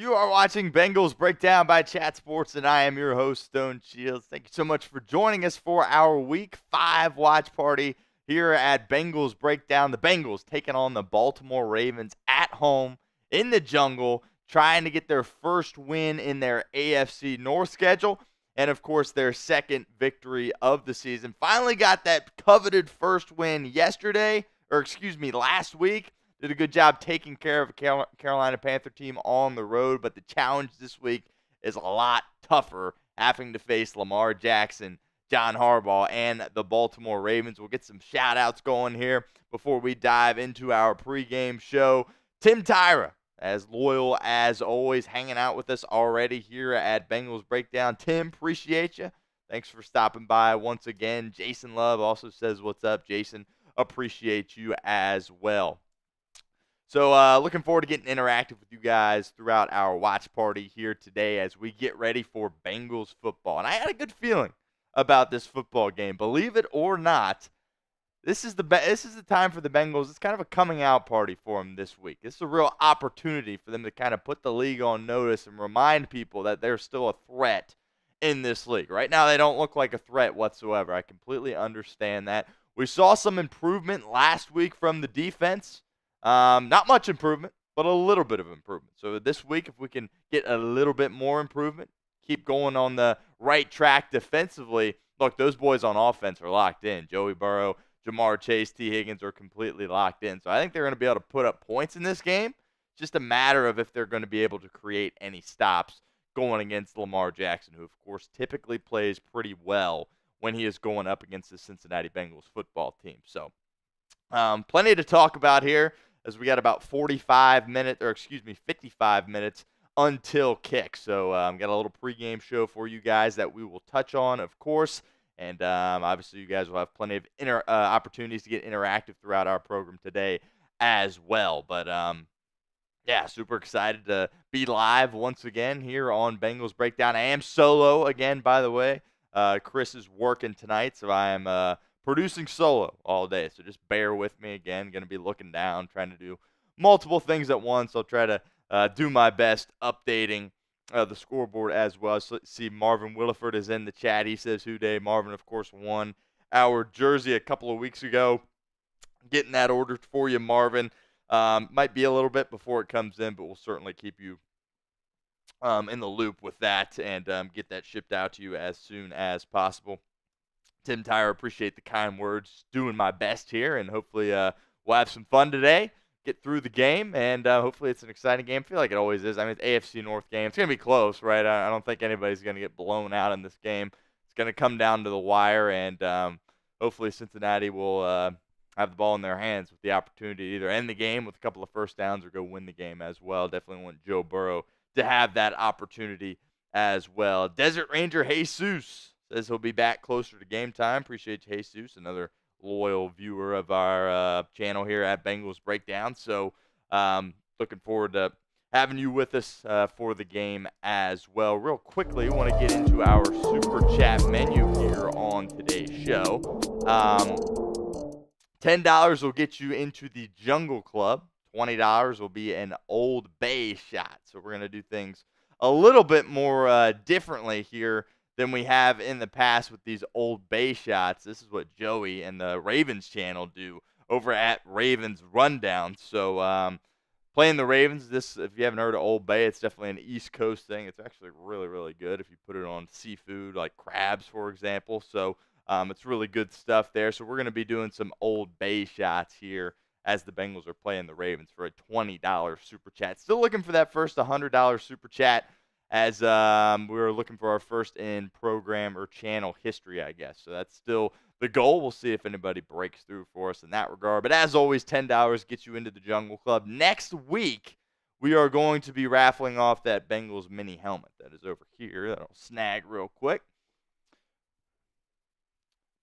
You are watching Bengals Breakdown by Chat Sports, and I am your host, Stone Shields. Thank you so much for joining us for our Week 5 watch party here at Bengals Breakdown. The Bengals taking on the Baltimore Ravens at home in the jungle, trying to get their first win in their AFC North schedule, and of course their second victory of the season. Finally got that coveted first win last week. Did a good job taking care of a Carolina Panther team on the road, but the challenge this week is a lot tougher, having to face Lamar Jackson, John Harbaugh, and the Baltimore Ravens. We'll get some shout-outs going here before we dive into our pregame show. Tim Tyra, as loyal as always, hanging out with us already here at Bengals Breakdown. Tim, appreciate you. Thanks for stopping by once again. Jason Love also says, what's up, Jason? Appreciate you as well. So looking forward to getting interactive with you guys throughout our watch party here today as we get ready for Bengals football. And I had a good feeling about this football game. Believe it or not, this is the time for the Bengals. It's kind of a coming out party for them this week. This is a real opportunity for them to kind of put the league on notice and remind people that they're still a threat in this league. Right now, they don't look like a threat whatsoever. I completely understand that. We saw some improvement last week from the defense. Not much improvement, but a little bit of improvement. So this week, if we can get a little bit more improvement, keep going on the right track defensively, look, those boys on offense are locked in. Joey Burrow, Jamar Chase, T. Higgins are completely locked in. So I think they're going to be able to put up points in this game. It's just a matter of if they're going to be able to create any stops going against Lamar Jackson, who, of course, typically plays pretty well when he is going up against the Cincinnati Bengals football team. So plenty to talk about here, as we got about 55 minutes until kick. So got a little pregame show for you guys that we will touch on, of course. And obviously you guys will have plenty of opportunities to get interactive throughout our program today as well. But yeah, super excited to be live once again here on Bengals Breakdown. I am solo again, by the way. Chris is working tonight, so I am producing solo all day, so just bear with me again. Going to be looking down, trying to do multiple things at once. I'll try to do my best updating the scoreboard as well. So let's see, Marvin Williford is in the chat. He says, "Who day?" Marvin, of course, won our jersey a couple of weeks ago. Getting that ordered for you, Marvin. Might be a little bit before it comes in, but we'll certainly keep you in the loop with that and get that shipped out to you as soon as possible. Tim Tyre, appreciate the kind words. Doing my best here, and hopefully we'll have some fun today, get through the game, and hopefully it's an exciting game. I feel like it always is. I mean, it's AFC North game. It's going to be close, right? I don't think anybody's going to get blown out in this game. It's going to come down to the wire, and hopefully Cincinnati will have the ball in their hands with the opportunity to either end the game with a couple of first downs or go win the game as well. Definitely want Joe Burrow to have that opportunity as well. Desert Ranger Jesus says he'll be back closer to game time. Appreciate you, Jesus, another loyal viewer of our channel here at Bengals Breakdown. So looking forward to having you with us for the game as well. Real quickly, we want to get into our Super Chat menu here on today's show. $10 will get you into the Jungle Club. $20 will be an Old Bay shot. So we're going to do things a little bit more differently here than we have in the past with these Old Bay shots. This is what Joey and the Ravens channel do over at Ravens Rundown. So playing the Ravens, this, if you haven't heard of Old Bay, it's definitely an East Coast thing. It's actually really, really good if you put it on seafood like crabs, for example. So it's really good stuff there. So we're going to be doing some Old Bay shots here as the Bengals are playing the Ravens for a $20 Super Chat. Still looking for that first $100 Super Chat, as we're looking for our first in program or channel history, I guess. So that's still the goal. We'll see if anybody breaks through for us in that regard. But as always, $10 gets you into the Jungle Club. Next week, we are going to be raffling off that Bengals mini helmet that is over here. That'll snag real quick.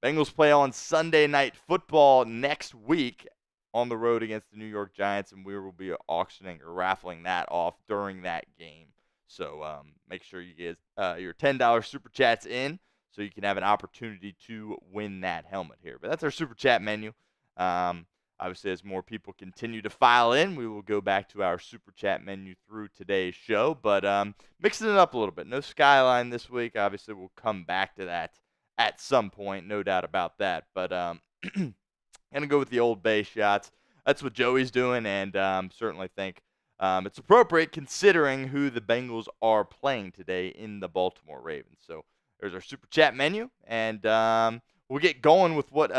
Bengals play on Sunday Night Football next week on the road against the New York Giants, and we will be auctioning or raffling that off during that game. So make sure you get your $10 Super Chats in so you can have an opportunity to win that helmet here. But that's our Super Chat menu. Obviously, as more people continue to file in, we will go back to our Super Chat menu through today's show. But mixing it up a little bit. No Skyline this week. Obviously, we'll come back to that at some point. No doubt about that. But going to go with the Old Bay shots. That's what Joey's doing, and certainly think it's appropriate considering who the Bengals are playing today in the Baltimore Ravens. So there's our Super Chat menu, and we'll get going with what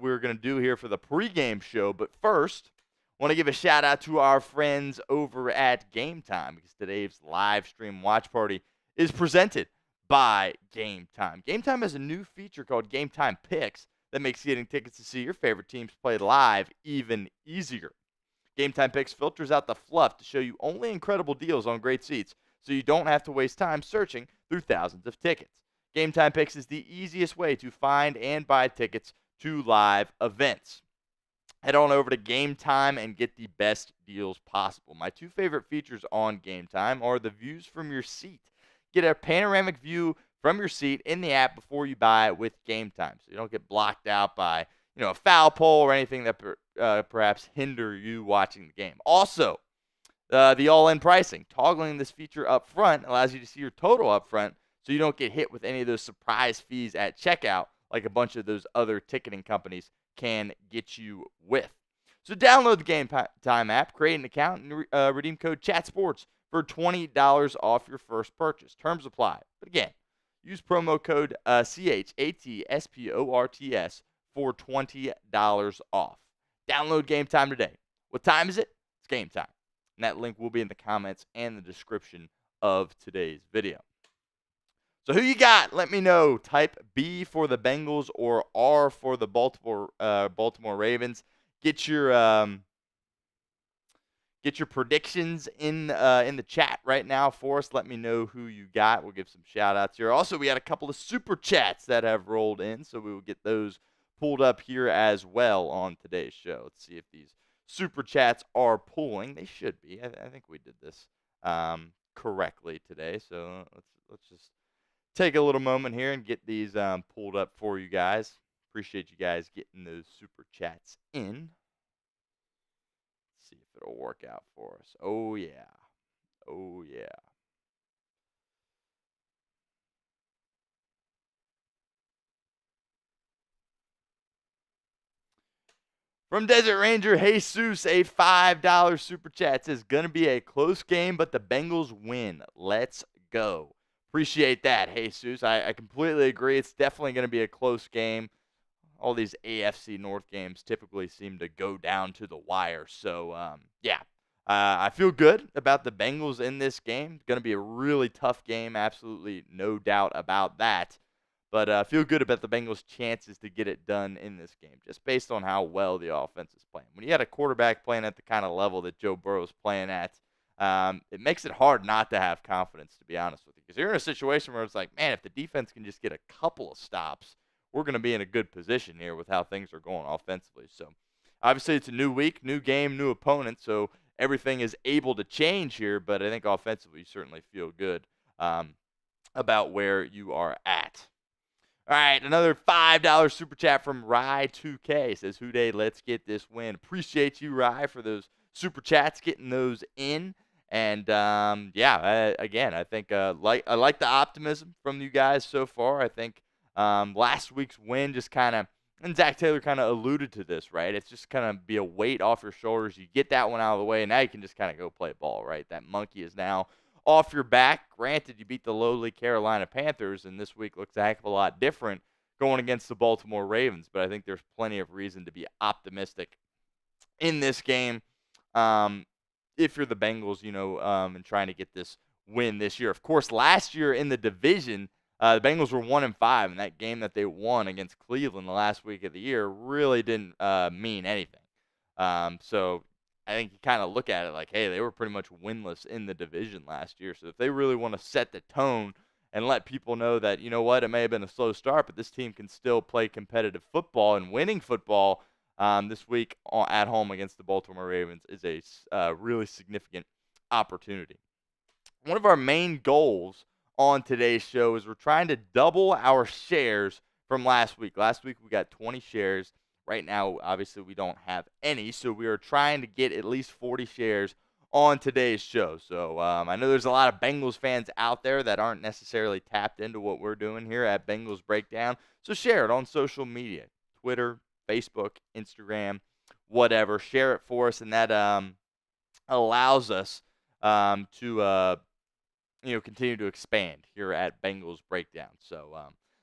we're going to do here for the pregame show. But first, I want to give a shout-out to our friends over at Game Time, because today's live stream watch party is presented by Game Time. Game Time has a new feature called Game Time Picks that makes getting tickets to see your favorite teams play live even easier. Game Time Picks filters out the fluff to show you only incredible deals on great seats, so you don't have to waste time searching through thousands of tickets. Game Time Picks is the easiest way to find and buy tickets to live events. Head on over to Game Time and get the best deals possible. My two favorite features on Game Time are the views from your seat. Get a panoramic view from your seat in the app before you buy with Game Time, so you don't get blocked out by a foul pole or anything that perhaps hinder you watching the game. Also, the all-in pricing. Toggling this feature up front allows you to see your total up front, so you don't get hit with any of those surprise fees at checkout like a bunch of those other ticketing companies can get you with. So download the Game Time app, create an account, and redeem code CHATSPORTS for $20 off your first purchase. Terms apply. But again, use promo code CHATSPORTS for $20 off. Download Game Time today. What time is it? It's game time. And that link will be in the comments and the description of today's video. So who you got? Let me know. Type B for the Bengals or R for the Baltimore Ravens. Get your predictions in the chat right now for us. Let me know who you got. We'll give some shout outs here. Also, we got a couple of super chats that have rolled in, so we will get those pulled up here as well on today's show. Let's see if these super chats are pulling. They should be. I think we did this correctly today. So let's just take a little moment here and get these pulled up for you guys. Appreciate you guys getting those super chats in. Let's see if it'll work out for us. Oh, yeah. Oh, yeah. From Desert Ranger Jesus, a $5 super chat says, going to be a close game, but the Bengals win. Let's go. Appreciate that, Jesus. I completely agree. It's definitely going to be a close game. All these AFC North games typically seem to go down to the wire. So, I feel good about the Bengals in this game. It's going to be a really tough game. Absolutely no doubt about that. But I feel good about the Bengals' chances to get it done in this game, just based on how well the offense is playing. When you had a quarterback playing at the kind of level that Joe Burrow is playing at, it makes it hard not to have confidence, to be honest with you. Because you're in a situation where it's like, man, if the defense can just get a couple of stops, we're going to be in a good position here with how things are going offensively. So, obviously, it's a new week, new game, new opponent, so everything is able to change here. But I think offensively, you certainly feel good about where you are at. All right, another $5 super chat from Rye2K. Says, Houday, let's get this win. Appreciate you, Rye, for those super chats, getting those in. And, again, I think I like the optimism from you guys so far. I think last week's win just kind of, and Zach Taylor kind of alluded to this, right? It's just kind of be a weight off your shoulders. You get that one out of the way, and now you can just kind of go play ball, right? That monkey is now off your back. Granted, you beat the lowly Carolina Panthers, and this week looks a heck of a lot different going against the Baltimore Ravens, but I think there's plenty of reason to be optimistic in this game if you're the Bengals, and trying to get this win this year. Of course, last year in the division, the Bengals were 1-5, and that game that they won against Cleveland the last week of the year really didn't mean anything. So I think you kind of look at it like, hey, they were pretty much winless in the division last year. So if they really want to set the tone and let people know that, you know what, it may have been a slow start, but this team can still play competitive football and winning football this week at home against the Baltimore Ravens is a really significant opportunity. One of our main goals on today's show is we're trying to double our shares from last week. Last week we got 20 shares. Right now, obviously, we don't have any, so we are trying to get at least 40 shares on today's show. So I know there's a lot of Bengals fans out there that aren't necessarily tapped into what we're doing here at Bengals Breakdown. So share it on social media, Twitter, Facebook, Instagram, whatever. Share it for us, and that allows us to continue to expand here at Bengals Breakdown. So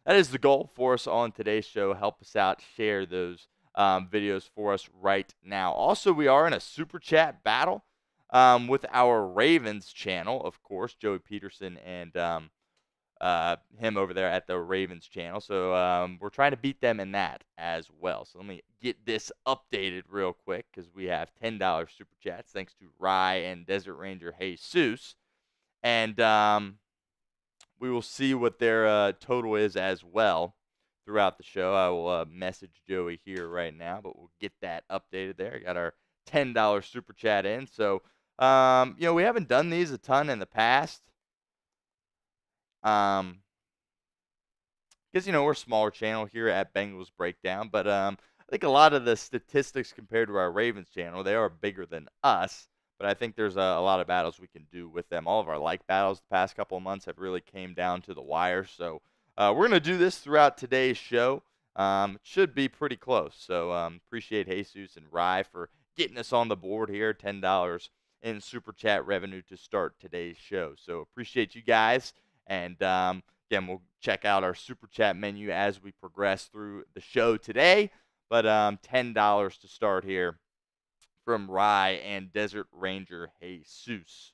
that is the goal for us on today's show. Help us out, share those videos for us right now. Also, we are in a super chat battle with our Ravens channel, of course, Joey Peterson and him over there at the Ravens channel. So we're trying to beat them in that as well. So let me get this updated real quick because we have $10 super chats thanks to Rye and Desert Ranger Jesus. And we will see what their total is as well throughout the show. I will message Joey here right now, but we'll get that updated there. Got our $10 super chat in. So, we haven't done these a ton in the past. Because, we're a smaller channel here at Bengals Breakdown. But I think a lot of the statistics compared to our Ravens channel, they are bigger than us. But I think there's a lot of battles we can do with them. All of our like battles the past couple of months have really came down to the wire. So we're going to do this throughout today's show. It should be pretty close. So appreciate Jesus and Rye for getting us on the board here. $10 in Super Chat revenue to start today's show. So appreciate you guys. And again, we'll check out our Super Chat menu as we progress through the show today. But $10 to start here from Rye and Desert Ranger Jesus.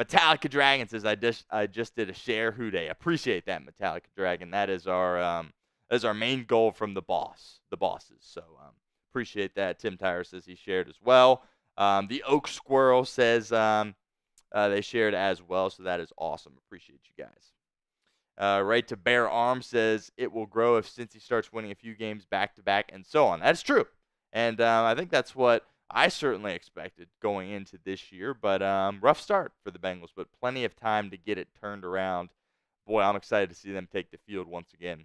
Metallica Dragon says, I just did a share Houday. Appreciate that, Metallica Dragon. That is our main goal from the bosses. So appreciate that. Tim Tyre says he shared as well. The Oak Squirrel says they shared as well, so that is awesome. Appreciate you guys. Right to Bear Arms says it will grow if Cincy starts winning a few games back to back and so on. That's true, and I think that's what I certainly expected going into this year, but rough start for the Bengals, but plenty of time to get it turned around. Boy, I'm excited to see them take the field once again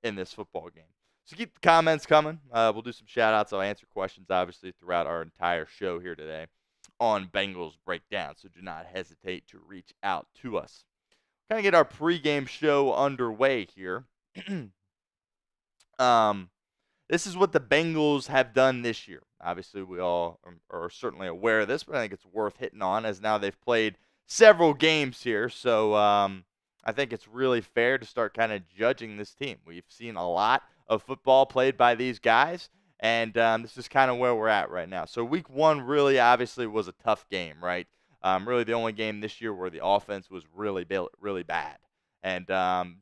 in this football game. So keep the comments coming. We'll do some shout-outs. I'll answer questions, obviously, throughout our entire show here today on Bengals Breakdown, so do not hesitate to reach out to us. Kind of get our pregame show underway here. This is what the Bengals have done this year. Obviously, we all are certainly aware of this, but I think it's worth hitting on as now they've played several games here. So I think it's really fair to start kind of judging this team. We've seen a lot of football played by these guys, and this is kind of where we're at right now. So week one really obviously was a tough game, right? Really the only game this year where the offense was really bad. And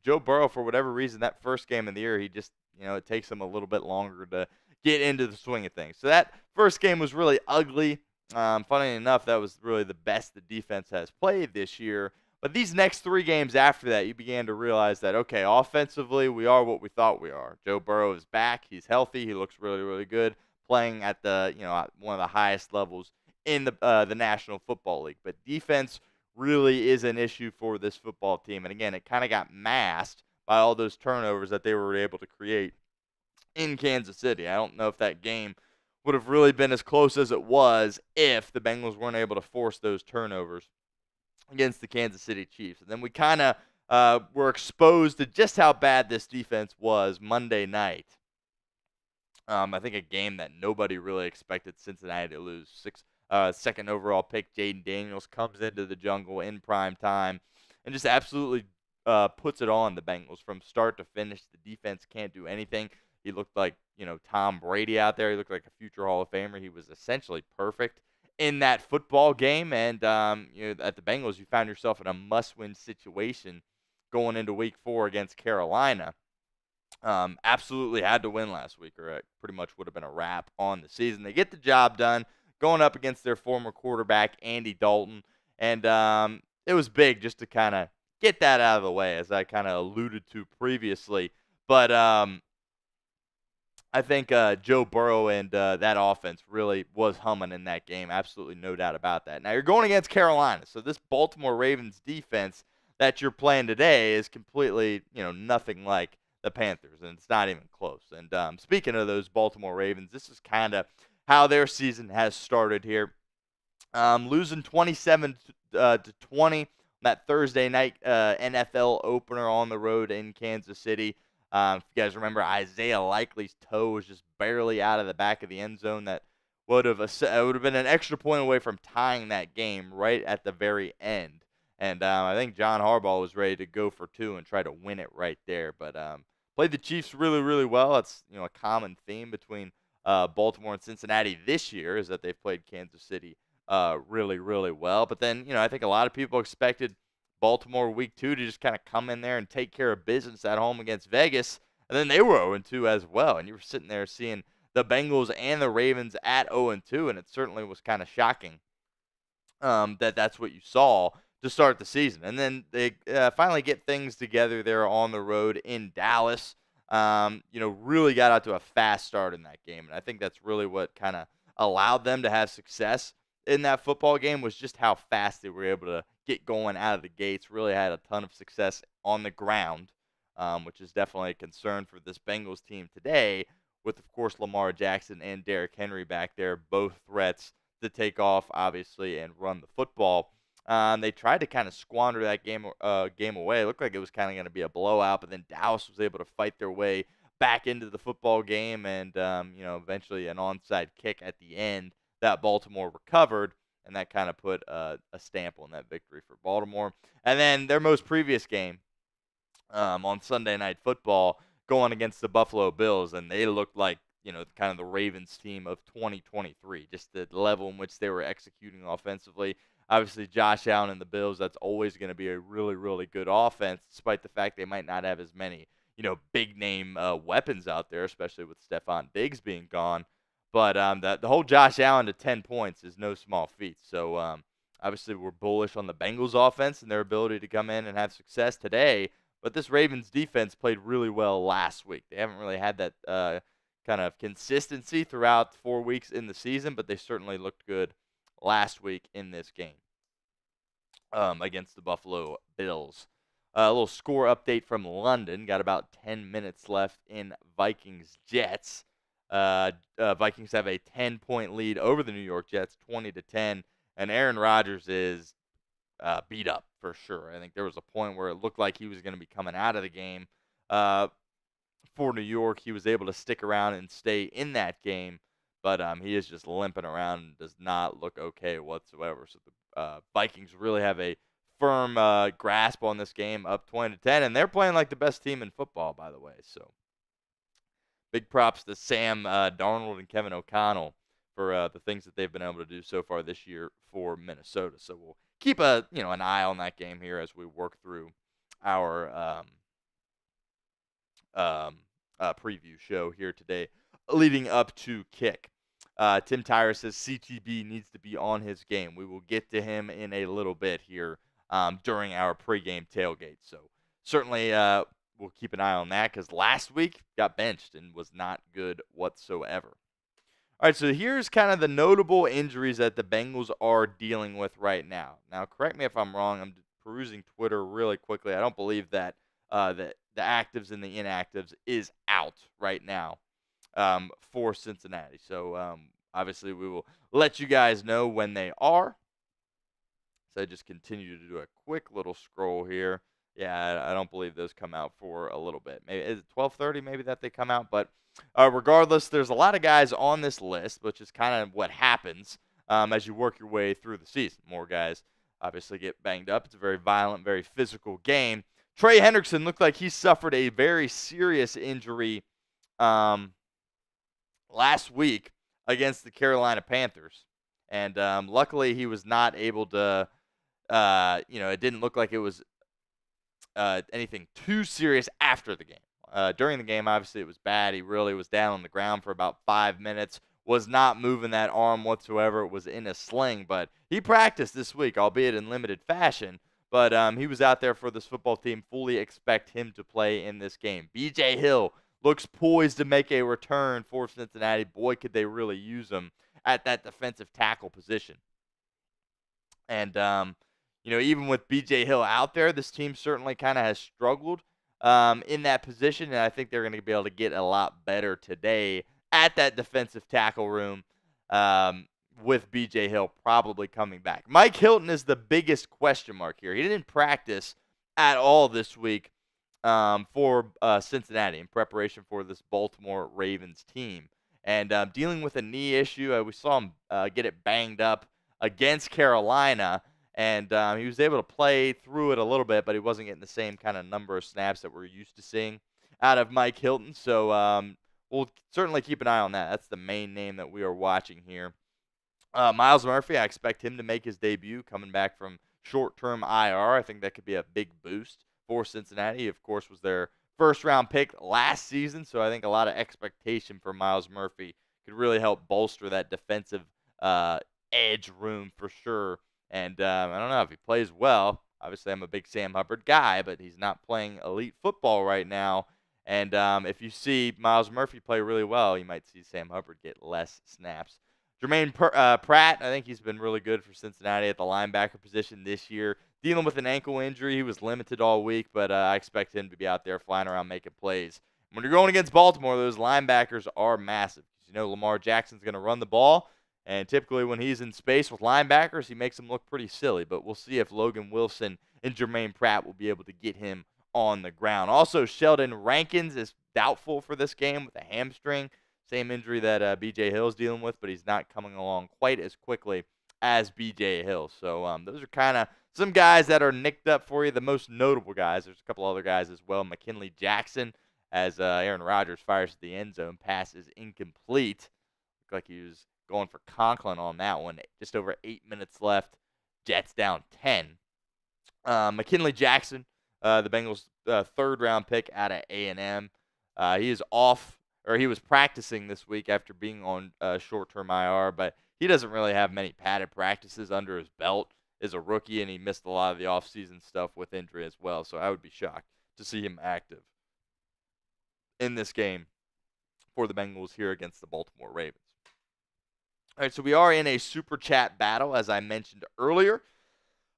Joe Burrow, for whatever reason, that first game of the year, he just, it takes him a little bit longer to get into the swing of things. So that first game was really ugly. Funny enough, that was really the best the defense has played this year. But these next three games after that, you began to realize that, okay, offensively, we are what we thought we are. Joe Burrow is back. He's healthy. He looks really, really good, playing at the, one of the highest levels in the National Football League. But defense really is an issue for this football team. And again, it kind of got masked by all those turnovers that they were able to create in Kansas City. I don't know if that game would have really been as close as it was if the Bengals weren't able to force those turnovers against the Kansas City Chiefs. And then we kind of were exposed to just how bad this defense was Monday night. I think a game that nobody really expected Cincinnati to lose. Second overall pick, Jaden Daniels, comes into the jungle in prime time and just absolutely puts it on the Bengals from start to finish. The defense can't do anything. He looked like, Tom Brady out there. He looked like a future Hall of Famer. He was essentially perfect in that football game. And, at the Bengals, you found yourself in a must-win situation going into week 4 against Carolina. Absolutely had to win last week, or it pretty much would have been a wrap on the season. They get the job done going up against their former quarterback, Andy Dalton. And it was big just to kind of get that out of the way, as I kind of alluded to previously. But I think Joe Burrow and that offense really was humming in that game. Absolutely no doubt about that. Now, you're going against Carolina, so this Baltimore Ravens defense that you're playing today is completely, nothing like the Panthers, and it's not even close. And speaking of those Baltimore Ravens, this is kind of how their season has started here. Losing 27 to 20 that Thursday night NFL opener on the road in Kansas City. If you guys remember, Isaiah Likely's toe was just barely out of the back of the end zone. That would have been an extra point away from tying that game right at the very end. And I think John Harbaugh was ready to go for two and try to win it right there. But played the Chiefs really, really well. It's a common theme between Baltimore and Cincinnati this year is that they've played Kansas City really, really well. But then, I think a lot of people expected Baltimore week 2 to just kind of come in there and take care of business at home against Vegas. And then they were 0-2 as well. And you were sitting there seeing the Bengals and the Ravens at 0-2, and it certainly was kind of shocking that's what you saw to start the season. And then they finally get things together there on the road in Dallas. Really got out to a fast start in that game. And I think that's really what kind of allowed them to have success in that football game was just how fast they were able to get going out of the gates. Really had a ton of success on the ground, which is definitely a concern for this Bengals team today with, of course, Lamar Jackson and Derrick Henry back there, both threats to take off, obviously, and run the football. They tried to kind of squander that game away. It looked like it was kind of going to be a blowout, but then Dallas was able to fight their way back into the football game, and eventually an onside kick at the end that Baltimore recovered, and that kind of put a stamp on that victory for Baltimore. And then their most previous game on Sunday Night Football going against the Buffalo Bills, and they looked like kind of the Ravens team of 2023, just the level in which they were executing offensively. Obviously, Josh Allen and the Bills, that's always going to be a really, really good offense, despite the fact they might not have as many, big-name weapons out there, especially with Stephon Diggs being gone. But the whole Josh Allen to 10 points is no small feat. So, obviously, we're bullish on the Bengals offense and their ability to come in and have success today. But this Ravens defense played really well last week. They haven't really had that kind of consistency throughout 4 weeks in the season, but they certainly looked good last week in this game against the Buffalo Bills. A little score update from London. Got about 10 minutes left in Vikings-Jets. Vikings have a 10-point lead over the New York Jets, 20-10, and Aaron Rodgers is beat up for sure. I think there was a point where it looked like he was going to be coming out of the game for New York. He was able to stick around and stay in that game, but he is just limping around and does not look okay whatsoever. So the Vikings really have a firm grasp on this game, up 20-10, and they're playing like the best team in football, by the way. So big props to Sam Darnold and Kevin O'Connell for the things that they've been able to do so far this year for Minnesota. So we'll keep an eye on that game here as we work through our preview show here today, leading up to kick. Tim Tyra says CTB needs to be on his game. We will get to him in a little bit here during our pregame tailgate. So certainly we'll keep an eye on that because last week got benched and was not good whatsoever. All right, so here's kind of the notable injuries that the Bengals are dealing with right now. Now, correct me if I'm wrong. I'm perusing Twitter really quickly. I don't believe that the actives and the inactives is out right now for Cincinnati. So, obviously, we will let you guys know when they are. So I just continue to do a quick little scroll here. Yeah, I don't believe those come out for a little bit. Maybe is it 12:30 maybe that they come out, but regardless, there's a lot of guys on this list, which is kind of what happens as you work your way through the season. More guys obviously get banged up. It's a very violent, very physical game. Trey Hendrickson looked like he suffered a very serious injury last week against the Carolina Panthers. And luckily he was not able to, it didn't look like it was anything too serious after the game. During the game, obviously, it was bad. He really was down on the ground for about 5 minutes, was not moving that arm whatsoever. It was in a sling, but he practiced this week, albeit in limited fashion. But he was out there for this football team. Fully expect him to play in this game. B.J. Hill looks poised to make a return for Cincinnati. Boy, could they really use him at that defensive tackle position. And, even with B.J. Hill out there, this team certainly kind of has struggled in that position, and I think they're going to be able to get a lot better today at that defensive tackle room, with B.J. Hill probably coming back. Mike Hilton is the biggest question mark here. He didn't practice at all this week for Cincinnati in preparation for this Baltimore Ravens team. And dealing with a knee issue, we saw him get it banged up against Carolina, and he was able to play through it a little bit, but he wasn't getting the same kind of number of snaps that we're used to seeing out of Mike Hilton. So we'll certainly keep an eye on that. That's the main name that we are watching here. Myles Murphy, I expect him to make his debut coming back from short-term IR. I think that could be a big boost for Cincinnati. Of course, was their first-round pick last season, so I think a lot of expectation for Myles Murphy could really help bolster that defensive edge room for sure. And I don't know if he plays well. Obviously, I'm a big Sam Hubbard guy, but he's not playing elite football right now. And if you see Myles Murphy play really well, you might see Sam Hubbard get less snaps. Jermaine Pratt, I think he's been really good for Cincinnati at the linebacker position this year. Dealing with an ankle injury, he was limited all week, but I expect him to be out there flying around making plays. When you're going against Baltimore, those linebackers are massive. You know Lamar Jackson's going to run the ball, and typically when he's in space with linebackers, he makes them look pretty silly. But we'll see if Logan Wilson and Jermaine Pratt will be able to get him on the ground. Also, Sheldon Rankins is doubtful for this game with a hamstring. Same injury that B.J. Hill's dealing with, but he's not coming along quite as quickly as B.J. Hill. So those are kind of some guys that are nicked up for you. The most notable guys, there's a couple other guys as well. McKinley Jackson, as Aaron Rodgers fires to the end zone. Pass is incomplete. Looked like he was going for Conklin on that one. Just over 8 minutes left. Jets down 10. McKinley Jackson, the Bengals' third-round pick out of A&M. He is off. Or he was practicing this week after being on short-term IR, but he doesn't really have many padded practices under his belt as a rookie, and he missed a lot of the offseason stuff with injury as well, so I would be shocked to see him active in this game for the Bengals here against the Baltimore Ravens. All right, so we are in a Super Chat battle, as I mentioned earlier,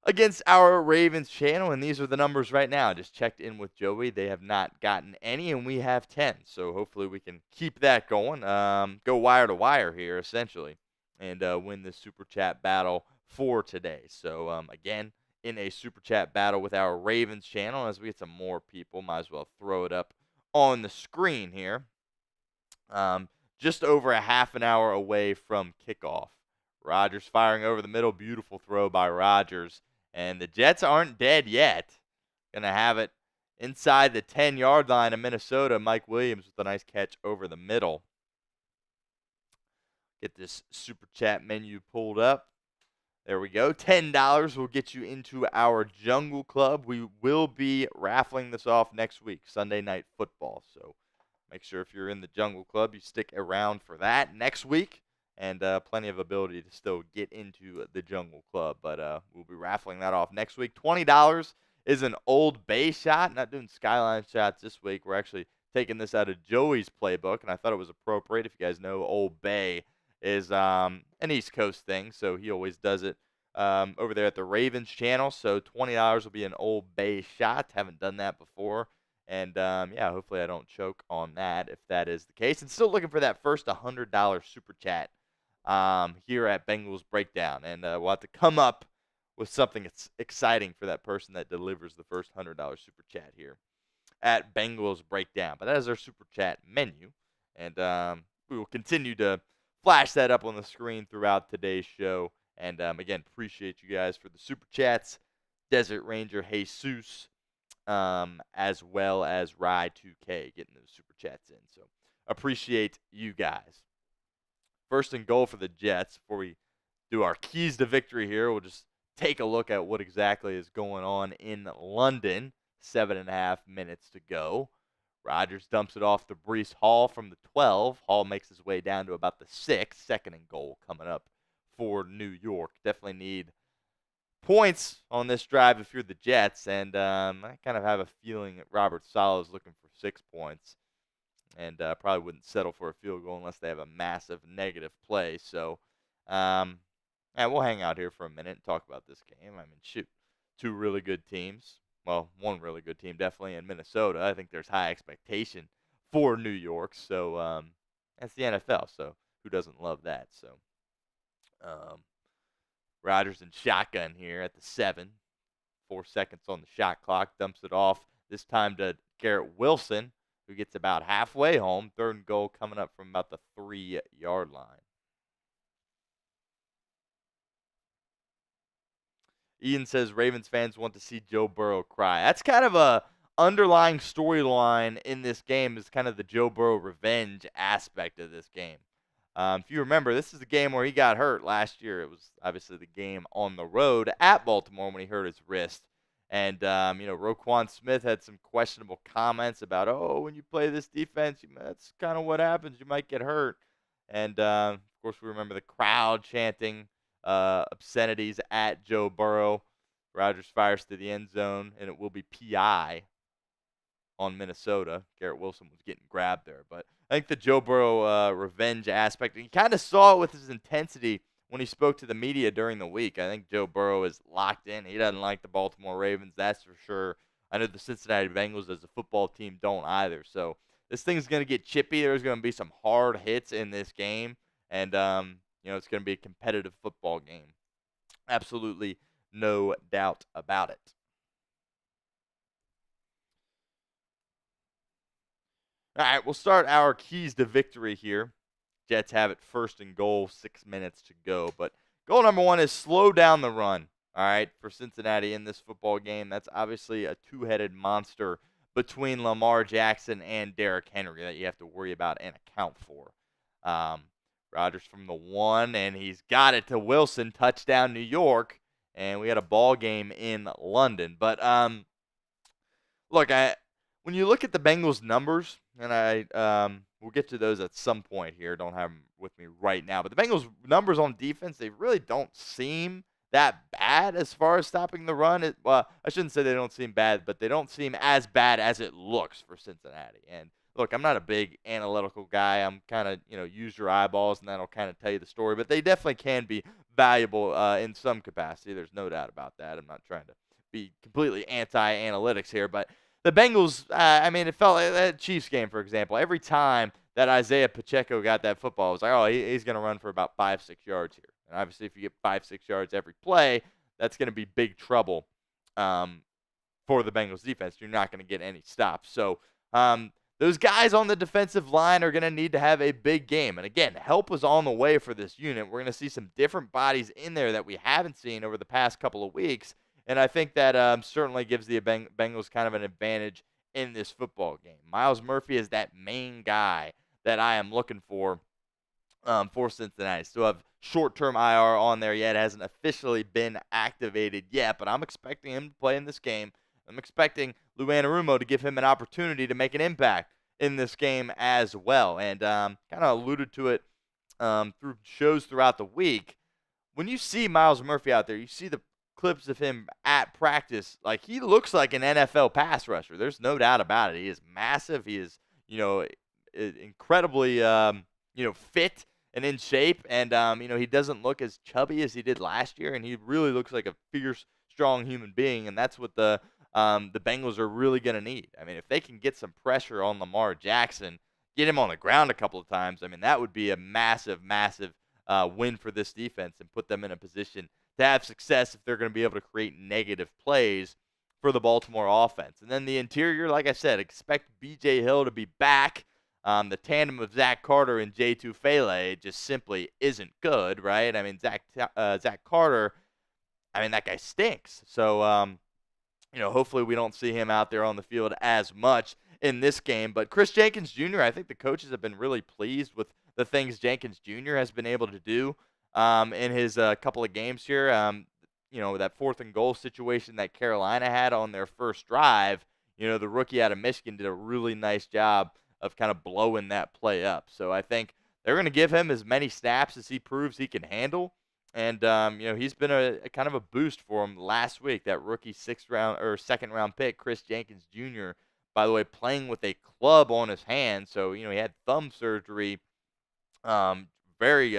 against our Ravens channel, and these are the numbers right now. I just checked in with Joey. They have not gotten any, and we have 10. So hopefully we can keep that going. Go wire to wire here, essentially, and win this Super Chat battle for today. So, again, in a Super Chat battle with our Ravens channel. As we get some more people, might as well throw it up on the screen here. Just over a half an hour away from kickoff. Rodgers firing over the middle. Beautiful throw by Rodgers. And the Jets aren't dead yet. Going to have it inside the 10-yard line of Minnesota. Mike Williams with a nice catch over the middle. Get this Super Chat menu pulled up. There we go. $10 will get you into our Jungle Club. We will be raffling this off next week, Sunday Night Football. So make sure if you're in the Jungle Club, you stick around for that next week. And plenty of ability to still get into the Jungle Club. But we'll be raffling that off next week. $20 is an Old Bay shot. Not doing Skyline shots this week. We're actually taking this out of Joey's playbook, and I thought it was appropriate. If you guys know, Old Bay is an East Coast thing, so he always does it over there at the Ravens channel. So $20 will be an Old Bay shot. Haven't done that before. And, yeah, hopefully I don't choke on that if that is the case. And still looking for that first $100 Super Chat here at Bengals Breakdown. And we'll have to come up with something exciting for that person that delivers the first $100 Super Chat here at Bengals Breakdown. But that is our Super Chat menu. And we will continue to flash that up on the screen throughout today's show. And, again, appreciate you guys for the Super Chats. Desert Ranger Jesus, as well as Rye2K getting those Super Chats in. So appreciate you guys. First and goal for the Jets. Before we do our keys to victory here, we'll just take a look at what exactly is going on in London. 7.5 minutes to go. Rodgers dumps it off to Breece Hall from the 12. Hall makes his way down to about the 6. Second and goal coming up for New York. Definitely need points on this drive if you're the Jets. And I kind of have a feeling that Robert Saleh is looking for 6 points. And probably wouldn't settle for a field goal unless they have a massive negative play. So, we'll hang out here for a minute and talk about this game. I mean, shoot, 2 really good teams. well, one really good team definitely in Minnesota. I think there's high expectation for New York. So that's the NFL. So who doesn't love that? So um, Rodgers in shotgun here at the 7. 4 seconds on the shot clock, dumps it off, this time to Garrett Wilson, who gets about halfway home. 3rd and goal coming up from about the 3-yard line. Ian says Ravens fans want to see Joe Burrow cry. That's kind of a underlying storyline in this game, is kind of the Joe Burrow revenge aspect of this game. If you remember, this is the game where he got hurt last year. It was obviously the game on the road at Baltimore when he hurt his wrist. And, Roquan Smith had some questionable comments about, when you play this defense, that's kind of what happens. You might get hurt. And, of course, we remember the crowd chanting obscenities at Joe Burrow. Rodgers fires to the end zone, and it will be PI on Minnesota. Garrett Wilson was getting grabbed there. But I think the Joe Burrow revenge aspect, you kind of saw it with his intensity when he spoke to the media during the week. I think Joe Burrow is locked in. He doesn't like the Baltimore Ravens, that's for sure. I know the Cincinnati Bengals as a football team don't either. So this thing's going to get chippy. There's going to be some hard hits in this game. And, it's going to be a competitive football game. Absolutely no doubt about it. All right, we'll start our keys to victory here. Jets have it 1st and goal, 6 minutes to go. But goal number 1 is slow down the run, all right, for Cincinnati in this football game. That's obviously a two-headed monster between Lamar Jackson and Derrick Henry that you have to worry about and account for. Rodgers from the 1, and he's got it to Wilson, touchdown New York, and we had a ball game in London. But look, when you look at the Bengals numbers, and we'll get to those at some point here. Don't have them with me right now, but the Bengals numbers on defense, they really don't seem that bad as far as stopping the run. Well, I shouldn't say they don't seem bad, but they don't seem as bad as it looks for Cincinnati. And look, I'm not a big analytical guy. I'm kind of, use your eyeballs, and that'll kind of tell you the story. But they definitely can be valuable in some capacity. There's no doubt about that. I'm not trying to be completely anti-analytics here, but the Bengals, it felt like that Chiefs game, for example. Every time that Isaiah Pacheco got that football, it was like, he's going to run for about 5-6 yards here. And obviously, if you get 5-6 yards every play, that's going to be big trouble for the Bengals defense. You're not going to get any stops. So those guys on the defensive line are going to need to have a big game. And again, help was on the way for this unit. We're going to see some different bodies in there that we haven't seen over the past couple of weeks. And I think that certainly gives the Bengals kind of an advantage in this football game. Myles Murphy is that main guy that I am looking for Cincinnati. Still have short-term IR on there yet. It hasn't officially been activated yet, but I'm expecting him to play in this game. I'm expecting Lou Anarumo to give him an opportunity to make an impact in this game as well. And kind of alluded to it through shows throughout the week. When you see Myles Murphy out there, you see the clips of him at practice, like he looks like an NFL pass rusher. There's no doubt about it. He is massive. He is, incredibly, fit and in shape. And, he doesn't look as chubby as he did last year. And he really looks like a fierce, strong human being. And that's what the Bengals are really going to need. I mean, if they can get some pressure on Lamar Jackson, get him on the ground a couple of times, that would be a massive, massive win for this defense and put them in a position to have success if they're going to be able to create negative plays for the Baltimore offense. And then the interior, like I said, expect B.J. Hill to be back. The tandem of Zach Carter and J. Tufele just simply isn't good, right? Zach Carter, that guy stinks. So, hopefully we don't see him out there on the field as much in this game. But Chris Jenkins Jr., I think the coaches have been really pleased with the things Jenkins Jr. has been able to do in his couple of games here. That 4th and goal situation that Carolina had on their first drive, the rookie out of Michigan did a really nice job of kind of blowing that play up. So I think they're going to give him as many snaps as he proves he can handle. And, he's been a kind of a boost for him last week. That rookie 2nd-round pick, Chris Jenkins Jr., by the way, playing with a club on his hand. So, he had thumb surgery very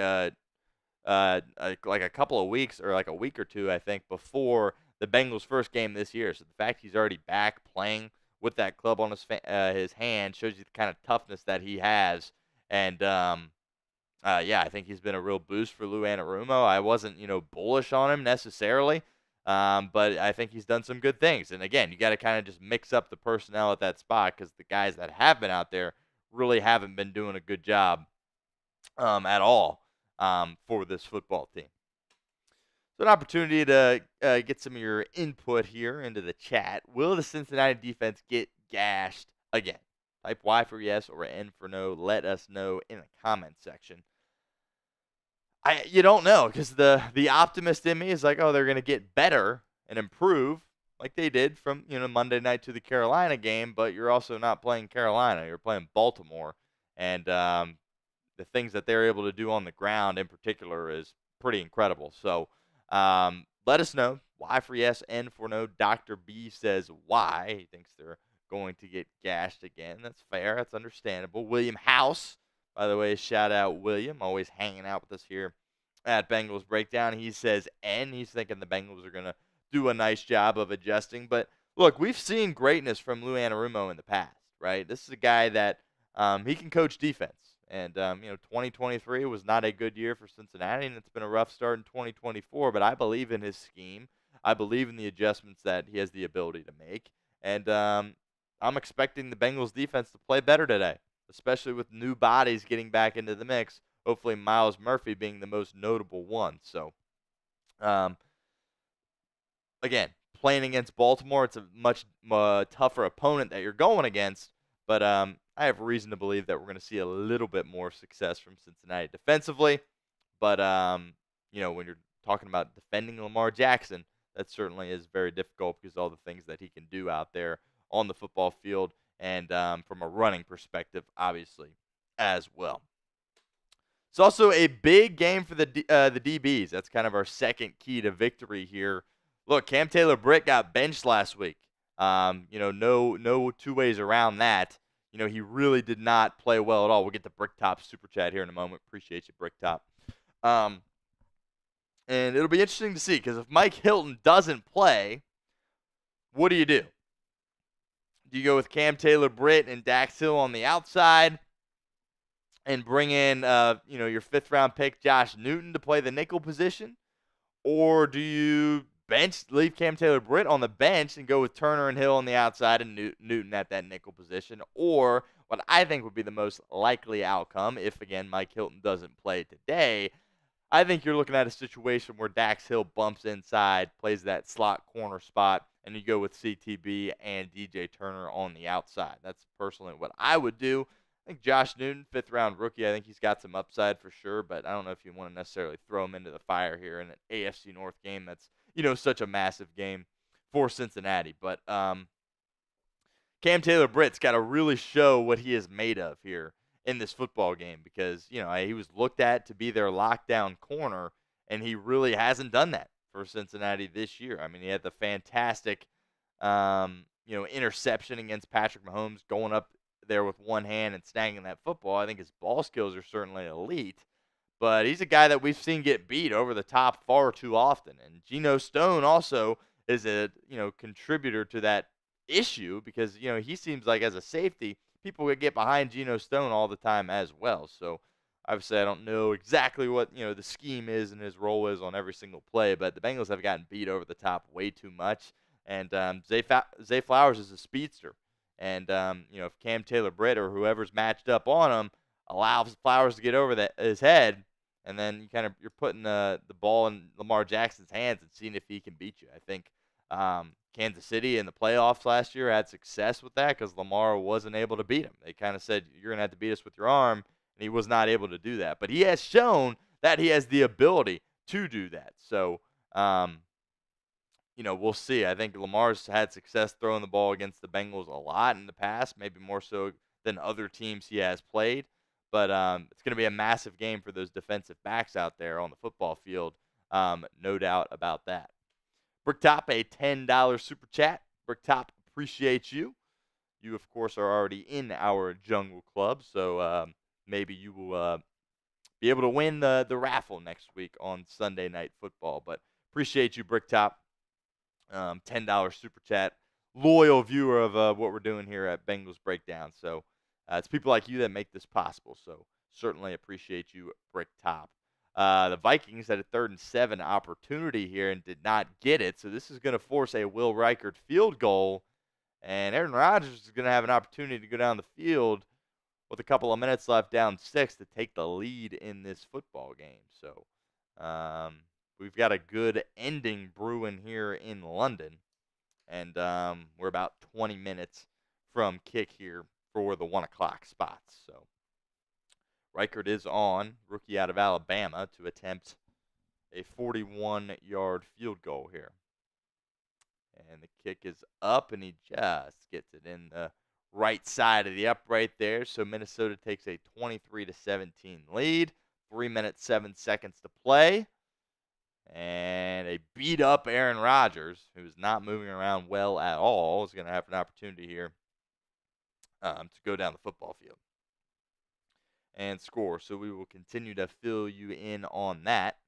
like a couple of weeks or like a week or two, I think, before the Bengals' first game this year. So the fact he's already back playing with that club on his hand shows you the kind of toughness that he has. And yeah, I think he's been a real boost for Lou Anarumo. I wasn't, bullish on him necessarily, but I think he's done some good things. And again, you got to kind of just mix up the personnel at that spot because the guys that have been out there really haven't been doing a good job at all for this football team. So an opportunity to get some of your input here into the chat. Will the Cincinnati defense get gashed again? Type Y for yes or N for no. Let us know in the comment section. You don't know because the optimist in me is like, oh, they're going to get better and improve like they did from Monday night to the Carolina game, but you're also not playing Carolina. You're playing Baltimore, and the things that they're able to do on the ground in particular is pretty incredible. So let us know. Y for yes, N for no. Dr. B says Y. He thinks they're going to get gashed again. That's fair. That's understandable. William House, by the way, shout out William, always hanging out with us here at Bengals Breakdown. He says N. He's thinking the Bengals are going to do a nice job of adjusting. But look, we've seen greatness from Lou Anarumo in the past, right? This is a guy that he can coach defense. And, 2023 was not a good year for Cincinnati, and it's been a rough start in 2024. But I believe in his scheme. I believe in the adjustments that he has the ability to make. And I'm expecting the Bengals defense to play better today, especially with new bodies getting back into the mix. Hopefully Myles Murphy being the most notable one. So, again, playing against Baltimore, it's a much tougher opponent that you're going against. But I have reason to believe that we're going to see a little bit more success from Cincinnati defensively. But, when you're talking about defending Lamar Jackson, that certainly is very difficult because of all the things that he can do out there on the football field and from a running perspective, obviously, as well. It's also a big game for the DBs. That's kind of our second key to victory here. Look, Cam Taylor-Britt got benched last week. No two ways around that. He really did not play well at all. We'll get to Bricktop Super Chat here in a moment. Appreciate you, Bricktop. And it'll be interesting to see because if Mike Hilton doesn't play, what do you do? Do you go with Cam Taylor-Britt and Dax Hill on the outside and bring in, your fifth-round pick Josh Newton to play the nickel position? Or do you leave Cam Taylor-Britt on the bench and go with Turner and Hill on the outside and Newton at that nickel position? Or what I think would be the most likely outcome if, again, Mike Hilton doesn't play today, I think you're looking at a situation where Dax Hill bumps inside, plays that slot corner spot, and you go with CTB and DJ Turner on the outside. That's personally what I would do. I think Josh Newton, fifth-round rookie, I think he's got some upside for sure, but I don't know if you want to necessarily throw him into the fire here in an AFC North game that's, such a massive game for Cincinnati. But Cam Taylor-Britt's got to really show what he is made of here in this football game because, he was looked at to be their lockdown corner, and he really hasn't done that for Cincinnati this year. I mean, he had the fantastic, interception against Patrick Mahomes going up there with one hand and snagging that football. I think his ball skills are certainly elite, but he's a guy that we've seen get beat over the top far too often. And Geno Stone also is a, contributor to that issue because, he seems like as a safety, people would get behind Geno Stone all the time as well. So obviously I don't know exactly what, the scheme is and his role is on every single play, but the Bengals have gotten beat over the top way too much. And Zay Flowers is a speedster. And, if Cam Taylor-Britt or whoever's matched up on him allows Flowers to get over his head, and then you're putting the ball in Lamar Jackson's hands and seeing if he can beat you. I think Kansas City in the playoffs last year had success with that because Lamar wasn't able to beat him. They kind of said, you're going to have to beat us with your arm, and he was not able to do that. But he has shown that he has the ability to do that. So, we'll see. I think Lamar's had success throwing the ball against the Bengals a lot in the past, maybe more so than other teams he has played. But it's going to be a massive game for those defensive backs out there on the football field. No doubt about that. Bricktop, a $10 super chat. Bricktop, appreciate you. You, of course, are already in our Jungle Club, so maybe you will be able to win the raffle next week on Sunday Night Football. But appreciate you, Bricktop. $10 super chat, loyal viewer of what we're doing here at Bengals Breakdown. So it's people like you that make this possible. So certainly appreciate you, Bricktop. The Vikings had a 3rd and 7 opportunity here and did not get it. So this is going to force a Will Reichard field goal. And Aaron Rodgers is going to have an opportunity to go down the field with a couple of minutes left, down 6, to take the lead in this football game. So we've got a good ending brewing here in London. And we're about 20 minutes from kick here for the 1 o'clock spots. So Reichard is on, rookie out of Alabama, to attempt a 41-yard field goal here. And the kick is up, and he just gets it in the right side of the upright there. So Minnesota takes a 23-17 lead. 3 minutes, 7 seconds to play. And a beat-up Aaron Rodgers, who's not moving around well at all, is going to have an opportunity here to go down the football field and score. So we will continue to fill you in on that.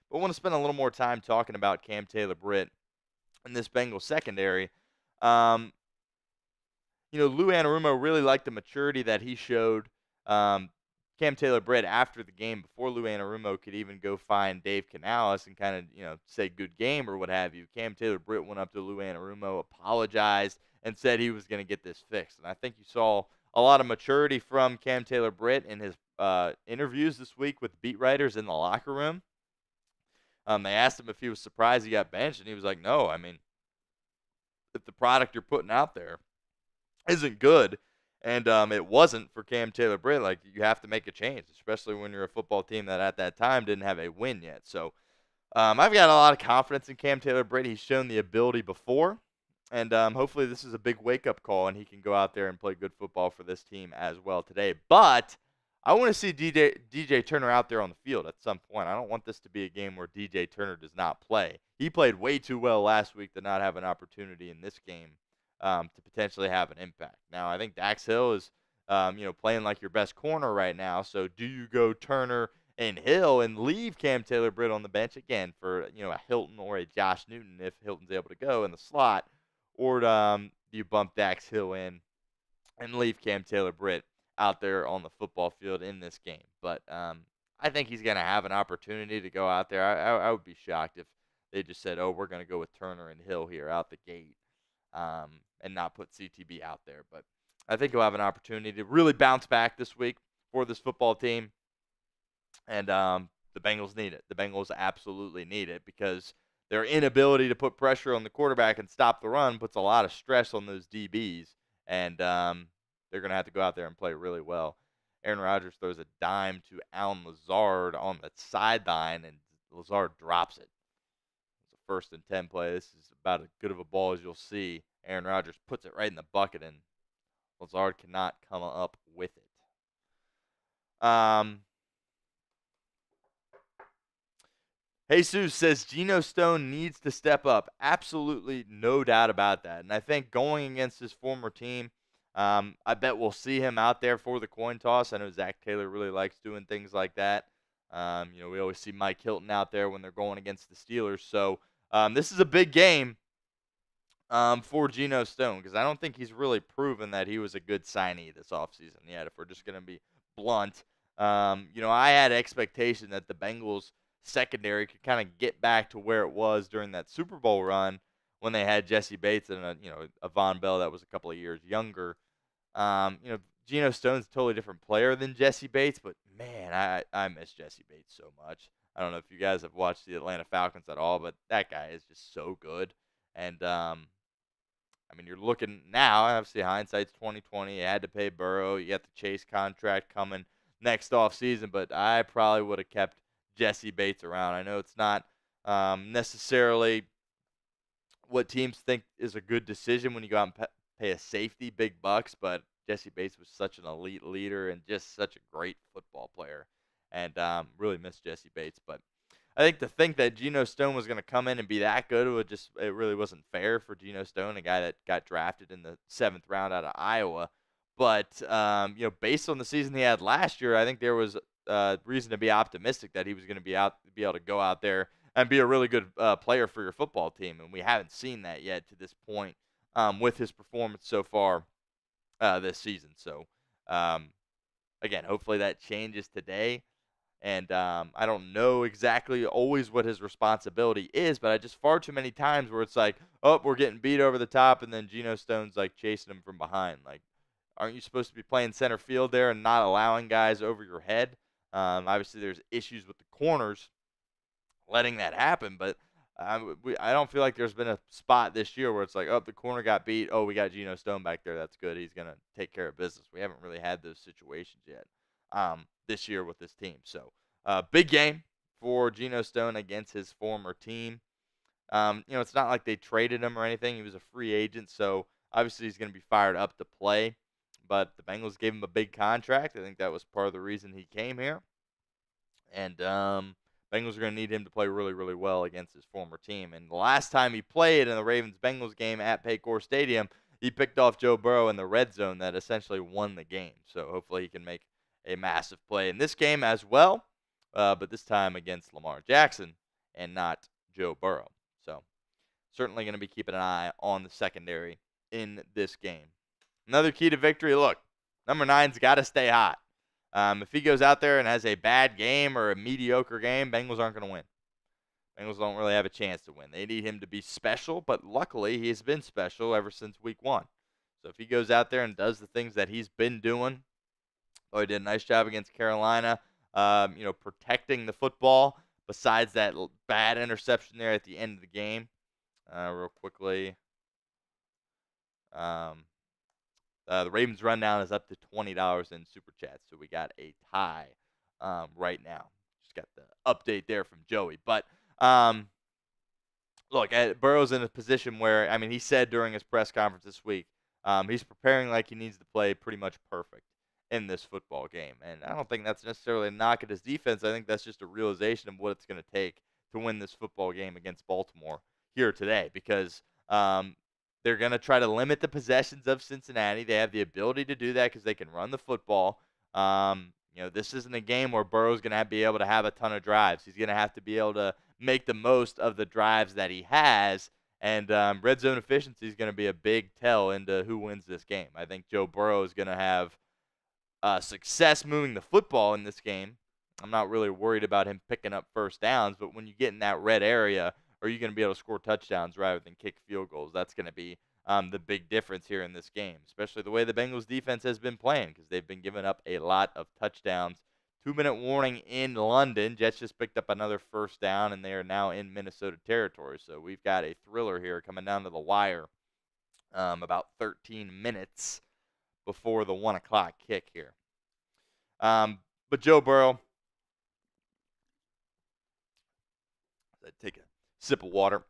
But I want to spend a little more time talking about Cam Taylor-Britt and this Bengals secondary. Lou Anarumo really liked the maturity that he showed Cam Taylor-Britt after the game, before Lou Anarumo could even go find Dave Canales and kind of, say good game or what have you. Cam Taylor-Britt went up to Lou Anarumo, apologized, and said he was going to get this fixed. And I think you saw a lot of maturity from Cam Taylor-Britt in his interviews this week with beat writers in the locker room. They asked him if he was surprised he got benched, and he was like, no, I mean, if the product you're putting out there isn't good, and it wasn't for Cam Taylor-Britt, like, you have to make a change, especially when you're a football team that at that time didn't have a win yet. So I've got a lot of confidence in Cam Taylor-Britt. He's shown the ability before, and hopefully this is a big wake-up call, and he can go out there and play good football for this team as well today. But I want to see DJ Turner out there on the field at some point. I don't want this to be a game where DJ Turner does not play. He played way too well last week to not have an opportunity in this game to potentially have an impact. Now, I think Dax Hill is, playing like your best corner right now. So do you go Turner and Hill and leave Cam Taylor-Britt on the bench again for, a Hilton or a Josh Newton if Hilton's able to go in the slot? Or do you bump Dax Hill in and leave Cam Taylor-Britt out there on the football field in this game? But I think he's going to have an opportunity to go out there. I would be shocked if they just said, oh, we're going to go with Turner and Hill here out the gate and not put CTB out there. But I think he'll have an opportunity to really bounce back this week for this football team. And the Bengals need it. The Bengals absolutely need it, because their inability to put pressure on the quarterback and stop the run puts a lot of stress on those DBs. And they're going to have to go out there and play really well. Aaron Rodgers throws a dime to Allen Lazard on the sideline, and Lazard drops it. It's a 1st and 10 play. This is about as good of a ball as you'll see. Aaron Rodgers puts it right in the bucket, and Lazard cannot come up with it. Jesus says Geno Stone needs to step up. Absolutely no doubt about that. And I think going against his former team, I bet we'll see him out there for the coin toss. I know Zach Taylor really likes doing things like that. We always see Mike Hilton out there when they're going against the Steelers. So this is a big game for Geno Stone, because I don't think he's really proven that he was a good signee this offseason yet, if we're just going to be blunt. I had expectation that the Bengals secondary could kind of get back to where it was during that Super Bowl run when they had Jesse Bates and a Von Bell that was a couple of years younger. Geno Stone's a totally different player than Jesse Bates, but man, I miss Jesse Bates so much. I don't know if you guys have watched the Atlanta Falcons at all, but that guy is just so good. And you're looking now, obviously hindsight's 2020. You had to pay Burrow. You got the Chase contract coming next offseason, but I probably would have kept Jesse Bates around. I know it's not necessarily what teams think is a good decision when you go out and pay a safety big bucks, but Jesse Bates was such an elite leader and just such a great football player, and really miss Jesse Bates. But I think that Geno Stone was going to come in and be that good, it really wasn't fair for Geno Stone, a guy that got drafted in the 7th round out of Iowa. But based on the season he had last year, I think there was reason to be optimistic that he was going to be able to go out there and be a really good player for your football team. And we haven't seen that yet to this point with his performance so far this season. So, um, again, hopefully that changes today. And I don't know exactly always what his responsibility is, but I just far too many times where it's like, oh, we're getting beat over the top, and then Geno Stone's like chasing him from behind. Like, aren't you supposed to be playing center field there and not allowing guys over your head? Obviously, there's issues with the corners letting that happen, but I don't feel like there's been a spot this year where it's like, oh, the corner got beat. Oh, we got Geno Stone back there. That's good. He's going to take care of business. We haven't really had those situations yet this year with this team. So, big game for Geno Stone against his former team. It's not like they traded him or anything. He was a free agent, so obviously he's going to be fired up to play. But the Bengals gave him a big contract. I think that was part of the reason he came here. And Bengals are going to need him to play really, really well against his former team. And the last time he played in the Ravens-Bengals game at Paycor Stadium, he picked off Joe Burrow in the red zone that essentially won the game. So hopefully he can make a massive play in this game as well, but this time against Lamar Jackson and not Joe Burrow. So certainly going to be keeping an eye on the secondary in this game. Another key to victory, look, number 9's got to stay hot. If he goes out there and has a bad game or a mediocre game, Bengals aren't going to win. Bengals don't really have a chance to win. They need him to be special, but luckily he has been special ever since week 1. So if he goes out there and does the things that he's been doing, he did a nice job against Carolina, protecting the football besides that bad interception there at the end of the game. Real quickly, the Ravens rundown is up to $20 in Super Chats, so we got a tie right now. Just got the update there from Joey. But, look, Burrow's in a position where, he said during his press conference this week, he's preparing like he needs to play pretty much perfect in this football game. And I don't think that's necessarily a knock at his defense. I think that's just a realization of what it's going to take to win this football game against Baltimore here today, because they're going to try to limit the possessions of Cincinnati. They have the ability to do that because they can run the football. This isn't a game where Burrow's going to be able to have a ton of drives. He's going to have to be able to make the most of the drives that he has. And red zone efficiency is going to be a big tell into who wins this game. I think Joe Burrow is going to have success moving the football in this game. I'm not really worried about him picking up first downs, but when you get in that red area, are you going to be able to score touchdowns rather than kick field goals? That's going to be the big difference here in this game, especially the way the Bengals defense has been playing, because they've been giving up a lot of touchdowns. 2-minute warning in London. Jets just picked up another first down, and they are now in Minnesota territory. So we've got a thriller here coming down to the wire about 13 minutes before the 1 o'clock kick here. But Joe Burrow, take a sip of water,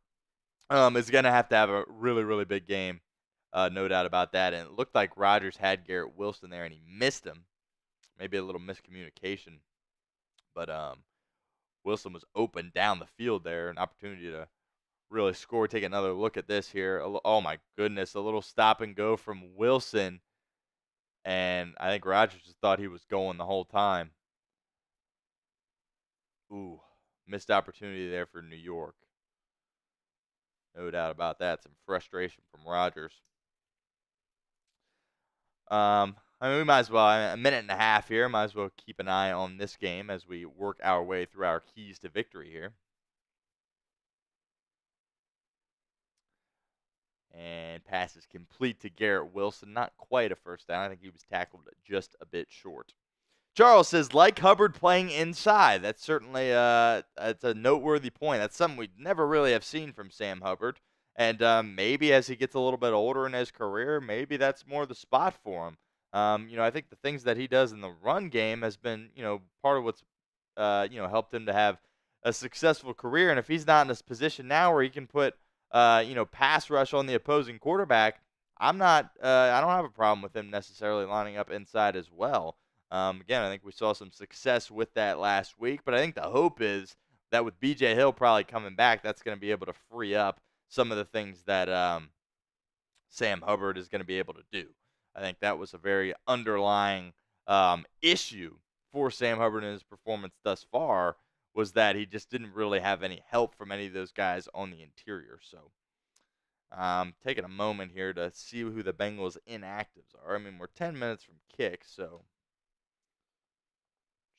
is going to have a really, really big game. No doubt about that. And it looked like Rodgers had Garrett Wilson there, and he missed him. Maybe a little miscommunication. But Wilson was open down the field there, an opportunity to really score. Take another look at this here. Oh, my goodness, a little stop and go from Wilson. And I think Rodgers just thought he was going the whole time. Ooh, missed opportunity there for New York. No doubt about that. Some frustration from Rodgers. We might as well, a minute and a half here, might as well keep an eye on this game as we work our way through our keys to victory here. And pass is complete to Garrett Wilson. Not quite a first down. I think he was tackled just a bit short. Charles says, like Hubbard playing inside. That's certainly it's a noteworthy point. That's something we never really have seen from Sam Hubbard. And maybe as he gets a little bit older in his career, maybe that's more the spot for him. I think the things that he does in the run game has been, part of what's, helped him to have a successful career. And if he's not in this position now where he can put, pass rush on the opposing quarterback, I don't have a problem with him necessarily lining up inside as well. Again, I think we saw some success with that last week, but I think the hope is that with B.J. Hill probably coming back, that's going to be able to free up some of the things that Sam Hubbard is going to be able to do. I think that was a very underlying issue for Sam Hubbard in his performance thus far was that he just didn't really have any help from any of those guys on the interior. So taking a moment here to see who the Bengals inactives are. I mean, we're 10 minutes from kick, so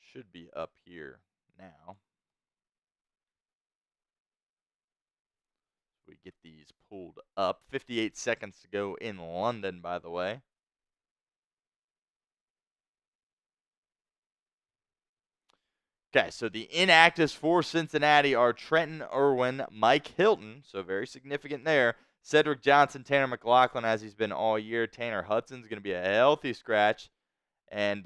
should be up here now. We get these pulled up. 58 seconds to go in London, by the way. Okay, so the inactives for Cincinnati are Trenton Irwin, Mike Hilton, so very significant there. Cedric Johnson, Tanner McLaughlin, as he's been all year. Tanner Hudson's going to be a healthy scratch. And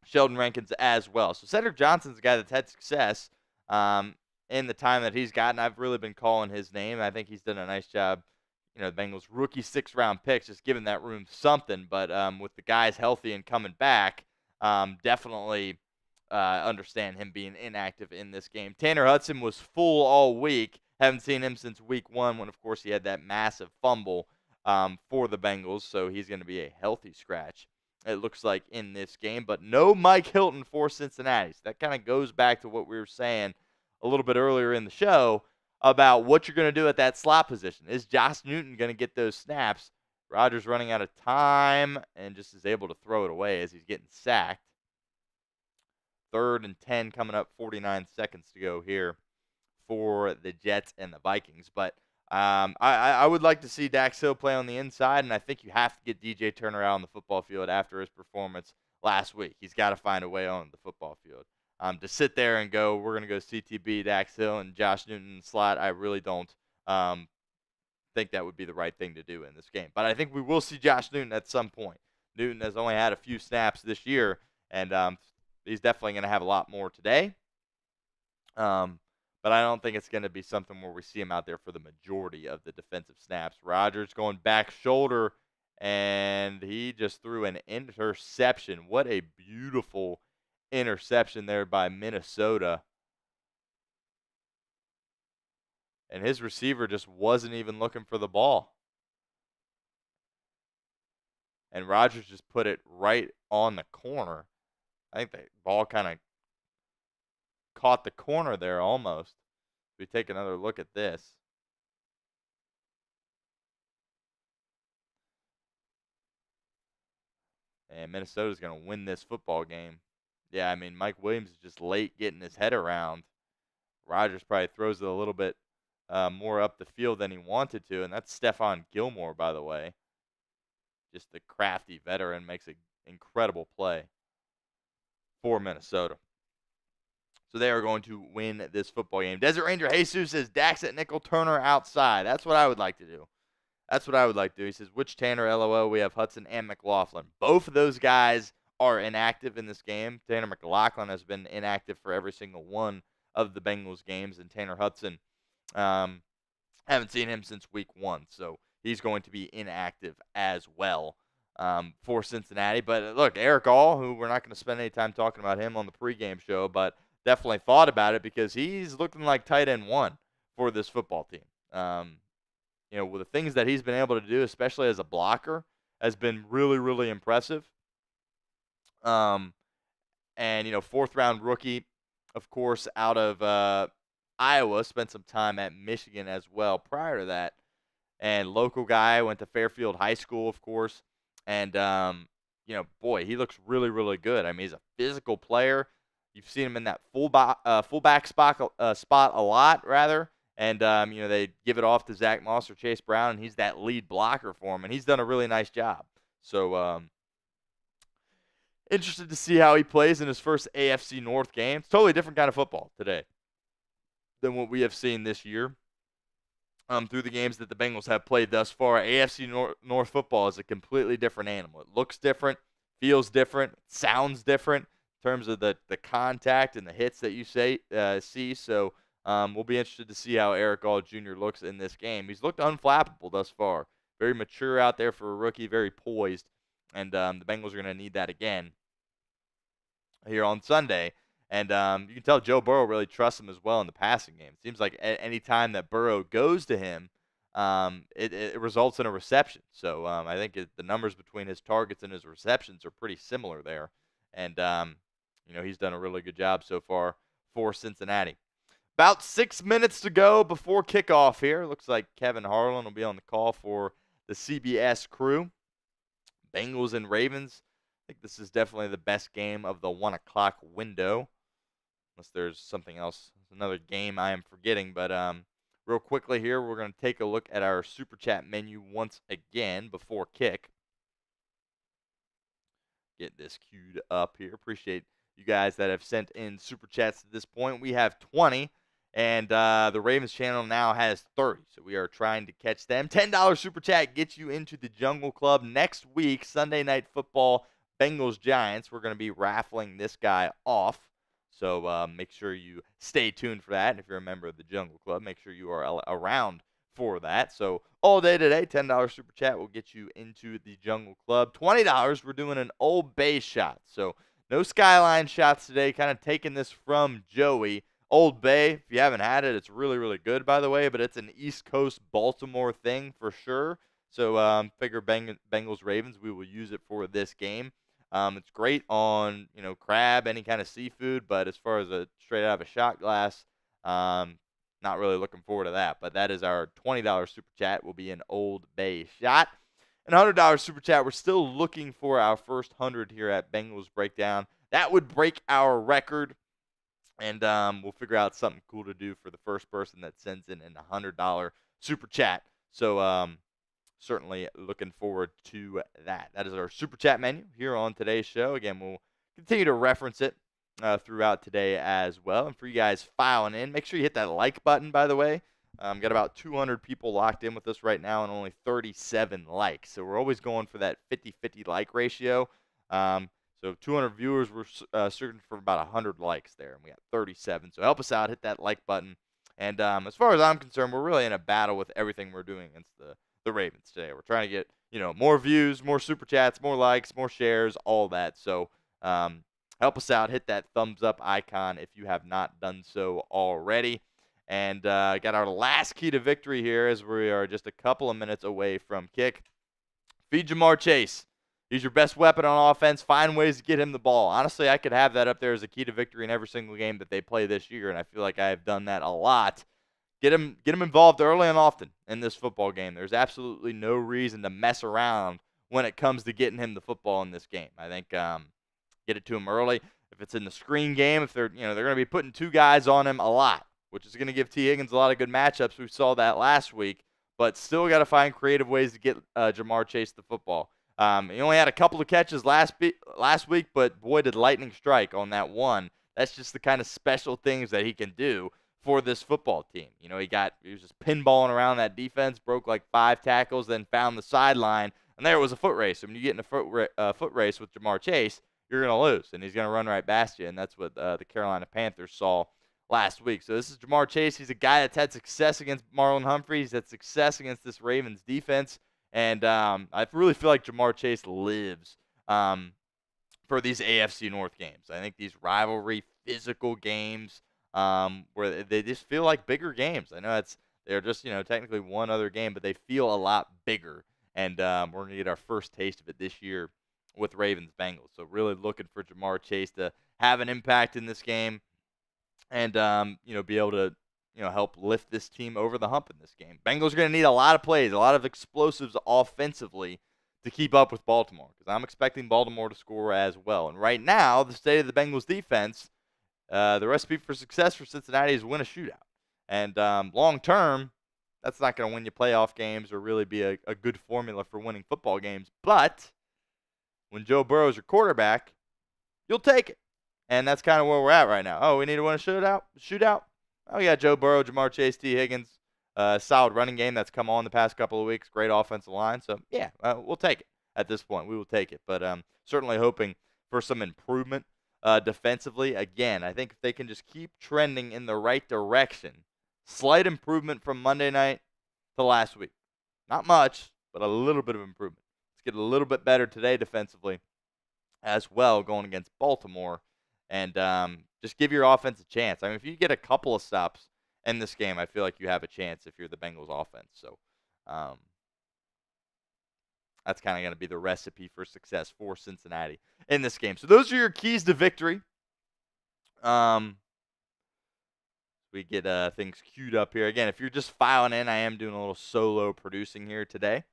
Sheldon Rankins as well. So Cedric Johnson's a guy that's had success in the time that he's gotten. I've really been calling his name. I think he's done a nice job. The Bengals rookie 6th-round picks, just giving that room something. But with the guys healthy and coming back, definitely understand him being inactive in this game. Tanner Hudson was full all week. Haven't seen him since week 1 when, of course, he had that massive fumble for the Bengals. So he's going to be a healthy scratch, it looks like, in this game. But no Mike Hilton for Cincinnati. So that kind of goes back to what we were saying a little bit earlier in the show about what you're going to do at that slot position. Is Josh Newton going to get those snaps? Rodgers running out of time and just is able to throw it away as he's getting sacked. 3rd and 10 coming up, 49 seconds to go here for the Jets and the Vikings. But I would like to see Dax Hill play on the inside, and I think you have to get DJ Turner out on the football field after his performance last week. He's got to find a way on the football field. To sit there and go, we're going to go CTB, Dax Hill, and Josh Newton in the slot, I really don't think that would be the right thing to do in this game. But I think we will see Josh Newton at some point. Newton has only had a few snaps this year, and he's definitely going to have a lot more today. But I don't think it's going to be something where we see him out there for the majority of the defensive snaps. Rodgers going back shoulder, and he just threw an interception. What a beautiful interception there by Minnesota. And his receiver just wasn't even looking for the ball. And Rodgers just put it right on the corner. I think the ball kind of caught the corner there almost. We take another look at this. And Minnesota's going to win this football game. Yeah, I mean, Mike Williams is just late getting his head around. Rodgers probably throws it a little bit more up the field than he wanted to, and that's Stephon Gilmore, by the way. Just the crafty veteran, makes an incredible play for Minnesota. So they are going to win this football game. Desert Ranger Jesus says Dax at nickel, Turner outside. That's what I would like to do. He says, which Tanner, LOL? We have Hudson and McLaughlin. Both of those guys are inactive in this game. Tanner McLaughlin has been inactive for every single one of the Bengals games, and Tanner Hudson, haven't seen him since week 1, so he's going to be inactive as well for Cincinnati. But look, Eric All, who we're not going to spend any time talking about him on the pregame show, but definitely thought about it because he's looking like tight end 1 for this football team. With the things that he's been able to do, especially as a blocker, has been really, really impressive. And 4th-round rookie, of course, out of Iowa, spent some time at Michigan as well prior to that. And local guy, went to Fairfield High School, of course. And, boy, he looks really, really good. I mean, he's a physical player. You've seen him in that fullback spot a lot, rather. And, they give it off to Zach Moss or Chase Brown, and he's that lead blocker for him. And he's done a really nice job. So, interested to see how he plays in his first AFC North game. It's totally different kind of football today than what we have seen this year through the games that the Bengals have played thus far. AFC North football is a completely different animal. It looks different, feels different, sounds different in terms of the contact and the hits that you see. So we'll be interested to see how Eric All Jr. looks in this game. He's looked unflappable thus far. Very mature out there for a rookie, very poised. And the Bengals are going to need that again here on Sunday. And you can tell Joe Burrow really trusts him as well in the passing game. It seems like any time that Burrow goes to him, it results in a reception. So I think the numbers between his targets and his receptions are pretty similar there. And, he's done a really good job so far for Cincinnati. About 6 minutes to go before kickoff here. Looks like Kevin Harlan will be on the call for the CBS crew. Bengals and Ravens. I think this is definitely the best game of the 1 o'clock window. Unless there's something else, another game I am forgetting. But real quickly here, we're going to take a look at our Super Chat menu once again before kick. Get this queued up here. Appreciate you guys that have sent in Super Chats to this point. We have 20, and the Ravens channel now has 30. So we are trying to catch them. $10 Super Chat gets you into the Jungle Club next week, Sunday Night Football, Bengals Giants. We're going to be raffling this guy off. So make sure you stay tuned for that. And if you're a member of the Jungle Club, make sure you are around for that. So all day today, $10 Super Chat will get you into the Jungle Club. $20, we're doing an Old Bay shot. So no Skyline shots today, kind of taking this from Joey. Old Bay, if you haven't had it, it's really, really good, by the way, but it's an East Coast Baltimore thing for sure. So figure Bengals Ravens, we will use it for this game. It's great on, crab, any kind of seafood, but as far as a straight out of a shot glass, not really looking forward to that. But that is our $20 Super Chat, will be an Old Bay shot. And $100 Super Chat, we're still looking for our first 100 here at Bengals Breakdown. That would break our record, and we'll figure out something cool to do for the first person that sends in a $100 Super Chat. So certainly looking forward to that. That is our Super Chat menu here on today's show. Again, we'll continue to reference it throughout today as well. And for you guys filing in, make sure you hit that like button, by the way. Got about 200 people locked in with us right now and only 37 likes. So we're always going for that 50-50 like ratio. So 200 viewers, we're searching for about 100 likes there, and we got 37. So help us out, hit that like button. And as far as I'm concerned, we're really in a battle with everything we're doing against the Ravens today. We're trying to get, more views, more Super Chats, more likes, more shares, all that. So help us out, hit that thumbs up icon if you have not done so already. And got our last key to victory here as we are just a couple of minutes away from kick. Feed Ja'Marr Chase. He's your best weapon on offense. Find ways to get him the ball. Honestly, I could have that up there as a key to victory in every single game that they play this year, and I feel like I have done that a lot. Get him involved early and often in this football game. There's absolutely no reason to mess around when it comes to getting him the football in this game. I think get it to him early. If it's in the screen game, if they're going to be putting two guys on him a lot, which is going to give T. Higgins a lot of good matchups. We saw that last week, but still got to find creative ways to get Ja'Marr Chase the football. He only had a couple of catches last week, but boy, did lightning strike on that one. That's just the kind of special things that he can do for this football team. He was just pinballing around that defense, broke like 5 tackles, then found the sideline, and there was a foot race. And when you get in a foot race with Ja'Marr Chase, you're going to lose, and he's going to run right past you, and that's what the Carolina Panthers saw last week. So this is Ja'Marr Chase. He's a guy that's had success against Marlon Humphrey. He's had success against this Ravens defense. And I really feel like Ja'Marr Chase lives for these AFC North games. I think these rivalry, physical games where they just feel like bigger games. I know they're just technically one other game, but they feel a lot bigger. And we're going to get our first taste of it this year with Ravens Bengals. So really looking for Ja'Marr Chase to have an impact in this game. And, be able to, help lift this team over the hump in this game. Bengals are going to need a lot of plays, a lot of explosives offensively to keep up with Baltimore, because I'm expecting Baltimore to score as well. And right now, the state of the Bengals defense, the recipe for success for Cincinnati is win a shootout. And long term, that's not going to win you playoff games or really be a good formula for winning football games. But when Joe Burrow is your quarterback, you'll take it. And that's kind of where we're at right now. Oh, we need to win a shootout? Oh, yeah, Joe Burrow, Ja'Marr Chase, T. Higgins. Solid running game that's come on the past couple of weeks. Great offensive line. So, yeah, we'll take it at this point. We will take it. But certainly hoping for some improvement defensively. Again, I think if they can just keep trending in the right direction, slight improvement from Monday night to last week. Not much, but a little bit of improvement. Let's get a little bit better today defensively as well going against Baltimore. And just give your offense a chance. I mean, if you get a couple of stops in this game, I feel like you have a chance if you're the Bengals offense. So that's kind of going to be the recipe for success for Cincinnati in this game. So those are your keys to victory. we get things queued up here. Again, if you're just filing in, I am doing a little solo producing here today.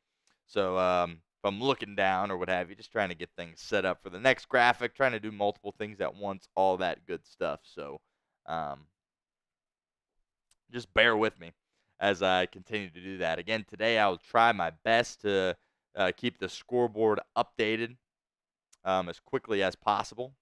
So if I'm looking down or what have you, just trying to get things set up for the next graphic, trying to do multiple things at once, all that good stuff. So just bear with me as I continue to do that. Again, today I will try my best to keep the scoreboard updated as quickly as possible.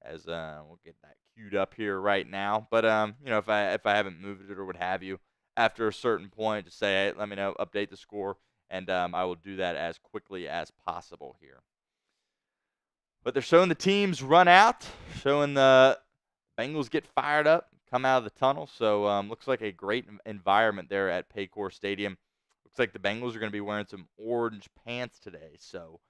As we'll get that queued up here right now. But if I haven't moved it or what have you, after a certain point, just say, hey, let me know, update the score, and I will do that as quickly as possible here. But they're showing the teams run out, showing the Bengals get fired up, come out of the tunnel. So looks like a great environment there at Paycor Stadium. Looks like the Bengals are going to be wearing some orange pants today. So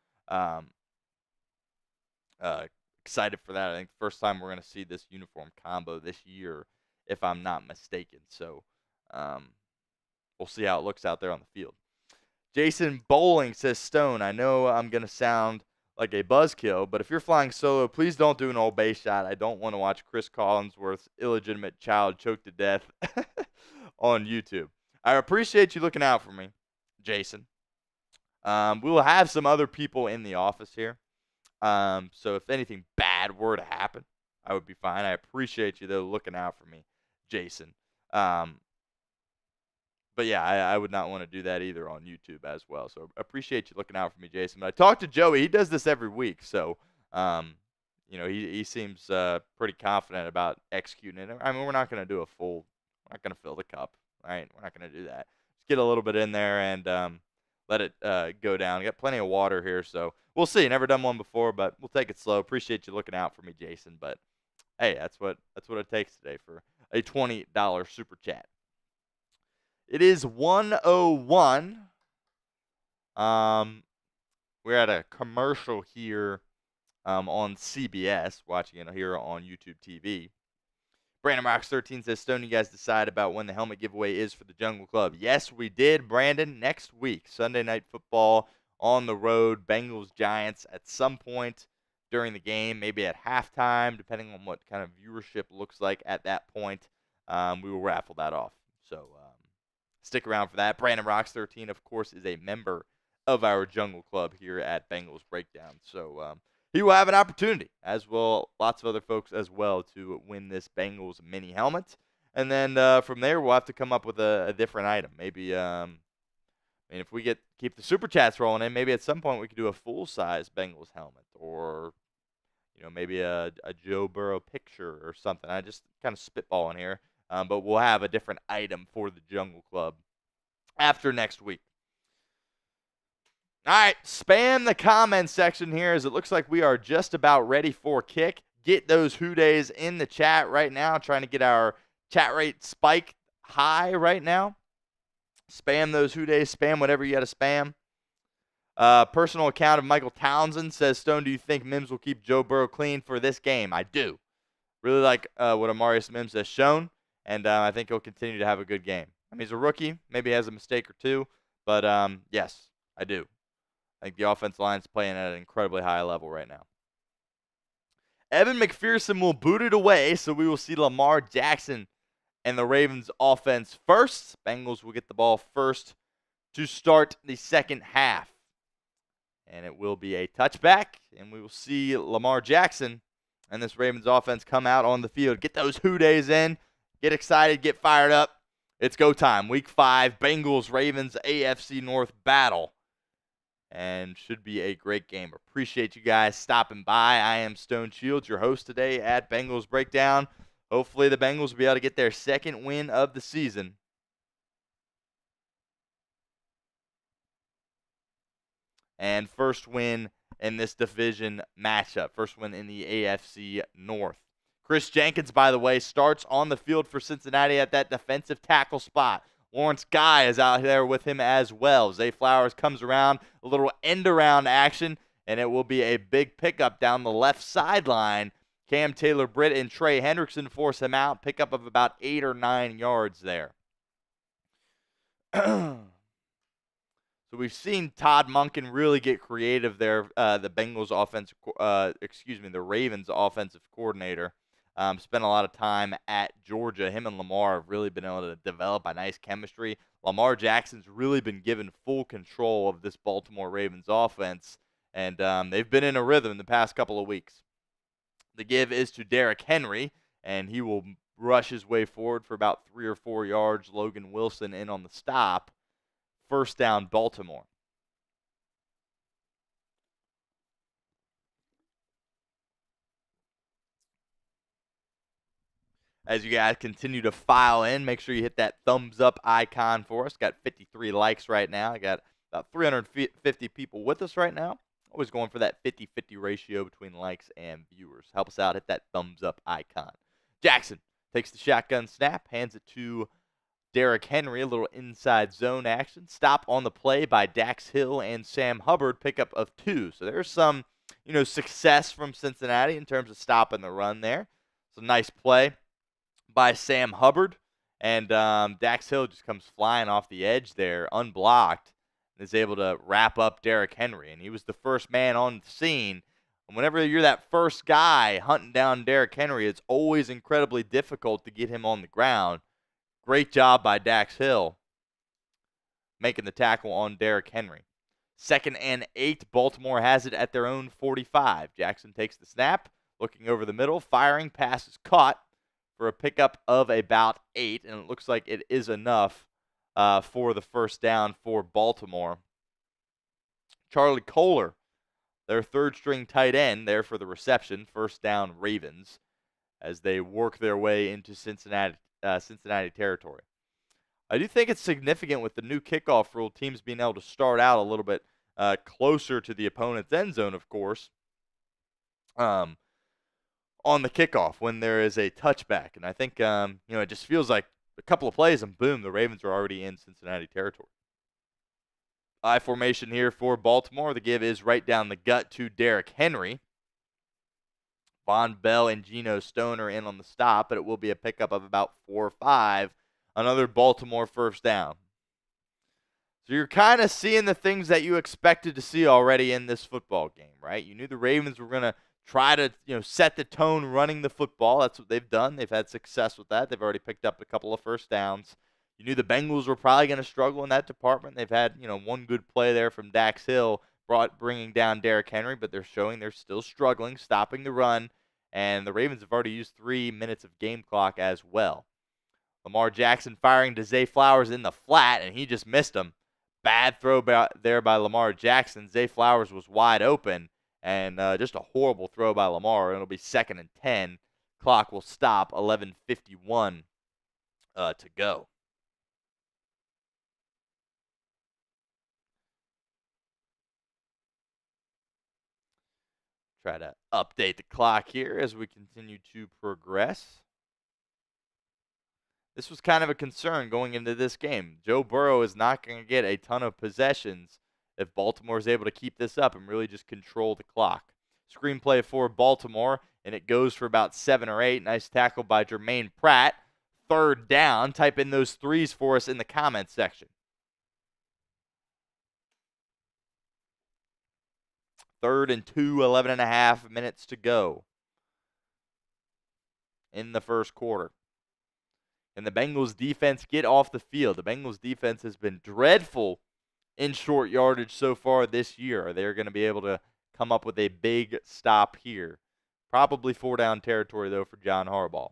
excited for that. I think the first time we're going to see this uniform combo this year, if I'm not mistaken. So we'll see how it looks out there on the field. Jason Bowling says, Stone, I know I'm going to sound like a buzzkill, but if you're flying solo, please don't do an old base shot. I don't want to watch Chris Collinsworth's illegitimate child choked to death on YouTube. I appreciate you looking out for me, Jason. We will have some other people in the office here. So if anything bad were to happen, I would be fine. I appreciate you, though, looking out for me, Jason. But yeah, I would not want to do that either on YouTube as well. So I appreciate you looking out for me, Jason. But I talked to Joey. He does this every week. So, he seems pretty confident about executing it. I mean, we're not going to do we're not going to fill the cup, right? We're not going to do that. Just get a little bit in there and let it go down. We got plenty of water here, so we'll see. Never done one before, but we'll take it slow. Appreciate you looking out for me, Jason. But hey, that's what it takes today for a $20 super chat. It is 1:01. We're at a commercial here on CBS, watching it here on YouTube TV. Brandon Rocks 13 says, Stone, you guys decide about when the helmet giveaway is for the Jungle Club. Yes, we did, Brandon. Next week, Sunday Night Football on the road, Bengals Giants at some point during the game, maybe at halftime, depending on what kind of viewership looks like at that point. We will raffle that off. So stick around for that. Brandon Rocks 13, of course, is a member of our Jungle Club here at Bengals Breakdown. So he will have an opportunity, as will lots of other folks as well, to win this Bengals mini helmet. And then from there, we'll have to come up with a different item. Maybe, if we keep the super chats rolling in, maybe at some point we could do a full-size Bengals helmet, or maybe a Joe Burrow picture or something. I just kind of spitballing here. But we'll have a different item for the Jungle Club after next week. All right, spam the comment section here, as it looks like we are just about ready for kick. Get those who days in the chat right now. Trying to get our chat rate spiked high right now. Spam those who days. Spam whatever you got to spam. Personal account of Michael Townsend says, Stone, do you think Mims will keep Joe Burrow clean for this game? I do. Really like what Amarius Mims has shown. And I think he'll continue to have a good game. I mean, he's a rookie. Maybe he has a mistake or two. But, yes, I do. I think the offensive line is playing at an incredibly high level right now. Evan McPherson will boot it away, so we will see Lamar Jackson and the Ravens offense first. Bengals will get the ball first to start the second half. And it will be a touchback, and we will see Lamar Jackson and this Ravens offense come out on the field. Get those who days in. Get excited, get fired up. It's go time. Week 5, Bengals-Ravens AFC North battle. And should be a great game. Appreciate you guys stopping by. I am Stone Shields, your host today at Bengals Breakdown. Hopefully the Bengals will be able to get their second win of the season. And first win in this division matchup. First win in the AFC North. Chris Jenkins, by the way, starts on the field for Cincinnati at that defensive tackle spot. Lawrence Guy is out there with him as well. Zay Flowers comes around, a little end-around action, and it will be a big pickup down the left sideline. Cam Taylor-Britt and Trey Hendrickson force him out. Pickup of about 8 or 9 yards there. So we've seen Todd Monken really get creative there, the Ravens offensive coordinator. Spent a lot of time at Georgia. Him and Lamar have really been able to develop a nice chemistry. Lamar Jackson's really been given full control of this Baltimore Ravens offense, and they've been in a rhythm the past couple of weeks. The give is to Derrick Henry, and he will rush his way forward for about 3 or 4 yards. Logan Wilson in on the stop. First down, Baltimore. As you guys continue to file in, make sure you hit that thumbs up icon for us. Got 53 likes right now. I got about 350 people with us right now. Always going for that 50-50 ratio between likes and viewers. Help us out. Hit that thumbs up icon. Jackson takes the shotgun snap, hands it to Derrick Henry. A little inside zone action. Stop on the play by Dax Hill and Sam Hubbard. Pickup of 2. So there's some, success from Cincinnati in terms of stopping the run there. It's a nice play by Sam Hubbard, and Dax Hill just comes flying off the edge there, unblocked, and is able to wrap up Derrick Henry. And he was the first man on the scene. And whenever you're that first guy hunting down Derrick Henry, it's always incredibly difficult to get him on the ground. Great job by Dax Hill making the tackle on Derrick Henry. 2nd and 8, Baltimore has it at their own 45. Jackson takes the snap, looking over the middle, firing, pass is caught for a pickup of about 8, and it looks like it is enough for the first down for Baltimore. Charlie Kohler, their third-string tight end, there for the reception. First down, Ravens, as they work their way into Cincinnati territory. I do think it's significant with the new kickoff rule, teams being able to start out a little bit closer to the opponent's end zone, of course, on the kickoff when there is a touchback. And I think, it just feels like a couple of plays and boom, the Ravens are already in Cincinnati territory. I formation here for Baltimore. The give is right down the gut to Derrick Henry. Von Bell and Geno Stone are in on the stop, but it will be a pickup of about 4 or 5. Another Baltimore first down. So you're kind of seeing the things that you expected to see already in this football game, right? You knew the Ravens were going to try to, set the tone running the football. That's what they've done. They've had success with that. They've already picked up a couple of first downs. You knew the Bengals were probably going to struggle in that department. They've had, one good play there from Dax Hill bringing down Derrick Henry, but they're showing they're still struggling, stopping the run, and the Ravens have already used 3 minutes of game clock as well. Lamar Jackson firing to Zay Flowers in the flat, and he just missed him. Bad throw there by Lamar Jackson. Zay Flowers was wide open. And just a horrible throw by Lamar. It'll be 2nd and 10. Clock will stop. 11:51 to go. Try to update the clock here as we continue to progress. This was kind of a concern going into this game. Joe Burrow is not going to get a ton of possessions if Baltimore is able to keep this up and really just control the clock. Screenplay for Baltimore, and it goes for about 7 or 8. Nice tackle by Jermaine Pratt. Third down. Type in those 3s for us in the comments section. 3rd and 2, 11.5 minutes to go in the first quarter. And the Bengals defense get off the field. The Bengals defense has been dreadful in short yardage so far this year. They're going to be able to come up with a big stop here. Probably 4-down territory, though, for John Harbaugh.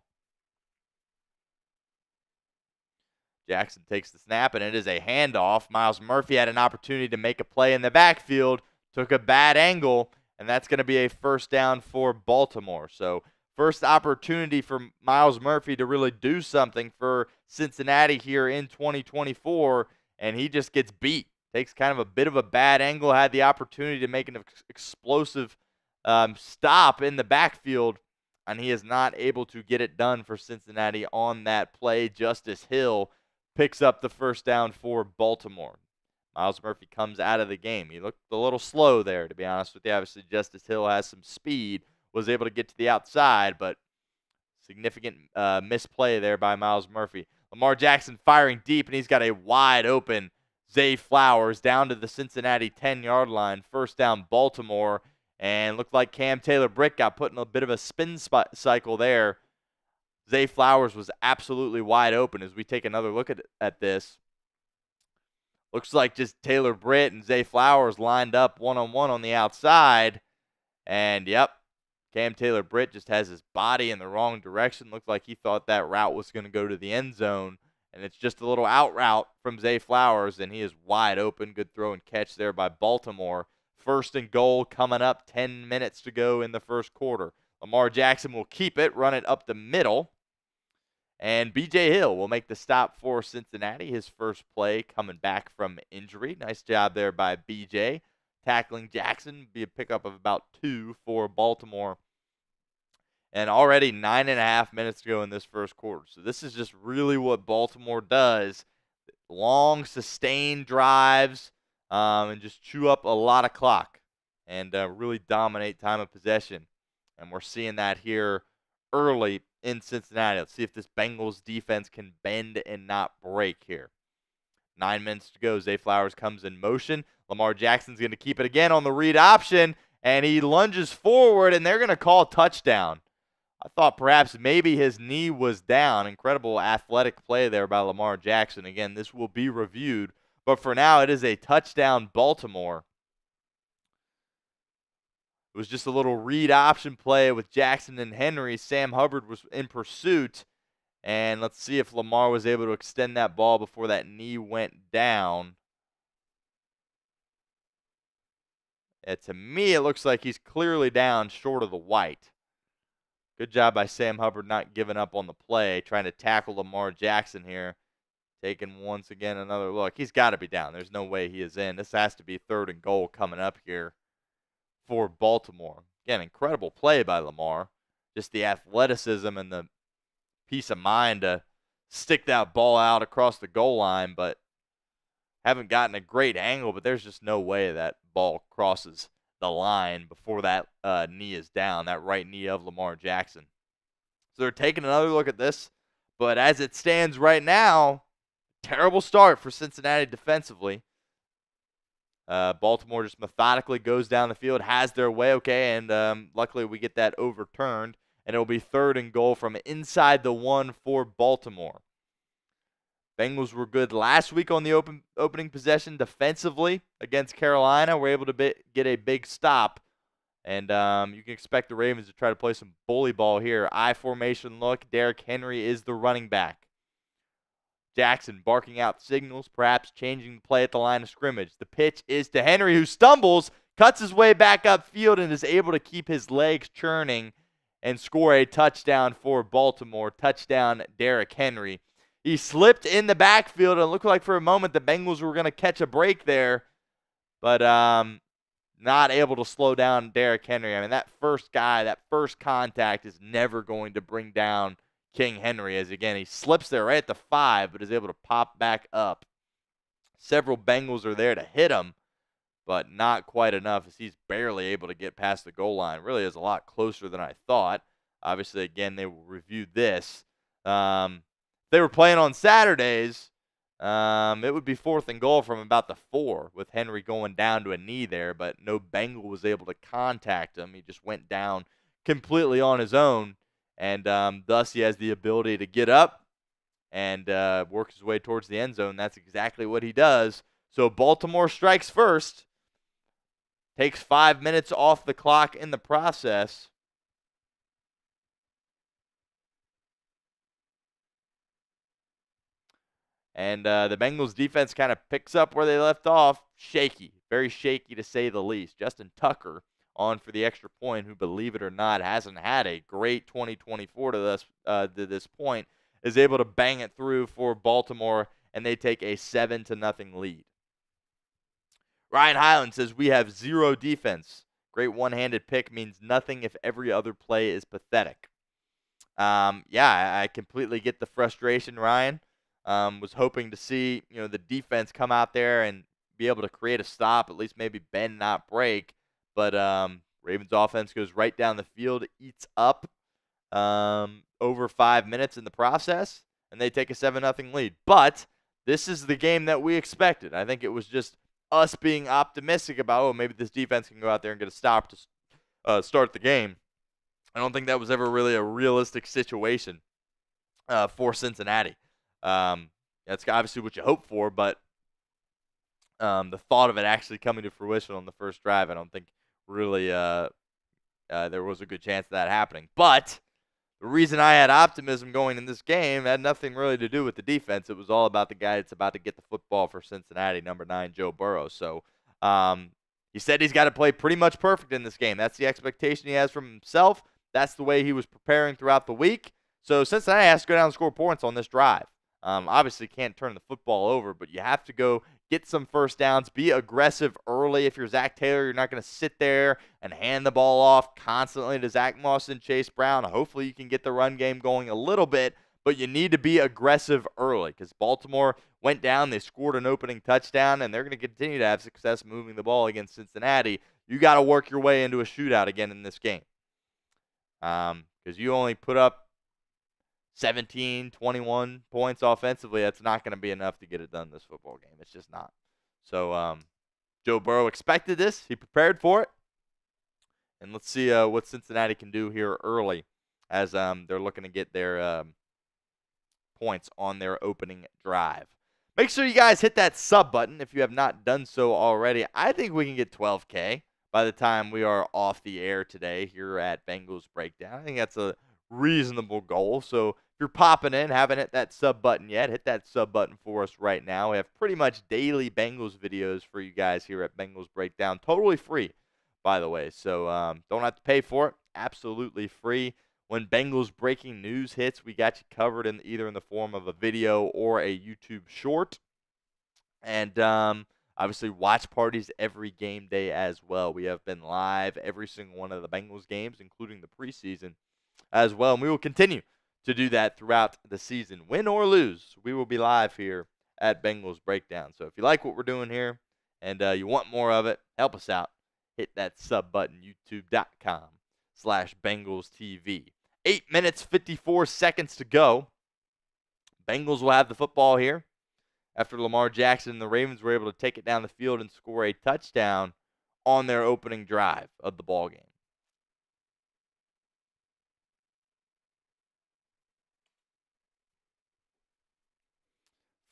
Jackson takes the snap, and it is a handoff. Myles Murphy had an opportunity to make a play in the backfield, took a bad angle, and that's going to be a first down for Baltimore. So first opportunity for Myles Murphy to really do something for Cincinnati here in 2024, and he just gets beat. Takes kind of a bit of a bad angle, had the opportunity to make an explosive stop in the backfield, and he is not able to get it done for Cincinnati on that play. Justice Hill picks up the first down for Baltimore. Myles Murphy comes out of the game. He looked a little slow there, to be honest with you. Obviously, Justice Hill has some speed, was able to get to the outside, but significant misplay there by Myles Murphy. Lamar Jackson firing deep, and he's got a wide open Zay Flowers down to the Cincinnati 10-yard line. First down, Baltimore, and looked like Cam Taylor-Britt got put in a bit of a spin cycle there Zay Flowers was absolutely wide open. As we take another look at this, looks like just Taylor Britt and Zay Flowers lined up one-on-one on the outside. And, yep, Cam Taylor Britt just has his body in the wrong direction. Looked like he thought that route was going to go to the end zone. And it's just a little out route from Zay Flowers, and he is wide open. Good throw and catch there by Baltimore. 1st and goal coming up, 10 minutes to go in the first quarter. Lamar Jackson will keep it, run it up the middle. And B.J. Hill will make the stop for Cincinnati. His first play coming back from injury. Nice job there by B.J. Tackling Jackson. Be a pickup of about 2 for Baltimore. And already 9.5 minutes to go in this first quarter. So this is just really what Baltimore does. Long, sustained drives and just chew up a lot of clock and really dominate time of possession. And we're seeing that here early in Cincinnati. Let's see if this Bengals defense can bend and not break here. 9 minutes to go. Zay Flowers comes in motion. Lamar Jackson's going to keep it again on the read option, and he lunges forward, and they're going to call touchdown. I thought perhaps maybe his knee was down. Incredible athletic play there by Lamar Jackson. Again, this will be reviewed, but for now it is a touchdown Baltimore. It was just a little read option play with Jackson and Henry. Sam Hubbard was in pursuit. And let's see if Lamar was able to extend that ball before that knee went down. To me, it looks like he's clearly down short of the white. Good job by Sam Hubbard not giving up on the play, trying to tackle Lamar Jackson here. Taking once again another look. He's got to be down. There's no way he is in. This has to be 3rd and goal coming up here for Baltimore. Again, incredible play by Lamar. Just the athleticism and the peace of mind to stick that ball out across the goal line, but haven't gotten a great angle, but there's just no way that ball crosses the line before that knee is down, that right knee of Lamar Jackson. So they're taking another look at this, but as it stands right now, terrible start for Cincinnati defensively. Baltimore just methodically goes down the field, has their way, okay, and luckily we get that overturned, and it'll be 3rd and goal from inside the 1 for Baltimore. Bengals were good last week on the opening possession defensively against Carolina. We're able to get a big stop, and you can expect the Ravens to try to play some bully ball here. I formation look. Derrick Henry is the running back. Jackson barking out signals, perhaps changing the play at the line of scrimmage. The pitch is to Henry, who stumbles, cuts his way back upfield, and is able to keep his legs churning and score a touchdown for Baltimore. Touchdown, Derrick Henry. He slipped in the backfield, and it looked like for a moment the Bengals were going to catch a break there, but not able to slow down Derrick Henry. I mean, that first contact is never going to bring down King Henry, as again, he slips there right at the 5, but is able to pop back up. Several Bengals are there to hit him, but not quite enough, as he's barely able to get past the goal line. Really is a lot closer than I thought. Obviously, again, they will review this. If they were playing on Saturdays, it would be 4th and goal from about the 4, with Henry going down to a knee there, but no Bengal was able to contact him. He just went down completely on his own. And thus he has the ability to get up and work his way towards the end zone. That's exactly what he does. So Baltimore strikes first. Takes 5 minutes off the clock in the process. And the Bengals defense kind of picks up where they left off. Shaky. Very shaky to say the least. Justin Tucker on for the extra point, who, believe it or not, hasn't had a great 2024 to this point, is able to bang it through for Baltimore, and they take a 7-0 lead. Ryan Highland says, we have 0 defense. Great one-handed pick means nothing if every other play is pathetic. Yeah, I completely get the frustration, Ryan. Was hoping to see, the defense come out there and be able to create a stop, at least maybe bend, not break. But Ravens offense goes right down the field, eats up over 5 minutes in the process, and they take a 7-0 lead. But this is the game that we expected. I think it was just us being optimistic about, maybe this defense can go out there and get a stop to start the game. I don't think that was ever really a realistic situation. for Cincinnati. That's obviously what you hope for, but the thought of it actually coming to fruition on the first drive, I don't think really there was a good chance of that happening. But the reason I had optimism going in this game had nothing really to do with the defense. It was all about the guy that's about to get the football for Cincinnati, number 9, Joe Burrow. So he said he's got to play pretty much perfect in this game. That's the expectation he has from himself. That's the way he was preparing throughout the week. So Cincinnati has to go down and score points on this drive. Obviously can't turn the football over, but you have to go get some first downs, be aggressive early. If you're Zach Taylor, you're not going to sit there and hand the ball off constantly to Zach Moss and Chase Brown. Hopefully you can get the run game going a little bit, but you need to be aggressive early because Baltimore went down, they scored an opening touchdown, and they're going to continue to have success moving the ball against Cincinnati. You got to work your way into a shootout again in this game because you only put up 17, 21 points offensively. That's not going to be enough to get it done this football game. It's just not. So Joe Burrow expected this. He prepared for it. And let's see what Cincinnati can do here early as they're looking to get their points on their opening drive. Make sure you guys hit that sub button if you have not done so already. I think we can get 12K by the time we are off the air today here at Bengals Breakdown. I think that's a reasonable goal. So if you're popping in, haven't hit that sub button yet, hit that sub button for us right now. We have pretty much daily Bengals videos for you guys here at Bengals Breakdown. Totally free, by the way. So don't have to pay for it. Absolutely free. When Bengals breaking news hits, we got you covered either in the form of a video or a YouTube short. And obviously watch parties every game day as well. We have been live every single one of the Bengals games, including the preseason as well. And we will continue to do that throughout the season. Win or lose, we will be live here at Bengals Breakdown. So if you like what we're doing here and you want more of it, help us out. Hit that sub button, youtube.com/BengalsTV. 8 minutes, 54 seconds to go. Bengals will have the football here after Lamar Jackson and the Ravens were able to take it down the field and score a touchdown on their opening drive of the ball game.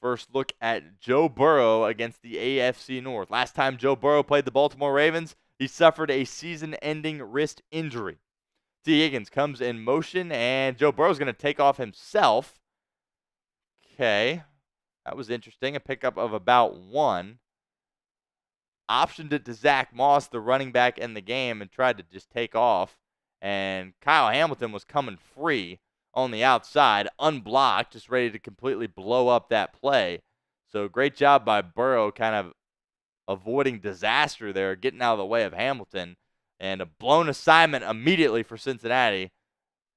First look at Joe Burrow against the AFC North. Last time Joe Burrow played the Baltimore Ravens, he suffered a season-ending wrist injury. T. Higgins comes in motion, and Joe Burrow's going to take off himself. Okay, that was interesting. A pickup of about 1. Optioned it to Zach Moss, the running back in the game, and tried to just take off. And Kyle Hamilton was coming free on the outside, unblocked, just ready to completely blow up that play. So great job by Burrow kind of avoiding disaster there, getting out of the way of Hamilton. And a blown assignment immediately for Cincinnati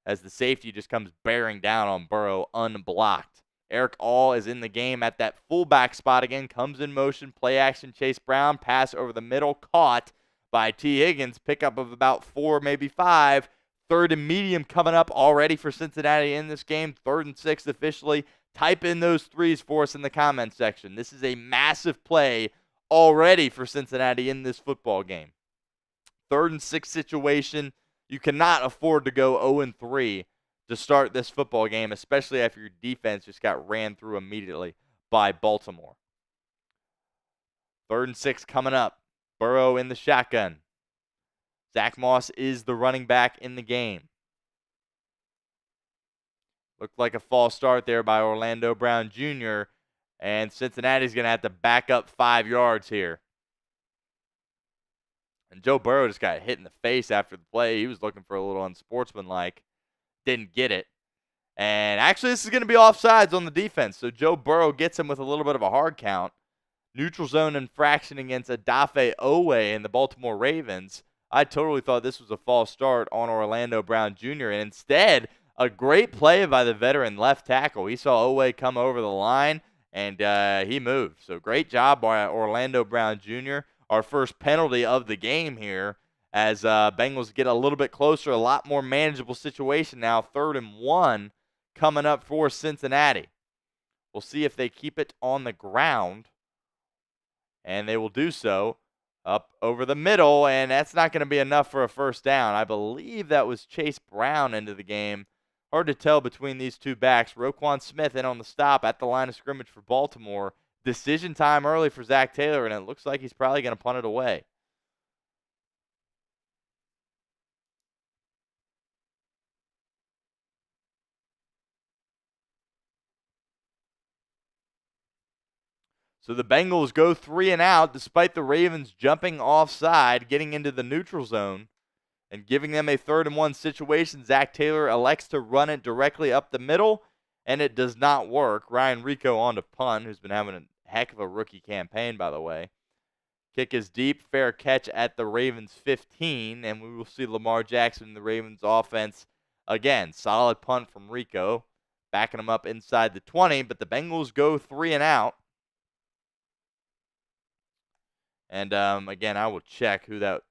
as the safety just comes bearing down on Burrow unblocked. Eric All is in the game at that fullback spot again, comes in motion, play action, Chase Brown, pass over the middle, caught by T. Higgins, pickup of about 4, maybe 5. 3rd and medium coming up already for Cincinnati in this game. 3rd and 6 officially. Type in those threes for us in the comment section. This is a massive play already for Cincinnati in this football game. 3rd and 6 situation. You cannot afford to go 0-3 to start this football game, especially after your defense just got ran through immediately by Baltimore. 3rd and 6 coming up. Burrow in the shotgun. Zach Moss is the running back in the game. Looked like a false start there by Orlando Brown Jr., and Cincinnati's going to have to back up 5 yards here. And Joe Burrow just got hit in the face after the play. He was looking for a little unsportsmanlike. Didn't get it. And actually, this is going to be offsides on the defense. So Joe Burrow gets him with a little bit of a hard count. Neutral zone infraction against Odafe Oweh and the Baltimore Ravens. I totally thought this was a false start on Orlando Brown Jr. And instead, a great play by the veteran left tackle. He saw Oweh come over the line, and he moved. So great job by Orlando Brown Jr. Our first penalty of the game here as Bengals get a little bit closer, a lot more manageable situation now. 3rd and 1 coming up for Cincinnati. We'll see if they keep it on the ground, and they will do so up over the middle, and that's not going to be enough for a first down. I believe that was Chase Brown into the game, Hard to tell between these two backs. Roquan Smith in on the stop at the line of scrimmage for Baltimore. Decision time early for Zach Taylor, and it looks like he's probably going to punt it away. So the Bengals go 3 and out despite the Ravens jumping offside, getting into the neutral zone, and giving them a 3rd and 1 situation. Zach Taylor elects to run it directly up the middle, and it does not work. Ryan Rico on to punt, who's been having a heck of a rookie campaign, by the way. Kick is deep, fair catch at the Ravens 15, and we will see Lamar Jackson in the Ravens offense again. Solid punt from Rico, backing him up inside the 20, but the Bengals go 3 and out. And again, I will check who that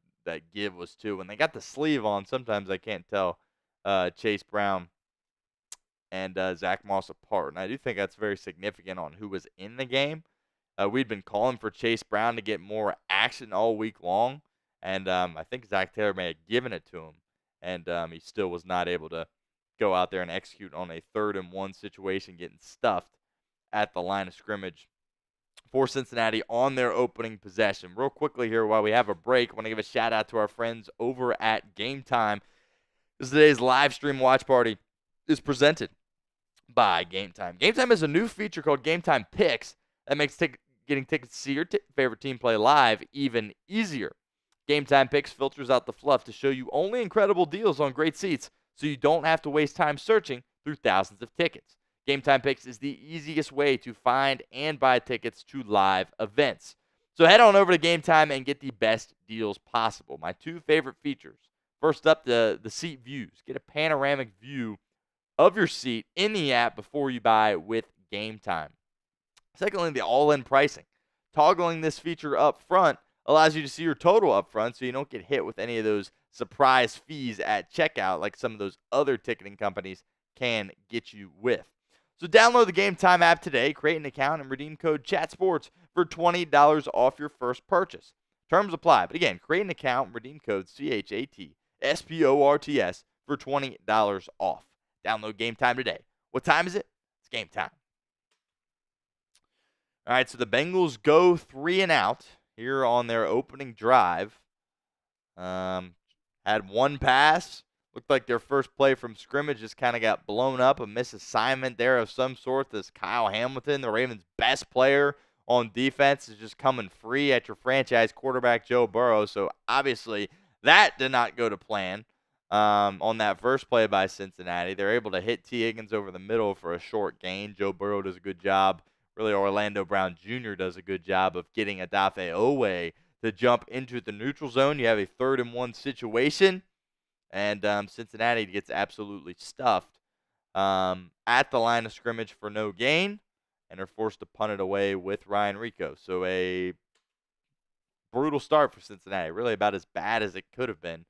give was to. When they got the sleeve on, sometimes I can't tell Chase Brown and Zach Moss apart. And I do think that's very significant on who was in the game. We'd been calling for Chase Brown to get more action all week long. And I think Zach Taylor may have given it to him. And he still was not able to go out there and execute on a 3rd and 1 situation, getting stuffed at the line of scrimmage for Cincinnati on their opening possession. Real quickly here while we have a break, I want to give a shout out to our friends over at Game Time. Today's live stream watch party is presented by Game Time. Game Time has a new feature called Game Time Picks that makes getting tickets to see your favorite team play live even easier. Game Time Picks filters out the fluff to show you only incredible deals on great seats so you don't have to waste time searching through thousands of tickets. Game Time Picks is the easiest way to find and buy tickets to live events. So head on over to Game Time and get the best deals possible. My 2 favorite features. First up, the seat views. Get a panoramic view of your seat in the app before you buy with Game Time. Secondly, the all-in pricing. Toggling this feature up front allows you to see your total up front so you don't get hit with any of those surprise fees at checkout like some of those other ticketing companies can get you with. So download the Game Time app today, create an account, and redeem code CHATSPORTS for $20 off your first purchase. Terms apply. But again, create an account and redeem code CHATSPORTS for $20 off. Download Game Time today. What time is it? It's game time. All right, so the Bengals go 3 and out here on their opening drive. Had one pass. Looked like their first play from scrimmage just kind of got blown up. A misassignment there of some sort. This Kyle Hamilton, the Ravens' best player on defense, is just coming free at your franchise quarterback, Joe Burrow. So obviously that did not go to plan on that first play by Cincinnati. They're able to hit T. Higgins over the middle for a short gain. Joe Burrow does a good job. Really, Orlando Brown Jr. does a good job of getting Odafe Owe to jump into the neutral zone. You have a 3rd and 1 situation. And Cincinnati gets absolutely stuffed at the line of scrimmage for no gain and are forced to punt it away with Ryan Rico. So a brutal start for Cincinnati, really about as bad as it could have been,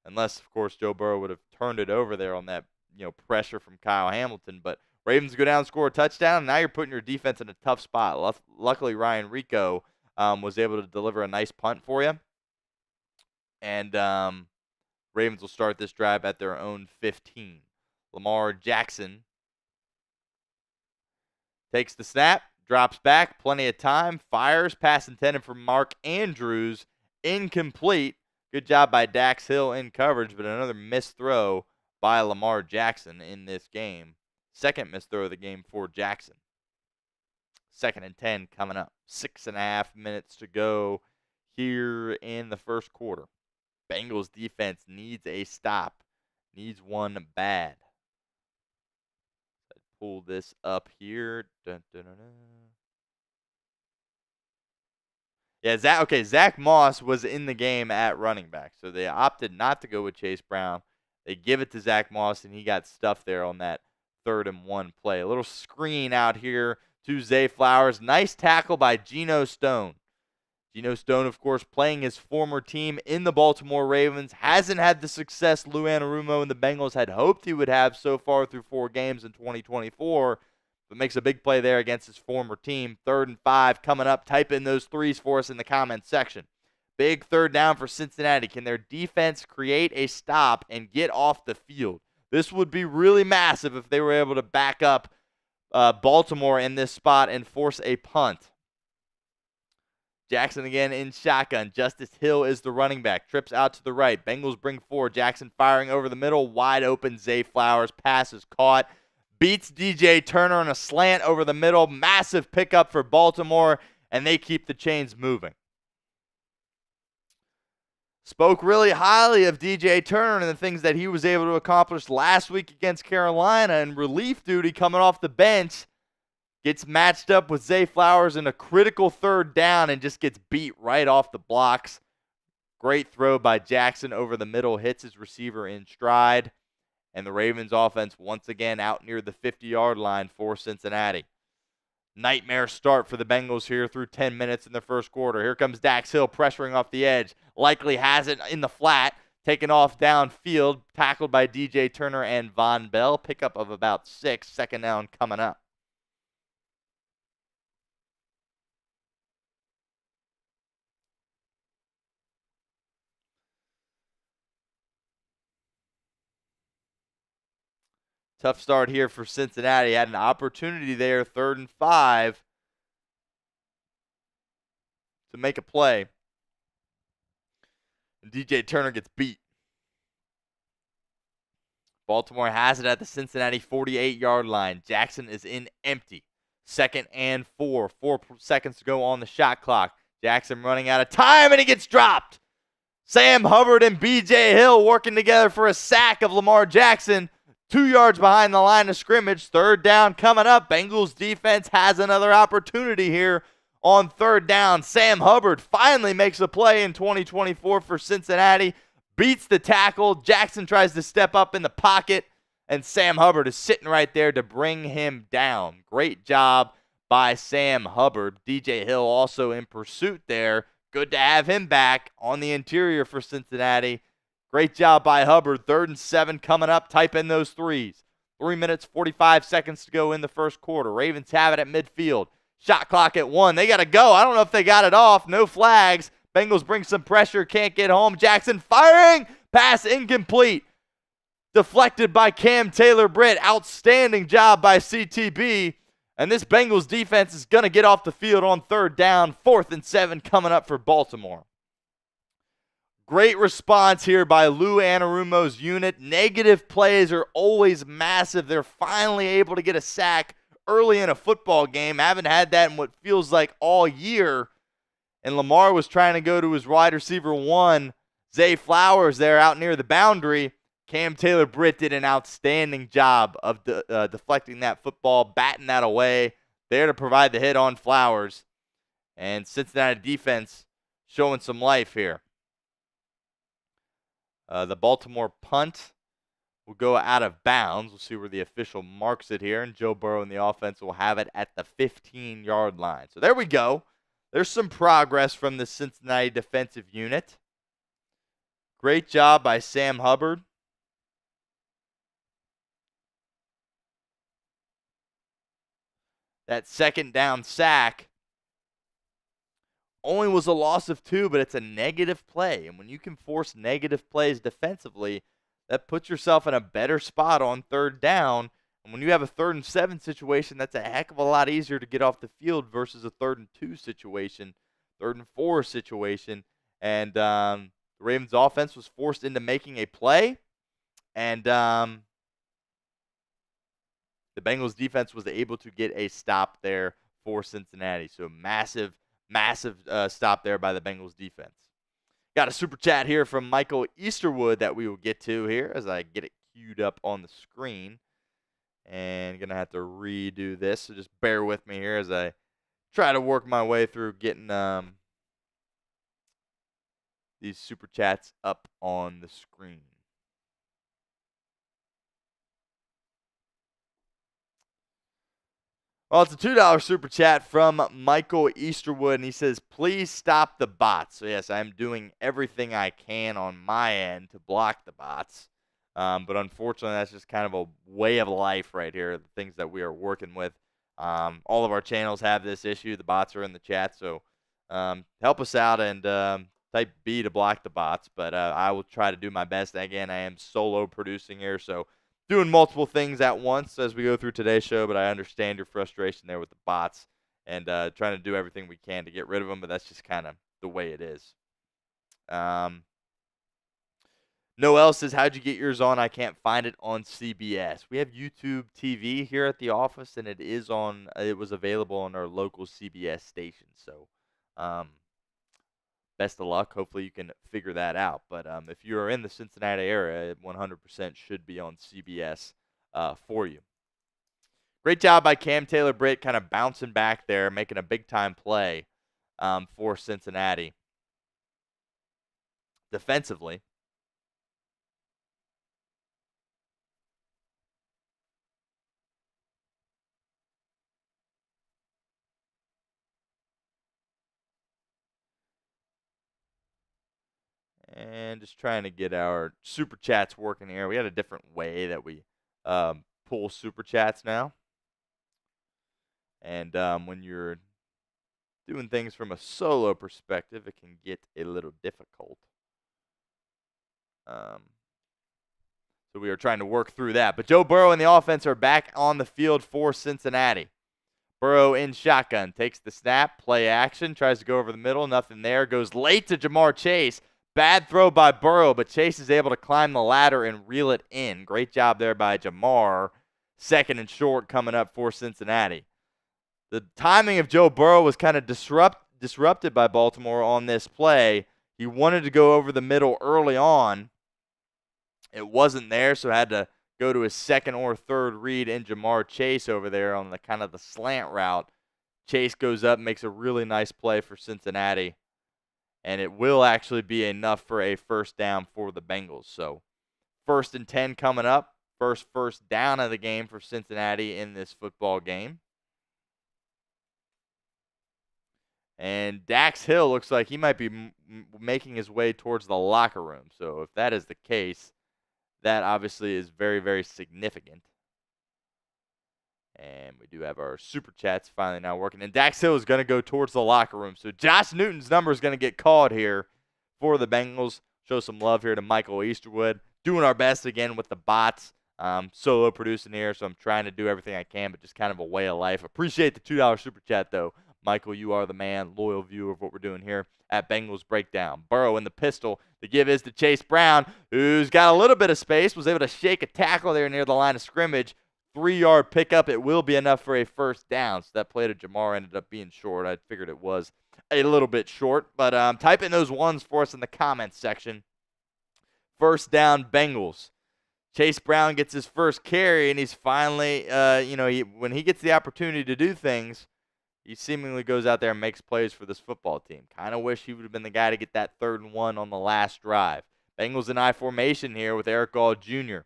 unless, of course, Joe Burrow would have turned it over there on that pressure from Kyle Hamilton. But Ravens go down and score a touchdown, and now you're putting your defense in a tough spot. Luckily, Ryan Rico was able to deliver a nice punt for you. And Ravens will start this drive at their own 15. Lamar Jackson takes the snap, drops back, plenty of time, fires, pass intended for Mark Andrews, incomplete. Good job by Dax Hill in coverage, but another missed throw by Lamar Jackson in this game. Second missed throw of the game for Jackson. 2nd and 10 coming up. 6.5 minutes to go here in the first quarter. Bengals defense needs a stop. Needs one bad. Let's pull this up here. Dun, dun, dun, dun. Yeah, Zach Moss was in the game at running back. So they opted not to go with Chase Brown. They give it to Zach Moss, and he got stuffed there on that 3rd and 1 play. A little screen out here to Zay Flowers. Nice tackle by Geno Stone. Geno Stone, of course, playing his former team in the Baltimore Ravens, hasn't had the success Lou Anarumo and the Bengals had hoped he would have so far through 4 games in 2024, but makes a big play there against his former team. 3rd and 5 coming up. Type in those threes for us in the comments section. Big 3rd down for Cincinnati. Can their defense create a stop and get off the field? This would be really massive if they were able to back up Baltimore in this spot and force a punt. Jackson again in shotgun. Justice Hill is the running back. Trips out to the right. Bengals bring 4. Jackson firing over the middle. Wide open. Zay Flowers. Pass is caught. Beats DJ Turner on a slant over the middle. Massive pickup for Baltimore, and they keep the chains moving. Spoke really highly of DJ Turner and the things that he was able to accomplish last week against Carolina, and relief duty coming off the bench. Gets matched up with Zay Flowers in a critical third down and just gets beat right off the blocks. Great throw by Jackson over the middle, hits his receiver in stride. And the Ravens offense once again out near the 50-yard line for Cincinnati. Nightmare start for the Bengals here through 10 minutes in the first quarter. Here comes Dax Hill pressuring off the edge. Likely has it in the flat. Taken off downfield. Tackled by DJ Turner and Von Bell. Pickup of about 6. Second down coming up. Tough start here for Cincinnati. Had an opportunity there, 3rd and 5, to make a play. And DJ Turner gets beat. Baltimore has it at the Cincinnati 48-yard line. Jackson is in empty. 2nd and 4. 4 seconds to go on the shot clock. Jackson running out of time, and he gets dropped. Sam Hubbard and B.J. Hill working together for a sack of Lamar Jackson. 2 yards behind the line of scrimmage. 3rd down coming up. Bengals defense has another opportunity here on 3rd down. Sam Hubbard finally makes a play in 2024 for Cincinnati. Beats the tackle. Jackson tries to step up in the pocket, and Sam Hubbard is sitting right there to bring him down. Great job by Sam Hubbard. DJ Hill also in pursuit there. Good to have him back on the interior for Cincinnati. Great job by Hubbard. 3rd and 7 coming up. Type in those threes. 3 minutes, 45 seconds to go in the first quarter. Ravens have it at midfield. Shot clock at 1. They got to go. I don't know if they got it off. No flags. Bengals bring some pressure. Can't get home. Jackson firing. Pass incomplete. Deflected by Cam Taylor-Britt. Outstanding job by CTB. And this Bengals defense is going to get off the field on 3rd down. 4th and 7 coming up for Baltimore. Great response here by Lou Anarumo's unit. Negative plays are always massive. They're finally able to get a sack early in a football game. Haven't had that in what feels like all year. And Lamar was trying to go to his wide receiver 1, Zay Flowers, there out near the boundary. Cam Taylor-Britt did an outstanding job of deflecting that football, batting that away, there to provide the hit on Flowers. And Cincinnati defense showing some life here. The Baltimore punt will go out of bounds. We'll see where the official marks it here. And Joe Burrow and the offense will have it at the 15-yard line. So there we go. There's some progress from the Cincinnati defensive unit. Great job by Sam Hubbard. That 2nd down sack only was a loss of 2, but it's a negative play. And when you can force negative plays defensively, that puts yourself in a better spot on 3rd down. And when you have a 3rd and 7 situation, that's a heck of a lot easier to get off the field versus a 3rd and 2 situation, 3rd and 4 situation. And the Ravens offense was forced into making a play. And the Bengals defense was able to get a stop there for Cincinnati. So massive stop there by the Bengals defense. Got a super chat here from Michael Easterwood that we will get to here as I get it queued up on the screen. And going to have to redo this, so just bear with me here as I try to work my way through getting these super chats up on the screen. Well, it's a $2 super chat from Michael Easterwood, and he says, please stop the bots. So, yes, I'm doing everything I can on my end to block the bots. But unfortunately, that's just kind of a way of life right here, the things that we are working with. All of our channels have this issue. The bots are in the chat, so help us out and type B to block the bots. But I will try to do my best. Again, I am solo producing here, so doing multiple things at once as we go through today's show, but I understand your frustration there with the bots and trying to do everything we can to get rid of them, but that's just kind of the way it is. Noel says, how'd you get yours on? I can't find it on CBS. We have YouTube TV here at the office, and it was available on our local CBS station. So, best of luck. Hopefully you can figure that out. But if you are in the Cincinnati area, it 100% should be on CBS for you. Great job by Cam Taylor-Britt kind of bouncing back there, making a big-time play for Cincinnati defensively. And just trying to get our super chats working here. We had a different way that we pull super chats now. And when you're doing things from a solo perspective, it can get a little difficult. So we are trying to work through that. But Joe Burrow and the offense are back on the field for Cincinnati. Burrow in shotgun, takes the snap, play action, tries to go over the middle, nothing there. Goes late to Ja'Marr Chase. Bad throw by Burrow, but Chase is able to climb the ladder and reel it in. Great job there by Ja'Marr. Second and short coming up for Cincinnati. The timing of Joe Burrow was kind of disrupted by Baltimore on this play. He wanted to go over the middle early on. It wasn't there, so had to go to his second or third read in Ja'Marr Chase over there on the kind of the slant route. Chase goes up, makes a really nice play for Cincinnati. And it will actually be enough for a first down for the Bengals. So 1st and 10 coming up. First down of the game for Cincinnati in this football game. And Dax Hill looks like he might be making his way towards the locker room. So if that is the case, that obviously is very, very significant. And we do have our super chats finally now working. And Dax Hill is going to go towards the locker room. So Josh Newton's number is going to get called here for the Bengals. Show some love here to Michael Easterwood. Doing our best again with the bots. Solo producing here, so I'm trying to do everything I can, but just kind of a way of life. Appreciate the $2 super chat, though. Michael, you are the man, loyal viewer of what we're doing here at Bengals Breakdown. Burrow in the pistol. The give is to Chase Brown, who's got a little bit of space, was able to shake a tackle there near the line of scrimmage. 3-yard pickup. It will be enough for a first down. So that play to Ja'Marr ended up being short. I figured it was a little bit short. But type in those ones for us in the comments section. First down, Bengals. Chase Brown gets his first carry, and he's finally, when he gets the opportunity to do things, he seemingly goes out there and makes plays for this football team. Kind of wish he would have been the guy to get that 3rd and 1 on the last drive. Bengals in I formation here with Eric Gall Jr.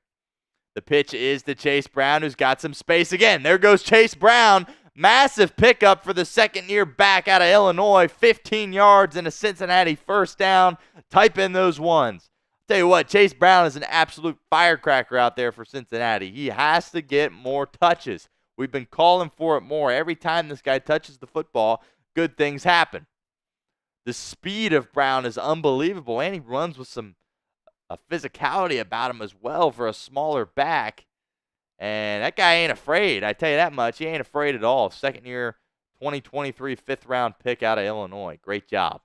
The pitch is to Chase Brown, who's got some space again. There goes Chase Brown. Massive pickup for the second-year back out of Illinois. 15 yards and a Cincinnati first down. Type in those ones. Tell you what, Chase Brown is an absolute firecracker out there for Cincinnati. He has to get more touches. We've been calling for it more. Every time this guy touches the football, good things happen. The speed of Brown is unbelievable, and he runs with a physicality about him as well for a smaller back. And that guy ain't afraid. I tell you that much. He ain't afraid at all. Second year, 2023 5th-round pick out of Illinois. Great job.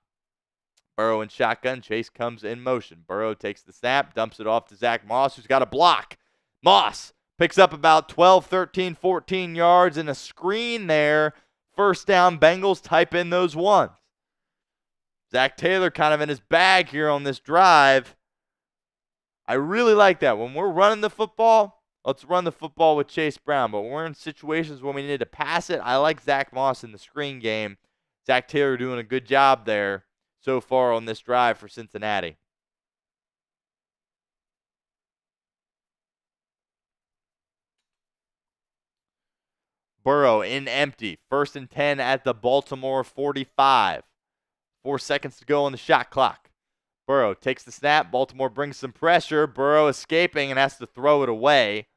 Burrow in shotgun. Chase comes in motion. Burrow takes the snap, dumps it off to Zach Moss, who's got a block. Moss picks up about 12, 13, 14 yards and a screen there. First down, Bengals. Type in those ones. Zach Taylor kind of in his bag here on this drive. I really like that. When we're running the football, let's run the football with Chase Brown. But when we're in situations when we need to pass it, I like Zach Moss in the screen game. Zach Taylor doing a good job there so far on this drive for Cincinnati. Burrow in empty. 1st and 10 at the Baltimore 45. 4 seconds to go on the shot clock. Burrow takes the snap. Baltimore brings some pressure. Burrow escaping and has to throw it away.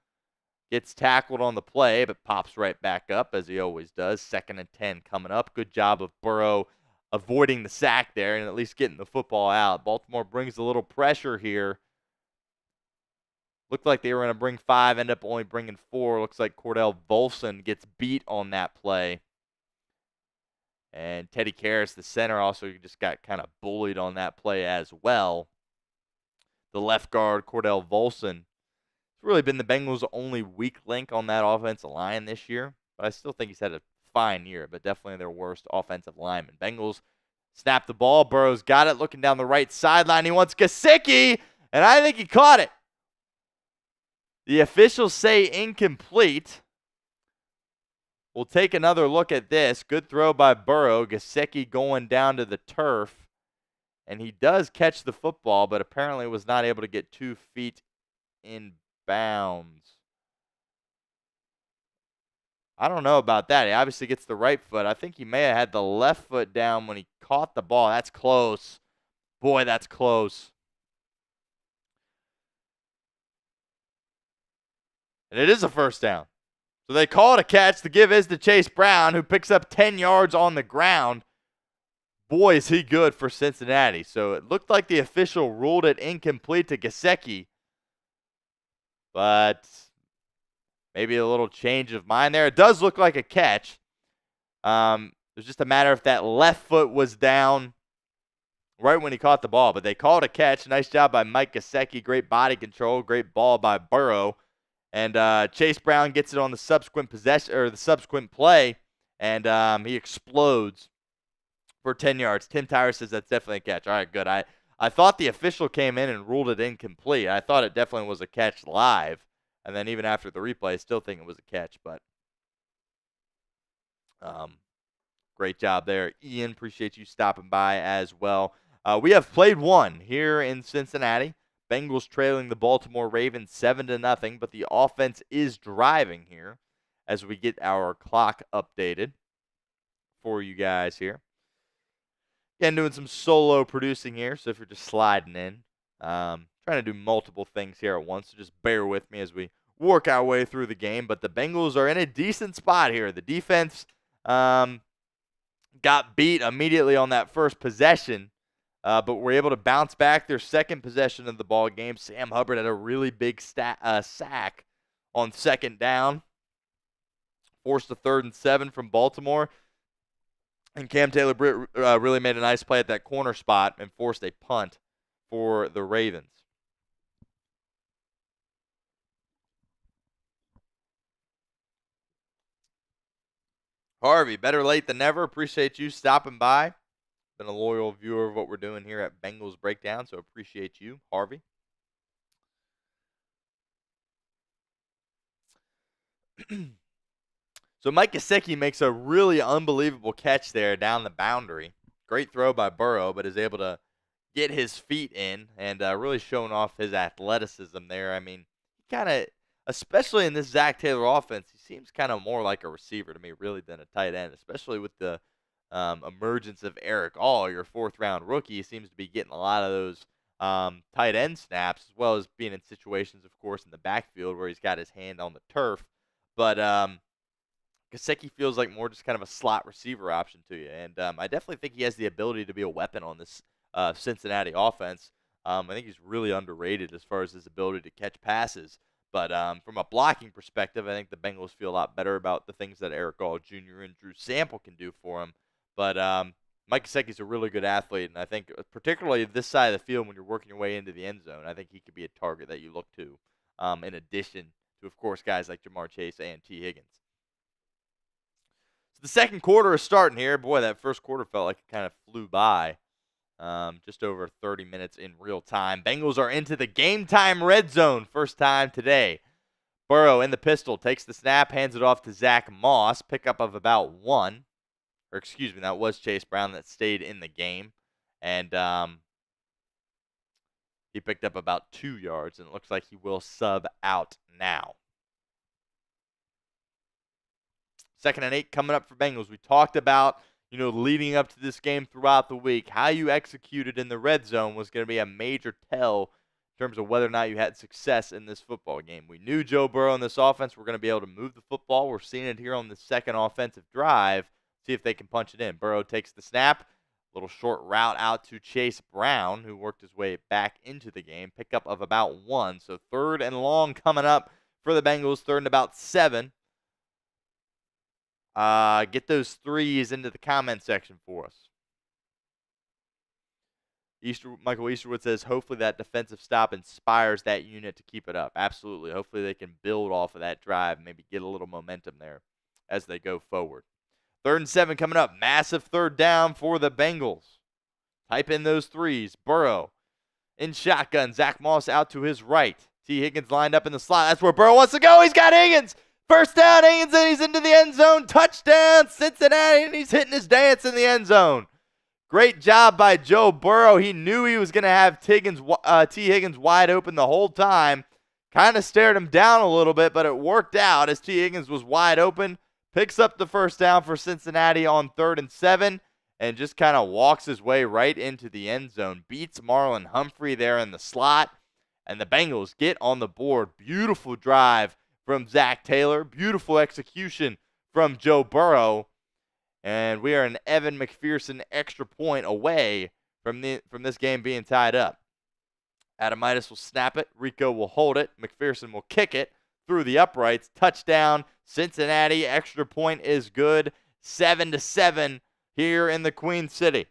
Gets tackled on the play, but pops right back up as he always does. 2nd and 10 coming up. Good job of Burrow avoiding the sack there and at least getting the football out. Baltimore brings a little pressure here. Looked like they were going to bring 5, end up only bringing 4. Looks like Cordell Volson gets beat on that play. And Teddy Karras, the center, also just got kind of bullied on that play as well. The left guard, Cordell Volson, it's really been the Bengals' only weak link on that offensive line this year. But I still think he's had a fine year, but definitely their worst offensive lineman. Bengals snap the ball. Burrow's got it, looking down the right sideline. He wants Gesicki, and I think he caught it. The officials say incomplete. We'll take another look at this. Good throw by Burrow. Gesicki going down to the turf. And he does catch the football, but apparently was not able to get 2 feet in bounds. I don't know about that. He obviously gets the right foot. I think he may have had the left foot down when he caught the ball. That's close. Boy, that's close. And it is a first down. So they call it a catch. The give is to Chase Brown, who picks up 10 yards on the ground. Boy, is he good for Cincinnati. So it looked like the official ruled it incomplete to Gesicki. But maybe a little change of mind there. It does look like a catch. It's just a matter if that left foot was down right when he caught the ball. But they called it a catch. Nice job by Mike Gesicki. Great body control. Great ball by Burrow. And Chase Brown gets it on the subsequent possession or the subsequent play, and he explodes for 10 yards. Tim Tyrer says that's definitely a catch. All right, good. I thought the official came in and ruled it incomplete. I thought it definitely was a catch live, and then even after the replay, I still think it was a catch. But great job there, Ian. Appreciate you stopping by as well. We have played one here in Cincinnati. Bengals trailing the Baltimore Ravens 7-0, but the offense is driving here as we get our clock updated for you guys here. Again, doing some solo producing here, so if you're just sliding in, trying to do multiple things here at once, so just bear with me as we work our way through the game. But the Bengals are in a decent spot here. The defense got beat immediately on that first possession. But were able to bounce back their second possession of the ball game. Sam Hubbard had a really big sack on second down. Forced a 3rd and 7 from Baltimore. And Cam Taylor-Britt really made a nice play at that corner spot and forced a punt for the Ravens. Harvey, better late than never. Appreciate you stopping by. Been a loyal viewer of what we're doing here at Bengals Breakdown, so appreciate you, Harvey. So Mike Gesicki makes a really unbelievable catch there down the boundary. Great throw by Burrow, but is able to get his feet in and really showing off his athleticism there. I mean, he kind of, especially in this Zach Taylor offense, he seems kind of more like a receiver to me really than a tight end, especially with the emergence of Eric All, your 4th-round rookie. He seems to be getting a lot of those tight end snaps, as well as being in situations, of course, in the backfield where he's got his hand on the turf. But Gesicki feels like more just kind of a slot receiver option to you. And I definitely think he has the ability to be a weapon on this Cincinnati offense. I think he's really underrated as far as his ability to catch passes. But from a blocking perspective, I think the Bengals feel a lot better about the things that Eric All Jr. and Drew Sample can do for him. But Mike Gesicki's a really good athlete, and I think particularly this side of the field when you're working your way into the end zone, I think he could be a target that you look to in addition to, of course, guys like Jamar Chase and T. Higgins. So the second quarter is starting here. Boy, that first quarter felt like it kind of flew by. Just over 30 minutes in real time. Bengals are into the game time red zone. First time today. Burrow in the pistol. Takes the snap. Hands it off to Zach Moss. Pickup of about 1. Or excuse me, that was Chase Brown that stayed in the game. And he picked up about 2 yards. And it looks like he will sub out now. 2nd and 8 coming up for Bengals. We talked about, leading up to this game throughout the week, how you executed in the red zone was going to be a major tell in terms of whether or not you had success in this football game. We knew Joe Burrow and this offense were going to be able to move the football. We're seeing it here on the second offensive drive. See if they can punch it in. Burrow takes the snap, Little short route out to Chase Brown, who worked his way back into the game. Pickup of about 1. So 3rd and long coming up for the Bengals. 3rd and about 7. Get those threes into the comment section for us. Michael Easterwood says, hopefully that defensive stop inspires that unit to keep it up. Absolutely. Hopefully they can build off of that drive, maybe get a little momentum there as they go forward. 3rd and 7 coming up. Massive 3rd down for the Bengals. Type in those threes. Burrow in shotgun. Zach Moss out to his right. T. Higgins lined up in the slot. That's where Burrow wants to go. He's got Higgins. 1st down, Higgins, and he's into the end zone. Touchdown, Cincinnati, and he's hitting his dance in the end zone. Great job by Joe Burrow. He knew he was going to have T. Higgins wide open the whole time. Kind of stared him down a little bit, but it worked out as T. Higgins was wide open. Picks up the 1st down for Cincinnati on 3rd and 7, and just kind of walks his way right into the end zone. Beats Marlon Humphrey there in the slot, and the Bengals get on the board. Beautiful drive from Zach Taylor. Beautiful execution from Joe Burrow. And we are an Evan McPherson extra point away from this game being tied up. Adamitis will snap it. Rico will hold it. McPherson will kick it through the uprights. Touchdown, Cincinnati. Extra point is good. 7-7 here in the Queen City.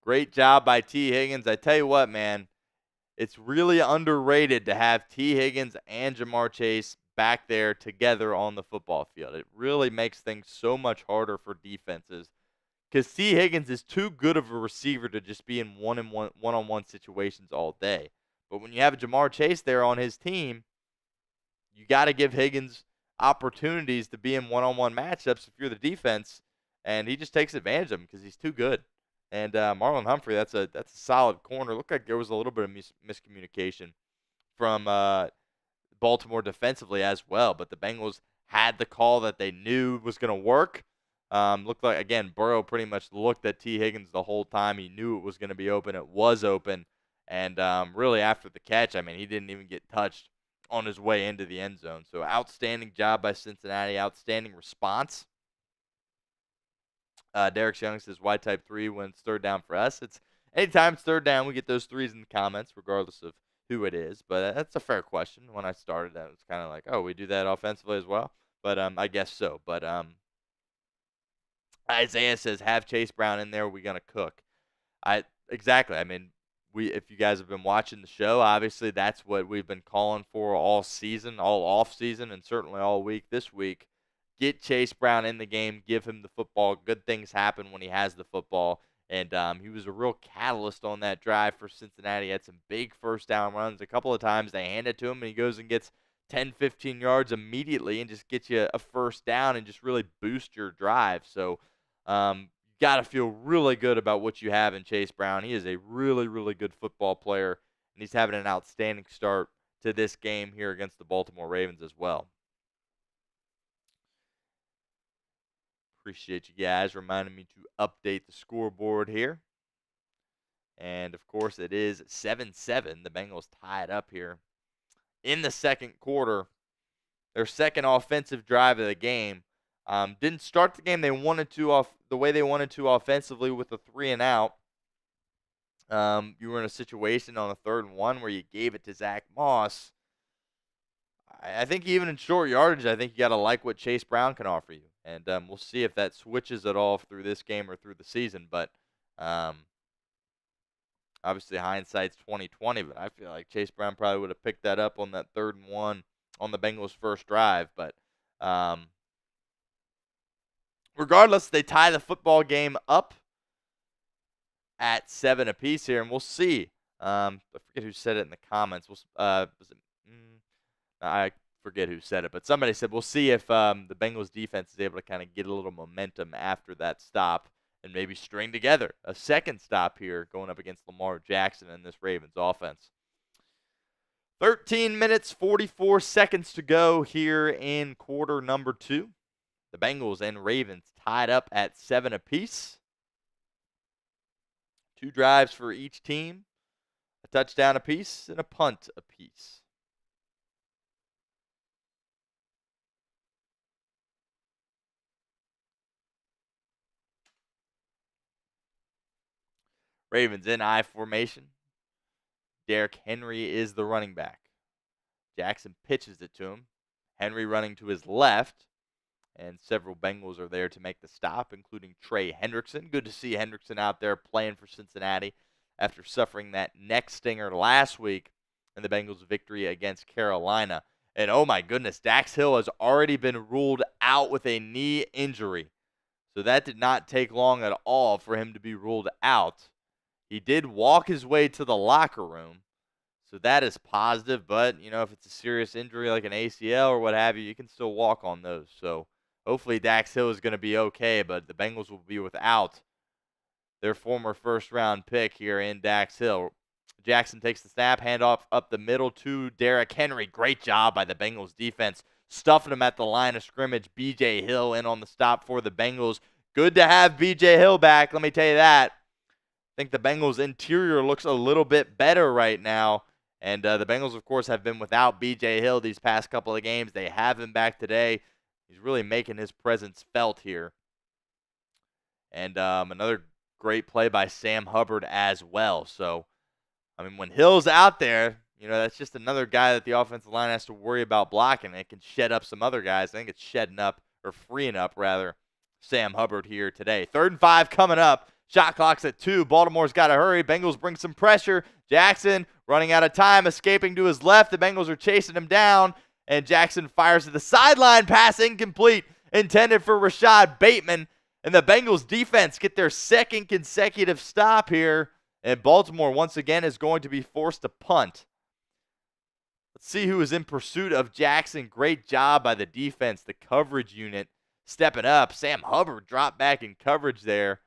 Great job by T. Higgins. I tell you what, man. It's really underrated to have T. Higgins and Jamar Chase back there together on the football field. It really makes things so much harder for defenses because T. Higgins is too good of a receiver to just be in one-on-one situations all day. But when you have Jamar Chase there on his team, you got to give Higgins opportunities to be in one-on-one matchups if you're the defense, and he just takes advantage of them because he's too good. And Marlon Humphrey, that's a solid corner. Looked like there was a little bit of miscommunication from Baltimore defensively as well. But the Bengals had the call that they knew was going to work. Looked like, again, Burrow pretty much looked at T. Higgins the whole time. He knew it was going to be open. It was open. And really after the catch, I mean, he didn't even get touched on his way into the end zone. So outstanding job by Cincinnati. Outstanding response. Derek Young says, why type 3 when it's 3rd down for us? It's anytime it's 3rd down, we get those threes in the comments, regardless of who it is. But that's a fair question. When I started, that was kind of like, oh, we do that offensively as well. But I guess so. But Isaiah says, have Chase Brown in there. We're gonna cook. Exactly. I mean, if you guys have been watching the show, obviously that's what we've been calling for all season, all off season, and certainly all week this week. Get Chase Brown in the game, give him the football. Good things happen when he has the football. And he was a real catalyst on that drive for Cincinnati. He had some big 1st down runs. A couple of times they hand it to him, and he goes and gets 10, 15 yards immediately and just gets you a 1st down and just really boost your drive. So you got to feel really good about what you have in Chase Brown. He is a really, really good football player, and he's having an outstanding start to this game here against the Baltimore Ravens as well. Appreciate you guys reminding me to update the scoreboard here. And, of course, it is 7-7. The Bengals tied up here in the 2nd quarter. Their 2nd offensive drive of the game. Didn't start the game the way they wanted to offensively with a 3-and-out. You were in a situation on a 3rd and 1 where you gave it to Zach Moss. I think even in short yardage, I think you got to like what Chase Brown can offer you. And we'll see if that switches at all through this game or through the season. But obviously hindsight's 20/20. But I feel like Chase Brown probably would have picked that up on that 3rd and 1 on the Bengals' first drive. But regardless, they tie the football game up at 7 apiece here, and we'll see. I forget who said it in the comments. I forget who said it, but somebody said we'll see if the Bengals defense is able to kind of get a little momentum after that stop and maybe string together a 2nd stop here going up against Lamar Jackson and this Ravens offense. 13 minutes, 44 seconds to go here in quarter number 2. The Bengals and Ravens tied up at 7 apiece. 2 drives for each team, a touchdown apiece and a punt apiece. Ravens in I formation. Derrick Henry is the running back. Jackson pitches it to him. Henry running to his left. And several Bengals are there to make the stop, including Trey Hendrickson. Good to see Hendrickson out there playing for Cincinnati after suffering that neck stinger last week in the Bengals' victory against Carolina. And oh my goodness, Dax Hill has already been ruled out with a knee injury. So that did not take long at all for him to be ruled out. He did walk his way to the locker room. So that is positive, but, if it's a serious injury like an ACL or what have you, you can still walk on those. So hopefully Dax Hill is going to be okay, but the Bengals will be without their former first-round pick here in Dax Hill. Jackson takes the snap, handoff up the middle to Derrick Henry. Great job by the Bengals defense, stuffing him at the line of scrimmage. B.J. Hill in on the stop for the Bengals. Good to have B.J. Hill back, let me tell you that. I think the Bengals' interior looks a little bit better right now. And the Bengals, of course, have been without B.J. Hill these past couple of games. They have him back today. He's really making his presence felt here. And another great play by Sam Hubbard as well. So, when Hill's out there, that's just another guy that the offensive line has to worry about blocking. It can shed up some other guys. I think it's freeing up, Sam Hubbard here today. 3rd and 5 coming up. Shot clock's at 2. Baltimore's got to hurry. Bengals bring some pressure. Jackson running out of time, escaping to his left. The Bengals are chasing him down, and Jackson fires to the sideline. Pass incomplete, intended for Rashad Bateman. And the Bengals defense get their 2nd consecutive stop here. And Baltimore, once again, is going to be forced to punt. Let's see who is in pursuit of Jackson. Great job by the defense, the coverage unit, stepping up. Sam Hubbard dropped back in coverage there.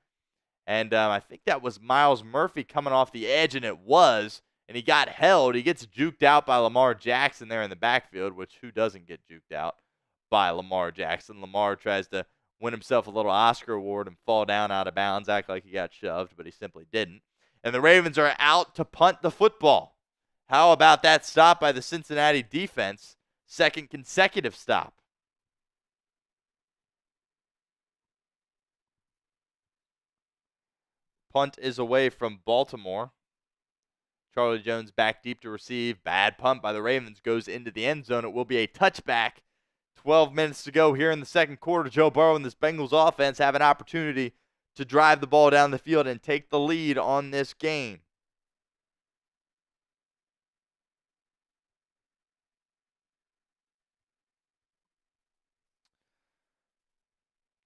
And I think that was Myles Murphy coming off the edge, and it was. And he got held. He gets juked out by Lamar Jackson there in the backfield, which who doesn't get juked out by Lamar Jackson? Lamar tries to win himself a little Oscar award and fall down out of bounds, act like he got shoved, but he simply didn't. And the Ravens are out to punt the football. How about that stop by the Cincinnati defense? 2nd consecutive stop. Punt is away from Baltimore. Charlie Jones back deep to receive. Bad punt by the Ravens goes into the end zone. It will be a touchback. 12 minutes to go here in the second quarter. Joe Burrow and this Bengals offense have an opportunity to drive the ball down the field and take the lead on this game.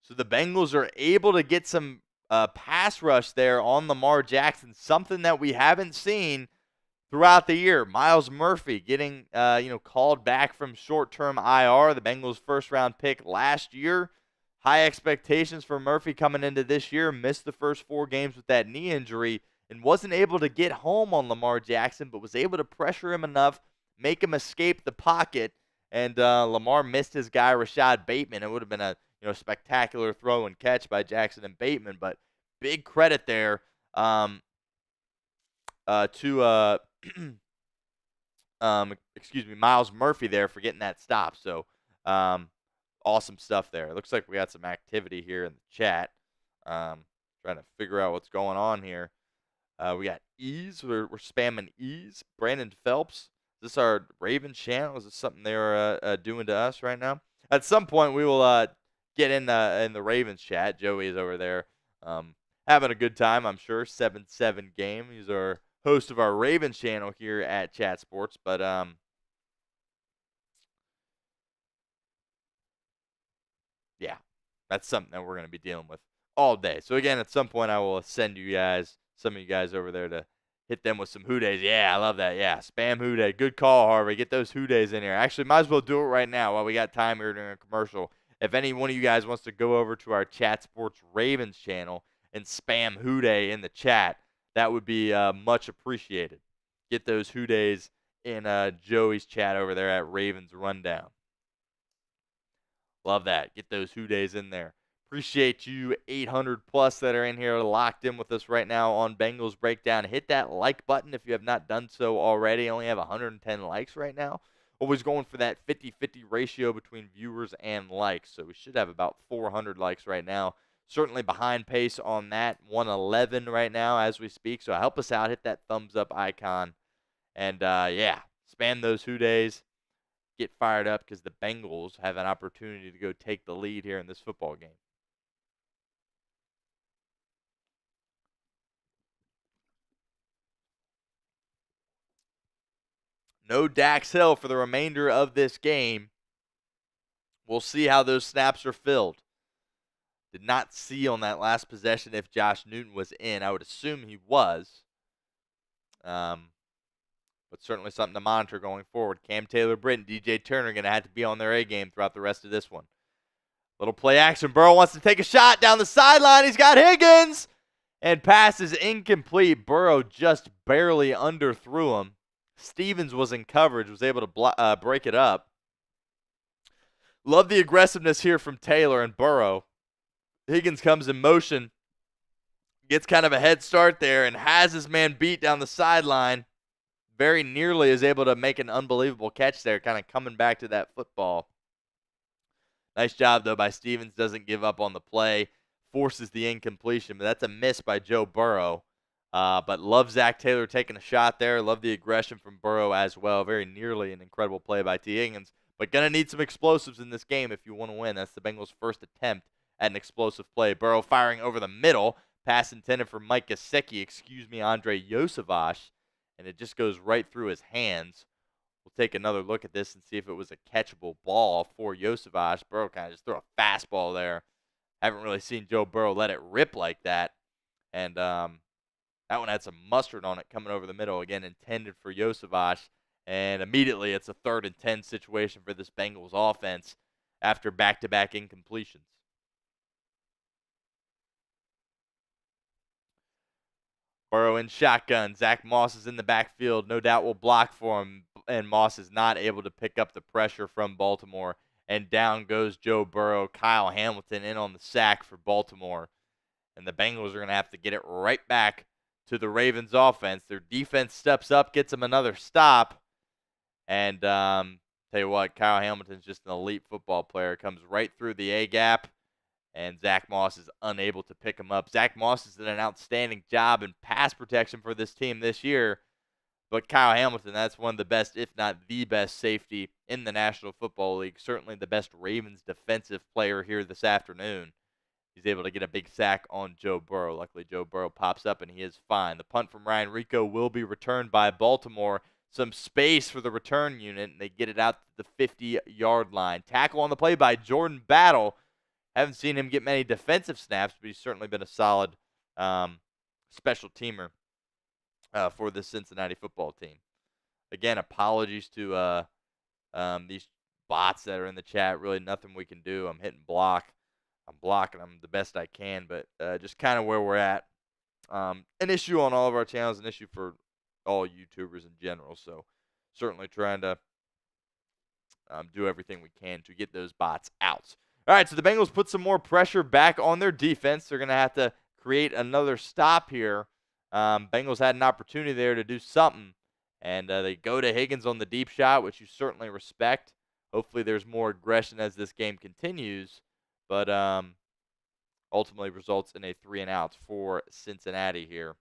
So the Bengals are able to get some pass rush there on Lamar Jackson, something that we haven't seen throughout the year. Myles Murphy getting called back from short-term IR, the Bengals' first-round pick last year. High expectations for Murphy coming into this year. Missed the first 4 games with that knee injury and wasn't able to get home on Lamar Jackson, but was able to pressure him enough, make him escape the pocket, and Lamar missed his guy Rashad Bateman. It would have been a spectacular throw and catch by Jackson and Bateman, but big credit there to Myles Murphy there for getting that stop. So awesome stuff there. It looks like we got some activity here in the chat. Trying to figure out what's going on here. We got Ease. We're spamming Ease. Brandon Phelps. Is this our Ravens channel? Is this something they're doing to us right now? At some point, we will get in the Ravens chat. Joey is over there having a good time, I'm sure. 7-7 game. He's our host of our Ravens channel here at Chat Sports. But yeah, that's something that we're going to be dealing with all day. So again, at some point, I will send some of you guys over there to hit them with some Who Days. Yeah, I love that. Yeah, spam Who Day. Good call, Harvey. Get those Who Days in here. Actually, might as well do it right now while we got time here during a commercial. If any one of you guys wants to go over to our Chat Sports Ravens channel and spam Who Day in the chat, that would be much appreciated. Get those Who Days in Joey's chat over there at Ravens Rundown. Love that. Get those Who Days in there. Appreciate you 800 plus that are in here locked in with us right now on Bengals Breakdown. Hit that like button if you have not done so already. I only have 110 likes right now. Always going for that 50-50 ratio between viewers and likes. So we should have about 400 likes right now. certainly behind pace on that, 111 right now as we speak. So help us out, hit that thumbs up icon, and yeah, spam those Who Days. Get fired up because the Bengals have an opportunity to go take the lead here in this football game. No Dax Hill for the remainder of this game. We'll see how those snaps are filled. Did not see on that last possession if Josh Newton was in. I would assume he was. But certainly something to monitor going forward. Cam Taylor-Britt and DJ Turner are going to have to be on their A game throughout the rest of this one. Little play action. Burrow wants to take a shot down the sideline. He's got Higgins. And pass is incomplete. Burrow just barely underthrew him. Stevens was in coverage, was able to break it up. Love the aggressiveness here from Taylor and Burrow. Higgins comes in motion, gets kind of a head start there, and has his man beat down the sideline. Very nearly is able to make an unbelievable catch there, kind of coming back to that football. Nice job, though, by Stevens. Doesn't give up on the play. Forces the incompletion, but that's a miss by Joe Burrow. But love Zach Taylor taking a shot there. Love the aggression from Burrow as well. Very nearly an incredible play by T. Higgins. But going to need some explosives in this game if you want to win. That's the Bengals' first attempt at an explosive play. Burrow firing over the middle. Pass intended for Mike Gesicki, Andre Yosavash. And it just goes right through his hands. We'll take another look at this and see if it was a catchable ball for Yosavash. Burrow kind of just threw a fastball there. Haven't really seen Joe Burrow let it rip like that. And that one had some mustard on it coming over the middle. Again, intended for Yosavash. And immediately it's a 3rd and 10 situation for this Bengals offense after back-to-back incompletions. Burrow in shotgun. Zach Moss is in the backfield. No doubt will block for him. And Moss is not able to pick up the pressure from Baltimore. And down goes Joe Burrow. Kyle Hamilton in on the sack for Baltimore. And the Bengals are going to have to get it right back to the Ravens offense. Their defense steps up, gets them another stop. And tell you what, Kyle Hamilton's just an elite football player. Comes right through the A-gap. And Zach Moss is unable to pick him up. Zach Moss has done an outstanding job in pass protection for this team this year. But Kyle Hamilton, that's one of the best, if not the best, safety in the National Football League. Certainly the best Ravens defensive player here this afternoon. He's able to get a big sack on Joe Burrow. Luckily, Joe Burrow pops up, and he is fine. The punt from Ryan Rico will be returned by Baltimore. Some space for the return unit, and they get it out to the 50-yard line. Tackle on the play by Jordan Battle. Haven't seen him get many defensive snaps, but he's certainly been a solid special teamer for the Cincinnati football team. Again, apologies to these bots that are in the chat. Really nothing we can do. I'm hitting block. I'm blocking them the best I can, but just kind of where we're at. An issue on all of our channels, an issue for all YouTubers in general. So certainly trying to do everything we can to get those bots out. All right, so the Bengals put some more pressure back on their defense. They're going to have to create another stop here. Bengals had an opportunity there to do something, and they go to Higgins on the deep shot, which you certainly respect. Hopefully there's more aggression as this game continues, but ultimately results in a 3-and-out for Cincinnati here.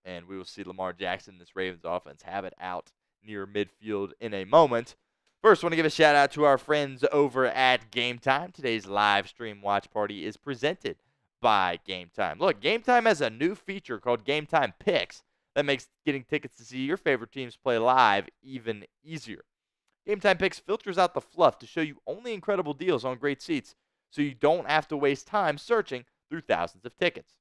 And we will see Lamar Jackson, this Ravens offense, have it out near midfield in a moment. First, I want to give a shout-out to our friends over at Game Time. Today's live stream watch party is presented by Game Time. Look, Game Time has a new feature called Game Time Picks that makes getting tickets to see your favorite teams play live even easier. Game Time Picks filters out the fluff to show you only incredible deals on great seats, so you don't have to waste time searching through thousands of tickets.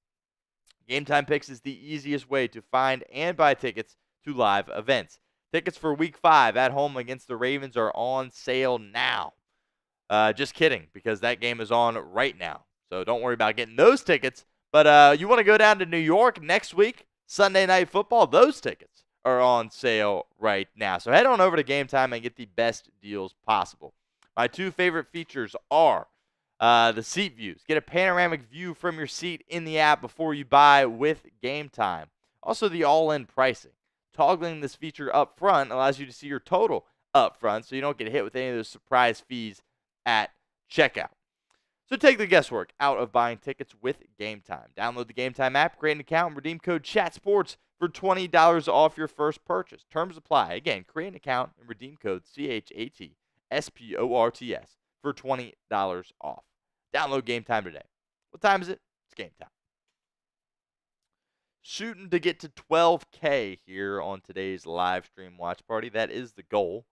Game Time Picks is the easiest way to find and buy tickets to live events. Tickets for Week 5 at home against the Ravens are on sale now. Just kidding, because that game is on right now. So don't worry about getting those tickets. But you want to go down to New York next week, Sunday Night Football, those tickets are on sale right now. So head on over to Game Time and get the best deals possible. My two favorite features are the seat views. Get a panoramic view from your seat in the app before you buy with Game Time. Also, the all-in pricing. Toggling this feature up front allows you to see your total up front so you don't get hit with any of those surprise fees at checkout. So take the guesswork out of buying tickets with Game Time. Download the Game Time app, create an account, and redeem code CHATSPORTS for $20 off your first purchase. Terms apply. Again, create an account and redeem code CHATSPORTS for $20 off. Download Game Time today. What time is it? It's game time. Shooting to get to 12K here on today's live stream watch party. That is the goal.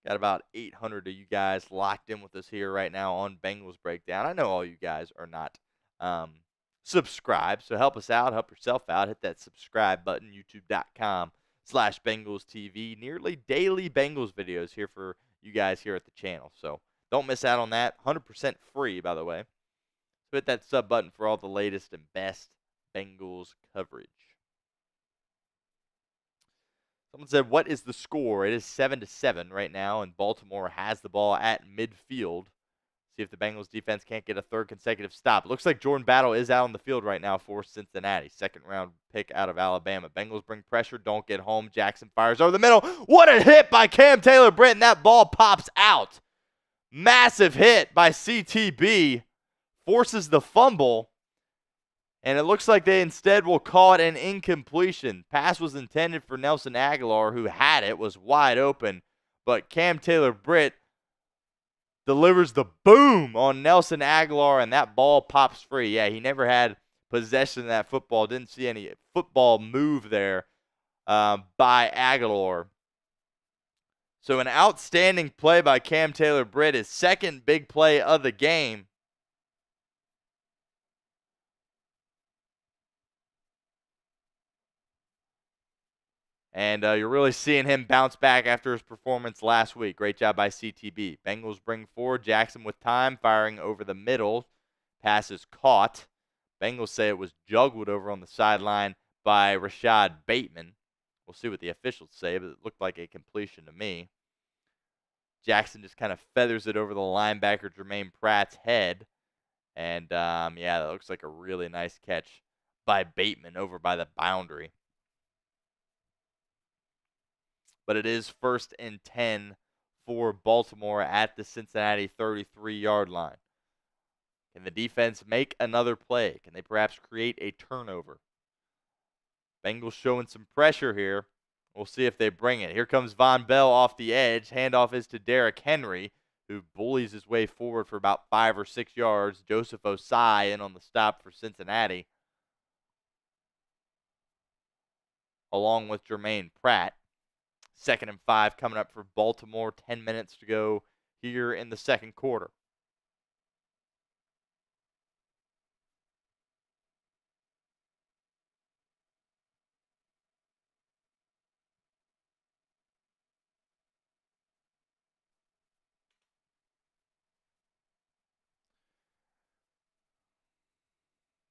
Got about 800 of you guys locked in with us here right now on Bengals Breakdown. I know all you guys are not subscribed, so help us out, help yourself out. Hit that subscribe button, youtube.com/Bengals TV. Nearly daily Bengals videos here for you guys here at the channel. So don't miss out on that. 100% free, by the way. Hit that sub button for all the latest and best Bengals coverage. Someone said, what is the score? It is 7-7 right now, and Baltimore has the ball at midfield. See if the Bengals defense can't get a third consecutive stop. Looks like Jordan Battle is out on the field right now for Cincinnati. Second-round pick out of Alabama. Bengals bring pressure, don't get home. Jackson fires over the middle. What a hit by Cam Taylor-Britt, and that ball pops out. Massive hit by CTB. Forces the fumble. And it looks like they instead will call it an incompletion. Pass was intended for Nelson Agholor, who had it, was wide open. But Cam Taylor-Britt delivers the boom on Nelson Agholor, and that ball pops free. Yeah, he never had possession of that football. Didn't see any football move there by Agholor. So an outstanding play by Cam Taylor-Britt, his second big play of the game. And you're really seeing him bounce back after his performance last week. Great job by CTB. Bengals bring forward. Jackson with time, firing over the middle. Pass is caught. Bengals say it was juggled over on the sideline by Rashad Bateman. We'll see what the officials say, but it looked like a completion to me. Jackson just kind of feathers it over the linebacker Jermaine Pratt's head. And, yeah, that looks like a really nice catch by Bateman over by the boundary. But it is 1st and 10 for Baltimore at the Cincinnati 33-yard line. Can the defense make another play? Can they perhaps create a turnover? Bengals showing some pressure here. We'll see if they bring it. Here comes Von Bell off the edge. Handoff is to Derrick Henry, who bullies his way forward for about 5 or 6 yards. Joseph Osai in on the stop for Cincinnati, along with Jermaine Pratt. 2nd and 5 coming up for Baltimore. 10 minutes to go here in the second quarter.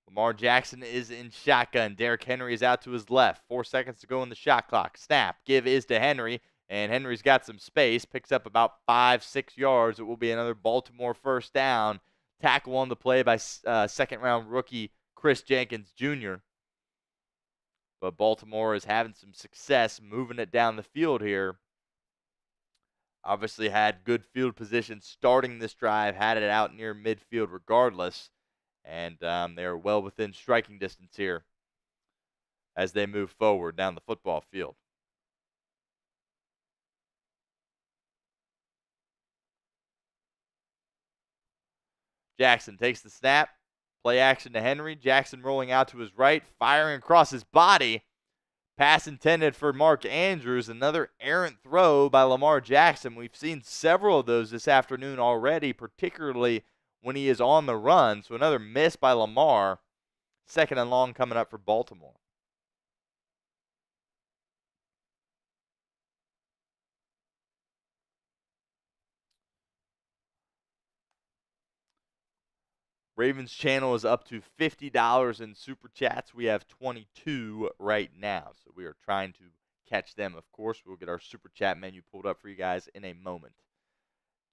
Lamar Jackson is in shotgun. Derrick Henry is out to his left. 4 seconds to go in the shot clock. Snap. Give is to Henry. And Henry's got some space. Picks up about 5-6 yards. It will be another Baltimore first down. Tackle on the play by second-round rookie Chris Jenkins Jr. But Baltimore is having some success moving it down the field here. Obviously had good field position starting this drive. Had it out near midfield regardless. And they're well within striking distance here as they move forward down the football field. Jackson takes the snap. Play action to Henry. Jackson rolling out to his right, firing across his body. Pass intended for Mark Andrews. Another errant throw by Lamar Jackson. We've seen several of those this afternoon already, particularly when he is on the run. So another miss by Lamar. 2nd and long coming up for Baltimore. Ravens channel is up to $50 in Super Chats. We have 22 right now. So we are trying to catch them, of course. We'll get our Super Chat menu pulled up for you guys in a moment.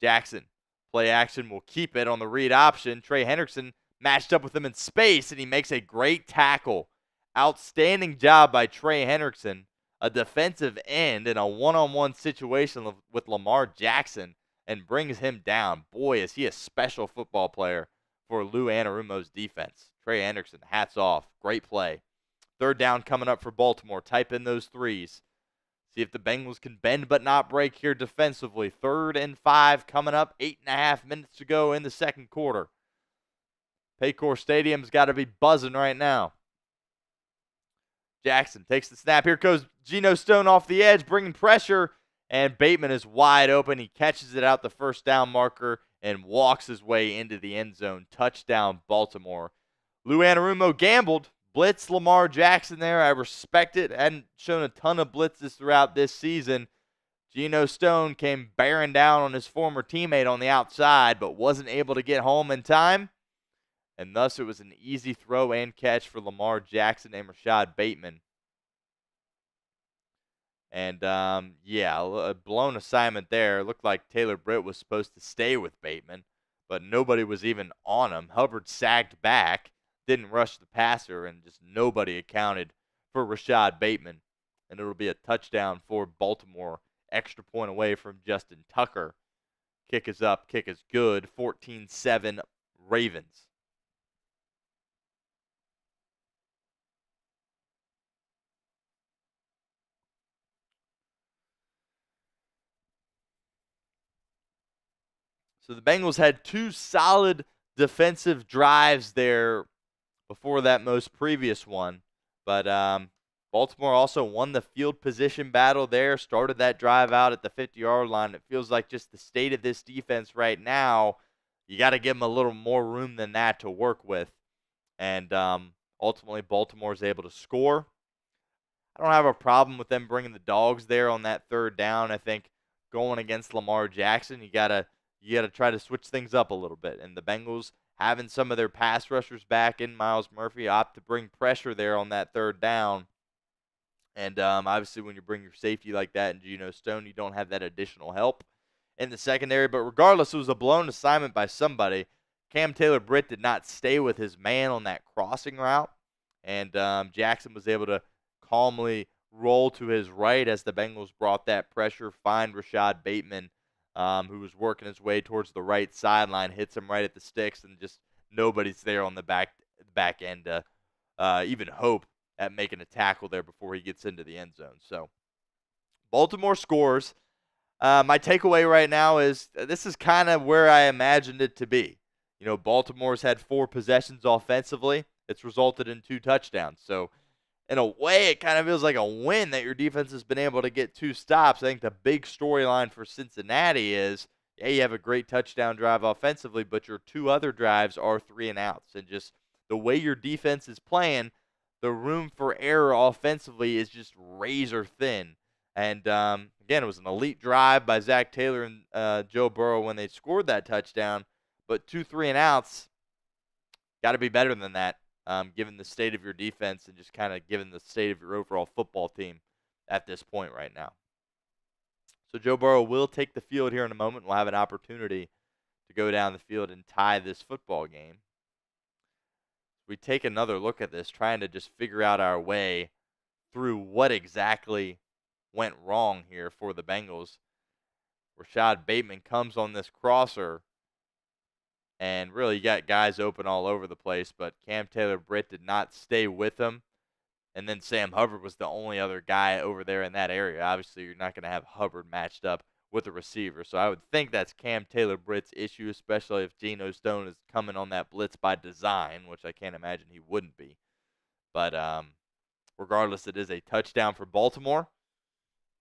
Jackson, play action, will keep it on the read option. Trey Hendrickson matched up with him in space, and he makes a great tackle. Outstanding job by Trey Hendrickson, a defensive end in a one-on-one situation with Lamar Jackson, and brings him down. Boy, is he a special football player for Lou Anarumo's defense. Trey Hendrickson, hats off. Great play. Third down coming up for Baltimore. Type in those threes. See if the Bengals can bend but not break here defensively. 3rd and 5 coming up. 8.5 minutes to go in the second quarter. Paycor Stadium's got to be buzzing right now. Jackson takes the snap. Here goes Geno Stone off the edge, bringing pressure. And Bateman is wide open. He catches it out the first down marker and walks his way into the end zone. Touchdown, Baltimore. Lou Anarumo gambled. Blitz Lamar Jackson there. I respect it. Hadn't shown a ton of blitzes throughout this season. Geno Stone came bearing down on his former teammate on the outside, but wasn't able to get home in time. And thus it was an easy throw and catch for Lamar Jackson and Rashad Bateman. And, a blown assignment there. It looked like Taylor Britt was supposed to stay with Bateman, but nobody was even on him. Hubbard sagged back, didn't rush the passer, and just nobody accounted for Rashad Bateman. And it'll be a touchdown for Baltimore. Extra point away from Justin Tucker. Kick is up, kick is good. 14-7 Ravens. So the Bengals had 2 solid defensive drives there before that most previous one. But Baltimore also won the field position battle there, started that drive out at the 50-yard line. It feels like just the state of this defense right now, you got to give them a little more room than that to work with. And ultimately, Baltimore is able to score. I don't have a problem with them bringing the dogs there on that 3rd down. I think going against Lamar Jackson, you gotta try to switch things up a little bit. And the Bengals, having some of their pass rushers back in Myles Murphy, opt to bring pressure there on that 3rd down. And obviously when you bring your safety like that and Geno Stone, you don't have that additional help in the secondary. But regardless, it was a blown assignment by somebody. Cam Taylor-Britt did not stay with his man on that crossing route. And Jackson was able to calmly roll to his right as the Bengals brought that pressure, find Rashad Bateman, who was working his way towards the right sideline, hits him right at the sticks, and just nobody's there on the back end to even hope at making a tackle there before he gets into the end zone. So Baltimore scores. My takeaway right now is this is kind of where I imagined it to be. You know, Baltimore's had 4 possessions offensively. It's resulted in 2 touchdowns. So in a way, it kind of feels like a win that your defense has been able to get 2 stops. I think the big storyline for Cincinnati is, yeah, you have a great touchdown drive offensively, but your 2 other drives are 3 and outs. And just the way your defense is playing, the room for error offensively is just razor thin. And, again, it was an elite drive by Zach Taylor and Joe Burrow when they scored that touchdown. But 2 3 and outs, got to be better than that. Given the state of your defense and just kind of given the state of your overall football team at this point right now. So Joe Burrow will take the field here in a moment. We'll have an opportunity to go down the field and tie this football game. We take another look at this, trying to just figure out our way through what exactly went wrong here for the Bengals. Rashad Bateman comes on this crosser. And really, you got guys open all over the place, but Cam Taylor-Britt did not stay with him. And then Sam Hubbard was the only other guy over there in that area. Obviously, you're not going to have Hubbard matched up with a receiver. So I would think that's Cam Taylor-Britt's issue, especially if Geno Stone is coming on that blitz by design, which I can't imagine he wouldn't be. But regardless, it is a touchdown for Baltimore.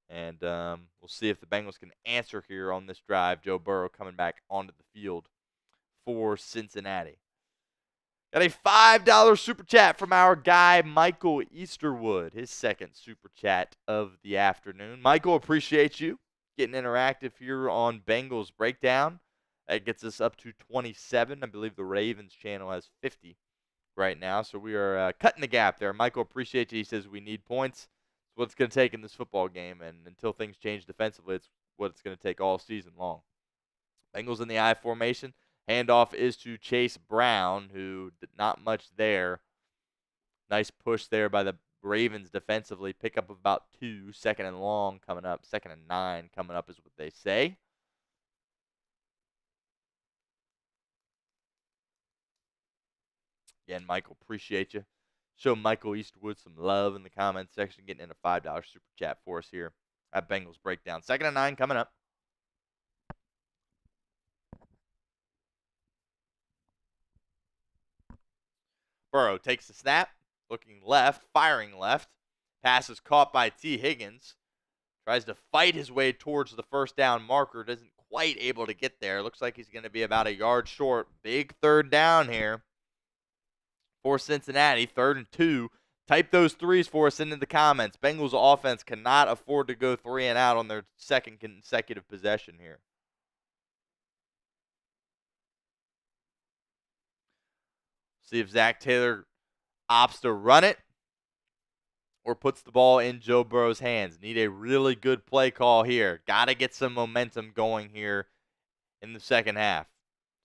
And we'll see if the Bengals can answer here on this drive. Joe Burrow coming back onto the field for Cincinnati. Got a $5 super chat from our guy, Michael Easterwood. His second super chat of the afternoon. Michael, appreciate you getting interactive here on Bengals Breakdown. That gets us up to 27. I believe the Ravens channel has 50 right now. So we are cutting the gap there. Michael, appreciate you. He says we need points. It's what it's going to take in this football game. And until things change defensively, it's what it's going to take all season long. Bengals in the I formation. Handoff is to Chase Brown, who did not much there. Nice push there by the Ravens defensively. Pick up about 2. 2nd and long coming up. 2nd and 9 coming up is what they say. Again, Michael, appreciate you. Show Michael Eastwood some love in the comments section, getting in a $5 super chat for us here at Bengals Breakdown. 2nd and 9 coming up. Burrow takes the snap, looking left, firing left. Pass is caught by T. Higgins. Tries to fight his way towards the first down marker. Doesn't quite able to get there. Looks like he's going to be about a yard short. Big 3rd down here for Cincinnati. 3rd and 2. Type those threes for us into the comments. Bengals offense cannot afford to go 3 and out on their 2nd consecutive possession here. See if Zach Taylor opts to run it or puts the ball in Joe Burrow's hands. Need a really good play call here. Got to get some momentum going here in the 2nd half.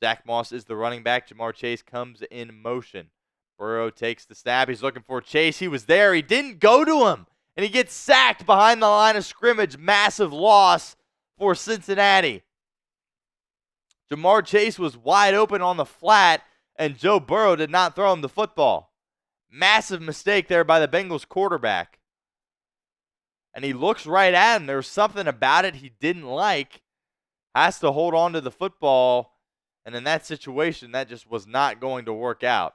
Zach Moss is the running back. Ja'Marr Chase comes in motion. Burrow takes the snap. He's looking for Chase. He was there. He didn't go to him. And he gets sacked behind the line of scrimmage. Massive loss for Cincinnati. Ja'Marr Chase was wide open on the flat, and Joe Burrow did not throw him the football. Massive mistake there by the Bengals quarterback. And he looks right at him. There's something about it he didn't like. Has to hold on to the football. And in that situation, that just was not going to work out.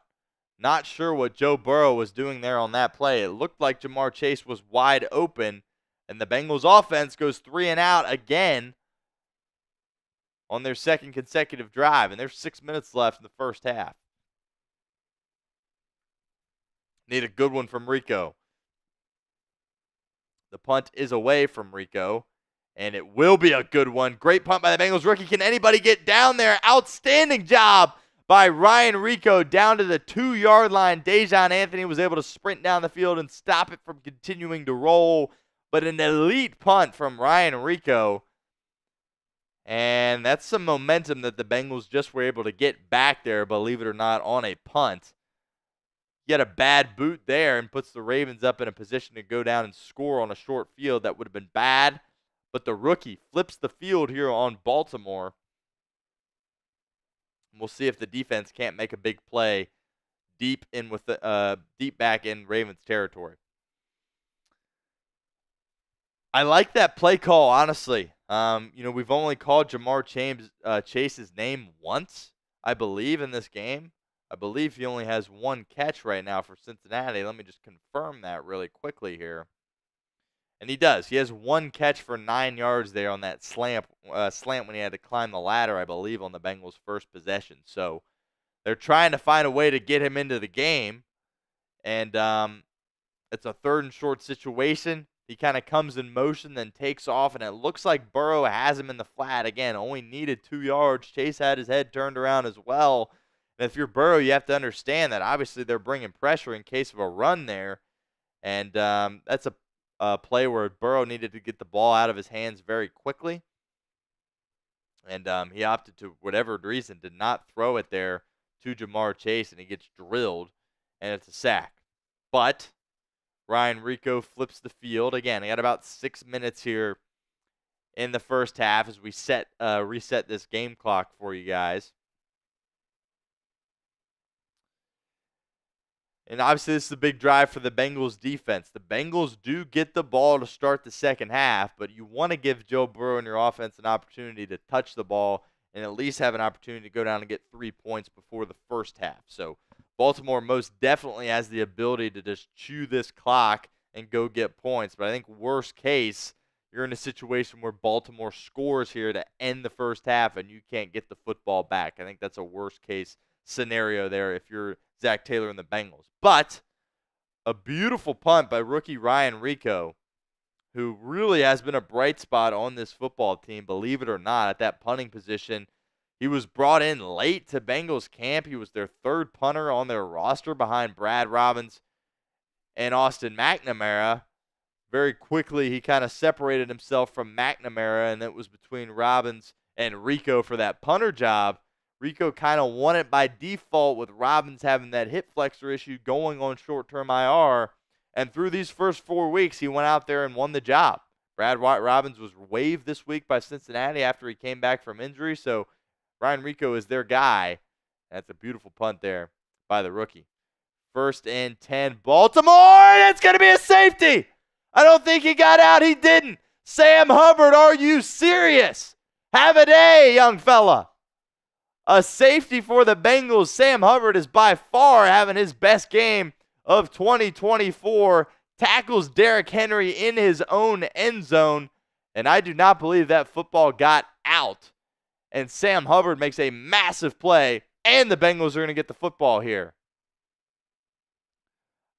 Not sure what Joe Burrow was doing there on that play. It looked like Ja'Marr Chase was wide open. And the Bengals offense goes 3 and out again on their 2nd consecutive drive. And there's 6 minutes left in the first half. Need a good one from Rico. The punt is away from Rico, and it will be a good one. Great punt by the Bengals rookie. Can anybody get down there? Outstanding job by Ryan Rico down to the 2-yard line. Dejon Anthony was able to sprint down the field and stop it from continuing to roll. But an elite punt from Ryan Rico. And that's some momentum that the Bengals just were able to get back there, believe it or not, on a punt. Get a bad boot there and puts the Ravens up in a position to go down and score on a short field. That would have been bad. But the rookie flips the field here on Baltimore. We'll see if the defense can't make a big play deep back in Ravens territory. I like that play call, honestly. We've only called Ja'Marr Chase's name once, I believe, in this game. I believe he only has 1 catch right now for Cincinnati. Let me just confirm that really quickly here. And he does. He has 1 catch for 9 yards there on that slant when he had to climb the ladder, I believe, on the Bengals' first possession. So they're trying to find a way to get him into the game. And it's a 3rd and short situation. He kind of comes in motion, then takes off, and it looks like Burrow has him in the flat. Again, only needed 2 yards. Chase had his head turned around as well. And if you're Burrow, you have to understand that obviously they're bringing pressure in case of a run there. And that's a play where Burrow needed to get the ball out of his hands very quickly. And he opted to, whatever reason, did not throw it there to Ja'Marr Chase, and he gets drilled, and it's a sack. But Ryan Rico flips the field. Again, I got about 6 minutes here in the first half as we reset this game clock for you guys. And obviously, this is a big drive for the Bengals defense. The Bengals do get the ball to start the 2nd half, but you want to give Joe Burrow and your offense an opportunity to touch the ball and at least have an opportunity to go down and get 3 points before the first half. So Baltimore most definitely has the ability to just chew this clock and go get points. But I think worst case, you're in a situation where Baltimore scores here to end the first half and you can't get the football back. I think that's a worst case scenario there if you're Zach Taylor and the Bengals. But a beautiful punt by rookie Ryan Rico, who really has been a bright spot on this football team, believe it or not, at that punting position. He was brought in late to Bengals camp. He was their 3rd punter on their roster behind Brad Robbins and Austin McNamara. Very quickly, he kind of separated himself from McNamara, and it was between Robbins and Rico for that punter job. Rico kind of won it by default with Robbins having that hip flexor issue going on short-term IR. And through these first 4 weeks, he went out there and won the job. Brad Robbins was waived this week by Cincinnati after he came back from injury. So Ryan Rico is their guy. That's a beautiful punt there by the rookie. First and 10, Baltimore. It's going to be a safety. I don't think he got out. He didn't. Sam Hubbard, are you serious? Have a day, young fella. A safety for the Bengals. Sam Hubbard is by far having his best game of 2024. Tackles Derrick Henry in his own end zone. And I do not believe that football got out. And Sam Hubbard makes a massive play. And the Bengals are going to get the football here.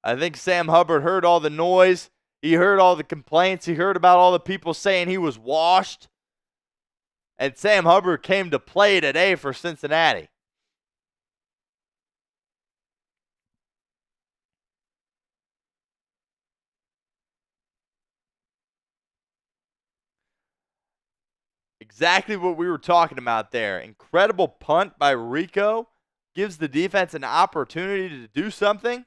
I think Sam Hubbard heard all the noise. He heard all the complaints. He heard about all the people saying he was washed. And Sam Hubbard came to play today for Cincinnati. Exactly what we were talking about there. Incredible punt by Rico. Gives the defense an opportunity to do something.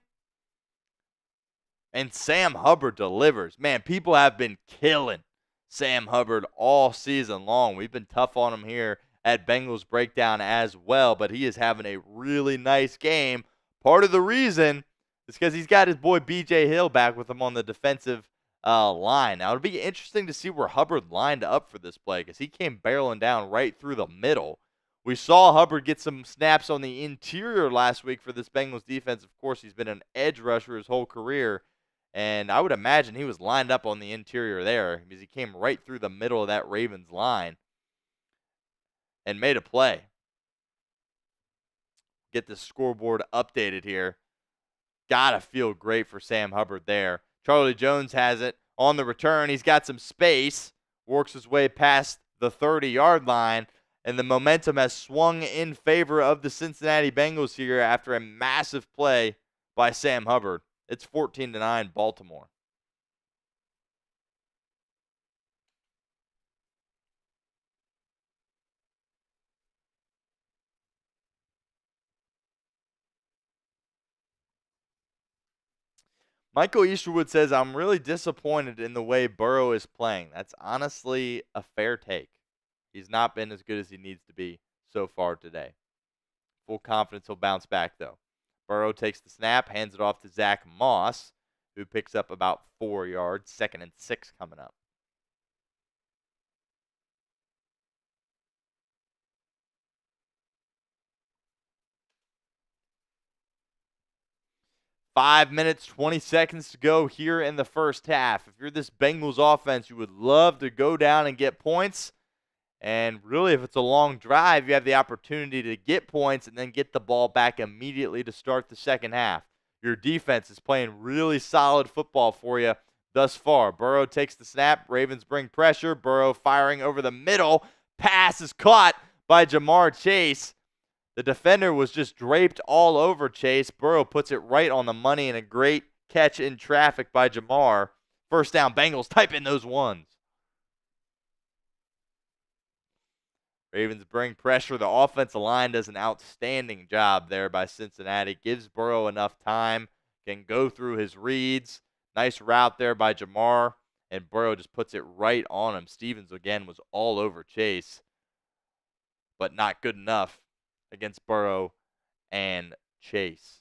And Sam Hubbard delivers. Man, people have been killing Sam Hubbard all season long. We've been tough on him here at Bengals Breakdown as well, but he is having a really nice game. Part of the reason is because he's got his boy B.J. Hill back with him on the defensive line. Now, it'll be interesting to see where Hubbard lined up for this play because he came barreling down right through the middle. We saw Hubbard get some snaps on the interior last week for this Bengals defense. Of course, he's been an edge rusher his whole career. And I would imagine he was lined up on the interior there because he came right through the middle of that Ravens line and made a play. Get the scoreboard updated here. Gotta feel great for Sam Hubbard there. Charlie Jones has it on the return. He's got some space, works his way past the 30-yard line, and the momentum has swung in favor of the Cincinnati Bengals here after a massive play by Sam Hubbard. It's 14-9 Baltimore. Michael Easterwood says, I'm really disappointed in the way Burrow is playing. That's honestly a fair take. He's not been as good as he needs to be so far today. Full confidence he'll bounce back, though. Burrow takes the snap, hands it off to Zach Moss, who picks up about 4 yards. 2nd and 6 coming up. Five minutes, 20 seconds to go here in the first half. If you're this Bengals offense, you would love to go down and get points. And really, if it's a long drive, you have the opportunity to get points and then get the ball back immediately to start the second half. Your defense is playing really solid football for you thus far. Burrow takes the snap. Ravens bring pressure. Burrow firing over the middle. Pass is caught by Jamar Chase. The defender was just draped all over Chase. Burrow puts it right on the money and a great catch in traffic by Jamar. First down, Bengals. Type in those ones. Ravens bring pressure. The offensive line does an outstanding job there by Cincinnati. Gives Burrow enough time. Can go through his reads. Nice route there by Jamar. And Burrow just puts it right on him. Stevens, again, was all over Chase. But not good enough against Burrow and Chase.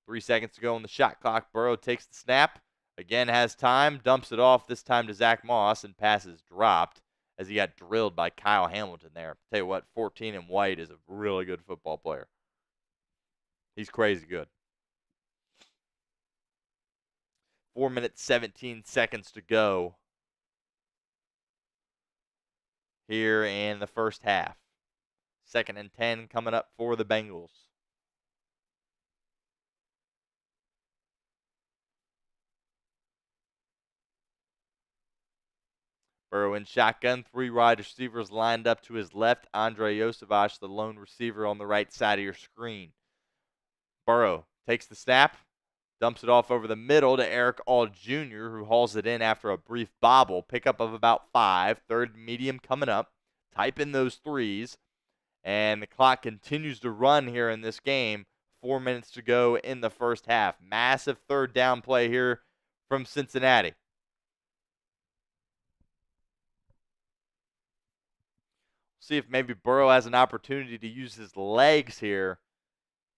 3 seconds to go on the shot clock. Burrow takes the snap. Again has time. Dumps it off, this time to Zach Moss. And passes dropped as he got drilled by Kyle Hamilton there. Tell you what, 14 and White is a really good football player. He's crazy good. 4 minutes, 17 seconds to go here in the first half. 2nd and 10 coming up for the Bengals. Burrow in shotgun. 3 wide receivers lined up to his left. Andre Yosevich, the lone receiver on the right side of your screen. Burrow takes the snap. Dumps it off over the middle to Eric All Jr., who hauls it in after a brief bobble. Pickup of about 5. 3rd medium coming up. Type in those 3s. And the clock continues to run here in this game. 4 minutes to go in the first half. Massive 3rd down play here from Cincinnati. See if maybe Burrow has an opportunity to use his legs here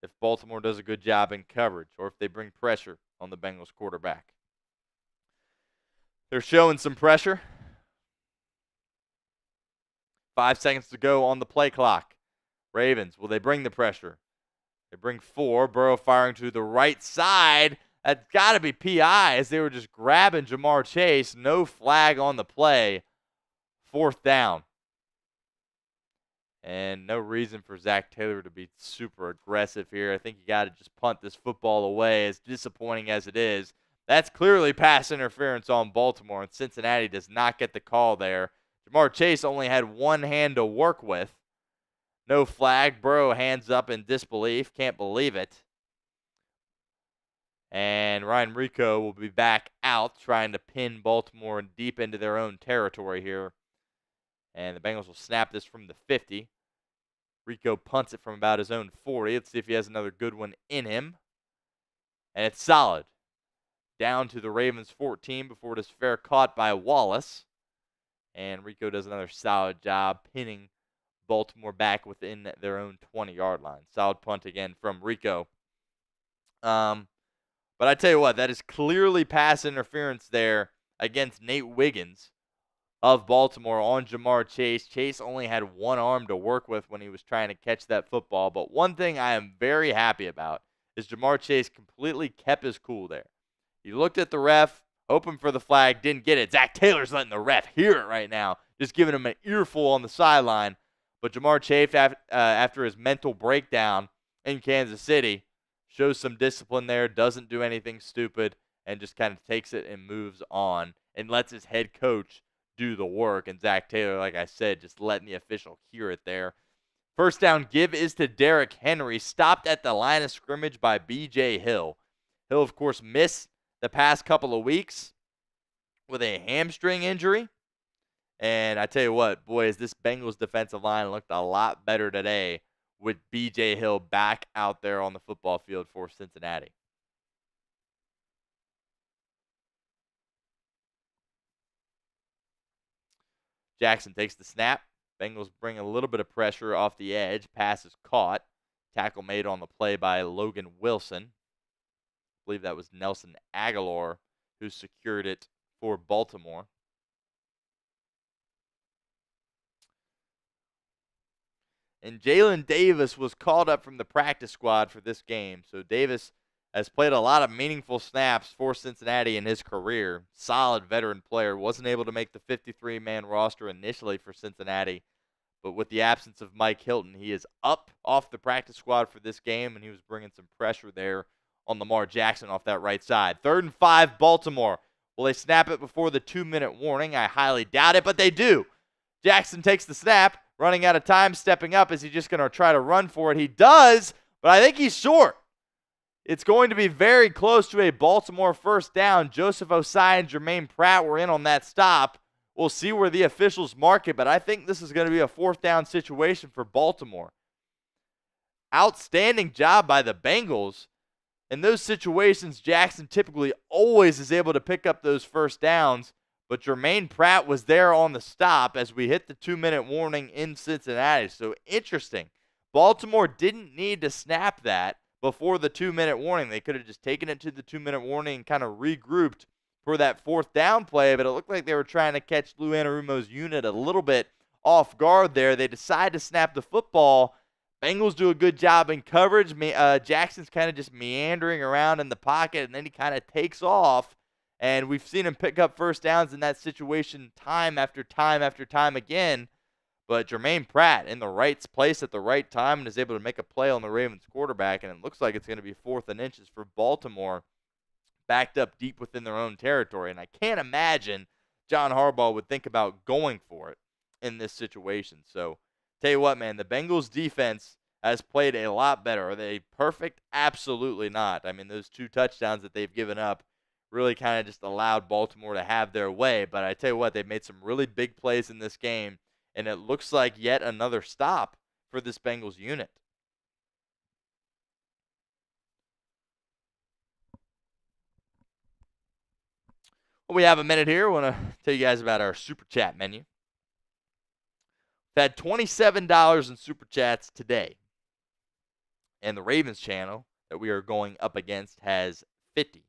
if Baltimore does a good job in coverage or if they bring pressure on the Bengals quarterback. They're showing some pressure. 5 seconds to go on the play clock. Ravens, will they bring the pressure? They bring 4. Burrow firing to the right side. That's got to be PI as they were just grabbing Ja'Marr Chase. No flag on the play. 4th down. And no reason for Zach Taylor to be super aggressive here. I think you got to just punt this football away, as disappointing as it is. That's clearly pass interference on Baltimore, and Cincinnati does not get the call there. Ja'Marr Chase only had one hand to work with. No flag. Burrow hands up in disbelief. Can't believe it. And Ryan Rico will be back out trying to pin Baltimore deep into their own territory here. And the Bengals will snap this from the 50. Rico punts it from about his own 40. Let's see if he has another good one in him. And it's solid. Down to the Ravens 14 before it is fair caught by Wallace. And Rico does another solid job pinning Baltimore back within their own 20-yard line. Solid punt again from Rico. But I tell you what, that is clearly pass interference there against Nate Wiggins of Baltimore on Ja'Marr Chase. Chase only had one arm to work with when he was trying to catch that football. But one thing I am very happy about is Ja'Marr Chase completely kept his cool there. He looked at the ref, hoping for the flag, didn't get it. Zach Taylor's letting the ref hear it right now, just giving him an earful on the sideline. But Ja'Marr Chase, after his mental breakdown in Kansas City, shows some discipline there, doesn't do anything stupid, and just kind of takes it and moves on and lets his head coach do the work. And Zach Taylor, like I said, just letting the official hear it there. First down give is to Derrick Henry, stopped at the line of scrimmage by B.J. Hill. Hill, of course, missed the past couple of weeks with a hamstring injury. And I tell you what, boys, this Bengals defensive line looked a lot better today with B.J. Hill back out there on the football field for Cincinnati. Jackson takes the snap. Bengals bring a little bit of pressure off the edge. Pass is caught. Tackle made on the play by Logan Wilson. I believe that was Nelson Aguilar who secured it for Baltimore. And Jalen Davis was called up from the practice squad for this game. So Davis has played a lot of meaningful snaps for Cincinnati in his career. Solid veteran player. Wasn't able to make the 53-man roster initially for Cincinnati. But with the absence of Mike Hilton, he is up off the practice squad for this game, and he was bringing some pressure there on Lamar Jackson off that right side. 3rd and 5, Baltimore. Will they snap it before the 2-minute warning? I highly doubt it, but they do. Jackson takes the snap. Running out of time, stepping up. Is he just going to try to run for it? He does, but I think he's short. It's going to be very close to a Baltimore first down. Joseph Osai and Jermaine Pratt were in on that stop. We'll see where the officials mark it, but I think this is going to be a 4th down situation for Baltimore. Outstanding job by the Bengals. In those situations, Jackson typically always is able to pick up those first downs. But Jermaine Pratt was there on the stop as we hit the 2-minute warning in Cincinnati. So interesting. Baltimore didn't need to snap that before the 2-minute warning. They could have just taken it to the 2-minute warning and kind of regrouped for that 4th down play. But it looked like they were trying to catch Lou Anarumo's unit a little bit off guard there. They decide to snap the football. Bengals do a good job in coverage. Jackson's kind of just meandering around in the pocket, and then he kind of takes off. And we've seen him pick up first downs in that situation time after time after time again. But Jermaine Pratt in the right place at the right time and is able to make a play on the Ravens quarterback. And it looks like it's going to be 4th and inches for Baltimore, backed up deep within their own territory. And I can't imagine John Harbaugh would think about going for it in this situation. So, tell you what, man, the Bengals defense has played a lot better. Are they perfect? Absolutely not. I mean, those 2 touchdowns that they've given up really kind of just allowed Baltimore to have their way. But I tell you what, they've made some really big plays in this game, and it looks like yet another stop for this Bengals unit. Well, we have a minute here. I want to tell you guys about our Super Chat menu. We've had $27 in Super Chats today. And the Ravens channel that we are going up against has 50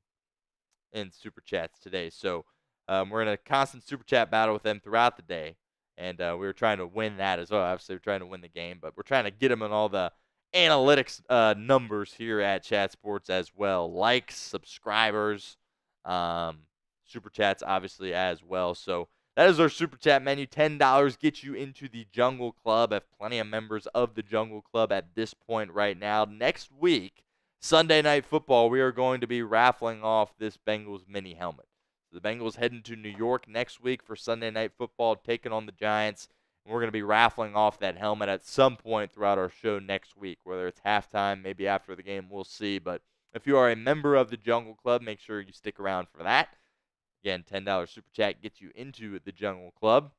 in Super Chats today. So we're in a constant Super Chat battle with them throughout the day. And we were trying to win that as well. Obviously, we're trying to win the game, but we're trying to get them in all the analytics numbers here at Chat Sports as well. Likes, subscribers, Super Chats, obviously, as well. So that is our Super Chat menu. $10 gets you into the Jungle Club. I have plenty of members of the Jungle Club at this point right now. Next week, Sunday Night Football, we are going to be raffling off this Bengals mini helmet. So the Bengals heading to New York next week for Sunday Night Football, taking on the Giants. And we're going to be raffling off that helmet at some point throughout our show next week, whether it's halftime, maybe after the game, we'll see. But if you are a member of the Jungle Club, make sure you stick around for that. Again, $10 Super Chat gets you into the Jungle Club.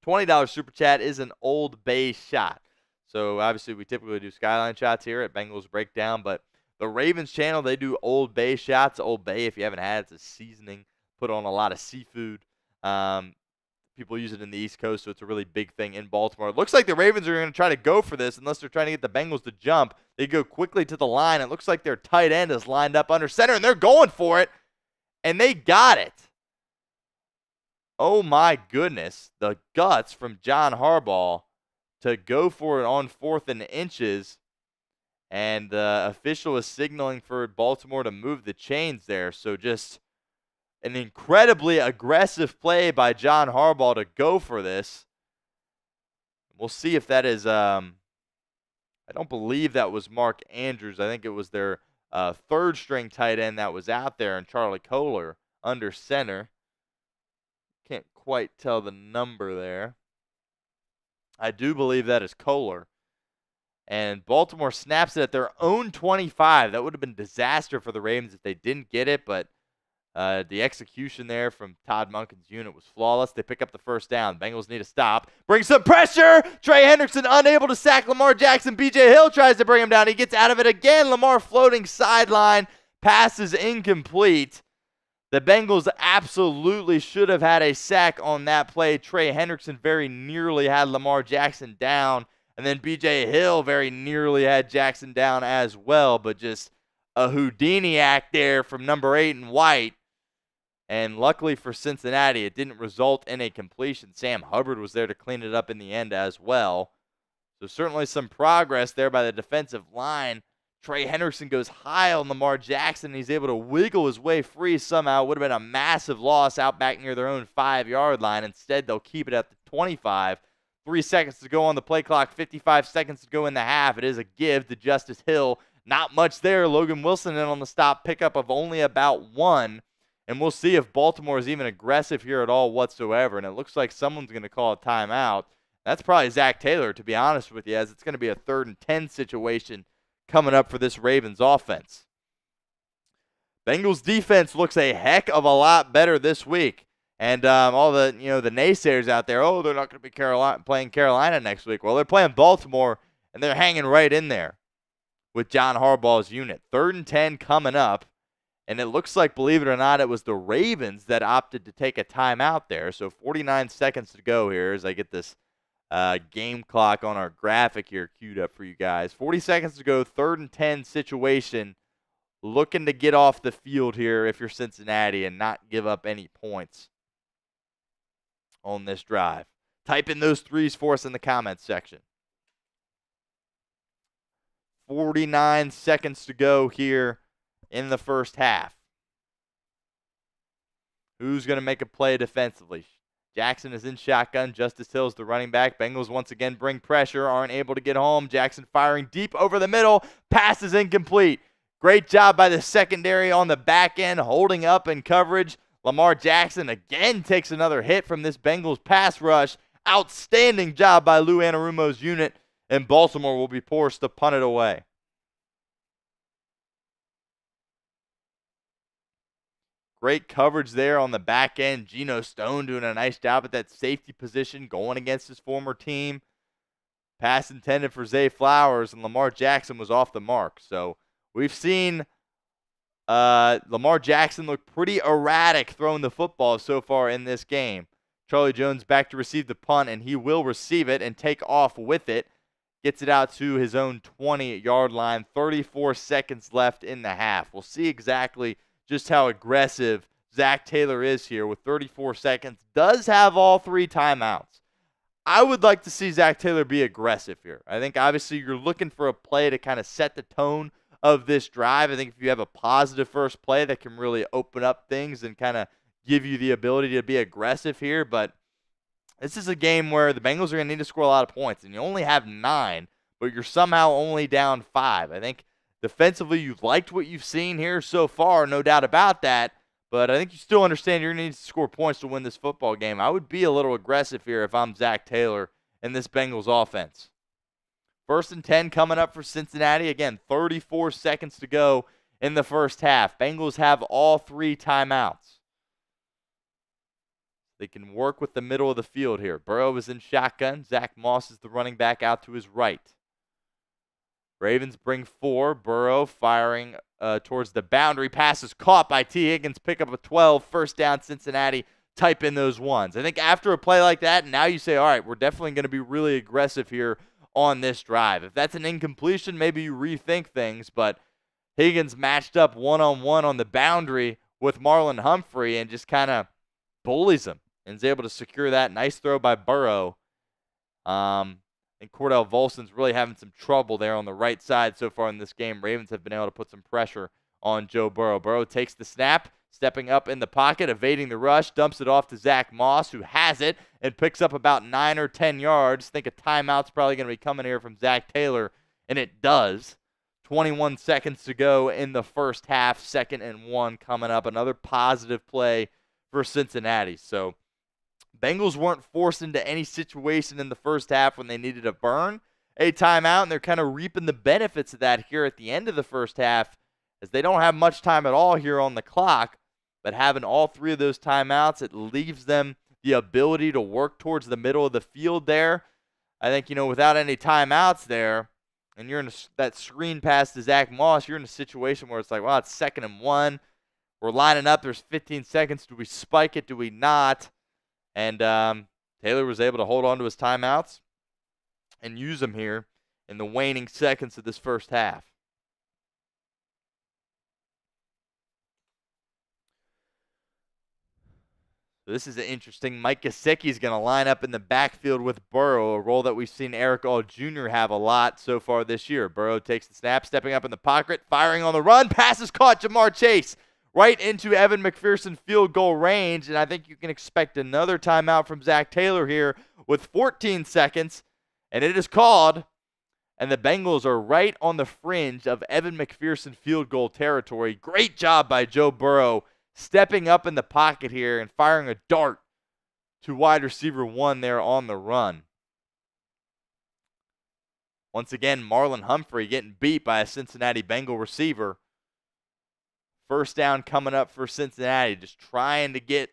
$20 Super Chat is an Old Bay shot. So, obviously, we typically do Skyline shots here at Bengals Breakdown, but the Ravens channel, they do Old Bay shots. Old Bay, if you haven't had it, it's a seasoning, put on a lot of seafood. People use it in the East Coast, so it's a really big thing in Baltimore. It looks like the Ravens are going to try to go for this unless they're trying to get the Bengals to jump. They go quickly to the line. It looks like their tight end is lined up under center, and they're going for it. And they got it. Oh, my goodness. The guts from John Harbaugh to go for it on 4th and inches. And the official is signaling for Baltimore to move the chains there. So just an incredibly aggressive play by John Harbaugh to go for this. We'll see if that is, I don't believe that was Mark Andrews. I think it was their third-string tight end that was out there, and Charlie Kohler under center. Can't quite tell the number there. I do believe that is Kohler. And Baltimore snaps it at their own 25. That would have been disaster for the Ravens if they didn't get it, but the execution there from Todd Monken's unit was flawless. They pick up the first down. Bengals need to stop. Bring some pressure. Trey Hendrickson unable to sack Lamar Jackson. B.J. Hill tries to bring him down. He gets out of it again. Lamar floating sideline. Pass is incomplete. The Bengals absolutely should have had a sack on that play. Trey Hendrickson very nearly had Lamar Jackson down. And then B.J. Hill very nearly had Jackson down as well. But just a Houdini act there from number 8 and White. And luckily for Cincinnati, it didn't result in a completion. Sam Hubbard was there to clean it up in the end as well. So certainly some progress there by the defensive line. Trey Hendrickson goes high on Lamar Jackson. He's able to wiggle his way free somehow. It would have been a massive loss out back near their own 5-yard line. Instead, they'll keep it at the 25. 3 seconds to go on the play clock. 55 seconds to go in the half. It is a give to Justice Hill. Not much there. Logan Wilson in on the stop pickup of only about 1. And we'll see if Baltimore is even aggressive here at all whatsoever. And it looks like someone's going to call a timeout. That's probably Zach Taylor, to be honest with you, as it's going to be a 3rd and 10 situation coming up for this Ravens offense. Bengals defense looks a heck of a lot better this week. And all the the naysayers out there, oh, they're not going to be playing Carolina next week. Well, they're playing Baltimore, and they're hanging right in there with John Harbaugh's unit. 3rd and 10 coming up. And it looks like, believe it or not, it was the Ravens that opted to take a timeout there. So 49 seconds to go here as I get this game clock on our graphic here queued up for you guys. 40 seconds to go, 3rd and 10 situation. Looking to get off the field here if you're Cincinnati and not give up any points on this drive. Type in those threes for us in the comments section. 49 seconds to go here in the first half. Who's going to make a play defensively? Jackson is in shotgun. Justice Hill's the running back. Bengals once again bring pressure, aren't able to get home. Jackson firing deep over the middle. Pass is incomplete. Great job by the secondary on the back end, holding up in coverage. Lamar Jackson again takes another hit from this Bengals pass rush. Outstanding job by Lou Anarumo's unit, and Baltimore will be forced to punt it away. Great coverage there on the back end. Geno Stone doing a nice job at that safety position, going against his former team. Pass intended for Zay Flowers, and Lamar Jackson was off the mark. So we've seen Lamar Jackson look pretty erratic throwing the football so far in this game. Charlie Jones back to receive the punt, and he will receive it and take off with it. gets it out to his own 20-yard line. 34 seconds left in the half. We'll see exactly just how aggressive Zach Taylor is here with 34 seconds. Does have all 3 timeouts. I would like to see Zach Taylor be aggressive here. I think obviously you're looking for a play to kind of set the tone of this drive. I think if you have a positive first play that can really open up things and kind of give you the ability to be aggressive here. But this is a game where the Bengals are going to need to score a lot of points. And you only have 9, but you're somehow only down 5. I think defensively you've liked what you've seen here so far, no doubt about that. But I think you still understand you're going to need to score points to win this football game. I would be a little aggressive here if I'm Zach Taylor in this Bengals offense. 1st and 10 coming up for Cincinnati. Again, 34 seconds to go in the first half. Bengals have all 3 timeouts. They can work with the middle of the field here. Burrow is in shotgun. Zach Moss is the running back out to his right. Ravens bring 4. Burrow firing towards the boundary. Pass is caught by T. Higgins. Pick up a 12. First down, Cincinnati. Type in those ones. I think after a play like that, now you say, all right, we're definitely going to be really aggressive here on this drive. If that's an incompletion, maybe you rethink things. But Higgins matched up one-on-one on the boundary with Marlon Humphrey and just kind of bullies him and is able to secure that. Nice throw by Burrow. And Cordell Volson's really having some trouble there on the right side so far in this game. Ravens have been able to put some pressure on Joe Burrow. Burrow takes the snap, stepping up in the pocket, evading the rush, dumps it off to Zach Moss, who has it and picks up about 9 or 10 yards. Think a timeout's probably going to be coming here from Zach Taylor, and it does. 21 seconds to go in the first half. 2nd and 1 coming up. Another positive play for Cincinnati. So Bengals weren't forced into any situation in the first half when they needed to burn a timeout, and they're kind of reaping the benefits of that here at the end of the first half, as they don't have much time at all here on the clock. But having all 3 of those timeouts, it leaves them the ability to work towards the middle of the field there. I think, without any timeouts there, and you're in that screen pass to Zach Moss, you're in a situation where it's like, well, it's 2nd and 1. We're lining up. There's 15 seconds. Do we spike it? Do we not? And Taylor was able to hold on to his timeouts and use them here in the waning seconds of this first half. So this is interesting. Mike Gesicki is going to line up in the backfield with Burrow, a role that we've seen Eric All Jr. have a lot so far this year. Burrow takes the snap, stepping up in the pocket, firing on the run. Pass is caught. Jamar Chase right into Evan McPherson field goal range, and I think you can expect another timeout from Zach Taylor here with 14 seconds, and it is called, and the Bengals are right on the fringe of Evan McPherson field goal territory. Great job by Joe Burrow stepping up in the pocket here and firing a dart to wide receiver 1 there on the run. Once again, Marlon Humphrey getting beat by a Cincinnati Bengal receiver. First down coming up for Cincinnati, just trying to get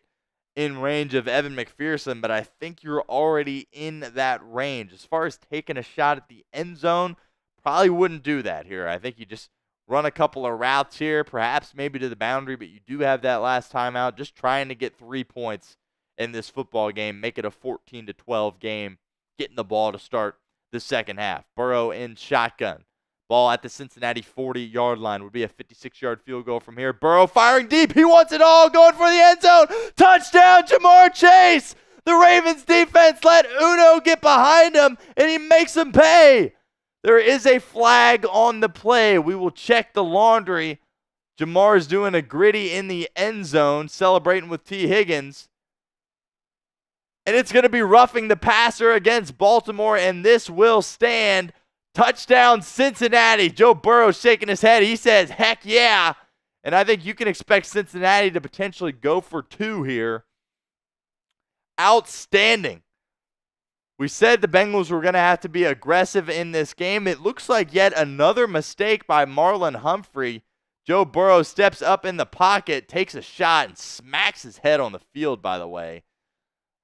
in range of Evan McPherson, but I think you're already in that range. As far as taking a shot at the end zone, probably wouldn't do that here. I think you just run a couple of routes here, perhaps maybe to the boundary, but you do have that last timeout. Just trying to get 3 points in this football game, make it a 14-12 game, getting the ball to start the second half. Burrow in shotgun. Ball at the Cincinnati 40-yard line. Would be a 56-yard field goal from here. Burrow firing deep. He wants it all. Going for the end zone. Touchdown, Jamar Chase. The Ravens defense let Uno get behind him, and he makes him pay. There is a flag on the play. We will check the laundry. Jamar is doing a gritty in the end zone, celebrating with T. Higgins. And it's going to be roughing the passer against Baltimore, and this will stand. Touchdown, Cincinnati. Joe Burrow shaking his head. He says, heck yeah. And I think you can expect Cincinnati to potentially go for 2 here. Outstanding. We said the Bengals were going to have to be aggressive in this game. It looks like yet another mistake by Marlon Humphrey. Joe Burrow steps up in the pocket, takes a shot, and smacks his head on the field, by the way.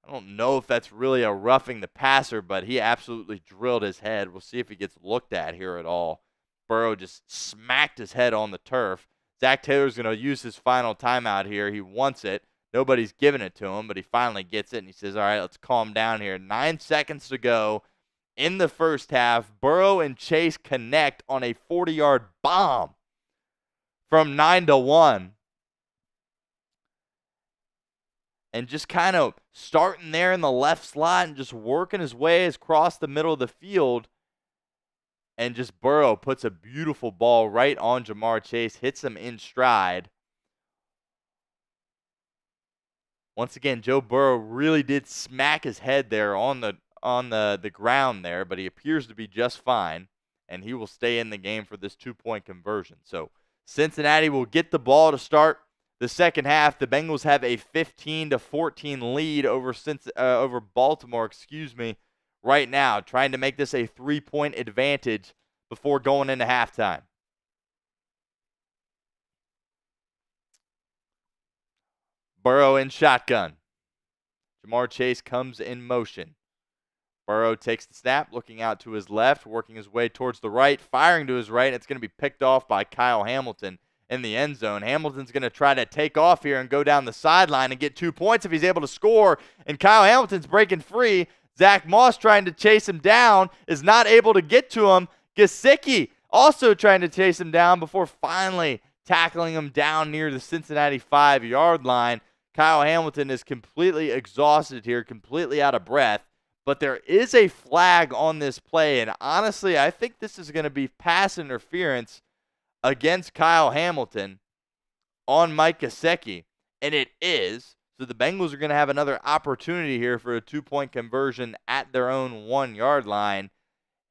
I don't know if that's really a roughing the passer, but he absolutely drilled his head. We'll see if he gets looked at here at all. Burrow just smacked his head on the turf. Zach Taylor's going to use his final timeout here. He wants it. Nobody's giving it to him, but he finally gets it, and he says, all right, let's calm down here. 9 seconds to go in the first half. Burrow and Chase connect on a 40-yard bomb from 9-1. And just kind of starting there in the left slot and just working his way across the middle of the field. And just Burrow puts a beautiful ball right on Ja'Marr Chase, hits him in stride. Once again, Joe Burrow really did smack his head there on the ground there, but he appears to be just fine, and he will stay in the game for this 2-point conversion. So Cincinnati will get the ball to start the second half. The Bengals have a 15-14 lead over Baltimore, right now, trying to make this a 3-point advantage before going into halftime. Burrow in shotgun. Ja'Marr Chase comes in motion. Burrow takes the snap, looking out to his left, working his way towards the right, firing to his right, and it's going to be picked off by Kyle Hamilton in the end zone. Hamilton's going to try to take off here and go down the sideline and get 2 points if he's able to score, and Kyle Hamilton's breaking free. Zach Moss trying to chase him down, is not able to get to him. Gesicki also trying to chase him down before finally tackling him down near the Cincinnati 5-yard line. Kyle Hamilton is completely exhausted here, completely out of breath. But there is a flag on this play, and honestly, I think this is going to be pass interference against Kyle Hamilton on Mike Gesicki, and it is. So the Bengals are going to have another opportunity here for a 2-point conversion at their own 1-yard line.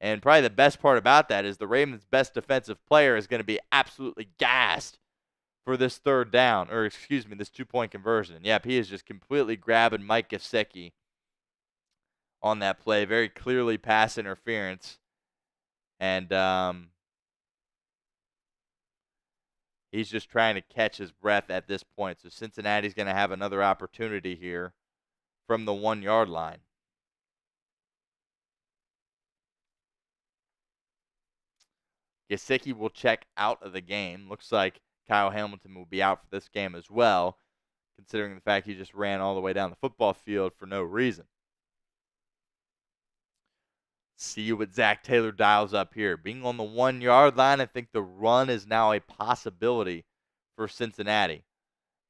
And probably the best part about that is the Ravens' best defensive player is going to be absolutely gassed for this this 2-point conversion. Yep, he is just completely grabbing Mike Gesicki on that play. Very clearly pass interference. And he's just trying to catch his breath at this point. So Cincinnati's going to have another opportunity here from the 1-yard line. Gesicki will check out of the game. Looks like Kyle Hamilton will be out for this game as well, considering the fact he just ran all the way down the football field for no reason. See what Zach Taylor dials up here. Being on the 1-yard line, I think the run is now a possibility for Cincinnati.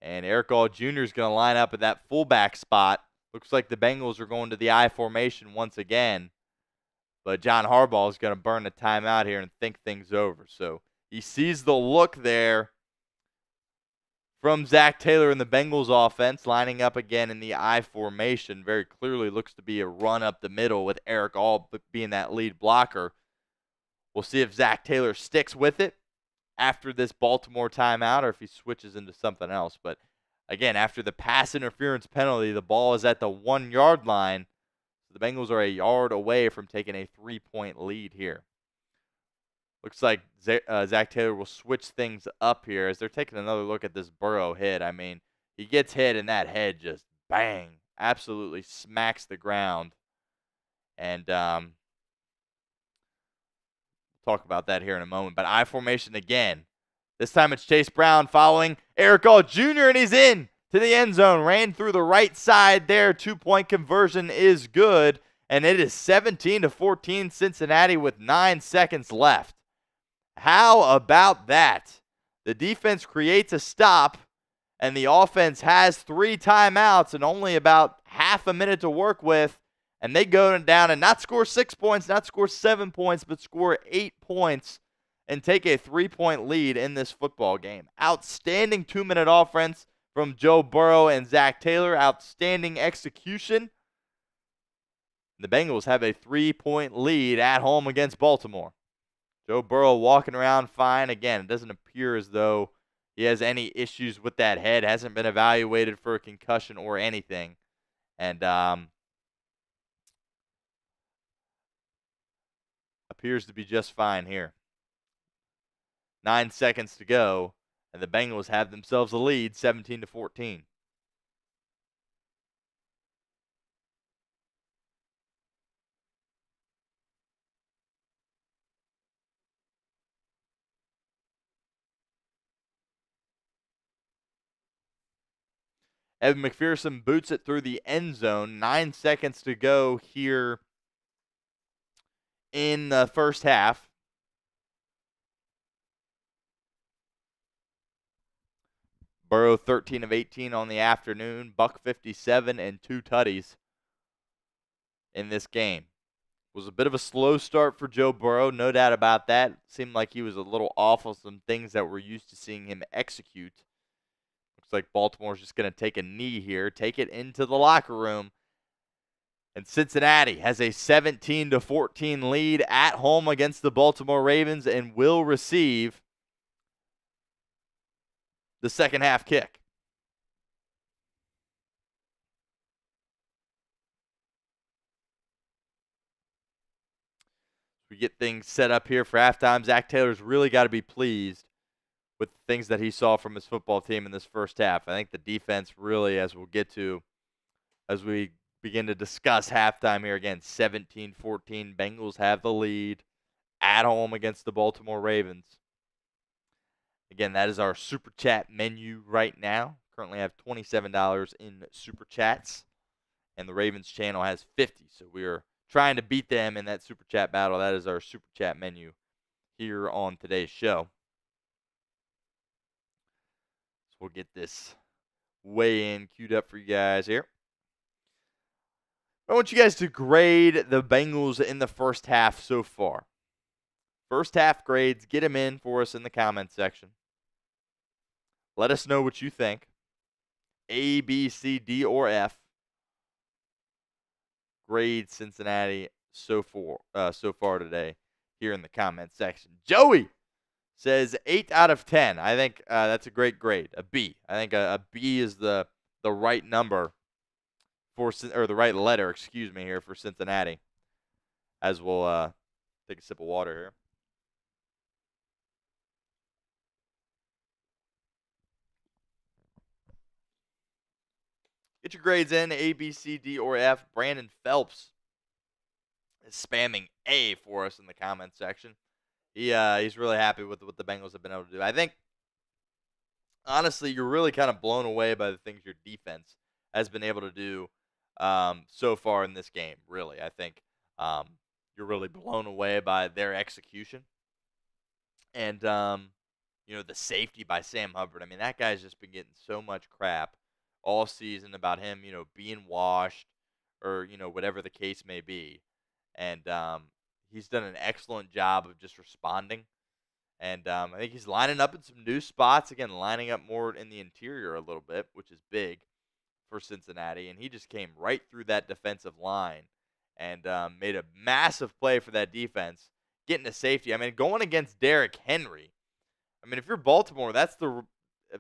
And Eric All Jr. is going to line up at that fullback spot. Looks like the Bengals are going to the I formation once again. But John Harbaugh is going to burn the timeout here and think things over. So he sees the look there from Zach Taylor in the Bengals offense, lining up again in the I formation. Very clearly looks to be a run up the middle with Eric All being that lead blocker. We'll see if Zach Taylor sticks with it after this Baltimore timeout or if he switches into something else. But again, after the pass interference penalty, the ball is at the 1-yard line. So the Bengals are a yard away from taking a 3-point lead here. Looks like Zach Taylor will switch things up here as they're taking another look at this Burrow hit. I mean, he gets hit and that head just bang, absolutely smacks the ground. And we'll talk about that here in a moment. But I formation again. This time it's Chase Brown following Eric All Jr. and he's in to the end zone. Ran through the right side there. 2-point conversion is good. And it is 17-14 Cincinnati with 9 seconds left. How about that? The defense creates a stop, and the offense has 3 timeouts and only about half a minute to work with, and they go down and not score 6 points, not score 7 points, but score 8 points and take a 3-point lead in this football game. Outstanding 2-minute offense from Joe Burrow and Zach Taylor. Outstanding execution. The Bengals have a 3-point lead at home against Baltimore. Joe Burrow walking around fine. Again, it doesn't appear as though he has any issues with that head. Hasn't been evaluated for a concussion or anything. And appears to be just fine here. 9 seconds to go, and the Bengals have themselves a lead, 17-14. Evan McPherson boots it through the end zone. 9 seconds to go here in the first half. Burrow 13 of 18 on the afternoon, buck 57 and 2 tutties in this game. Was a bit of a slow start for Joe Burrow, no doubt about that. Seemed like he was a little off on some things that we're used to seeing him execute. Looks like Baltimore's just going to take a knee here, take it into the locker room. And Cincinnati has a 17-14 lead at home against the Baltimore Ravens and will receive the second half kick. We get things set up here for halftime. Zach Taylor's really got to be pleased with the things that he saw from his football team in this first half. I think the defense really, as we'll get to, as we begin to discuss halftime here again, 17-14. Bengals have the lead at home against the Baltimore Ravens. Again, that is our Super Chat menu right now. Currently have $27 in Super Chats, and the Ravens channel has 50. So we are trying to beat them in that Super Chat battle. That is our Super Chat menu here on today's show. So we'll get this weigh-in queued up for you guys here. I want you guys to grade the Bengals in the first half so far. First half grades, get them in for us in the comments section. Let us know what you think. A, B, C, D, or F. Grade Cincinnati so far today here in the comments section. Joey says 8 out of 10. I think that's a great grade. A B. I think a B is the right number for, or the right letter, excuse me, here for Cincinnati. As we'll take a sip of water here. Get your grades in, A, B, C, D, or F. Brandon Phelps is spamming A for us in the comments section. He's really happy with what the Bengals have been able to do. I think, honestly, you're really kind of blown away by the things your defense has been able to do so far in this game, really. I think you're really blown away by their execution. And, the safety by Sam Hubbard. I mean, that guy's just been getting so much crap all season about him, being washed or, whatever the case may be. And he's done an excellent job of just responding. And I think he's lining up in some new spots. Again, lining up more in the interior a little bit, which is big for Cincinnati. And he just came right through that defensive line and made a massive play for that defense, getting a safety. I mean, going against Derrick Henry. I mean, if you're Baltimore, that's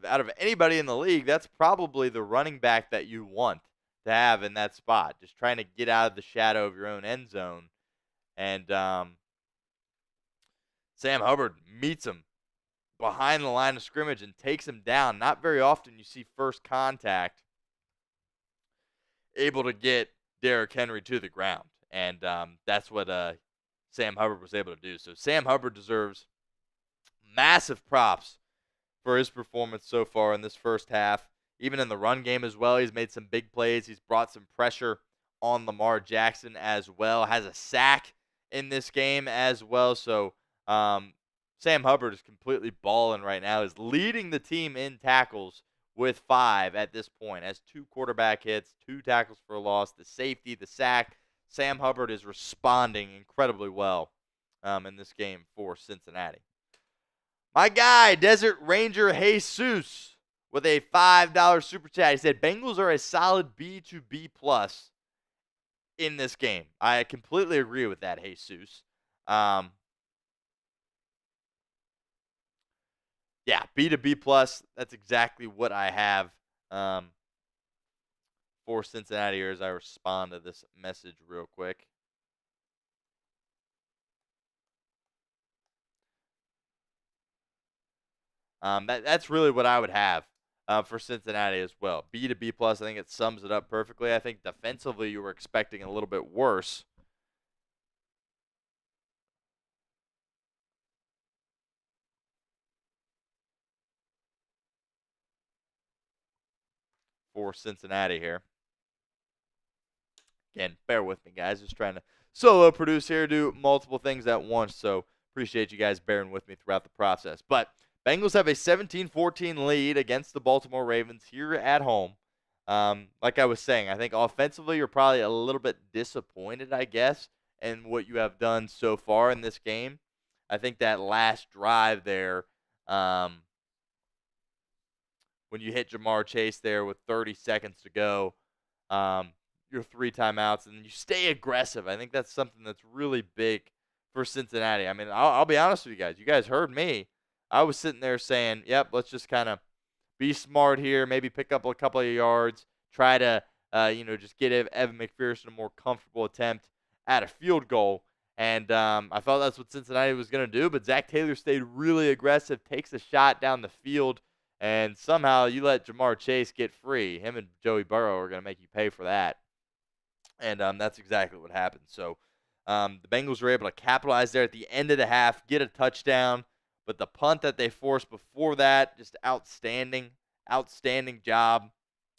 out of anybody in the league, that's probably the running back that you want to have in that spot. Just trying to get out of the shadow of your own end zone. And Sam Hubbard meets him behind the line of scrimmage and takes him down. Not very often you see first contact able to get Derrick Henry to the ground. And that's what Sam Hubbard was able to do. So Sam Hubbard deserves massive props for his performance so far in this first half. Even in the run game as well, he's made some big plays. He's brought some pressure on Lamar Jackson as well. Has a sack in this game as well. So Sam Hubbard is completely balling right now. Is leading the team in tackles with 5 at this point. Has 2 quarterback hits, 2 tackles for a loss, the safety, the sack. Sam Hubbard is responding incredibly well in this game for Cincinnati. My guy, Desert Ranger Jesus, with a $5 super chat. He said, Bengals are a solid B to B plus in this game. I completely agree with that, Jesus. Yeah, B to B plus. That's exactly what I have for Cincinnati here as I respond to this message real quick. That's really what I would have for Cincinnati as well. B to B plus. I think it sums it up perfectly. I think defensively you were expecting a little bit worse. For Cincinnati here. Again, bear with me, guys. Just trying to solo produce here, do multiple things at once. So appreciate you guys bearing with me throughout the process. But Bengals have a 17-14 lead against the Baltimore Ravens here at home. Like I was saying, I think offensively you're probably a little bit disappointed, I guess, in what you have done so far in this game. I think that last drive there, um, when you hit Ja'Marr Chase there with 30 seconds to go, your 3 timeouts, and you stay aggressive. I think that's something that's really big for Cincinnati. I mean, I'll be honest with you guys. You guys heard me. I was sitting there saying, yep, let's just kind of be smart here, maybe pick up a couple of yards, try to, just get Evan McPherson a more comfortable attempt at a field goal. And I thought that's what Cincinnati was going to do, but Zach Taylor stayed really aggressive, takes a shot down the field, and somehow you let Ja'Marr Chase get free. Him and Joey Burrow are going to make you pay for that. And that's exactly what happened. So the Bengals were able to capitalize there at the end of the half, get a touchdown. But the punt that they forced before that, just outstanding job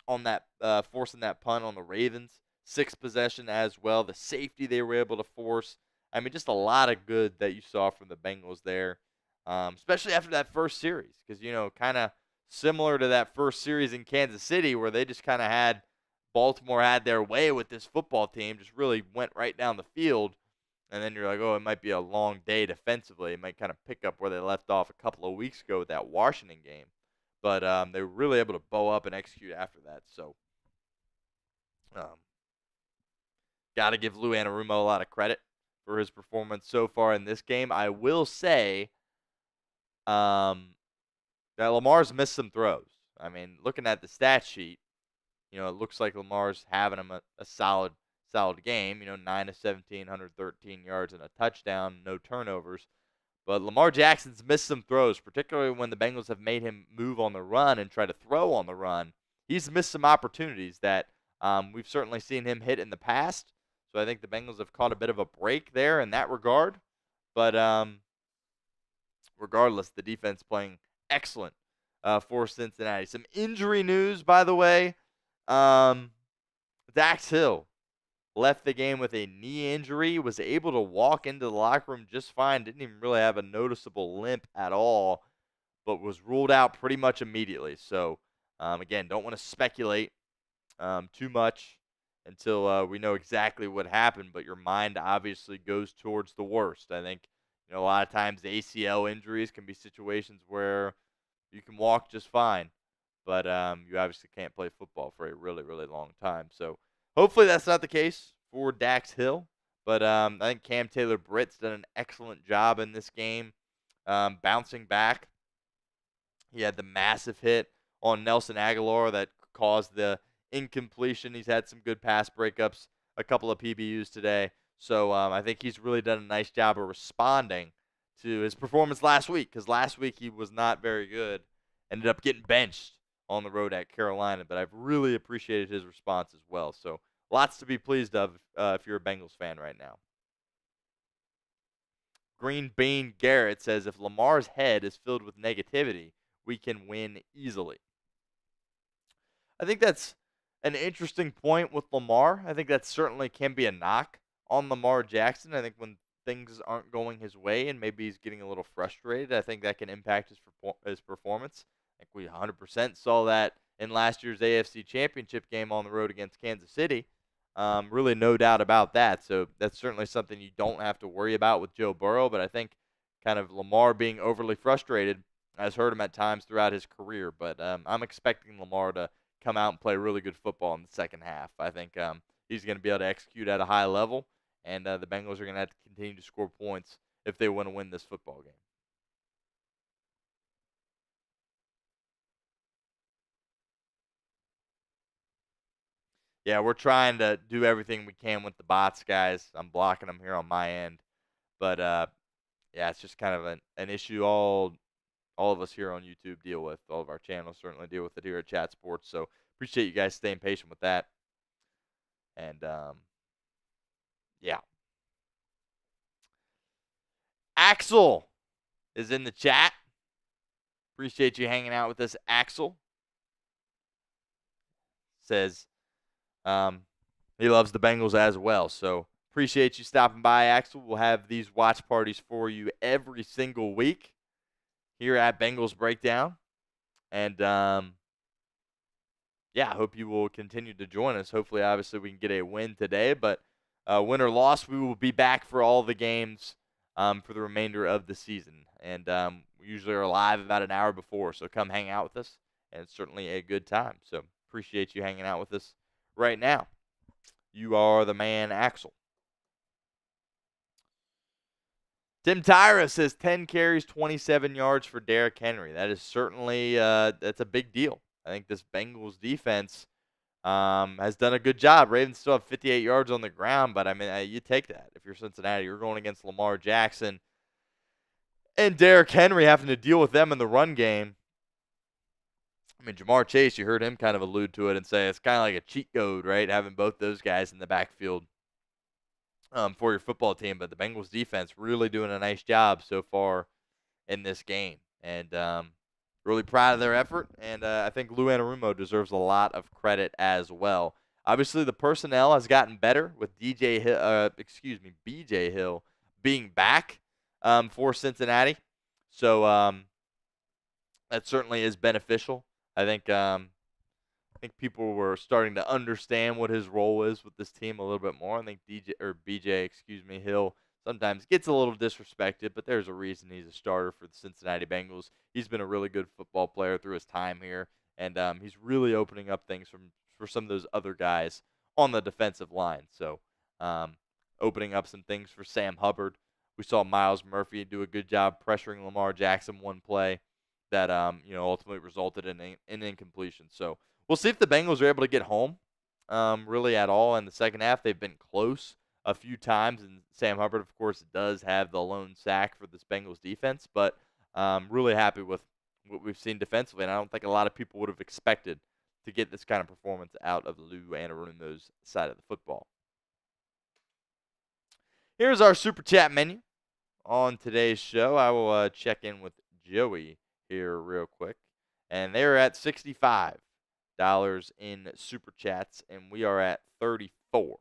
on that, forcing that punt on the Ravens. 6th possession as well. The safety they were able to force. I mean, just a lot of good that you saw from the Bengals there, especially after that first series. Because, kind of similar to that first series in Kansas City where they just kind of had Baltimore had their way with this football team, just really went right down the field. And then you're like, oh, it might be a long day defensively. It might kind of pick up where they left off a couple of weeks ago with that Washington game. But they were really able to bow up and execute after that. So got to give Lou Anarumo a lot of credit for his performance so far in this game. I will say that Lamar's missed some throws. I mean, looking at the stat sheet, it looks like Lamar's having him a solid game. 9 of 17, 113 yards and a touchdown, no turnovers. But Lamar Jackson's missed some throws, particularly when the Bengals have made him move on the run and try to throw on the run. He's missed some opportunities that we've certainly seen him hit in the past. So I think the Bengals have caught a bit of a break there in that regard. But regardless, the defense playing excellent for Cincinnati. Some injury news, by the way. Dax Hill left the game with a knee injury, was able to walk into the locker room just fine, didn't even really have a noticeable limp at all, but was ruled out pretty much immediately. So, again, don't want to speculate too much until we know exactly what happened, but your mind obviously goes towards the worst. I think, a lot of times ACL injuries can be situations where you can walk just fine, but you obviously can't play football for a really, really long time. So hopefully that's not the case for Dax Hill. But I think Cam Taylor-Britt's done an excellent job in this game, bouncing back. He had the massive hit on Nelson Aguilar that caused the incompletion. He's had some good pass breakups, a couple of PBUs today. So I think he's really done a nice job of responding to his performance last week, because last week he was not very good. Ended up getting benched on the road at Carolina, but I've really appreciated his response as well. So lots to be pleased of if you're a Bengals fan right now. Green Bean Garrett says, if Lamar's head is filled with negativity, we can win easily. I think that's an interesting point with Lamar. I think that certainly can be a knock on Lamar Jackson. I think when things aren't going his way and maybe he's getting a little frustrated, I think that can impact his performance. I think we 100% saw that in last year's AFC Championship game on the road against Kansas City. Really no doubt about that. So that's certainly something you don't have to worry about with Joe Burrow. But I think kind of Lamar being overly frustrated has hurt him at times throughout his career. But I'm expecting Lamar to come out and play really good football in the second half. I think he's going to be able to execute at a high level. And the Bengals are going to have to continue to score points if they want to win this football game. Yeah, we're trying to do everything we can with the bots, guys. I'm blocking them here on my end. But, yeah, it's just kind of an issue all of us here on YouTube deal with. All of our channels certainly deal with it here at Chat Sports. So appreciate you guys staying patient with that. And, yeah. Axel is in the chat. Appreciate you hanging out with us, Axel. Says he loves the Bengals as well. So appreciate you stopping by, Axel. We'll have these watch parties for you every single week here at Bengals Breakdown. And, yeah, I hope you will continue to join us. Hopefully, obviously, we can get a win today. But win or loss, we will be back for all the games for the remainder of the season. And we usually are live about an hour before, so come hang out with us. And it's certainly a good time. So appreciate you hanging out with us right now. You are the man, Axel. Tim Tyra says 10 carries, 27 yards for Derrick Henry. That is certainly that's a big deal. I think this Bengals defense has done a good job. Ravens still have 58 yards on the ground, but I mean, you take that. If you're Cincinnati, you're going against Lamar Jackson and Derrick Henry having to deal with them in the run game. I mean, Jamar Chase, you heard him kind of allude to it and say it's kind of like a cheat code, right? Having both those guys in the backfield for your football team. But the Bengals defense really doing a nice job so far in this game. And really proud of their effort. And I think Lou Anarumo deserves a lot of credit as well. Obviously, the personnel has gotten better with BJ Hill being back for Cincinnati. So that certainly is beneficial. I think people were starting to understand what his role is with this team a little bit more. I think BJ Hill sometimes gets a little disrespected, but there's a reason he's a starter for the Cincinnati Bengals. He's been a really good football player through his time here, and he's really opening up things for some of those other guys on the defensive line. So opening up some things for Sam Hubbard. We saw Myles Murphy do a good job pressuring Lamar Jackson one play that ultimately resulted in an incompletion. So we'll see if the Bengals are able to get home really at all in the second half. They've been close a few times, and Sam Hubbard, of course, does have the lone sack for this Bengals defense, but really happy with what we've seen defensively, and I don't think a lot of people would have expected to get this kind of performance out of Lou Anarumo's side of the football. Here's our Super Chat menu on today's show. I will check in with Joey here real quick, and they're at $65 in Super Chats, and we are at 34.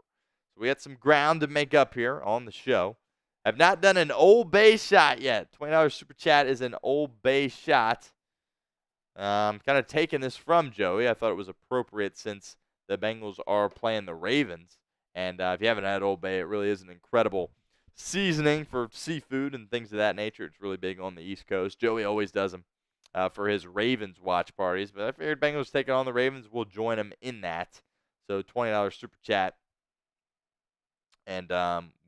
So we got some ground to make up here on the show. I've not done an Old Bay shot yet. $20 Super Chat is an Old Bay shot. I'm kind of taking this from Joey. I thought it was appropriate since the Bengals are playing the Ravens. And if you haven't had Old Bay, it really is an incredible seasoning for seafood and things of that nature. It's really big on the East Coast. Joey always does them for his Ravens watch parties. But I figured Bengals taking on the Ravens. We'll join them in that. So $20 Super Chat. And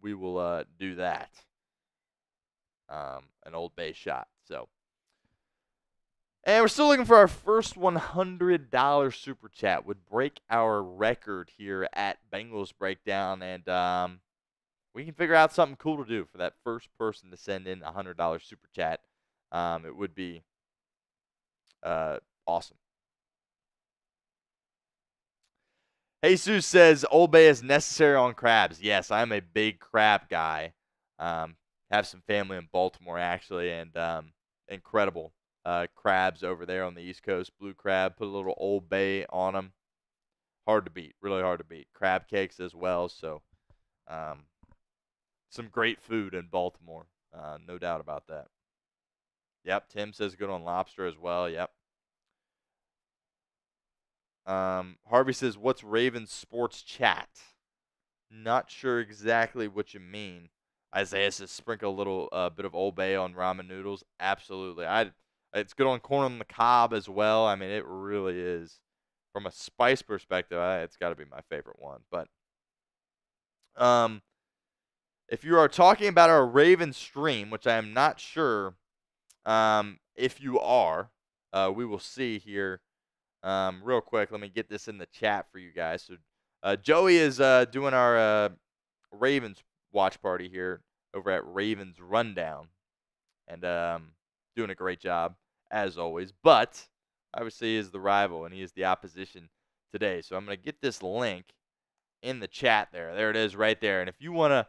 we will do that. An Old Bay shot. So, and we're still looking for our first $100 Super Chat. Would break our record here at Bengals Breakdown. And we can figure out something cool to do for that first person to send in a $100 Super Chat. It would be awesome. Jesus says, Old Bay is necessary on crabs. Yes, I'm a big crab guy. Have some family in Baltimore, actually, and incredible crabs over there on the East Coast. Blue crab, put a little Old Bay on them. Hard to beat, really hard to beat. Crab cakes as well, so some great food in Baltimore. No doubt about that. Yep, Tim says good on lobster as well, yep. Harvey says, what's Ravens sports chat? Not sure exactly what you mean. Isaiah says, sprinkle a little bit of Old Bay on ramen noodles. Absolutely. It's good on corn on the cob as well. I mean, it really is. From a spice perspective, it's got to be my favorite one. But if you are talking about our Ravens stream, which I am not sure if you are, we will see here. Real quick, let me get this in the chat for you guys. So, Joey is doing our Ravens watch party here over at Ravens Rundown, and doing a great job as always. But obviously, he is the rival and he is the opposition today. So I'm going to get this link in the chat there. There it is, right there. And if you want to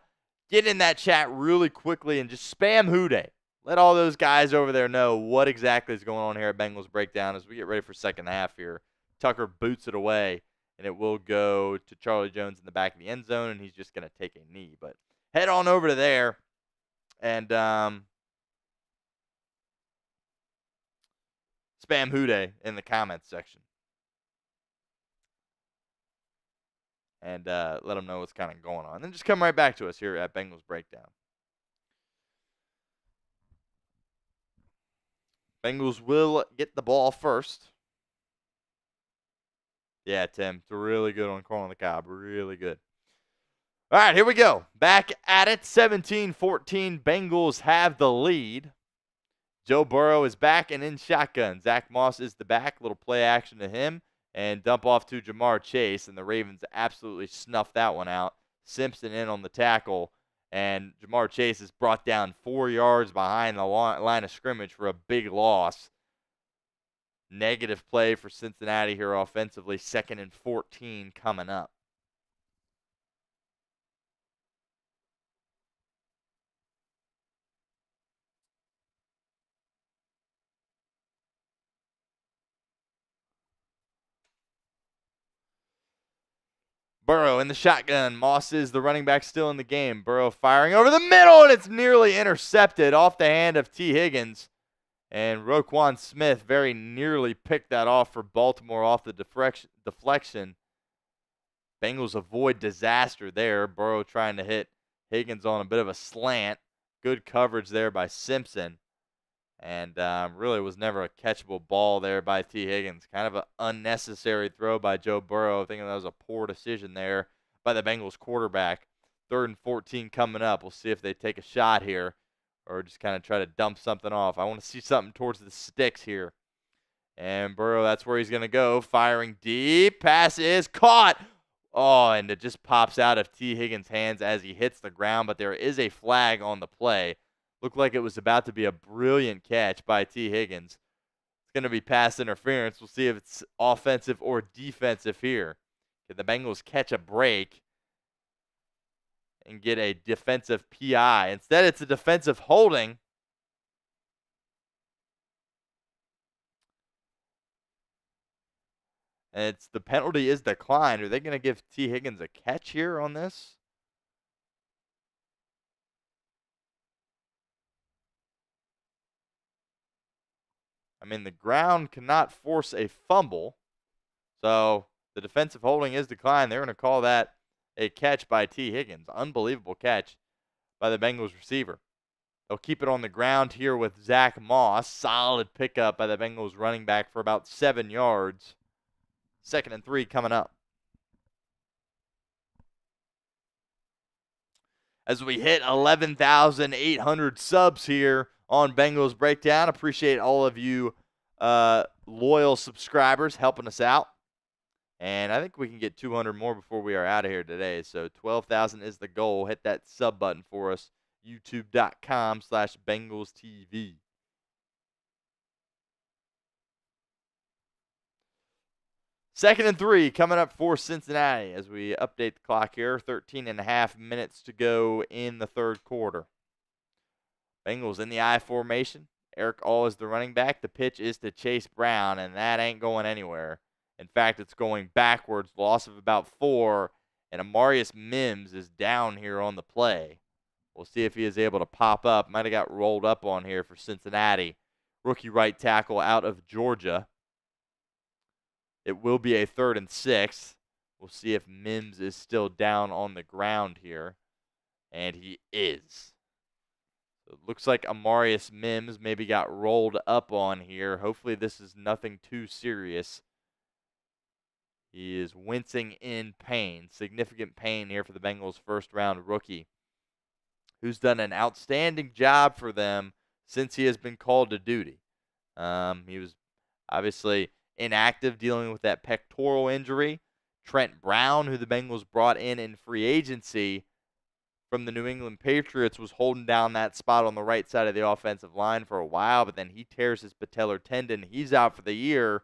get in that chat really quickly and just spam Houday. Let all those guys over there know what exactly is going on here at Bengals Breakdown as we get ready for second half here. Tucker boots it away and it will go to Charlie Jones in the back of the end zone, and he's just going to take a knee. But head on over to there and spam Houday in the comments section. And let them know what's kind of going on. And then just come right back to us here at Bengals Breakdown. Bengals will get the ball first. Yeah, Tim, it's really good on calling the Cobb. Really good. All right, here we go. Back at it. 17-14. Bengals have the lead. Joe Burrow is back and in shotgun. Zach Moss is the back. Little play action to him. And dump off to Jamar Chase. And the Ravens absolutely snuffed that one out. Simpson in on the tackle. And Jamar Chase is brought down 4 yards behind the line of scrimmage for a big loss. Negative play for Cincinnati here offensively. 2nd and 14 coming up. Burrow in the shotgun. Moss is the running back still in the game. Burrow firing over the middle, and it's nearly intercepted off the hand of T. Higgins. And Roquan Smith very nearly picked that off for Baltimore off the deflection. Bengals avoid disaster there. Burrow trying to hit Higgins on a bit of a slant. Good coverage there by Simpson. And really was never a catchable ball there by T. Higgins. Kind of an unnecessary throw by Joe Burrow. I think that was a poor decision there by the Bengals quarterback. 3rd and 14 coming up. We'll see if they take a shot here or just kind of try to dump something off. I want to see something towards the sticks here. And Burrow, that's where he's going to go. Firing deep. Pass is caught. Oh, and it just pops out of T. Higgins' hands as he hits the ground, but there is a flag on the play. Looked like it was about to be a brilliant catch by T. Higgins. It's going to be pass interference. We'll see if it's offensive or defensive here. Can the Bengals catch a break and get a defensive PI? Instead, it's a defensive holding. And the penalty is declined. Are they going to give T. Higgins a catch here on this? I mean, the ground cannot force a fumble. So the defensive holding is declined. They're going to call that a catch by T. Higgins. Unbelievable catch by the Bengals receiver. They'll keep it on the ground here with Zach Moss. Solid pickup by the Bengals running back for about 7 yards. 2nd and 3 coming up. As we hit 11,800 subs here on Bengals Breakdown. Appreciate all of you loyal subscribers helping us out. And I think we can get 200 more before we are out of here today. So 12,000 is the goal. Hit that sub button for us. YouTube.com/BengalsTV. Second and 3 coming up for Cincinnati as we update the clock here. 13.5 minutes to go in the 3rd quarter. Bengals in the I formation. Eric All is the running back. The pitch is to Chase Brown, and that ain't going anywhere. In fact, it's going backwards. Loss of about 4, and Amarius Mims is down here on the play. We'll see if he is able to pop up. Might have got rolled up on here for Cincinnati. Rookie right tackle out of Georgia. It will be a 3rd and 6. We'll see if Mims is still down on the ground here. And he is. So it looks like Amarius Mims maybe got rolled up on here. Hopefully this is nothing too serious. He is wincing in pain. Significant pain here for the Bengals' first-round rookie, who's done an outstanding job for them since he has been called to duty. He was obviously inactive dealing with that pectoral injury. Trent Brown, who the Bengals brought in free agency from the New England Patriots, was holding down that spot on the right side of the offensive line for a while, but then he tears his patellar tendon. He's out for the year.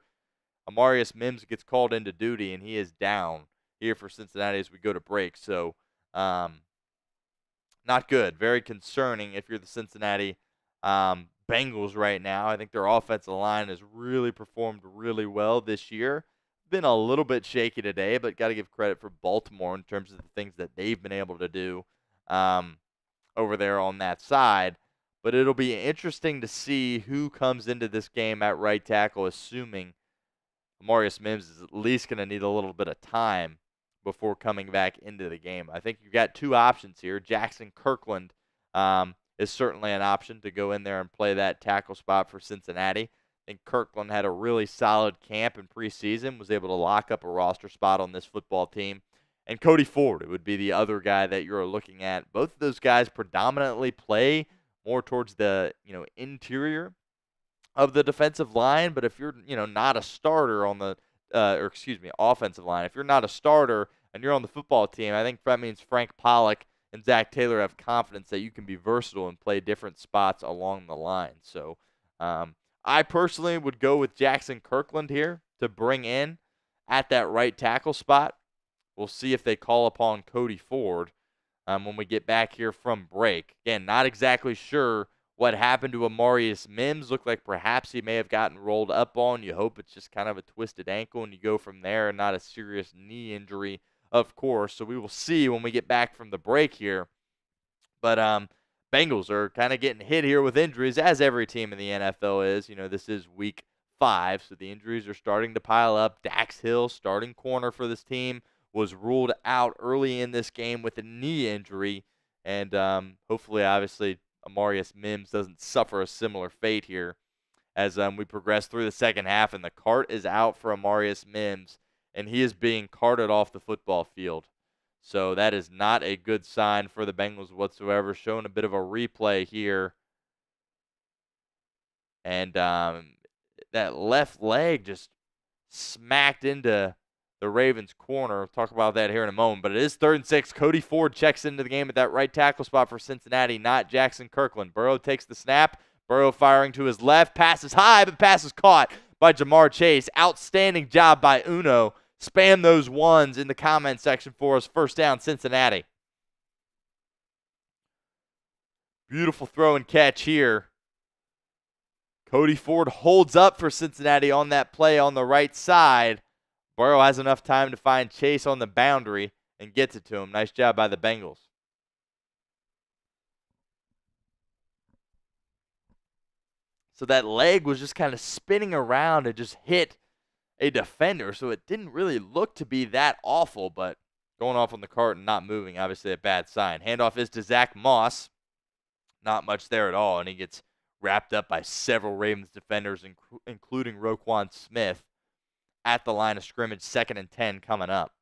Amarius Mims gets called into duty, and he is down here for Cincinnati as we go to break. So, not good. Very concerning if you're the Cincinnati Bengals right now. I think their offensive line has really performed really well this year. been a little bit shaky today, but got to give credit for Baltimore in terms of the things that they've been able to do over there on that side. But it'll be interesting to see who comes into this game at right tackle, assuming Amarius Mims is at least going to need a little bit of time before coming back into the game. I think you've got two options here. Jackson Kirkland is certainly an option to go in there and play that tackle spot for Cincinnati. I think Kirkland had a really solid camp in preseason, was able to lock up a roster spot on this football team. And Cody Ford, it would be the other guy that you're looking at. Both of those guys predominantly play more towards the interior of the defensive line, but if you're not a starter on the offensive line, if you're not a starter and you're on the football team, I think that means Frank Pollock and Zach Taylor have confidence that you can be versatile and play different spots along the line. So I personally would go with Jackson Kirkland here to bring in at that right tackle spot. We'll see if they call upon Cody Ford when we get back here from break. Again, not exactly sure what happened to Amarius Mims. Looked like perhaps he may have gotten rolled up on. You hope it's just kind of a twisted ankle and you go from there and not a serious knee injury, of course. So we will see when we get back from the break here. But Bengals are kind of getting hit here with injuries, as every team in the NFL is. This is week 5, so the injuries are starting to pile up. Dax Hill, starting corner for this team, was ruled out early in this game with a knee injury. And hopefully, obviously, Amarius Mims doesn't suffer a similar fate here as we progress through the second half. And the cart is out for Amarius Mims, and he is being carted off the football field. So that is not a good sign for the Bengals whatsoever. Showing a bit of a replay here. And that left leg just smacked into the Ravens' corner. We'll talk about that here in a moment. But it is 3rd and 6. Cody Ford checks into the game at that right tackle spot for Cincinnati, not Jackson Kirkland. Burrow takes the snap. Burrow firing to his left. Passes high, but pass is caught by Jamar Chase. Outstanding job by Uno. Spam those ones in the comment section for us. First down, Cincinnati. Beautiful throw and catch here. Cody Ford holds up for Cincinnati on that play on the right side. Burrow has enough time to find Chase on the boundary and gets it to him. Nice job by the Bengals. So that leg was just kind of spinning around and just hit a defender, so it didn't really look to be that awful, but going off on the cart and not moving, obviously a bad sign. Handoff is to Zach Moss. Not much there at all, and he gets wrapped up by several Ravens defenders, including Roquan Smith, at the line of scrimmage. 2nd and 10 coming up.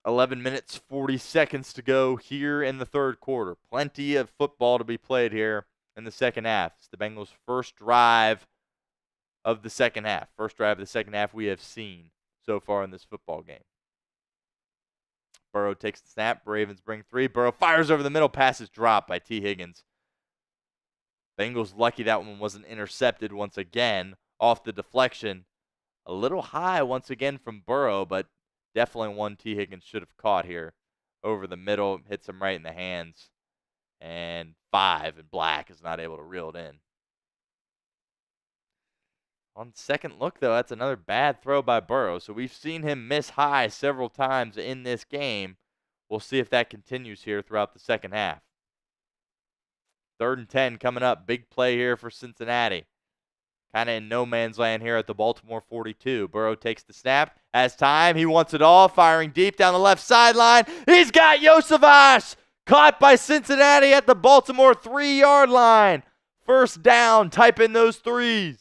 $11 minutes, 40 seconds to go here in the third quarter. Plenty of football to be played here in the second half. It's the Bengals' first drive of the second half. First drive of the second half we have seen so far in this football game. Burrow takes the snap. Ravens bring 3. Burrow fires over the middle. Pass is dropped by T. Higgins. Bengals lucky that one wasn't intercepted once again off the deflection. A little high once again from Burrow, but definitely one T. Higgins should have caught here. Over the middle, hits him right in the hands. And 5 in black is not able to reel it in. On second look, though, that's another bad throw by Burrow. So we've seen him miss high several times in this game. We'll see if that continues here throughout the second half. 3rd and 10 coming up. Big play here for Cincinnati. Kind of in no man's land here at the Baltimore 42. Burrow takes the snap. Has time. He wants it all. Firing deep down the left sideline. He's got Yosevich. Caught by Cincinnati at the Baltimore 3-yard line. First down. Type in those 3s.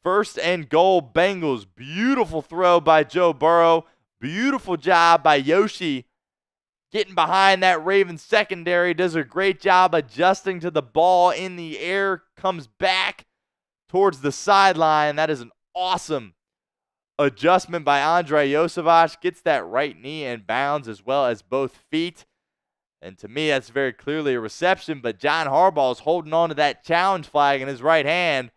1st and goal, Bengals. Beautiful throw by Joe Burrow. Beautiful job by Yoshi getting behind that Ravens secondary. Does a great job adjusting to the ball in the air. Comes back towards the sideline. That is an awesome adjustment by Andre Yosevich. Gets that right knee in bounds as well as both feet. And to me, that's very clearly a reception. But John Harbaugh is holding on to that challenge flag in his right hand.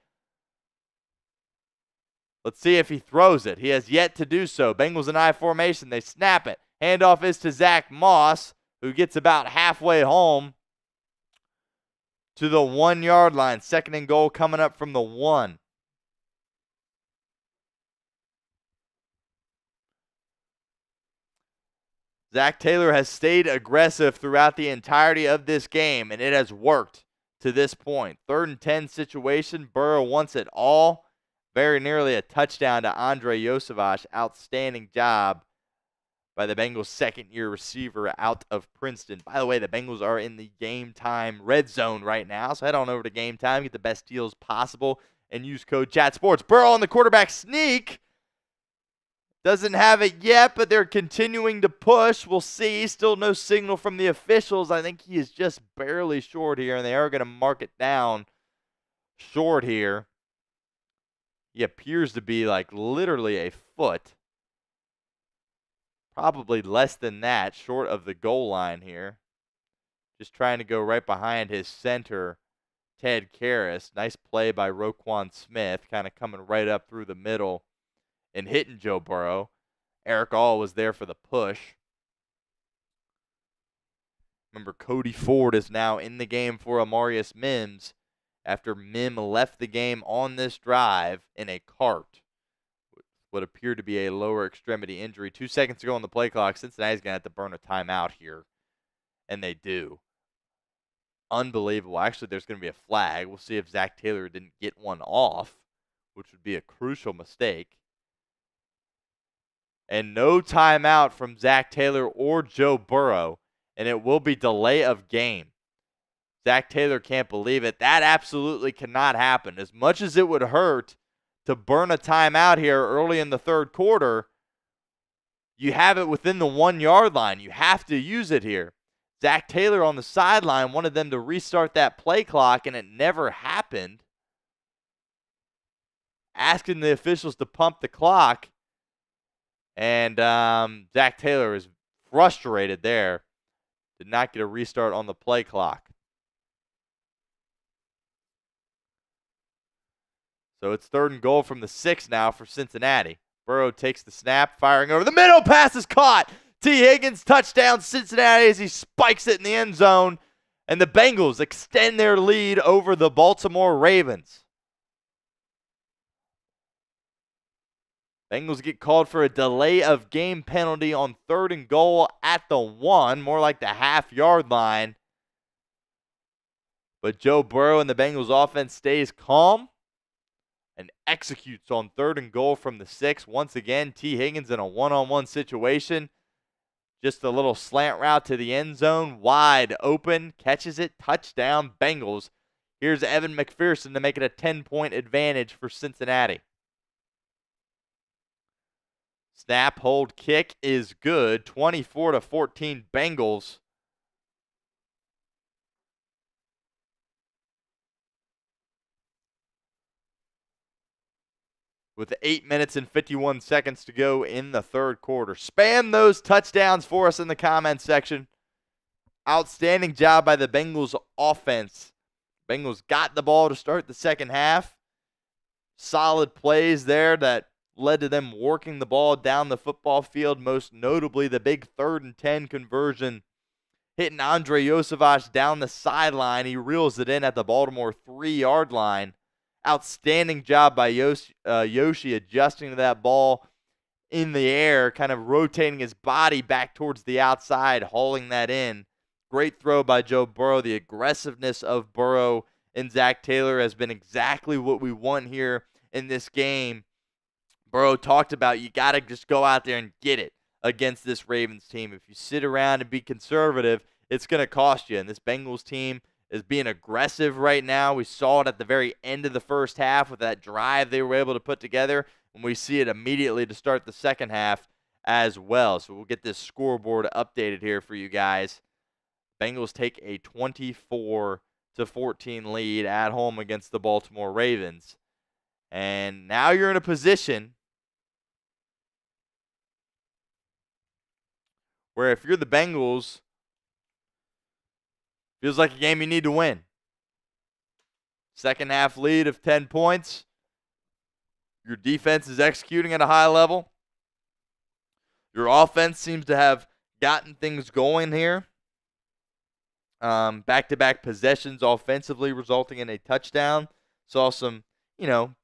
Let's see if he throws it. He has yet to do so. Bengals in I formation. They snap it. Handoff is to Zach Moss, who gets about halfway home to the 1-yard line. 2nd and goal coming up from the 1. Zach Taylor has stayed aggressive throughout the entirety of this game, and it has worked to this point. 3rd and 10 situation. Burrow wants it all. Very nearly a touchdown to Andrei Iosivas. Outstanding job by the Bengals' second-year receiver out of Princeton. By the way, the Bengals are in the Game Time red zone right now, so head on over to Game Time, get the best deals possible, and use code ChatSports. Burrow on the quarterback sneak. Doesn't have it yet, but they're continuing to push. We'll see. Still no signal from the officials. I think he is just barely short here, and they are going to mark it down short here. He appears to be like literally a foot. Probably less than that, short of the goal line here. Just trying to go right behind his center, Ted Karras. Nice play by Roquan Smith, kind of coming right up through the middle and hitting Joe Burrow. Eric All was there for the push. Remember, Cody Ford is now in the game for Amarius Mims after Mim left the game on this drive in a cart. What appeared to be a lower extremity injury. 2 seconds to go on the play clock. Cincinnati's going to have to burn a timeout here. And they do. Unbelievable. Actually, there's going to be a flag. We'll see if Zach Taylor didn't get one off, which would be a crucial mistake. And no timeout from Zach Taylor or Joe Burrow. And it will be delay of game. Zach Taylor can't believe it. That absolutely cannot happen. As much as it would hurt to burn a timeout here early in the 3rd quarter, you have it within the 1-yard line. You have to use it here. Zach Taylor on the sideline wanted them to restart that play clock, and it never happened. Asking the officials to pump the clock, and Zach Taylor is frustrated there. Did not get a restart on the play clock. So it's 3rd and goal from the 6 now for Cincinnati. Burrow takes the snap, firing over the middle. Pass is caught. T. Higgins, touchdown Cincinnati as he spikes it in the end zone. And the Bengals extend their lead over the Baltimore Ravens. Bengals get called for a delay of game penalty on 3rd and goal at the 1, more like the half-yard line. But Joe Burrow and the Bengals offense stays calm and executes on 3rd and goal from the 6. Once again, T. Higgins in a one-on-one situation. Just a little slant route to the end zone, wide open, catches it, touchdown, Bengals. Here's Evan McPherson to make it a 10-point advantage for Cincinnati. Snap, hold, kick is good. 24-14 Bengals. With 8 minutes and 51 seconds to go in the 3rd quarter. Spam those touchdowns for us in the comments section. Outstanding job by the Bengals offense. Bengals got the ball to start the second half. Solid plays there that led to them working the ball down the football field, most notably the big 3rd and 10 conversion, hitting Andrei Iosivas down the sideline. He reels it in at the Baltimore 3-yard line. Outstanding job by Yoshi adjusting to that ball in the air, kind of rotating his body back towards the outside, hauling that in. Great throw by Joe Burrow. The aggressiveness of Burrow and Zach Taylor has been exactly what we want here in this game. Burrow talked about you got to just go out there and get it against this Ravens team. If you sit around and be conservative, it's going to cost you. And this Bengals team is being aggressive right now. We saw it at the very end of the first half with that drive they were able to put together, and we see it immediately to start the second half as well. So we'll get this scoreboard updated here for you guys. Bengals take a 24-14 lead at home against the Baltimore Ravens. And now you're in a position where if you're the Bengals, feels like a game you need to win. Second half lead of 10 points. Your defense is executing at a high level. Your offense seems to have gotten things going here. Back-to-back possessions offensively resulting in a touchdown. Saw some,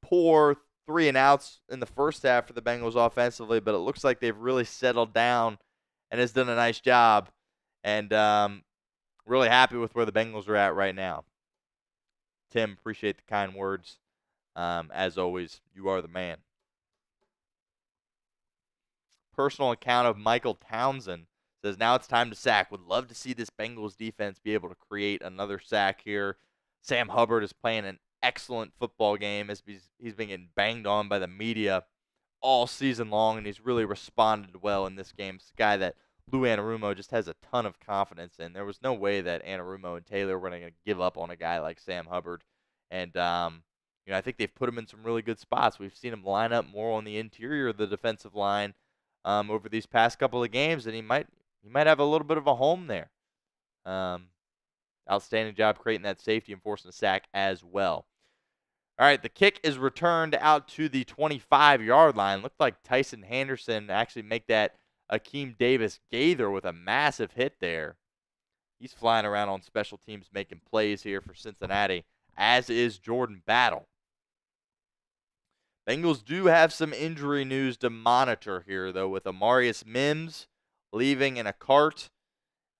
poor 3-and-outs in the first half for the Bengals offensively, but it looks like they've really settled down and has done a nice job. And really happy with where the Bengals are at right now. Tim, appreciate the kind words. As always, you are the man. Personal account of Michael Townsend says, now it's time to sack. Would love to see this Bengals defense be able to create another sack here. Sam Hubbard is playing an excellent football game as he's been getting banged on by the media all season long, and he's really responded well in this game. It's a guy that Lou Anarumo just has a ton of confidence in. There was no way that Anarumo and Taylor were going to give up on a guy like Sam Hubbard. And, I think they've put him in some really good spots. We've seen him line up more on the interior of the defensive line over these past couple of games, and he might have a little bit of a home there. Outstanding job creating that safety and forcing a sack as well. All right, the kick is returned out to the 25-yard line. Looked like Tyson Henderson actually make that Akeem Davis Gaither with a massive hit there. He's flying around on special teams making plays here for Cincinnati, as is Jordan Battle. Bengals do have some injury news to monitor here, though, with Amarius Mims leaving in a cart.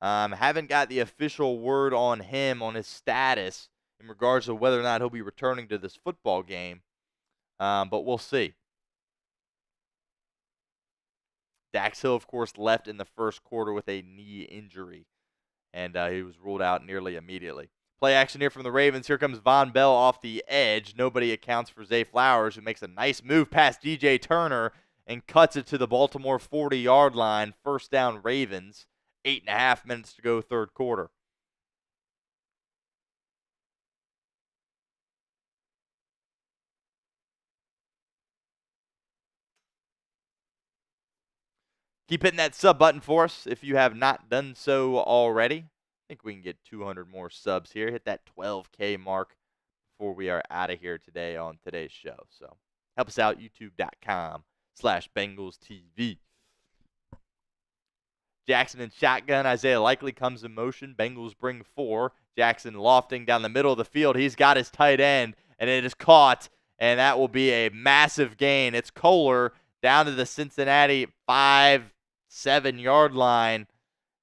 Haven't got the official word on him, on his status, in regards to whether or not he'll be returning to this football game. But we'll see. Dax Hill, of course, left in the first quarter with a knee injury, and he was ruled out nearly immediately. Play action here from the Ravens. Here comes Von Bell off the edge. Nobody accounts for Zay Flowers, who makes a nice move past DJ Turner and cuts it to the Baltimore 40-yard line. First down, Ravens. 8.5 minutes to go, third quarter. Keep hitting that sub button for us if you have not done so already. I think we can get 200 more subs here. Hit that 12K mark before we are out of here today on today's show. So help us out, youtube.com/BengalsTV. Jackson in shotgun. Isaiah Likely comes in motion. Bengals bring 4. Jackson lofting down the middle of the field. He's got his tight end, and it is caught, and that will be a massive gain. It's Kohler down to the Cincinnati 5-7-yard line.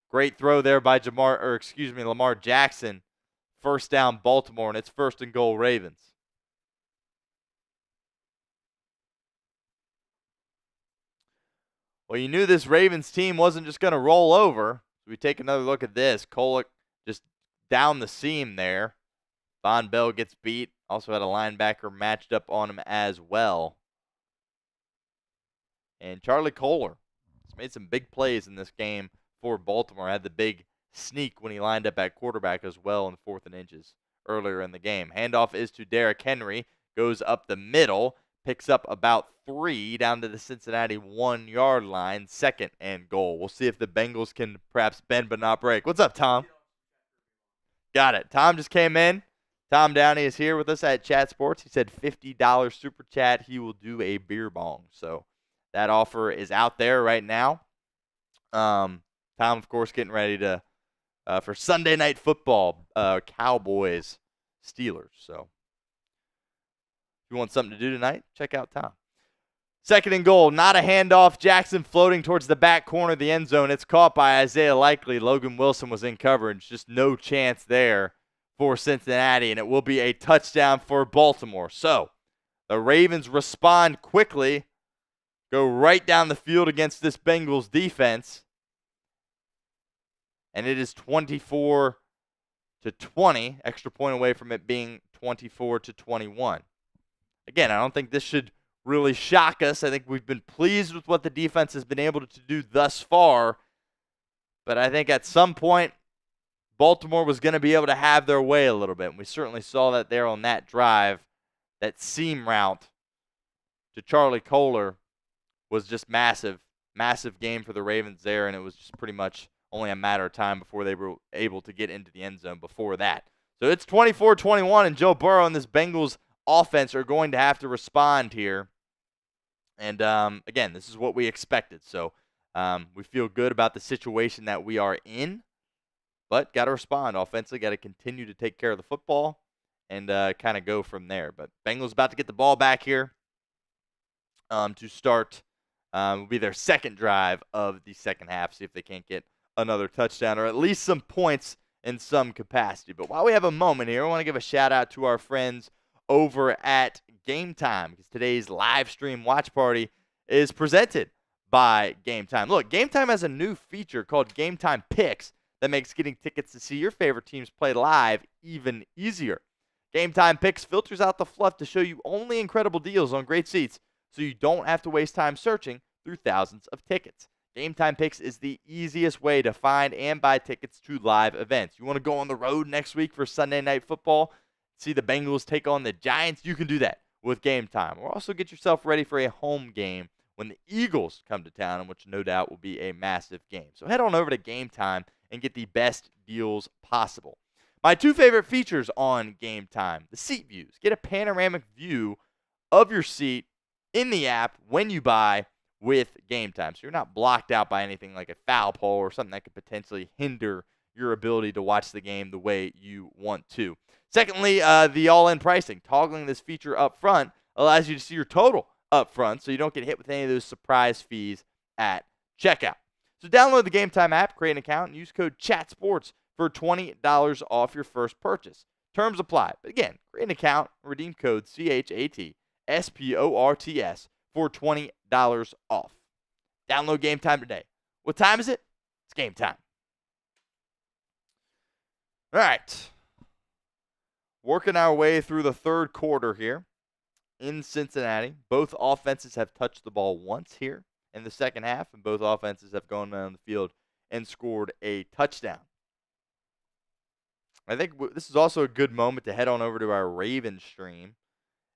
Great throw there by Lamar Jackson. First down, Baltimore, and it's first and goal, Ravens. Well, you knew this Ravens team wasn't just going to roll over. So we take another look at this. Kolek just down the seam there. Von Bell gets beat. Also had a linebacker matched up on him as well. And Charlie Kohler has made some big plays in this game for Baltimore. Had the big sneak when he lined up at quarterback as well in 4th and inches earlier in the game. Handoff is to Derrick Henry. Goes up the middle. Picks up about 3 down to the Cincinnati 1-yard line. Second and goal. We'll see if the Bengals can perhaps bend but not break. What's up, Tom? Got it. Tom just came in. Tom Downey is here with us at Chat Sports. He said $50 super chat. He will do a beer bong. So that offer is out there right now. Tom, of course, getting ready to for Sunday Night Football, Cowboys, Steelers. So if you want something to do tonight, check out Tom. Second and goal, not a handoff. Jackson floating towards the back corner of the end zone. It's caught by Isaiah Likely. Logan Wilson was in coverage. Just no chance there for Cincinnati, and it will be a touchdown for Baltimore. So the Ravens respond quickly, go right down the field against this Bengals defense, and it is 24-20, extra point away from it being 24-21. Again, I don't think this should really shock us. I think we've been pleased with what the defense has been able to do thus far, but I think at some point Baltimore was going to be able to have their way a little bit, and we certainly saw that there on that drive. That seam route to Charlie Kohler was just massive, massive game for the Ravens there, and it was just pretty much only a matter of time before they were able to get into the end zone before that. So it's 24-21, and Joe Burrow and this Bengals offense are going to have to respond here. And again, this is what we expected. So we feel good about the situation that we are in, but got to respond offensively. Got to continue to take care of the football and kind of go from there. But Bengals about to get the ball back here to start. Will be their second drive of the second half. See if they can't get another touchdown or at least some points in some capacity. But while we have a moment here, I want to give a shout out to our friends over at Game Time, because today's live stream watch party is presented by Game Time. Look, Game Time has a new feature called Game Time Picks that makes getting tickets to see your favorite teams play live even easier. Game Time Picks filters out the fluff to show you only incredible deals on great seats, so you don't have to waste time searching through thousands of tickets. Game Time Picks is the easiest way to find and buy tickets to live events. You want to go on the road next week for Sunday Night Football, see the Bengals take on the Giants? You can do that with Game Time. Or also get yourself ready for a home game when the Eagles come to town, which no doubt will be a massive game. So head on over to Game Time and get the best deals possible. My two favorite features on Game Time: the seat views. Get a panoramic view of your seat in the app when you buy with Game Time, so you're not blocked out by anything like a foul pole or something that could potentially hinder your ability to watch the game the way you want to. Secondly, the all-in pricing. Toggling this feature up front allows you to see your total up front, so you don't get hit with any of those surprise fees at checkout. So download the Game Time app, create an account, and use code CHATSPORTS for $20 off your first purchase. Terms apply. But again, create an account, redeem code CHATSPORTS for $20 off. Download Game Time today. What time is it? It's game time. All right. Working our way through the third quarter here in Cincinnati. Both offenses have touched the ball once here in the second half, and both offenses have gone down the field and scored a touchdown. I think this is also a good moment to head on over to our Ravens stream.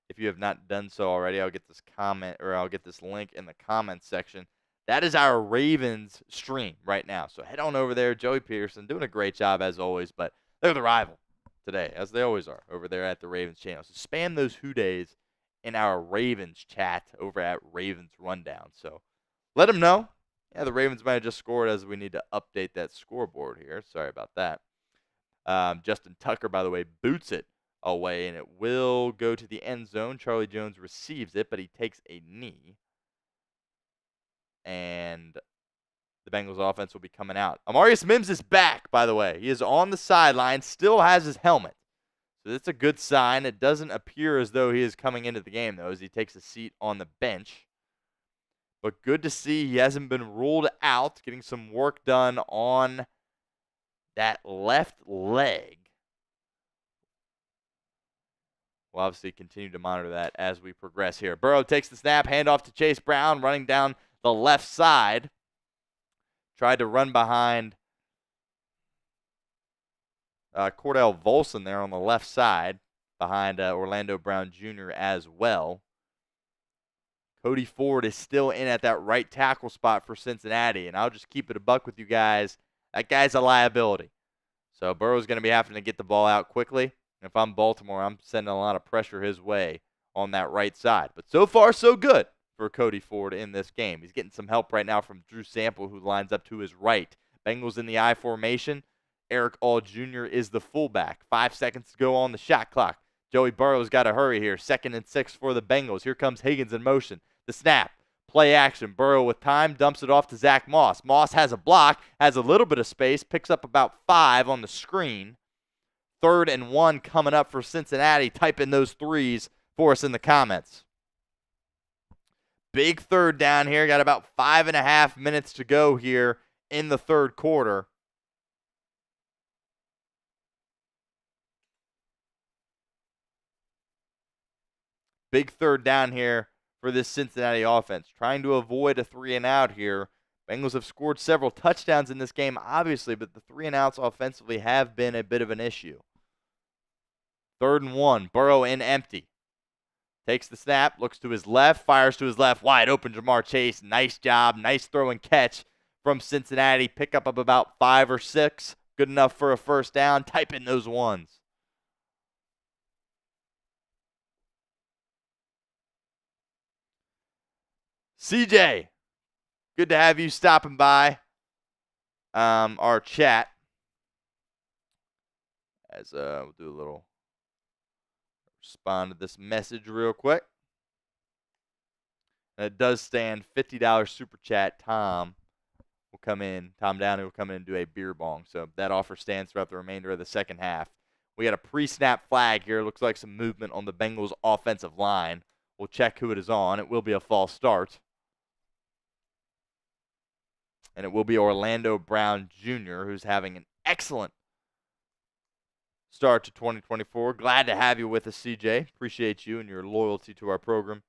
If you have not done so already, I'll get this link in the comments section. That is our Ravens stream right now. So head on over there. Joey Peterson doing a great job as always, but they're the rival today, as they always are, over there at the Ravens channel. So spam those Who Days in our Ravens chat over at Ravens Rundown. So let them know. Yeah, the Ravens might have just scored, as we need to update that scoreboard here. Sorry about that. Justin Tucker, by the way, boots it away, and it will go to the end zone. Charlie Jones receives it, but he takes a knee. And the Bengals offense will be coming out. Amarius Mims is back, by the way. He is on the sideline, still has his helmet. So that's a good sign. It doesn't appear as though he is coming into the game, though, as he takes a seat on the bench. But good to see he hasn't been ruled out, getting some work done on that left leg. We'll obviously continue to monitor that as we progress here. Burrow takes the snap, handoff to Chase Brown, running down the left side. Tried to run behind Cordell Volson there on the left side, behind Orlando Brown Jr. as well. Cody Ford is still in at that right tackle spot for Cincinnati, and I'll just keep it a buck with you guys. That guy's a liability. So Burrow's going to be having to get the ball out quickly. And if I'm Baltimore, I'm sending a lot of pressure his way on that right side. But so far, so good for Cody Ford in this game. He's getting some help right now from Drew Sample, who lines up to his right. Bengals in the I formation. Eric All Jr. is the fullback. 5 seconds to go on the shot clock. Joey Burrow's got to hurry here. 2nd and 6 for the Bengals. Here comes Higgins in motion. The snap. Play action. Burrow with time, dumps it off to Zach Moss. Moss has a block, has a little bit of space, picks up about 5 on the screen. 3rd and 1 coming up for Cincinnati. Type in those threes for us in the comments. Big third down here. Got about 5.5 minutes to go here in the third quarter. Big third down here for this Cincinnati offense. Trying to avoid a 3-and-out here. Bengals have scored several touchdowns in this game, obviously, but the 3-and-outs offensively have been a bit of an issue. 3rd and 1. Burrow in empty. Takes the snap, looks to his left, fires to his left, wide open Jamar Chase. Nice job, nice throw and catch from Cincinnati. Pick up about 5 or 6. Good enough for a first down. Type in those ones. CJ, good to have you stopping by our chat. As we'll do a little respond to this message real quick. And it does stand $50 super chat. Tom Downey will come in and do a beer bong. So that offer stands throughout the remainder of the second half. We got a pre-snap flag here. Looks like some movement on the Bengals offensive line. We'll check who it is on. It will be a false start. And it will be Orlando Brown Jr., who's having an excellent start to 2024. Glad to have you with us, CJ. Appreciate you and your loyalty to our program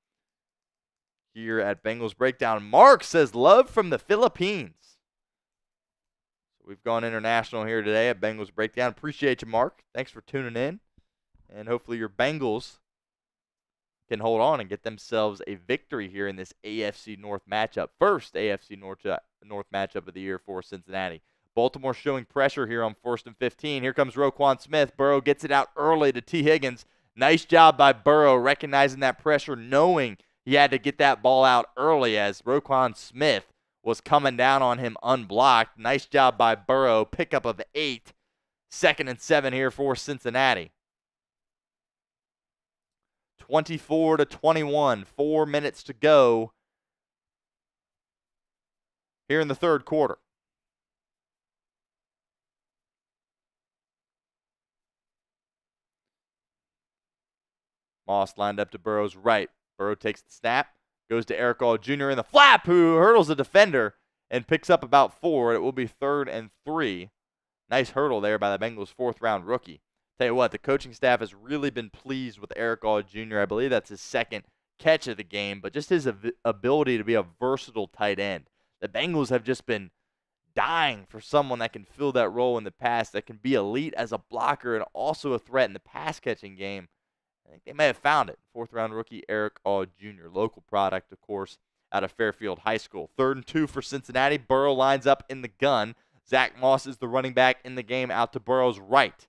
here at Bengals Breakdown. Mark says, love from the Philippines. So we've gone international here today at Bengals Breakdown. Appreciate you, Mark. Thanks for tuning in. And hopefully your Bengals can hold on and get themselves a victory here in this AFC North matchup. First AFC North matchup of the year for Cincinnati. Baltimore showing pressure here on 1st and 15. Here comes Roquan Smith. Burrow gets it out early to T. Higgins. Nice job by Burrow recognizing that pressure, knowing he had to get that ball out early as Roquan Smith was coming down on him unblocked. Nice job by Burrow. Pickup of 8. 2nd and 7 here for Cincinnati. 24-21. 4 minutes to go here in the third quarter. Moss lined up to Burrow's right. Burrow takes the snap, goes to Eric All Jr. in the flap, who hurdles a defender and picks up about 4. It will be 3rd and 3. Nice hurdle there by the Bengals' 4th-round rookie. Tell you what, the coaching staff has really been pleased with Eric All Jr. I believe that's his 2nd catch of the game, but just his ability to be a versatile tight end. The Bengals have just been dying for someone that can fill that role in the pass, that can be elite as a blocker and also a threat in the pass-catching game. I think they may have found it. 4th-round rookie Eric All Jr., local product, of course, out of Fairfield High School. 3rd and 2 for Cincinnati. Burrow lines up in the gun. Zach Moss is the running back in the game out to Burrow's right.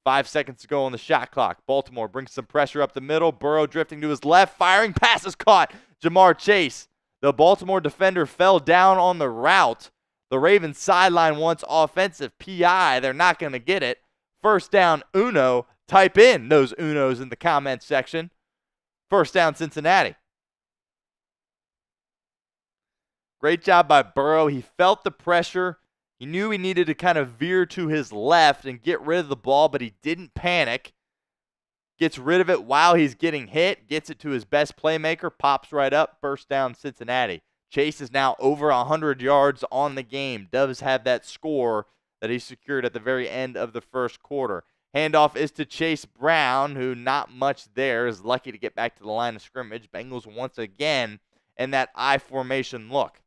5 seconds to go on the shot clock. Baltimore brings some pressure up the middle. Burrow drifting to his left. Firing pass is caught. Jamar Chase. The Baltimore defender fell down on the route. The Ravens sideline wants offensive PI. They're not going to get it. First down, Uno. Type in those Unos in the comments section. First down, Cincinnati. Great job by Burrow. He felt the pressure. He knew he needed to kind of veer to his left and get rid of the ball, but he didn't panic. Gets rid of it while he's getting hit. Gets it to his best playmaker. Pops right up. First down, Cincinnati. Chase is now over 100 yards on the game. Doves have that score that he secured at the very end of the first quarter. Handoff is to Chase Brown, who not much there, is lucky to get back to the line of scrimmage. Bengals once again in that I formation look.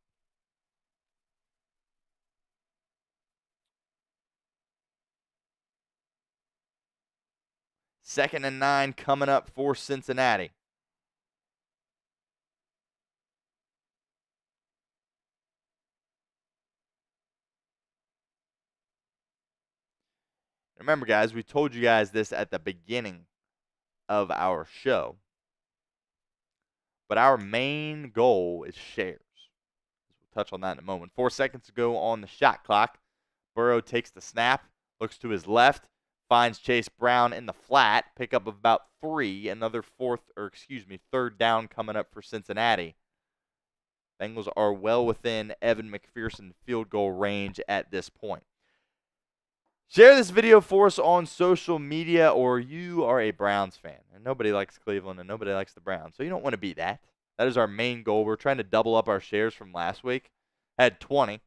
Second and 9 coming up for Cincinnati. Remember, guys, we told you guys this at the beginning of our show. But our main goal is shares. We'll touch on that in a moment. 4 seconds to go on the shot clock. Burrow takes the snap, looks to his left, finds Chase Brown in the flat, pickup of about 3. Another third down coming up for Cincinnati. Bengals are well within Evan McPherson field goal range at this point. Share this video for us on social media, or you are a Browns fan. And nobody likes Cleveland and nobody likes the Browns, so you don't want to be that. That is our main goal. We're trying to double up our shares from last week. Had 20,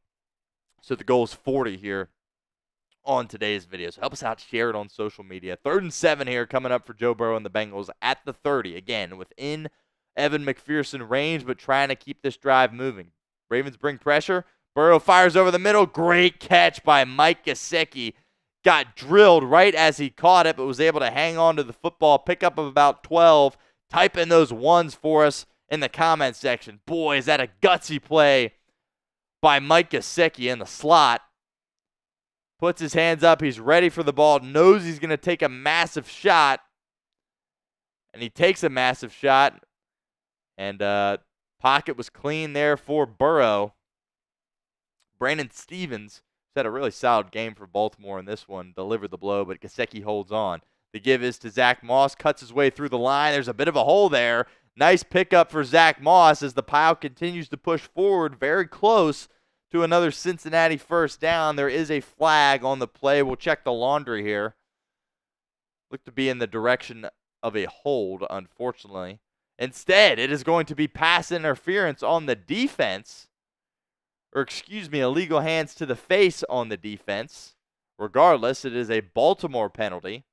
so the goal is 40 here on today's video. So help us out, share it on social media. 3rd and 7 here coming up for Joe Burrow and the Bengals at the 30. Again, within Evan McPherson range, but trying to keep this drive moving. Ravens bring pressure. Burrow fires over the middle. Great catch by Mike Gesicki. Got drilled right as he caught it, but was able to hang on to the football. Pickup of about 12. Type in those ones for us in the comments section. Boy, is that a gutsy play by Mike Gesicki in the slot. Puts his hands up. He's ready for the ball. Knows he's going to take a massive shot. And he takes a massive shot. And Pocket was clean there for Burrow. Brandon Stevens had a really solid game for Baltimore in this one, delivered the blow, but Gesicki holds on. The give is to Zach Moss, cuts his way through the line. There's a bit of a hole there. Nice pickup for Zach Moss as the pile continues to push forward, very close to another Cincinnati first down. There is a flag on the play. We'll check the laundry here. Looked to be in the direction of a hold, unfortunately. Instead, it is going to be pass interference on the defense. Or, excuse me, illegal hands to the face on the defense. Regardless, it is a Baltimore penalty.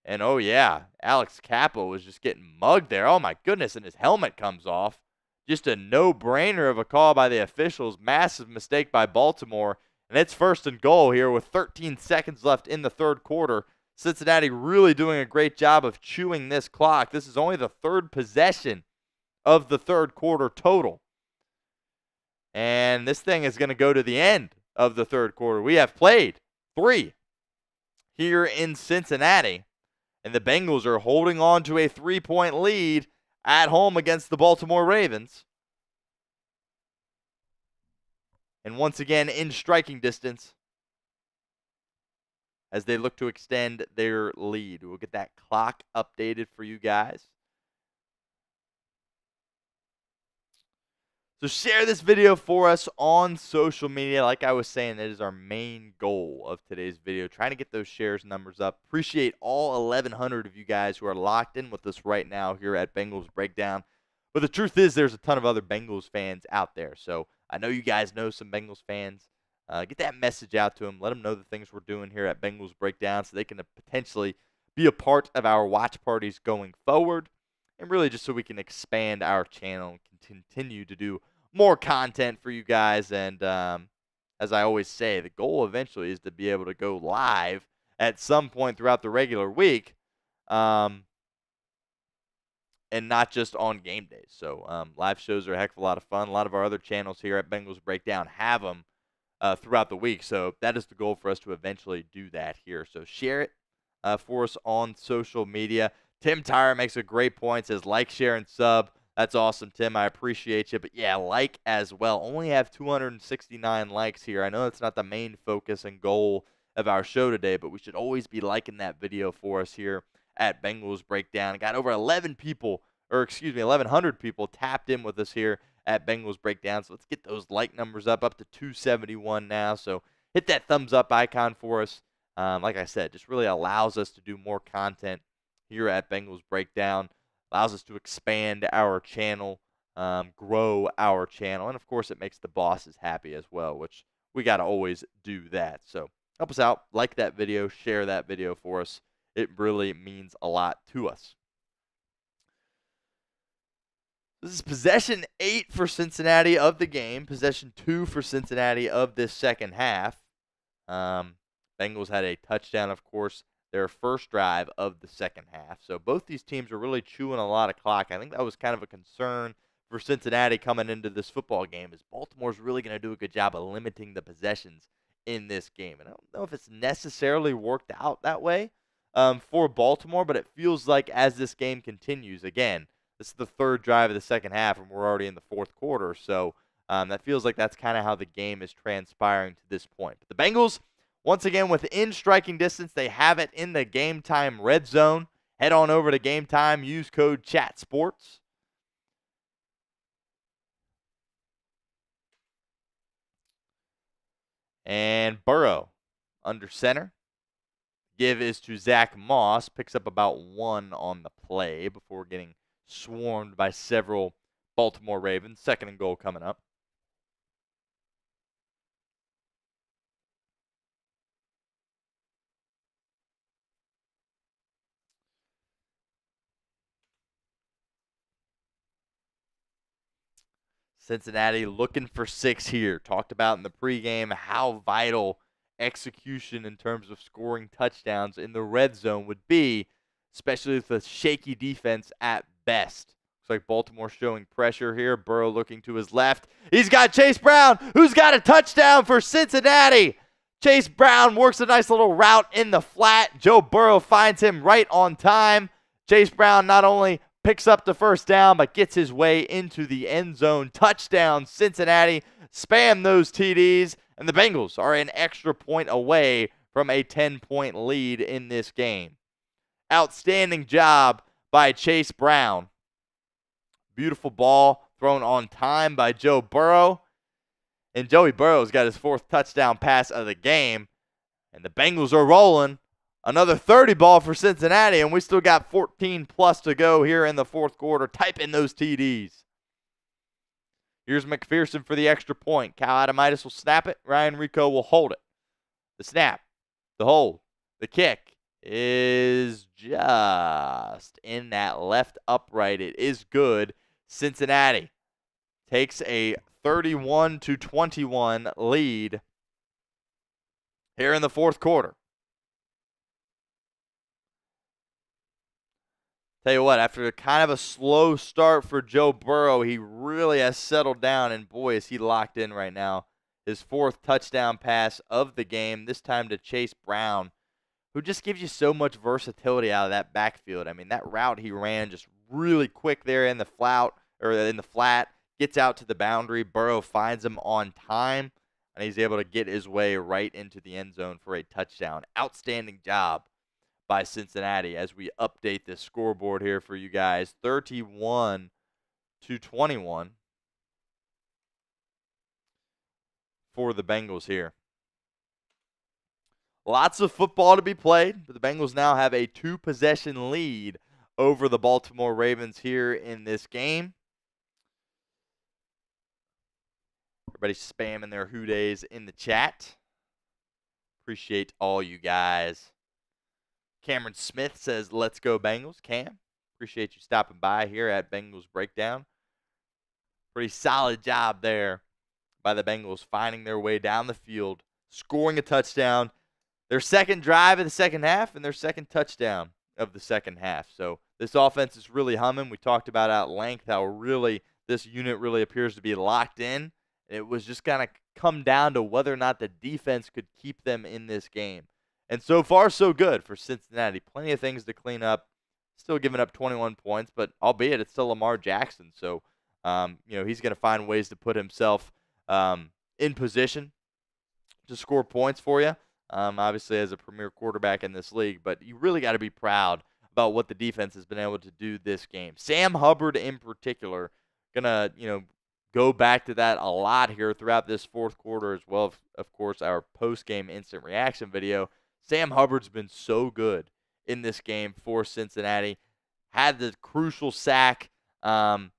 And, oh, yeah, Alex Cappa was just getting mugged there. Oh, my goodness, and his helmet comes off. Just a no-brainer of a call by the officials. Massive mistake by Baltimore. And it's 1st and goal here with 13 seconds left in the third quarter. Cincinnati really doing a great job of chewing this clock. This is only the 3rd possession of the third quarter total. And this thing is going to go to the end of the third quarter. We have played 3 here in Cincinnati. And the Bengals are holding on to a 3-point lead at home against the Baltimore Ravens. And once again, in striking distance as they look to extend their lead. We'll get that clock updated for you guys. So share this video for us on social media. Like I was saying, that is our main goal of today's video, trying to get those shares numbers up. Appreciate all 1,100 of you guys who are locked in with us right now here at Bengals Breakdown. But the truth is there's a ton of other Bengals fans out there. So I know you guys know some Bengals fans. Get that message out to them. Let them know the things we're doing here at Bengals Breakdown so they can potentially be a part of our watch parties going forward. And really just so we can expand our channel and continue to do more content for you guys. And as I always say, the goal eventually is to be able to go live at some point throughout the regular week and not just on game days. So live shows are a heck of a lot of fun. A lot of our other channels here at Bengals Breakdown have them throughout the week. So that is the goal for us to eventually do that here. So share it for us on social media. Tim Tyre makes a great point, says like, share, and sub. That's awesome, Tim. I appreciate you. But, yeah, like as well. Only have 269 likes here. I know that's not the main focus and goal of our show today, but we should always be liking that video for us here at Bengals Breakdown. Got over 1,100 people tapped in with us here at Bengals Breakdown. So let's get those like numbers up to 271 now. So hit that thumbs up icon for us. Like I said, just really allows us to do more content here at Bengals Breakdown. Allows us to expand our channel, grow our channel, and of course it makes the bosses happy as well, which we got to always do that. So help us out, like that video, share that video for us. It really means a lot to us. This is possession 8 for Cincinnati of the game, possession 2 for Cincinnati of this second half. Bengals had a touchdown, of course, their first drive of the second half. So both these teams are really chewing a lot of clock. I think that was kind of a concern for Cincinnati coming into this football game, is Baltimore's really going to do a good job of limiting the possessions in this game. And I don't know if it's necessarily worked out that way for Baltimore, but it feels like as this game continues, again, this is the 3rd drive of the second half, and we're already in the 4th quarter. So that feels like that's kind of how the game is transpiring to this point. But the Bengals, once again, within striking distance, they have it in the Game Time red zone. Head on over to Game Time. Use code CHATSPORTS. And Burrow under center. Give is to Zach Moss. Picks up about 1 on the play before getting swarmed by several Baltimore Ravens. 2nd and goal coming up. Cincinnati looking for 6 here. Talked about in the pregame how vital execution in terms of scoring touchdowns in the red zone would be, especially with a shaky defense at best. Looks like Baltimore showing pressure here. Burrow looking to his left. He's got Chase Brown, who's got a touchdown for Cincinnati. Chase Brown works a nice little route in the flat. Joe Burrow finds him right on time. Chase Brown not only picks up the first down, but gets his way into the end zone. Touchdown, Cincinnati. Spam those TDs, and the Bengals are an extra point away from a 10-point lead in this game. Outstanding job by Chase Brown. Beautiful ball thrown on time by Joe Burrow. And Joey Burrow's got his 4th touchdown pass of the game. And the Bengals are rolling. Another 30 ball for Cincinnati, and we still got 14 plus to go here in the 4th quarter. Type in those TDs. Here's McPherson for the extra point. Cal Adamitis will snap it. Ryan Rico will hold it. The snap, the hold, the kick is just in that left upright. It is good. Cincinnati takes a 31-21 lead here in the 4th quarter. Tell you what, after kind of a slow start for Joe Burrow, he really has settled down, and boy, is he locked in right now. His 4th touchdown pass of the game, this time to Chase Brown, who just gives you so much versatility out of that backfield. I mean, that route he ran just really quick there in the flat, gets out to the boundary. Burrow finds him on time, and he's able to get his way right into the end zone for a touchdown. Outstanding job by Cincinnati as we update this scoreboard here for you guys. 31-21 for the Bengals here. Lots of football to be played, but the Bengals now have a 2-possession lead over the Baltimore Ravens here in this game. Everybody's spamming their Who Days in the chat. Appreciate all you guys. Cameron Smith says, let's go Bengals. Cam, appreciate you stopping by here at Bengals Breakdown. Pretty solid job there by the Bengals, finding their way down the field, scoring a touchdown. Their second drive of the second half and their second touchdown of the second half. So this offense is really humming. We talked about at length how really this unit really appears to be locked in. It was just going to come down to whether or not the defense could keep them in this game. And so far, so good for Cincinnati. Plenty of things to clean up. Still giving up 21 points, but albeit it's still Lamar Jackson. So, he's going to find ways to put himself in position to score points for you. Obviously, as a premier quarterback in this league. But you really got to be proud about what the defense has been able to do this game. Sam Hubbard in particular, going to, go back to that a lot here throughout this 4th quarter as well. Of course, our post-game instant reaction video. Sam Hubbard's been so good in this game for Cincinnati. Had the crucial sack, the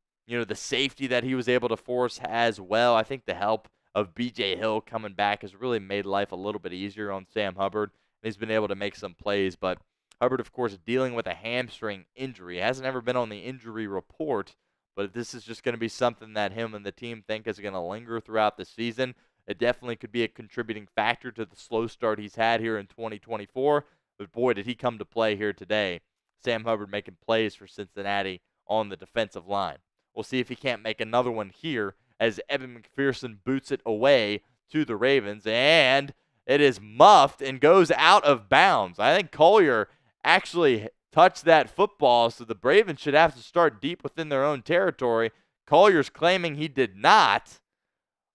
safety that he was able to force as well. I think the help of B.J. Hill coming back has really made life a little bit easier on Sam Hubbard. He's been able to make some plays, but Hubbard, of course, dealing with a hamstring injury. He hasn't ever been on the injury report, but this is just going to be something that him and the team think is going to linger throughout the season. It definitely could be a contributing factor to the slow start he's had here in 2024. But boy, did he come to play here today. Sam Hubbard making plays for Cincinnati on the defensive line. We'll see if he can't make another one here as Evan McPherson boots it away to the Ravens. And it is muffed and goes out of bounds. I think Collier actually touched that football, so the Ravens should have to start deep within their own territory. Collier's claiming he did not.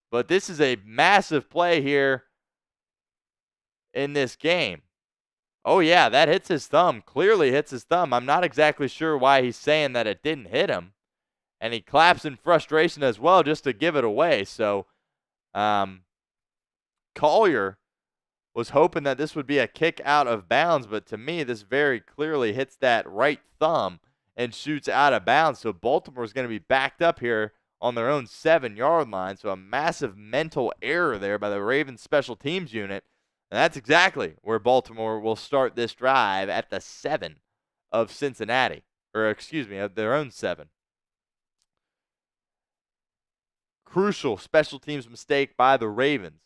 But this is a massive play here in this game. Oh, yeah, that hits his thumb. Clearly hits his thumb. I'm not exactly sure why he's saying that it didn't hit him. And he claps in frustration as well just to give it away. So, Collier was hoping that this would be a kick out of bounds. But to me, this very clearly hits that right thumb and shoots out of bounds. So, Baltimore is going to be backed up here on their own 7-yard line. So a massive mental error there by the Ravens special teams unit. And that's exactly where Baltimore will start this drive at the 7 of Cincinnati. Or excuse me, of their own 7. Crucial special teams mistake by the Ravens.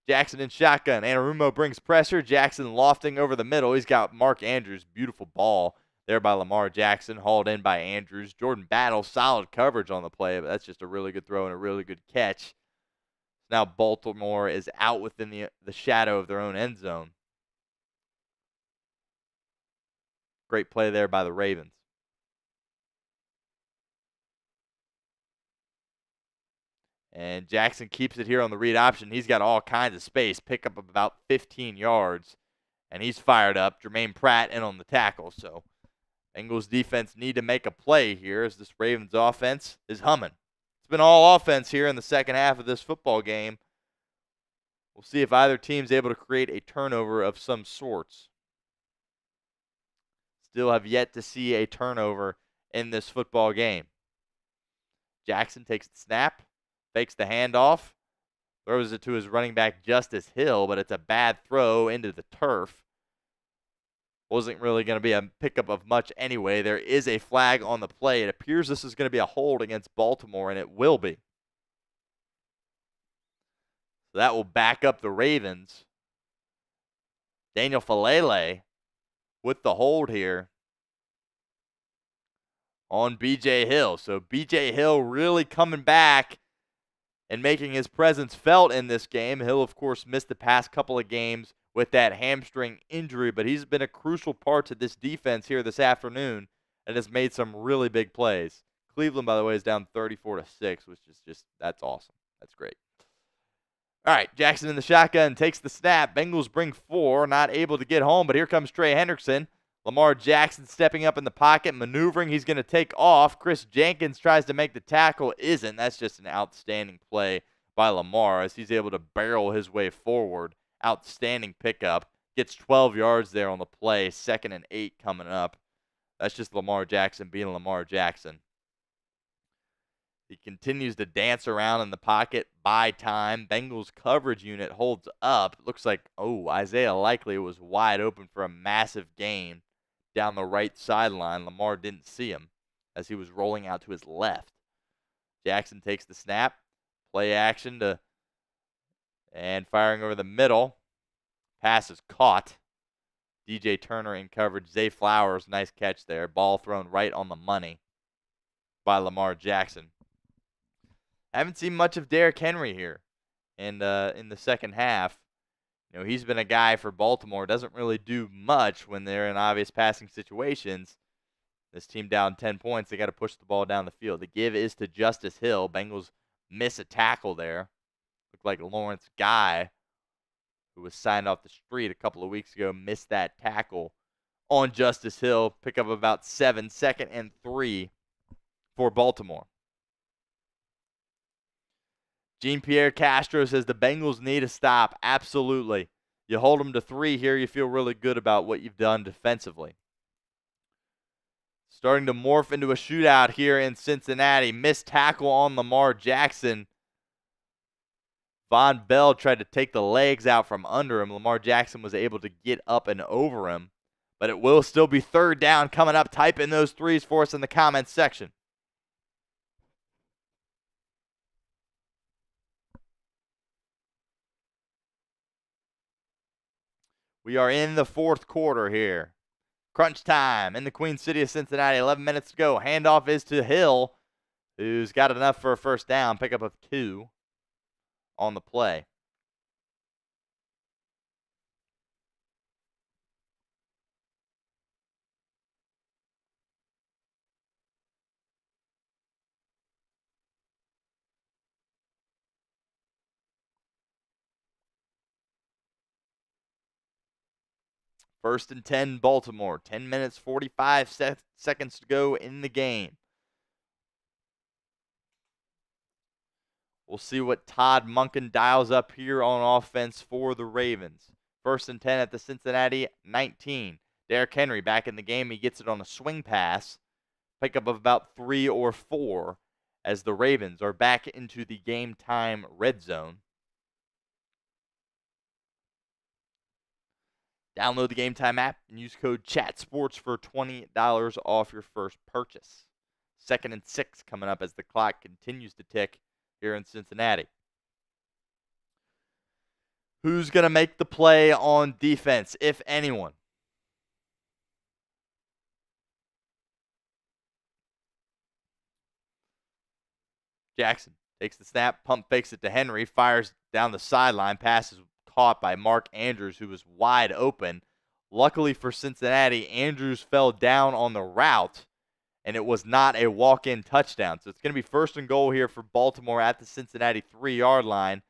Jackson in shotgun. Anarumo brings pressure. Jackson lofting over the middle. He's got Mark Andrews. Beautiful ball there by Lamar Jackson, hauled in by Andrews. Jordan Battle, solid coverage on the play, but that's just a really good throw and a really good catch. Now Baltimore is out within the shadow of their own end zone. Great play there by the Ravens. And Jackson keeps it here on the read option. He's got all kinds of space, pick up about 15 yards, and he's fired up. Jermaine Pratt in on the tackle. So Bengals defense need to make a play here as this Ravens offense is humming. It's been all offense here in the second half of this football game. We'll see if either team's able to create a turnover of some sorts. Still have yet to see a turnover in this football game. Jackson takes the snap, fakes the handoff, throws it to his running back Justice Hill, but it's a bad throw into the turf. Wasn't really going to be a pickup of much anyway. There is a flag on the play. It appears this is going to be a hold against Baltimore, and it will be. So that will back up the Ravens. Daniel Falele with the hold here on B.J. Hill. So B.J. Hill really coming back and making his presence felt in this game. Hill, of course, missed the past couple of games with that hamstring injury, but he's been a crucial part to this defense here this afternoon and has made some really big plays. Cleveland, by the way, is down 34-6, which is just, that's awesome. That's great. All right, Jackson in the shotgun takes the snap. Bengals bring 4, not able to get home, but here comes Trey Hendrickson. Lamar Jackson stepping up in the pocket, maneuvering. He's going to take off. Chris Jenkins tries to make the tackle. Isn't. That's just an outstanding play by Lamar as he's able to barrel his way forward. Outstanding pickup. Gets 12 yards there on the play. 2nd and 8 coming up. That's just Lamar Jackson being Lamar Jackson. He continues to dance around in the pocket, buy time. Bengals coverage unit holds up. It looks like, Isaiah Likely was wide open for a massive gain down the right sideline. Lamar didn't see him as he was rolling out to his left. Jackson takes the snap, play action and firing over the middle. Pass is caught. DJ Turner in coverage. Zay Flowers, nice catch there. Ball thrown right on the money by Lamar Jackson. Haven't seen much of Derrick Henry here in the second half. You know, he's been a guy for Baltimore. Doesn't really do much when they're in obvious passing situations. This team down 10 points. They got to push the ball down the field. The give is to Justice Hill. Bengals miss a tackle there. Looked like Lawrence Guy, who was signed off the street a couple of weeks ago, missed that tackle on Justice Hill. Pick up about 7, 2nd and 3 for Baltimore. Jean-Pierre Castro says the Bengals need a stop. Absolutely. You hold them to 3 here, you feel really good about what you've done defensively. Starting to morph into a shootout here in Cincinnati. Missed tackle on Lamar Jackson. Von Bell tried to take the legs out from under him. Lamar Jackson was able to get up and over him. But it will still be 3rd down coming up. Type in those 3s for us in the comments section. We are in the 4th quarter here. Crunch time in the Queen City of Cincinnati. 11 minutes to go. Handoff is to Hill, who's got enough for a 1st down. Pickup of 2 on the play. First and 10, Baltimore. 10 minutes, 45 seconds to go in the game. We'll see what Todd Monken dials up here on offense for the Ravens. First and 10 at the Cincinnati 19. Derrick Henry back in the game. He gets it on a swing pass. Pickup of about 3 or 4 as the Ravens are back into the game time red zone. Download the Game Time app and use code CHATSPORTS for $20 off your first purchase. 2nd and 6 coming up as the clock continues to tick here in Cincinnati. Who's going to make the play on defense, if anyone? Jackson takes the snap, pump fakes it to Henry, fires down the sideline, passes caught by Mark Andrews, who was wide open. Luckily for Cincinnati, Andrews fell down on the route, and it was not a walk-in touchdown. So it's going to be first and goal here for Baltimore at the Cincinnati 3-yard line.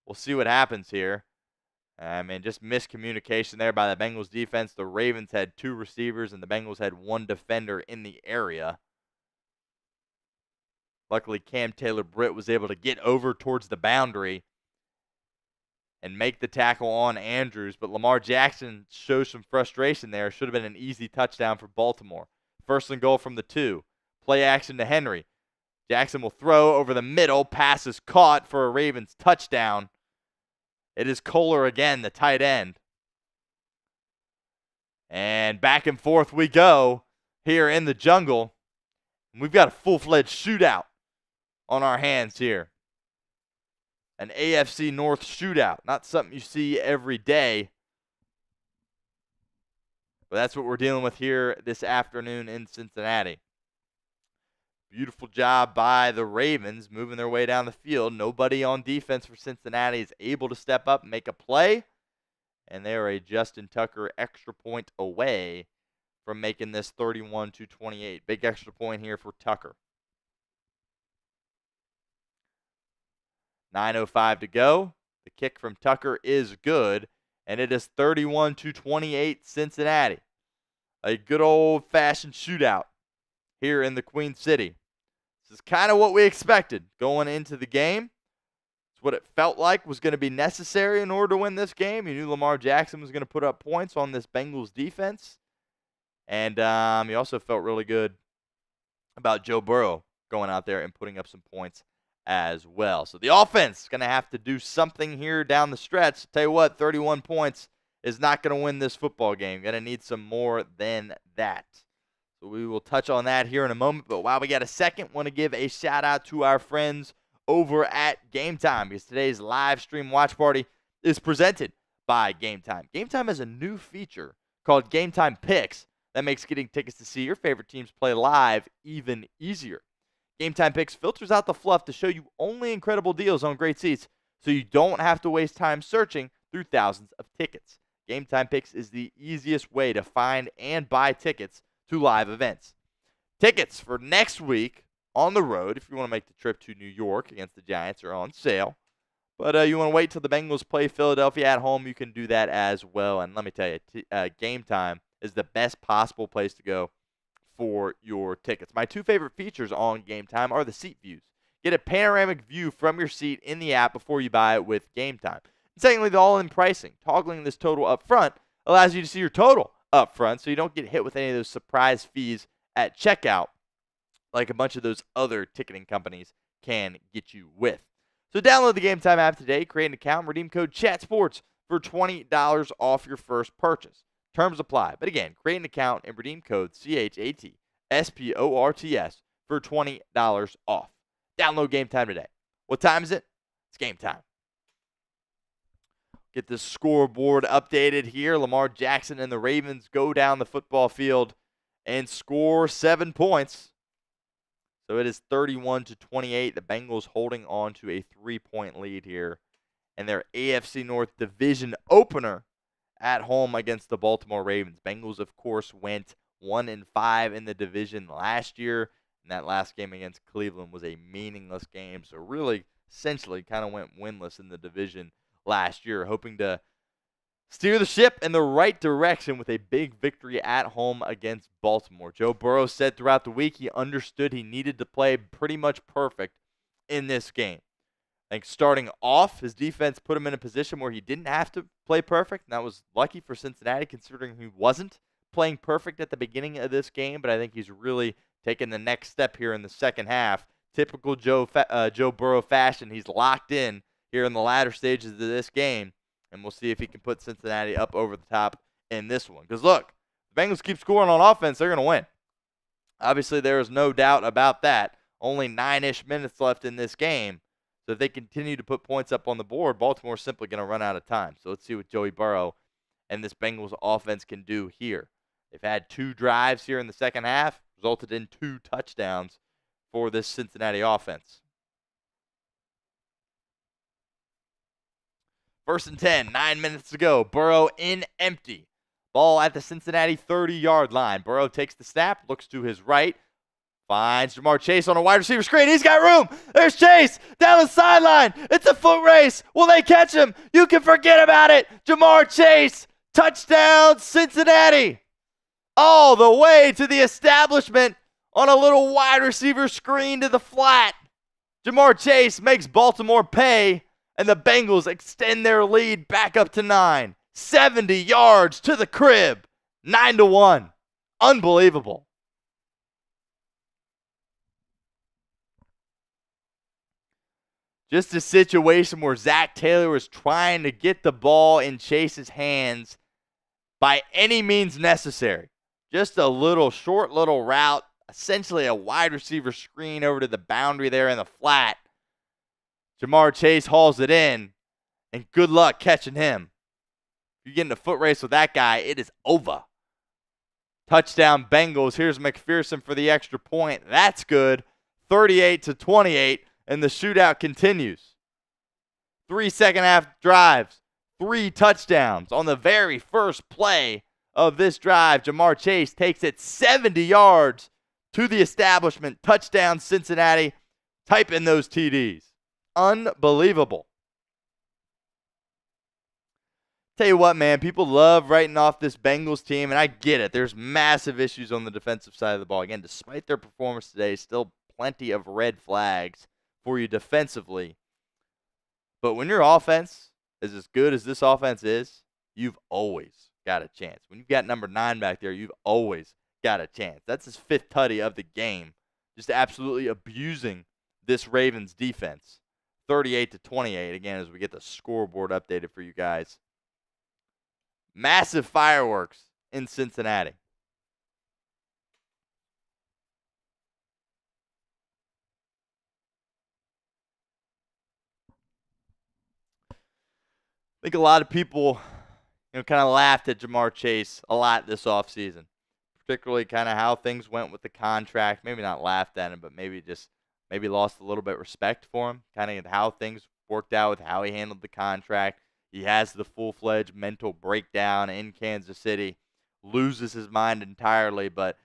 We'll see what happens here. Just miscommunication there by the Bengals defense. The Ravens had 2 receivers, and the Bengals had 1 defender in the area. Luckily, Cam Taylor-Britt was able to get over towards the boundary and make the tackle on Andrews, but Lamar Jackson shows some frustration there. Should have been an easy touchdown for Baltimore. First and goal from the 2. Play action to Henry. Jackson will throw over the middle. Pass is caught for a Ravens touchdown. It is Kohler again, the tight end. And back and forth we go here in the jungle. We've got a full-fledged shootout on our hands here. An AFC North shootout. Not something you see every day. But that's what we're dealing with here this afternoon in Cincinnati. Beautiful job by the Ravens moving their way down the field. Nobody on defense for Cincinnati is able to step up and make a play. And they are a Justin Tucker extra point away from making this 31-28. Big extra point here for Tucker. 9:05 to go. The kick from Tucker is good. And it is 31-28 Cincinnati. A good old-fashioned shootout here in the Queen City. This is kind of what we expected going into the game. It's what it felt like was going to be necessary in order to win this game. You knew Lamar Jackson was going to put up points on this Bengals defense. And you also felt really good about Joe Burrow going out there and putting up some points as well. So the offense is going to have to do something here down the stretch. Tell you what, 31 points is not going to win this football game. Going to need some more than that. So we will touch on that here in a moment. But while we got a second, want to give a shout out to our friends over at Game Time, because today's live stream watch party is presented by Game Time. Game Time has a new feature called Game Time Picks that makes getting tickets to see your favorite teams play live even easier. Game Time Picks filters out the fluff to show you only incredible deals on great seats, so you don't have to waste time searching through thousands of tickets. Game Time Picks is the easiest way to find and buy tickets to live events. Tickets for next week on the road, if you want to make the trip to New York against the Giants, are on sale. But you want to wait till the Bengals play Philadelphia at home, you can do that as well. And let me tell you, Game Time is the best possible place to go for your tickets. My 2 favorite features on Game Time are the seat views. Get a panoramic view from your seat in the app before you buy it with Game Time. And secondly, the all-in pricing. Toggling this total up front allows you to see your total up front so you don't get hit with any of those surprise fees at checkout like a bunch of those other ticketing companies can get you with. So download the Game Time app today, create an account, redeem code CHATSPORTS for $20 off your first purchase. Terms apply. But again, create an account and redeem code CHATSPORTS for $20 off. Download Game Time today. What time is it? It's game time. Get the scoreboard updated here. Lamar Jackson and the Ravens go down the football field and score 7 points. So it is 31-28. The Bengals holding on to a 3-point lead here. And their AFC North division opener at home against the Baltimore Ravens. Bengals, of course, went 1-5 in the division last year. And that last game against Cleveland was a meaningless game. So really, essentially, kind of went winless in the division last year, hoping to steer the ship in the right direction with a big victory at home against Baltimore. Joe Burrow said throughout the week he understood he needed to play pretty much perfect in this game. I think starting off, his defense put him in a position where he didn't have to play perfect, and that was lucky for Cincinnati considering he wasn't playing perfect at the beginning of this game, but I think he's really taken the next step here in the second half. Typical Joe Burrow fashion, he's locked in here in the latter stages of this game, and we'll see if he can put Cincinnati up over the top in this one. Because look, the Bengals keep scoring on offense, they're going to win. Obviously, there is no doubt about that. Only 9-ish minutes left in this game. So if they continue to put points up on the board, Baltimore's simply going to run out of time. So let's see what Joey Burrow and this Bengals offense can do here. They've had 2 drives here in the second half, resulted in 2 touchdowns for this Cincinnati offense. 1st and 10, 9 minutes to go. Burrow in empty. Ball at the Cincinnati 30-yard line. Burrow takes the snap, looks to his right, Finds Jamar Chase on a wide receiver screen. He's got room. There's Chase down the sideline. It's a foot race. Will they catch him? You can forget about it. Jamar Chase, touchdown Cincinnati. All the way to the establishment on a little wide receiver screen to the flat. Jamar Chase makes Baltimore pay, and the Bengals extend their lead back up to 9. 70 yards to the crib. 9-1. Unbelievable. Just a situation where Zach Taylor was trying to get the ball in Chase's hands by any means necessary. Just a little short little route, essentially a wide receiver screen over to the boundary there in the flat. Jamar Chase hauls it in, and good luck catching him. If you get in a foot race with that guy, it is over. Touchdown Bengals. Here's McPherson for the extra point. That's good. 38-28. And the shootout continues. 3 second-half drives, 3 touchdowns. On the very first play of this drive, Jamar Chase takes it 70 yards to the establishment. Touchdown Cincinnati. Type in those TDs. Unbelievable. Tell you what, man, people love writing off this Bengals team, and I get it. There's massive issues on the defensive side of the ball. Again, despite their performance today, still plenty of red flags for you defensively. But when your offense is as good as this offense is, you've always got a chance. When you've got number 9 back there, you've always got a chance. That's his 5th tutty of the game. Just absolutely abusing this Ravens defense. 38-28, again, as we get the scoreboard updated for you guys. Massive fireworks in Cincinnati. I think a lot of people, kind of laughed at Jamar Chase a lot this offseason, particularly kind of how things went with the contract. Maybe not laughed at him, but maybe lost a little bit of respect for him, kind of how things worked out with how he handled the contract. He has the full-fledged mental breakdown in Kansas City, loses his mind entirely, but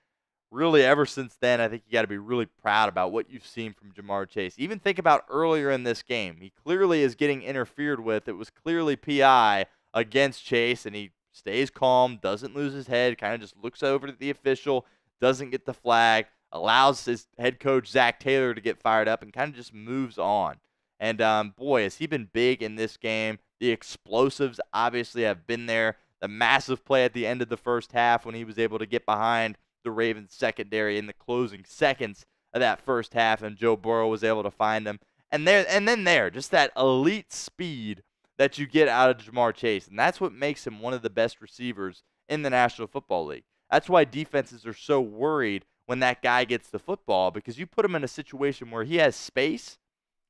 really ever since then, I think you got to be really proud about what you've seen from Jamar Chase. Even think about earlier in this game. He clearly is getting interfered with. It was clearly PI against Chase, and he stays calm, doesn't lose his head, kind of just looks over to the official, doesn't get the flag, allows his head coach, Zach Taylor, to get fired up, and kind of just moves on. And, boy, has he been big in this game. The explosives obviously have been there. The massive play at the end of the first half when he was able to get behind the Ravens secondary in the closing seconds of that first half, and Joe Burrow was able to find him. And then just that elite speed that you get out of Jamar Chase. And that's what makes him one of the best receivers in the National Football League. That's why defenses are so worried when that guy gets the football, because you put him in a situation where he has space,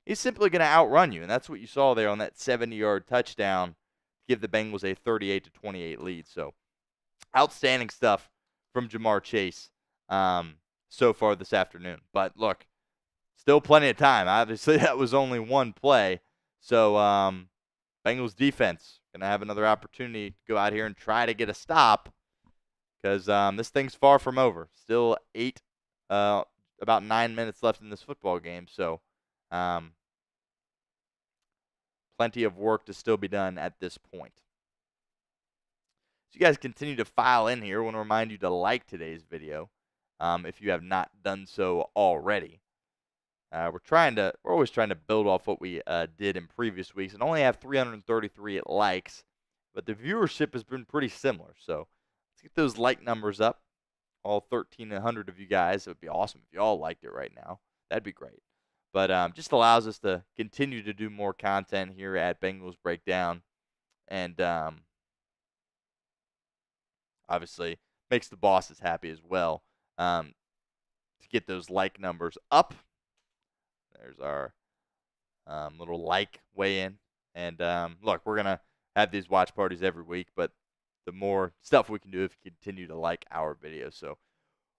he's simply going to outrun you. And that's what you saw there on that 70-yard touchdown to give the Bengals a 38-28 lead. So outstanding stuff from Jamar Chase so far this afternoon. But look, still plenty of time. Obviously, that was only one play. So Bengals defense going to have another opportunity to go out here and try to get a stop, because this thing's far from over. Still about 9 minutes left in this football game. So plenty of work to still be done at this point. So you guys continue to file in here. I want to remind you to like today's video if you have not done so already. We're always trying to build off what we did in previous weeks, and only have 333 likes, but the viewership has been pretty similar. So let's get those like numbers up. All 1,300 of you guys. It would be awesome if you all liked it right now. That'd be great. But just allows us to continue to do more content here at Bengals Breakdown, and obviously makes the bosses happy as well to get those like numbers up. There's our little like weigh-in. And look, we're going to have these watch parties every week, but the more stuff we can do if you continue to like our videos. So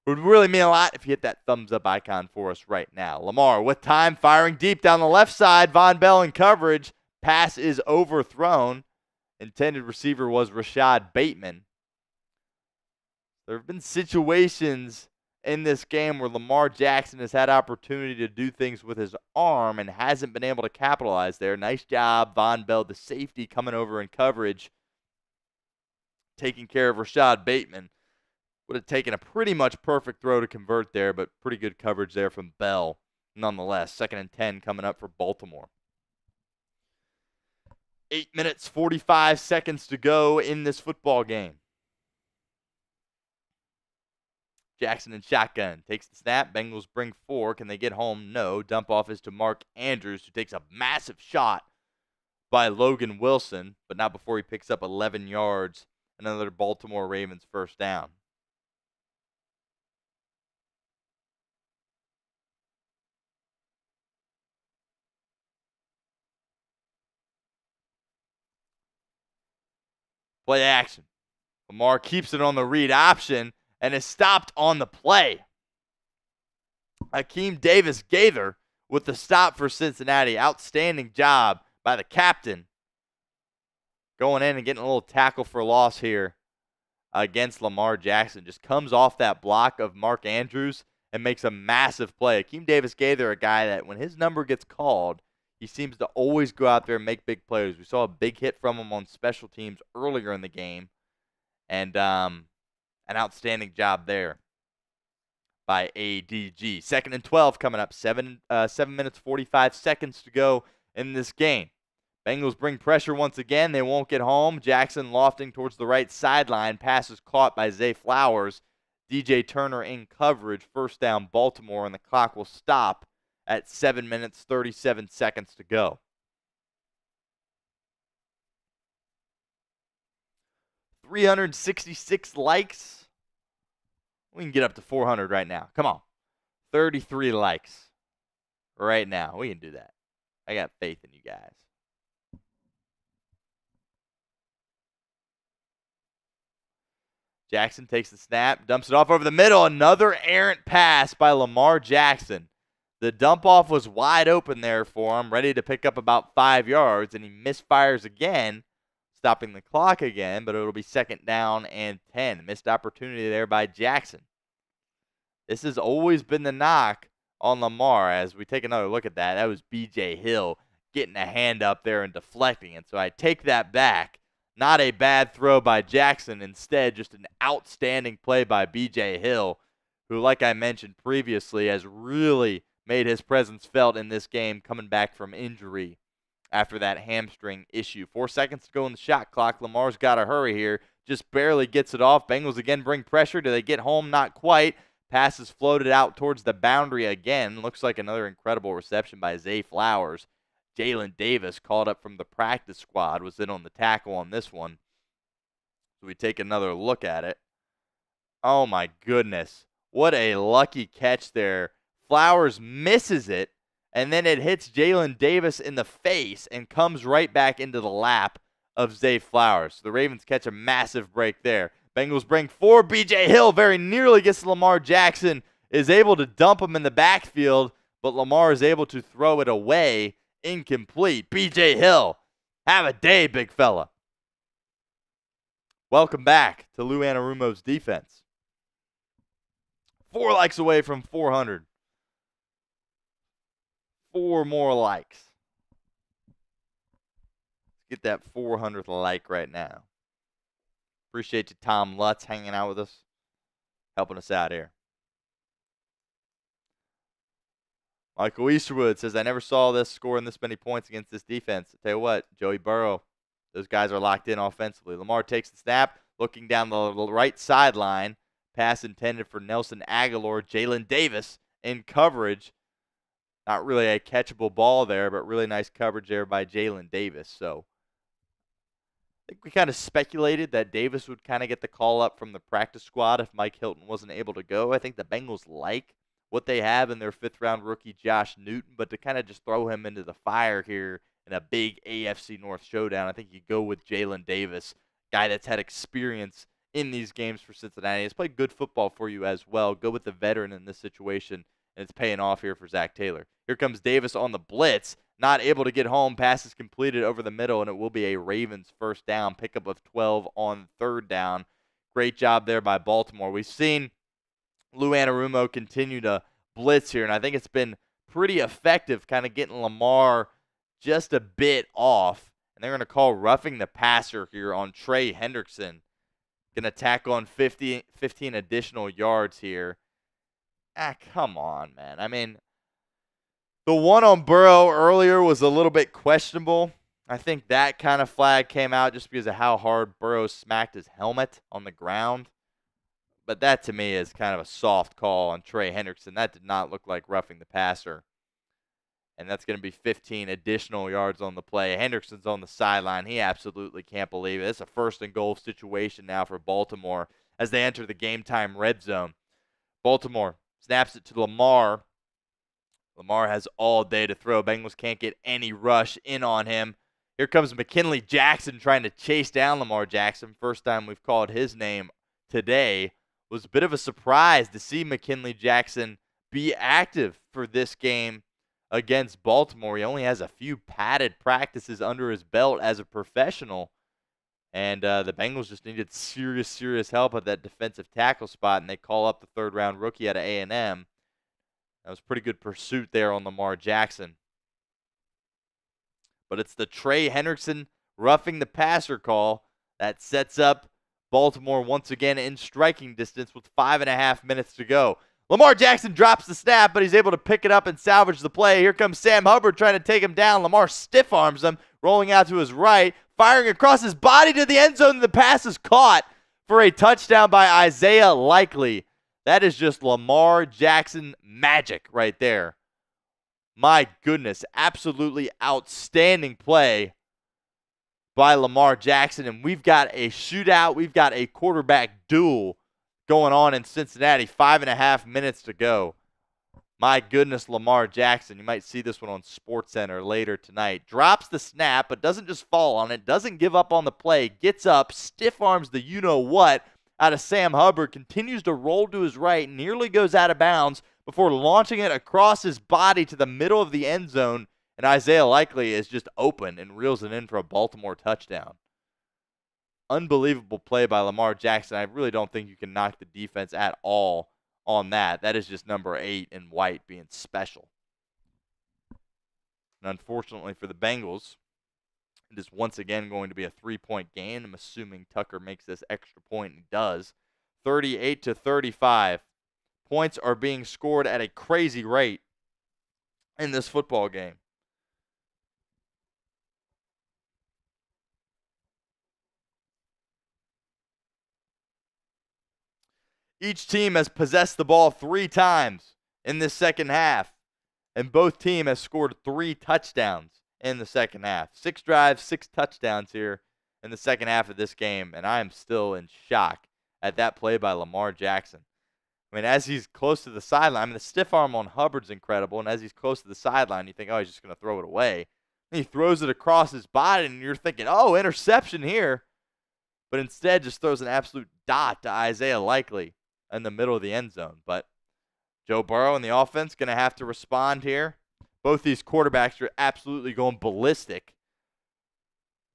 it would really mean a lot if you hit that thumbs up icon for us right now. Lamar with time, firing deep down the left side. Von Bell in coverage. Pass is overthrown. Intended receiver was Rashad Bateman. There have been situations in this game where Lamar Jackson has had opportunity to do things with his arm and hasn't been able to capitalize there. Nice job, Von Bell, the safety, coming over in coverage, taking care of Rashad Bateman. Would have taken a pretty much perfect throw to convert there, but pretty good coverage there from Bell nonetheless. 2nd and 10 coming up for Baltimore. 8 minutes, 45 seconds to go in this football game. Jackson in shotgun. Takes the snap. Bengals bring 4. Can they get home? No. Dump off is to Mark Andrews, who takes a massive shot by Logan Wilson, but not before he picks up 11 yards. Another Baltimore Ravens first down. Play action. Lamar keeps it on the read option and is stopped on the play. Akeem Davis-Gaither with the stop for Cincinnati. Outstanding job by the captain. Going in and getting a little tackle for loss here against Lamar Jackson. Just comes off that block of Mark Andrews and makes a massive play. Akeem Davis-Gaither, a guy that when his number gets called, he seems to always go out there and make big plays. We saw a big hit from him on special teams earlier in the game. And an outstanding job there by ADG. 2nd and 12 coming up. 7 minutes, 45 seconds to go in this game. Bengals bring pressure once again. They won't get home. Jackson lofting towards the right sideline. Pass is caught by Zay Flowers. DJ Turner in coverage. First down Baltimore, and the clock will stop at 7 minutes, 37 seconds to go. $366 likes. We can get up to 400 right now. Come on. 33 likes right now. We can do that. I got faith in you guys. Jackson takes the snap, dumps it off over the middle. Another errant pass by Lamar Jackson. The dump off was wide open there for him, ready to pick up about 5 yards, and he misfires again, stopping the clock again, but it'll be 2nd down and 10. Missed opportunity there by Jackson. This has always been the knock on Lamar. As we take another look at that, that was B.J. Hill getting a hand up there and deflecting it. So I take that back. Not a bad throw by Jackson. Instead, just an outstanding play by B.J. Hill, who, like I mentioned previously, has really made his presence felt in this game coming back from injury after that hamstring issue. 4 seconds to go in the shot clock. Lamar's got to hurry here. Just barely gets it off. Bengals again bring pressure. Do they get home? Not quite. Passes floated out towards the boundary again. Looks like another incredible reception by Zay Flowers. Jalen Davis, called up from the practice squad, was in on the tackle on this one. So we take another look at it. Oh my goodness. What a lucky catch there. Flowers misses it, and then it hits Jalen Davis in the face and comes right back into the lap of Zay Flowers. The Ravens catch a massive break there. Bengals bring 4. B.J. Hill very nearly gets Lamar Jackson, is able to dump him in the backfield, but Lamar is able to throw it away. Incomplete. B.J. Hill, have a day, big fella. Welcome back to Lou Anarumo's defense. 4 likes away from 400. 4 more likes. Let's get that 400th like right now. Appreciate you, Tom Lutz, hanging out with us, helping us out here. Michael Easterwood says, I never saw this scoring this many points against this defense. I tell you what, Joey Burrow, those guys are locked in offensively. Lamar takes the snap, looking down the right sideline. Pass intended for Nelson Aguilar. Jalen Davis in coverage. Not really a catchable ball there, but really nice coverage there by Jalen Davis. So I think we kind of speculated that Davis would kind of get the call up from the practice squad if Mike Hilton wasn't able to go. I think the Bengals like what they have in their 5th-round rookie Josh Newton, but to kind of just throw him into the fire here in a big AFC North showdown, I think you go with Jalen Davis, guy that's had experience in these games for Cincinnati. He's played good football for you as well. Go with the veteran in this situation, and it's paying off here for Zach Taylor. Here comes Davis on the blitz, not able to get home. Passes completed over the middle, and it will be a Ravens first down. Pickup of 12 on 3rd down. Great job there by Baltimore. We've seen Lou Anarumo continue to blitz here, and I think it's been pretty effective kind of getting Lamar just a bit off. And they're going to call roughing the passer here on Trey Hendrickson. Going to tack on 15 additional yards here. Come on, man. I mean, the one on Burrow earlier was a little bit questionable. I think that kind of flag came out just because of how hard Burrow smacked his helmet on the ground. But that to me is kind of a soft call on Trey Hendrickson. That did not look like roughing the passer. And that's going to be 15 additional yards on the play. Hendrickson's on the sideline. He absolutely can't believe it. It's a first and goal situation now for Baltimore as they enter the game time red zone. Baltimore snaps it to Lamar. Lamar has all day to throw. Bengals can't get any rush in on him. Here comes McKinley Jackson trying to chase down Lamar Jackson. First time we've called his name today. Was a bit of a surprise to see McKinley Jackson be active for this game against Baltimore. He only has a few padded practices under his belt as a professional. And the Bengals just needed serious help at that defensive tackle spot, and they call up the third-round rookie out of A&M. That was pretty good pursuit there on Lamar Jackson. But it's the Trey Hendrickson roughing the passer call that sets up Baltimore once again in striking distance with 5.5 minutes to go. Lamar Jackson drops the snap, but he's able to pick it up and salvage the play. Here comes Sam Hubbard trying to take him down. Lamar stiff arms him, rolling out to his right, firing across his body to the end zone, and the pass is caught for a touchdown by Isaiah Likely. That is just Lamar Jackson magic right there. My goodness, absolutely outstanding play by Lamar Jackson, and we've got a shootout. We've got a quarterback duel going on in Cincinnati. 5.5 minutes to go. My goodness, Lamar Jackson. You might see this one on SportsCenter later tonight. Drops the snap, but doesn't just fall on it. Doesn't give up on the play. Gets up, stiff arms the you-know-what out of Sam Hubbard. Continues to roll to his right. Nearly goes out of bounds before launching it across his body to the middle of the end zone. And Isaiah Likely is just open and reels it in for a Baltimore touchdown. Unbelievable play by Lamar Jackson. I really don't think you can knock the defense at all on that. That is just number 8 in white being special. And unfortunately for the Bengals, it is once again going to be a 3-point game. I'm assuming Tucker makes this extra point, and he does. 38-35. Points are being scored at a crazy rate in this football game. Each team has possessed the ball 3 times in this second half, and both teams have scored 3 touchdowns in the second half. 6 drives, 6 touchdowns here in the second half of this game, and I am still in shock at that play by Lamar Jackson. I mean, as he's close to the sideline, the stiff arm on Hubbard's incredible, and as he's close to the sideline, you think, oh, he's just going to throw it away. And he throws it across his body, and you're thinking, oh, interception here. But instead just throws an absolute dot to Isaiah Likely in the middle of the end zone. But Joe Burrow and the offense going to have to respond here. Both these quarterbacks are absolutely going ballistic.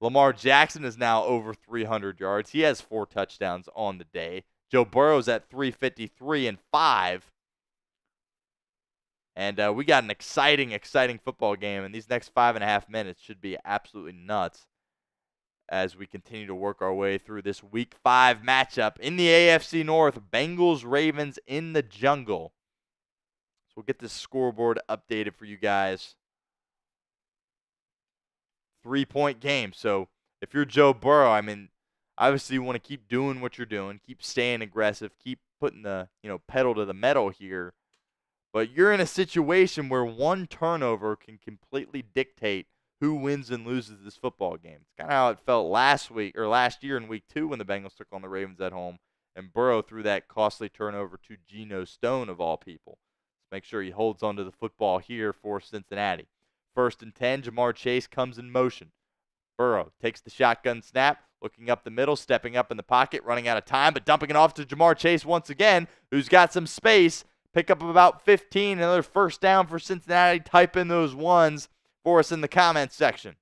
Lamar Jackson is now over 300 yards. He has 4 touchdowns on the day. Joe Burrow's at 353 and 5. And we got an exciting football game. And these next 5.5 minutes should be absolutely nuts as we continue to work our way through this Week 5 matchup in the AFC North. Bengals-Ravens in the jungle. So we'll get this scoreboard updated for you guys. 3-point game. So if you're Joe Burrow, I mean, obviously you want to keep doing what you're doing. Keep staying aggressive. Keep putting the pedal to the metal here. But you're in a situation where one turnover can completely dictate who wins and loses this football game. It's kind of how it felt last year in week 2 when the Bengals took on the Ravens at home, and Burrow threw that costly turnover to Geno Stone of all people. Let's make sure he holds onto the football here for Cincinnati. 1st and 10, Jamar Chase comes in motion. Burrow takes the shotgun snap, looking up the middle, stepping up in the pocket, running out of time, but dumping it off to Jamar Chase once again, who's got some space. Pick up about 15, another first down for Cincinnati. Type in those ones for us in the comments section.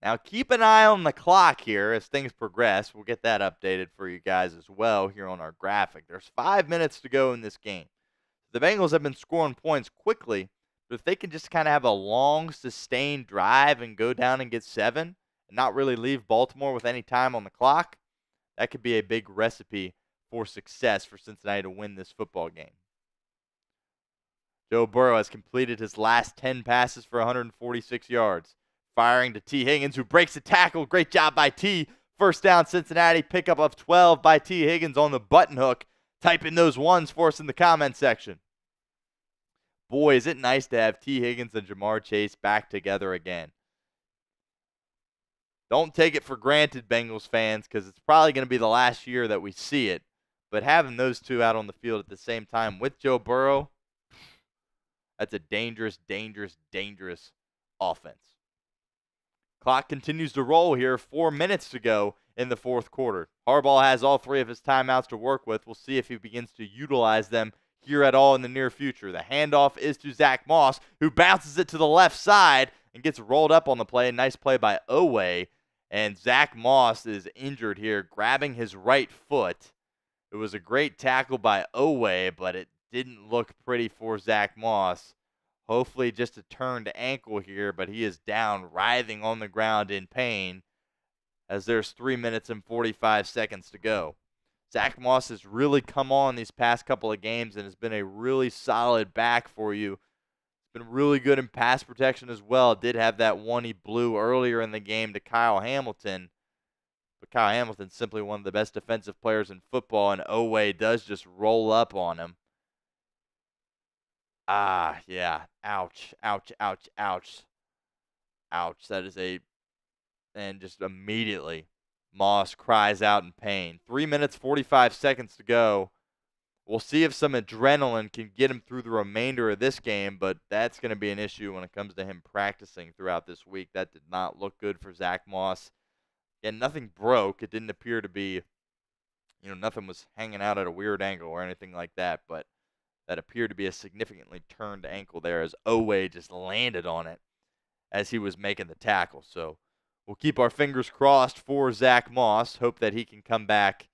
Now, keep an eye on the clock here as things progress. We'll get that updated for you guys as well here on our graphic. There's 5 minutes to go in this game. The Bengals have been scoring points quickly, but if they can just kind of have a long, sustained drive and go down and get 7 and not really leave Baltimore with any time on the clock, that could be a big recipe for success for Cincinnati to win this football game. Joe Burrow has completed his last 10 passes for 146 yards. Firing to T. Higgins, who breaks the tackle. Great job by T. First down, Cincinnati. Pickup of 12 by T. Higgins on the button hook. Type in those ones for us in the comment section. Boy, is it nice to have T. Higgins and Jamar Chase back together again. Don't take it for granted, Bengals fans, because it's probably going to be the last year that we see it. But having those two out on the field at the same time with Joe Burrow, that's a dangerous, dangerous, dangerous offense. Clock continues to roll here. 4 minutes to go in the fourth quarter. Harbaugh has all 3 of his timeouts to work with. We'll see if he begins to utilize them here at all in the near future. The handoff is to Zach Moss, who bounces it to the left side and gets rolled up on the play. Nice play by Oweh. And Zach Moss is injured here, grabbing his right foot. It was a great tackle by Oweh, but it didn't look pretty for Zach Moss. Hopefully just a turned ankle here, but he is down, writhing on the ground in pain as there's 3 minutes and 45 seconds to go. Zach Moss has really come on these past couple of games and has been a really solid back for you. He's been really good in pass protection as well. Did have that one he blew earlier in the game to Kyle Hamilton. But Kyle Hamilton's simply one of the best defensive players in football, and Oweh does just roll up on him. Yeah. Ouch, ouch, ouch, ouch. Ouch. That is and just immediately, Moss cries out in pain. 3 minutes, 45 seconds to go. We'll see if some adrenaline can get him through the remainder of this game, but that's going to be an issue when it comes to him practicing throughout this week. That did not look good for Zach Moss. And nothing broke. It didn't appear to be, nothing was hanging out at a weird angle or anything like that, but that appeared to be a significantly turned ankle there as Oweh just landed on it as he was making the tackle. So we'll keep our fingers crossed for Zach Moss. Hope that he can come back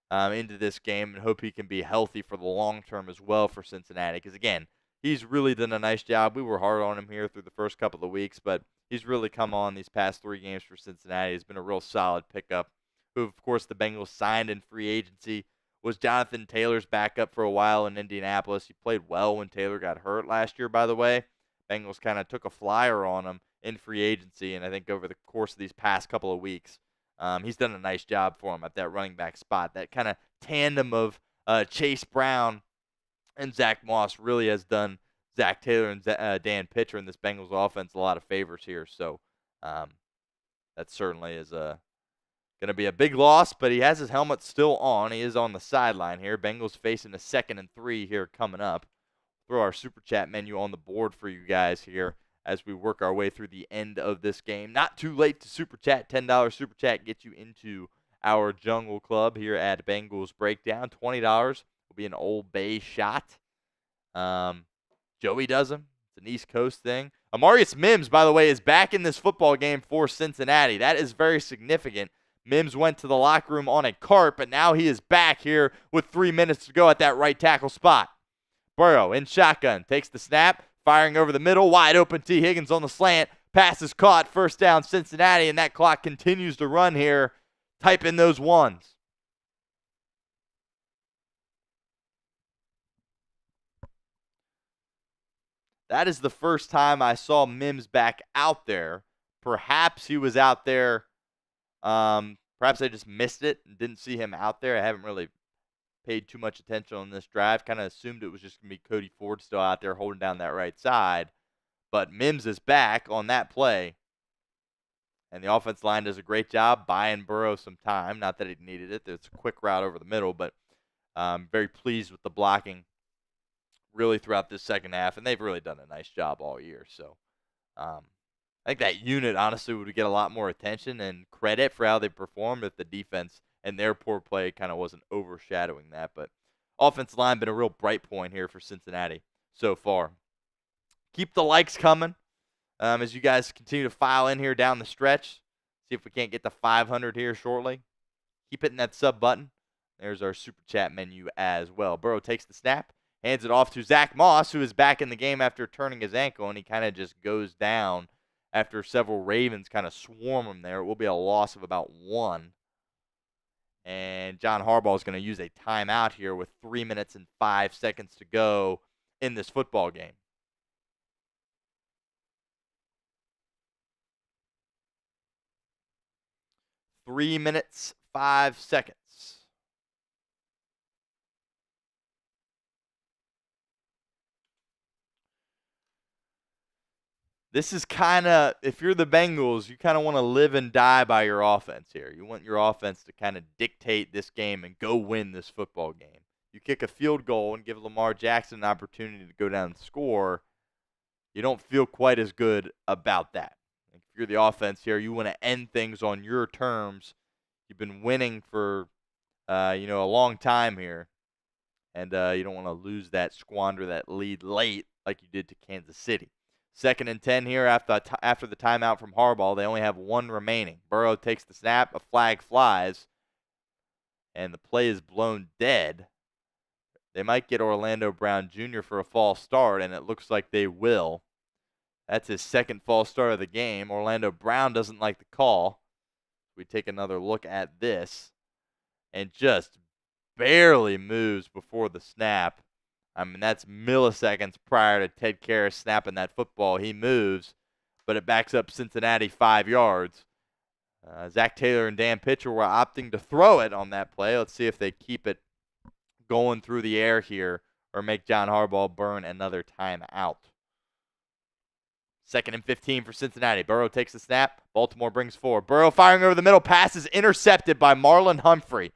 into this game and hope he can be healthy for the long term as well for Cincinnati. Because, again, he's really done a nice job. We were hard on him here through the first couple of weeks, but he's really come on these past 3 games for Cincinnati. He's been a real solid pickup, who, of course, the Bengals signed in free agency. Was Jonathan Taylor's backup for a while in Indianapolis. He played well when Taylor got hurt last year, by the way. Bengals kind of took a flyer on him in free agency, and I think over the course of these past couple of weeks, he's done a nice job for him at that running back spot. That kind of tandem of Chase Brown and Zach Moss really has done Zach Taylor and Dan Pitcher in this Bengals offense a lot of favors here. So that certainly is going to be a big loss, but he has his helmet still on. He is on the sideline here. Bengals facing a 2nd and 3 here coming up. Throw our Super Chat menu on the board for you guys here as we work our way through the end of this game. Not too late to Super Chat. $10 Super Chat gets you into our Jungle Club here at Bengals Breakdown. $20 will be an Old Bay shot. Joey does them. It's an East Coast thing. Amarius Mims, by the way, is back in this football game for Cincinnati. That is very significant. Mims went to the locker room on a cart, but now he is back here with 3 minutes to go at that right tackle spot. Burrow in shotgun, takes the snap, firing over the middle, wide open T. Higgins on the slant. Pass is caught, first down Cincinnati, and that clock continues to run here. Type in those ones. That is the first time I saw Mims back out there. Perhaps he was out there. Perhaps I just missed it and didn't see him out there. I haven't really paid too much attention on this drive. Kind of assumed it was just going to be Cody Ford still out there holding down that right side. But Mims is back on that play. And the offense line does a great job buying Burrow some time. Not that he needed it. It's a quick route over the middle, but I'm very pleased with the blocking really throughout this second half. And they've really done a nice job all year. So I think that unit, honestly, would get a lot more attention and credit for how they performed if the defense and their poor play kind of wasn't overshadowing that. But offensive line been a real bright point here for Cincinnati so far. Keep the likes coming as you guys continue to file in here down the stretch. See if we can't get to 500 here shortly. Keep hitting that sub button. There's our super chat menu as well. Burrow takes the snap, hands it off to Zach Moss, who is back in the game after turning his ankle, and he kind of just goes down after several Ravens kind of swarm him there. It will be a loss of about 1. And John Harbaugh is going to use a timeout here with 3 minutes and 5 seconds to go in this football game. Three minutes, 5 seconds. This is kind of, if you're the Bengals, you kind of want to live and die by your offense here. You want your offense to kind of dictate this game and go win this football game. You kick a field goal and give Lamar Jackson an opportunity to go down and score, you don't feel quite as good about that. If you're the offense here, you want to end things on your terms. You've been winning for, a long time here, and you don't want to lose that, squander that lead late like you did to Kansas City. 2nd and 10 here after the timeout from Harbaugh. They only have 1 remaining. Burrow takes the snap. A flag flies. And the play is blown dead. They might get Orlando Brown Jr. for a false start, and it looks like they will. That's his 2nd false start of the game. Orlando Brown doesn't like the call. We take another look at this. And just barely moves before the snap. I mean, that's milliseconds prior to Ted Karras snapping that football. He moves, but it backs up Cincinnati 5 yards. Zach Taylor and Dan Pitcher were opting to throw it on that play. Let's see if they keep it going through the air here or make John Harbaugh burn another timeout. 2nd and 15 for Cincinnati. Burrow takes the snap. Baltimore brings 4. Burrow firing over the middle. Pass is intercepted by Marlon Humphrey.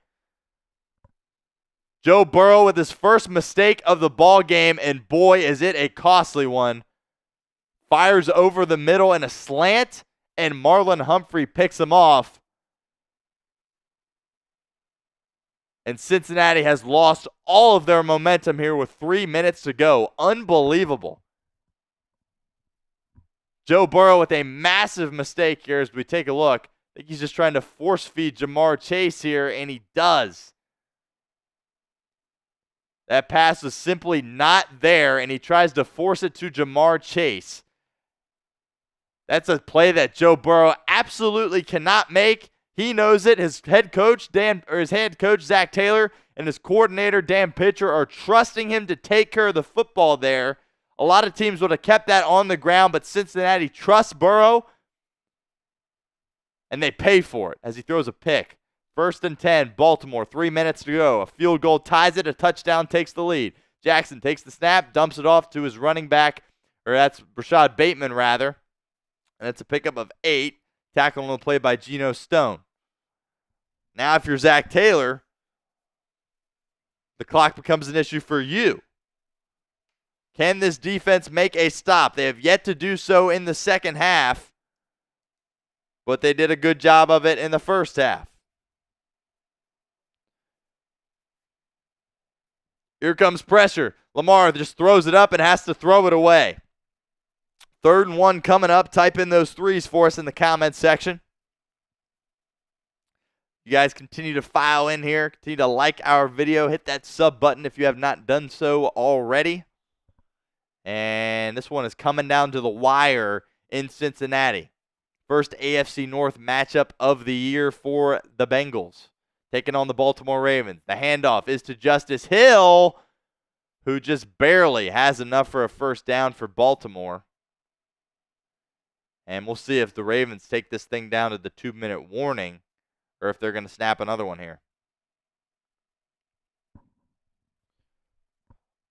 Joe Burrow with his first mistake of the ball game, and boy, is it a costly one. Fires over the middle in a slant, and Marlon Humphrey picks him off. And Cincinnati has lost all of their momentum here with 3 minutes to go. Unbelievable. Joe Burrow with a massive mistake here as we take a look. I think he's just trying to force feed Jamar Chase here, and he does. That pass was simply not there, and he tries to force it to Jamar Chase. That's a play that Joe Burrow absolutely cannot make. He knows it. His head coach, Zach Taylor, and his coordinator, Dan Pitcher, are trusting him to take care of the football there. A lot of teams would have kept that on the ground, but Cincinnati trusts Burrow, and they pay for it as he throws a pick. 1st and 10, Baltimore, 3 minutes to go. A field goal ties it, a touchdown takes the lead. Jackson takes the snap, dumps it off to his running back, or that's Rashad Bateman, rather. And it's a pickup of 8, tackle on the play by Geno Stone. Now if you're Zach Taylor, the clock becomes an issue for you. Can this defense make a stop? They have yet to do so in the second half, but they did a good job of it in the first half. Here comes pressure. Lamar just throws it up and has to throw it away. 3rd and 1 coming up. Type in those threes for us in the comments section. You guys continue to file in here. Continue to like our video. Hit that sub button if you have not done so already. And this one is coming down to the wire in Cincinnati. First AFC North matchup of the year for the Bengals, taking on the Baltimore Ravens. The handoff is to Justice Hill, who just barely has enough for a first down for Baltimore. And we'll see if the Ravens take this thing down to the 2-minute warning or if they're going to snap another one here.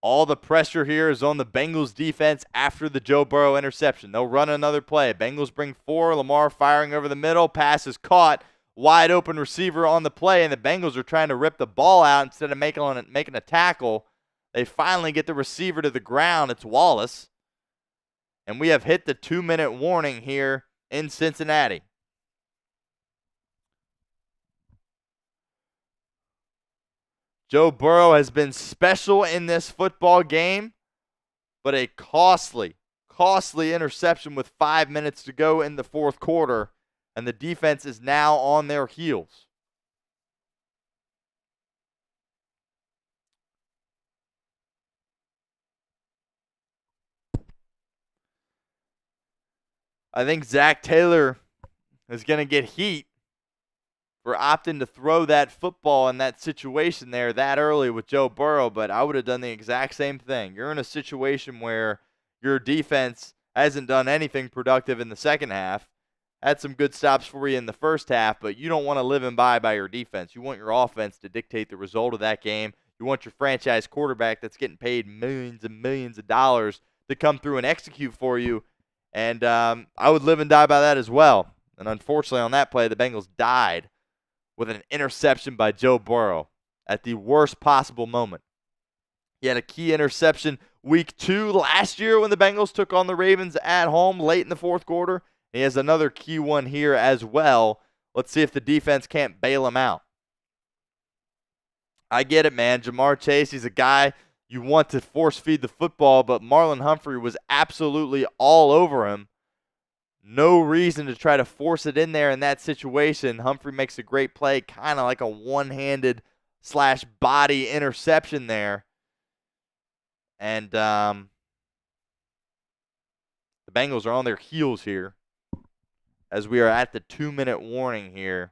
All the pressure here is on the Bengals defense after the Joe Burrow interception. They'll run another play. Bengals bring 4. Lamar firing over the middle. Pass is caught. Wide open receiver on the play, and the Bengals are trying to rip the ball out instead of making a tackle. They finally get the receiver to the ground. It's Wallace. And we have hit the 2-minute warning here in Cincinnati. Joe Burrow has been special in this football game, but a costly interception with 5 minutes to go in the fourth quarter and the defense is now on their heels. I think Zach Taylor is going to get heat for opting to throw that football in that situation there that early with Joe Burrow, but I would have done the exact same thing. You're in a situation where your defense hasn't done anything productive in the second half, had some good stops for you in the first half, but you don't want to live and die by your defense. You want your offense to dictate the result of that game. You want your franchise quarterback that's getting paid millions and millions of dollars to come through and execute for you, and I would live and die by that as well. And unfortunately on that play, the Bengals died with an interception by Joe Burrow at the worst possible moment. He had a key interception week 2 last year when the Bengals took on the Ravens at home late in the fourth quarter. He has another key one here as well. Let's see if the defense can't bail him out. I get it, man. Jamar Chase, he's a guy you want to force feed the football, but Marlon Humphrey was absolutely all over him. No reason to try to force it in there in that situation. Humphrey makes a great play, kind of like a one-handed / body interception there. And the Bengals are on their heels here as we are at the 2-minute warning here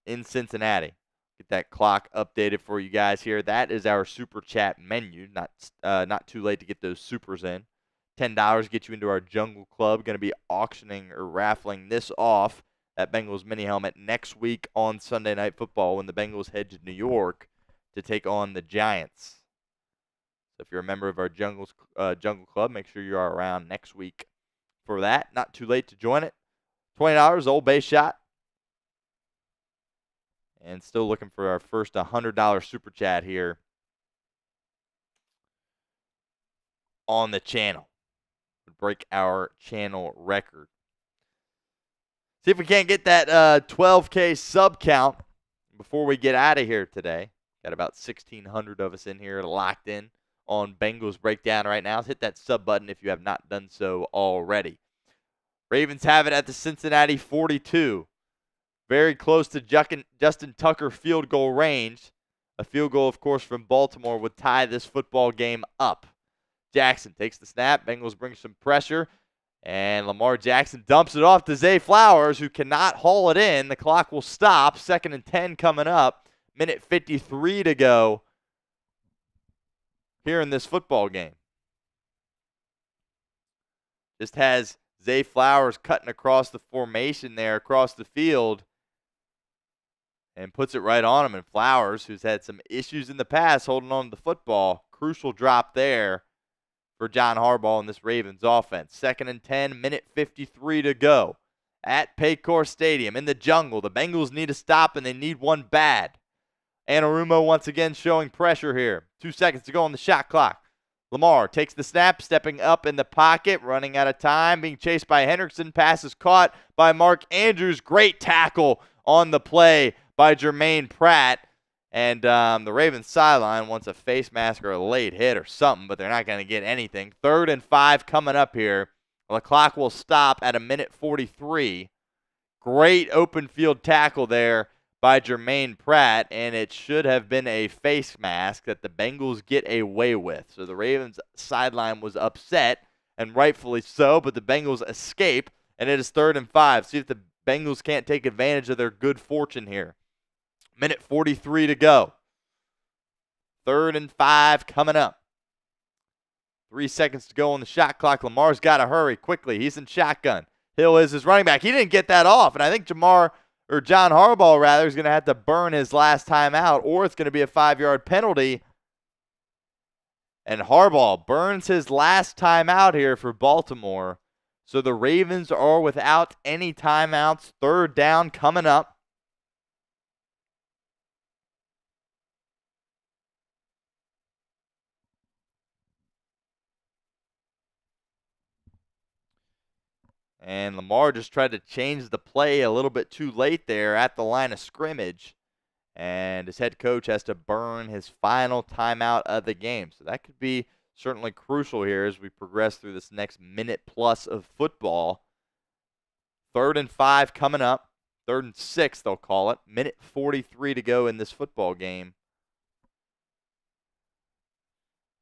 in Cincinnati. Get that clock updated for you guys here. That is our Super Chat menu. Not too late to get those supers in. $10 get you into our Jungle Club. Going to be auctioning or raffling this off, that Bengals mini helmet, next week on Sunday Night Football when the Bengals head to New York to take on the Giants. So if you're a member of our Jungle Club, make sure you are around next week for that. Not too late to join it. $20, old base shot. And still looking for our first $100 Super Chat here on the channel. Break our channel record. See if we can't get that 12K sub count before we get out of here today. Got about 1,600 of us in here locked in on Bengals Breakdown right now. Hit that sub button if you have not done so already. Ravens have it at the Cincinnati 42. Very close to Justin Tucker field goal range. A field goal, of course, from Baltimore would tie this football game up. Jackson takes the snap. Bengals bring some pressure. And Lamar Jackson dumps it off to Zay Flowers, who cannot haul it in. The clock will stop. 2nd and 10 coming up. Minute 53 to go here in this football game. Just has Zay Flowers cutting across the formation there, across the field, and puts it right on him. And Flowers, who's had some issues in the past holding on to the football, crucial drop there for John Harbaugh and this Ravens offense. 2nd and 10, minute 53 to go at Paycor Stadium in the jungle. The Bengals need a stop, and they need one bad. Anarumo once again showing pressure here. 2 seconds to go on the shot clock. Lamar takes the snap, stepping up in the pocket, running out of time, being chased by Hendrickson. Pass is caught by Mark Andrews. Great tackle on the play by Jermaine Pratt. And the Ravens sideline wants a face mask or a late hit or something, but they're not going to get anything. 3rd and 5 coming up here. The clock will stop at a minute 43. Great open field tackle there by Jermaine Pratt, and it should have been a face mask that the Bengals get away with. So the Ravens sideline was upset, and rightfully so, but the Bengals escape, and it is 3rd and 5. See if the Bengals can't take advantage of their good fortune here. Minute 43 to go. 3rd and 5 coming up. 3 seconds to go on the shot clock. Lamar's got to hurry quickly. He's in shotgun. Hill is his running back. He didn't get that off, and I think John Harbaugh, rather, is going to have to burn his last time out, or it's going to be a 5-yard penalty. And Harbaugh burns his last time out here for Baltimore. So the Ravens are without any timeouts. 3rd down coming up. And Lamar just tried to change the play a little bit too late there at the line of scrimmage. And his head coach has to burn his final timeout of the game. So that could be certainly crucial here as we progress through this next minute plus of football. 3rd and 5 coming up. 3rd and 6, they'll call it. Minute 43 to go in this football game.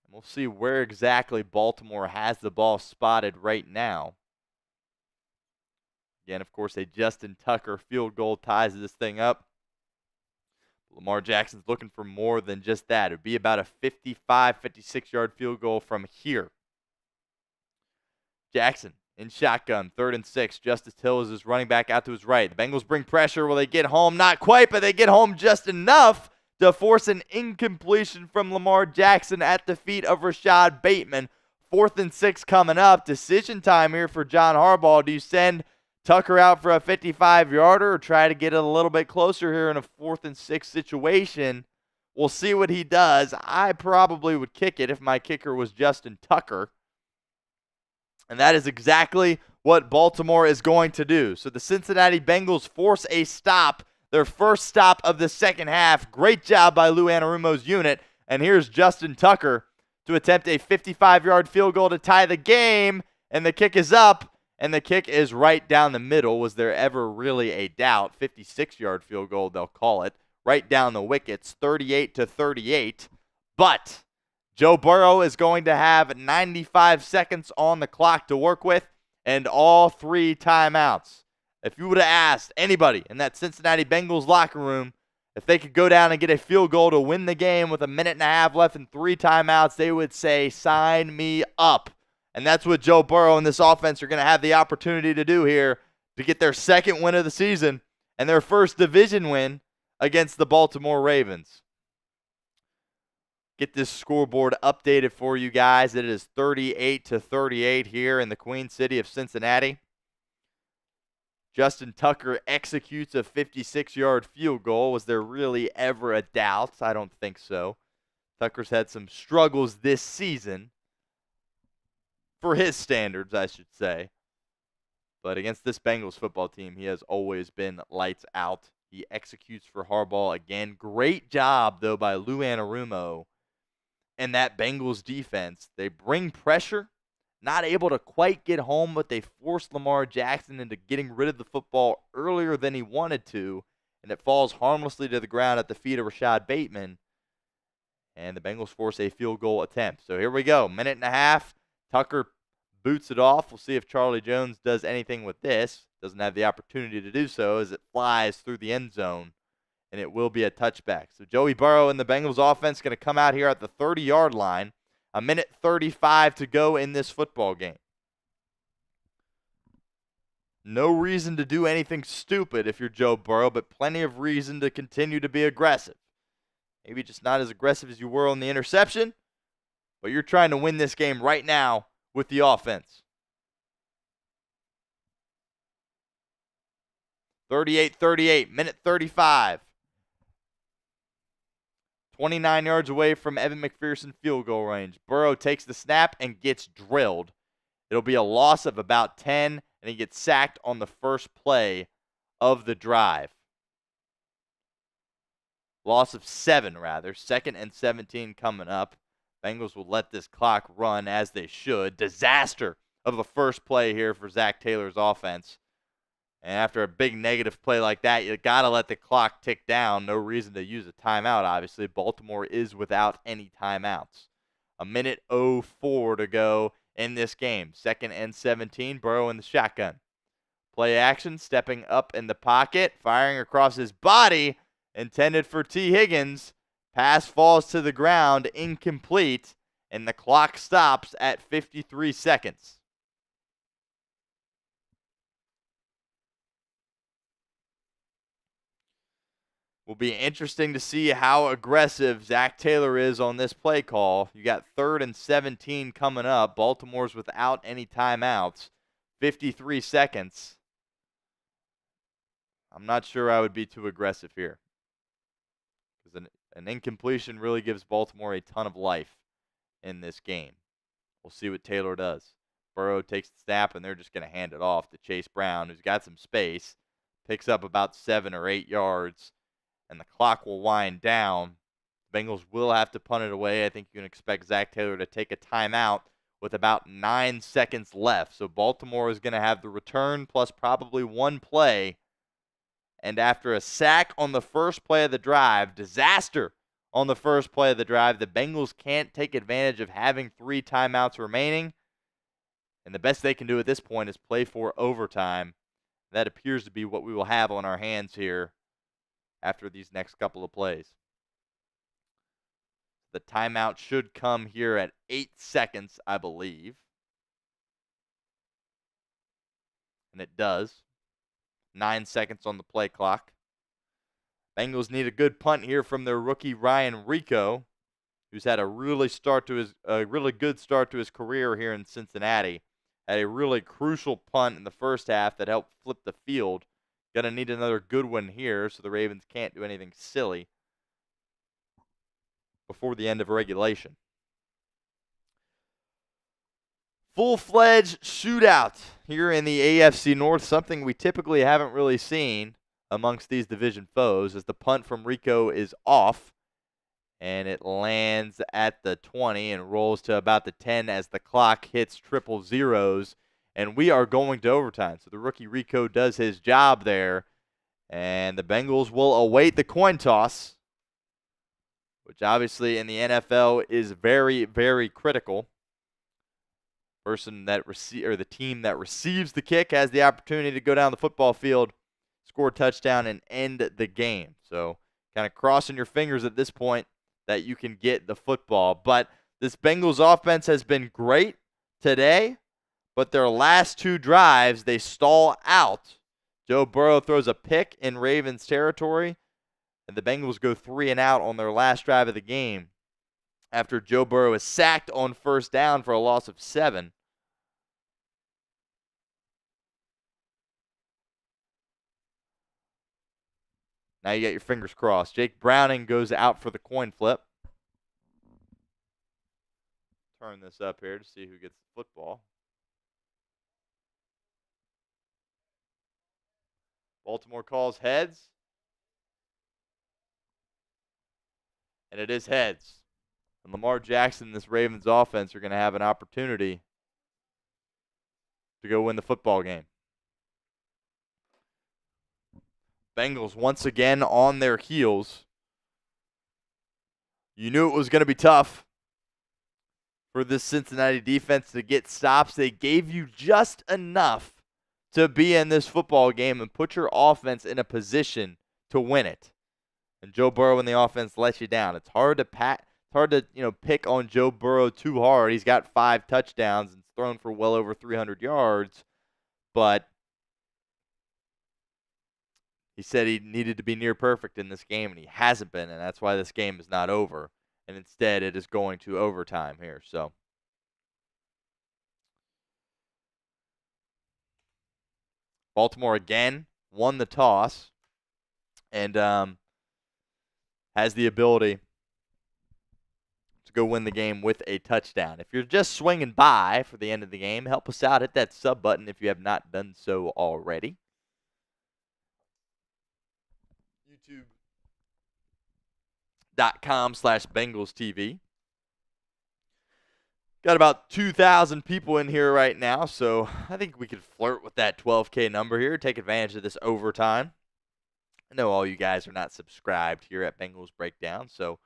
And we'll see where exactly Baltimore has the ball spotted right now. Again, of course, a Justin Tucker field goal ties this thing up. Lamar Jackson's looking for more than just that. It would be about a 55, 56-yard field goal from here. Jackson in shotgun, 3rd and 6. Justice Hill is his running back out to his right. The Bengals bring pressure. Will they get home? Not quite, but they get home just enough to force an incompletion from Lamar Jackson at the feet of Rashad Bateman. 4th and 6 coming up. Decision time here for John Harbaugh. Do you send Tucker out for a 55-yarder or try to get it a little bit closer here in a 4th and 6 situation? We'll see what he does. I probably would kick it if my kicker was Justin Tucker. And that is exactly what Baltimore is going to do. So the Cincinnati Bengals force a stop, their first stop of the second half. Great job by Lou Anarumo's unit. And here's Justin Tucker to attempt a 55-yard field goal to tie the game. And the kick is up. And the kick is right down the middle. Was there ever really a doubt? 56-yard field goal, they'll call it. Right down the wickets, 38-38. But Joe Burrow is going to have 95 seconds on the clock to work with and all 3 timeouts. If you would have asked anybody in that Cincinnati Bengals locker room if they could go down and get a field goal to win the game with a minute and a half left and 3 timeouts, they would say, sign me up. And that's what Joe Burrow and this offense are going to have the opportunity to do here to get their 2nd win of the season and their first division win against the Baltimore Ravens. Get this scoreboard updated for you guys. It is 38-38 here in the Queen City of Cincinnati. Justin Tucker executes a 56-yard field goal. Was there really ever a doubt? I don't think so. Tucker's had some struggles this season. For his standards, I should say. But against this Bengals football team, he has always been lights out. He executes for Harbaugh again. Great job, though, by Lou Anarumo and that Bengals defense. They bring pressure, not able to quite get home, but they force Lamar Jackson into getting rid of the football earlier than he wanted to, and it falls harmlessly to the ground at the feet of Rashad Bateman. And the Bengals force a field goal attempt. So here we go. Minute and a half. Tucker boots it off. We'll see if Charlie Jones does anything with this. Doesn't have the opportunity to do so as it flies through the end zone, and it will be a touchback. So Joey Burrow and the Bengals offense going to come out here at the 30-yard line. A minute 35 to go in this football game. No reason to do anything stupid if you're Joe Burrow, but plenty of reason to continue to be aggressive. Maybe just not as aggressive as you were on the interception, but you're trying to win this game right now with the offense. 38-38, minute 35. 29 yards away from Evan McPherson field goal range. Burrow takes the snap and gets drilled. It'll be a loss of about 10, and he gets sacked on the first play of the drive. Loss of 7, rather. 2nd and 17 coming up. Bengals will let this clock run as they should. Disaster of a first play here for Zach Taylor's offense. And after a big negative play like that, you got to let the clock tick down. No reason to use a timeout, obviously. Baltimore is without any timeouts. A minute 04 to go in this game. 2nd and 17, Burrow in the shotgun. Play action, stepping up in the pocket, firing across his body, intended for T. Higgins. Pass falls to the ground, incomplete, and the clock stops at 53 seconds. Will be interesting to see how aggressive Zach Taylor is on this play call. You got 3rd and 17 coming up. Baltimore's without any timeouts. 53 seconds. I'm not sure I would be too aggressive here. Because an incompletion really gives Baltimore a ton of life in this game. We'll see what Taylor does. Burrow takes the snap, and they're just going to hand it off to Chase Brown, who's got some space. Picks up about 7 or 8 yards, and the clock will wind down. The Bengals will have to punt it away. I think you can expect Zach Taylor to take a timeout with about 9 seconds left. So Baltimore is going to have the return plus probably one play. And after a sack on the first play of the drive, disaster on the first play of the drive, the Bengals can't take advantage of having 3 timeouts remaining. And the best they can do at this point is play for overtime. That appears to be what we will have on our hands here after these next couple of plays. The timeout should come here at 8 seconds, I believe. And it does. 9 seconds on the play clock. Bengals need a good punt here from their rookie Ryan Rico, who's had a really good start to his career here in Cincinnati. Had a really crucial punt in the first half that helped flip the field. Gonna need another good one here so the Ravens can't do anything silly before the end of regulation. Full-fledged shootout here in the AFC North, something we typically haven't really seen amongst these division foes, as the punt from Rico is off, and it lands at the 20 and rolls to about the 10 as the clock hits triple zeros, and we are going to overtime. So the rookie Rico does his job there, and the Bengals will await the coin toss, which obviously in the NFL is very, very critical. The team that receives the kick has the opportunity to go down the football field, score a touchdown, and end the game. So kind of crossing your fingers at this point that you can get the football. But this Bengals offense has been great today, but their last 2 drives, they stall out. Joe Burrow throws a pick in Ravens territory, and the Bengals go 3 and out on their last drive of the game after Joe Burrow is sacked on first down for a loss of 7. Now you got your fingers crossed. Jake Browning goes out for the coin flip. Turn this up here to see who gets the football. Baltimore calls heads. And it is heads. And Lamar Jackson and this Ravens offense are going to have an opportunity to go win the football game. Bengals once again on their heels. You knew it was going to be tough for this Cincinnati defense to get stops. They gave you just enough to be in this football game and put your offense in a position to win it. And Joe Burrow and the offense let you down. It's hard to pick on Joe Burrow too hard. He's got 5 touchdowns and thrown for well over 300 yards, but he said he needed to be near perfect in this game, and he hasn't been, and that's why this game is not over. And instead, it is going to overtime here. So Baltimore again won the toss and has the ability to go win the game with a touchdown. If you're just swinging by for the end of the game, help us out. Hit that sub button if you have not done so already. YouTube.com/Bengals TV. Got about 2,000 people in here right now, so I think we could flirt with that 12K number here, take advantage of this overtime. I know all you guys are not subscribed here at Bengals Breakdown, so if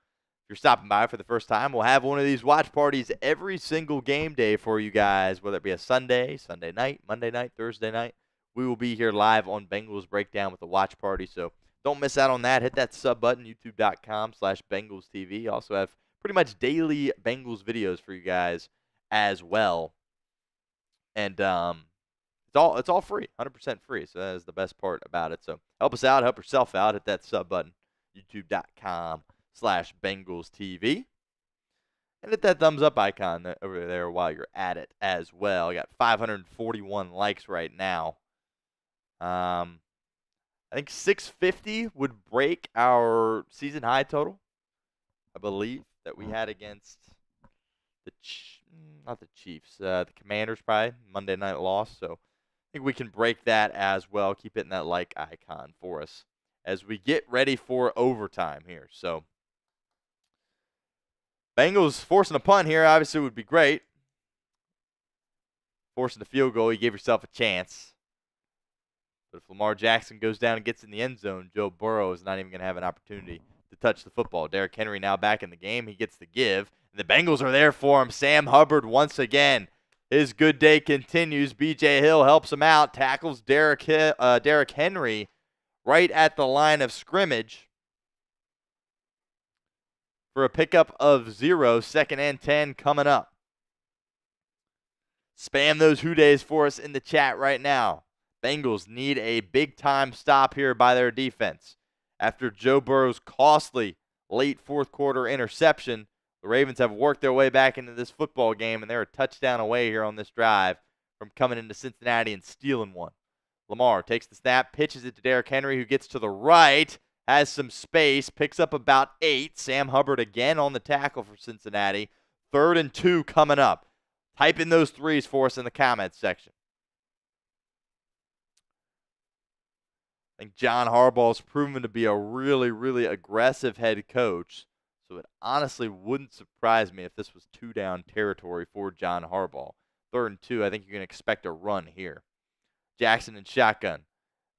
you're stopping by for the first time, we'll have one of these watch parties every single game day for you guys, whether it be a Sunday, Sunday night, Monday night, Thursday night. We will be here live on Bengals Breakdown with a watch party, so don't miss out on that. Hit that sub button, youtube.com/Bengals TV. Also have pretty much daily Bengals videos for you guys as well. And it's all free, 100% free. So that is the best part about it. So help us out, help yourself out. Hit that sub button, youtube.com/Bengals TV. And hit that thumbs up icon over there while you're at it as well. I got 541 likes right now. I think 650 would break our season high total, I believe, that we had against the Chiefs, the Commanders, probably Monday night loss. So I think we can break that as well. Keep hitting that like icon for us as we get ready for overtime here. So Bengals forcing a punt here obviously would be great. Forcing the field goal, you gave yourself a chance. But if Lamar Jackson goes down and gets in the end zone, Joe Burrow is not even going to have an opportunity to touch the football. Derrick Henry now back in the game. He gets the give. And the Bengals are there for him. Sam Hubbard once again. His good day continues. B.J. Hill helps him out. Tackles Derrick Henry right at the line of scrimmage for a pickup of 0. 2nd and 10 coming up. Spam those who days for us in the chat right now. Bengals need a big-time stop here by their defense. After Joe Burrow's costly late fourth quarter interception, the Ravens have worked their way back into this football game, and they're a touchdown away here on this drive from coming into Cincinnati and stealing one. Lamar takes the snap, pitches it to Derrick Henry, who gets to the right, has some space, picks up about 8. Sam Hubbard again on the tackle for Cincinnati. 3rd and 2 coming up. Type in those threes for us in the comments section. I think John Harbaugh has proven to be a really, really aggressive head coach. So it honestly wouldn't surprise me if this was 2-down territory for John Harbaugh. 3rd and 2, I think you can expect a run here. Jackson in shotgun.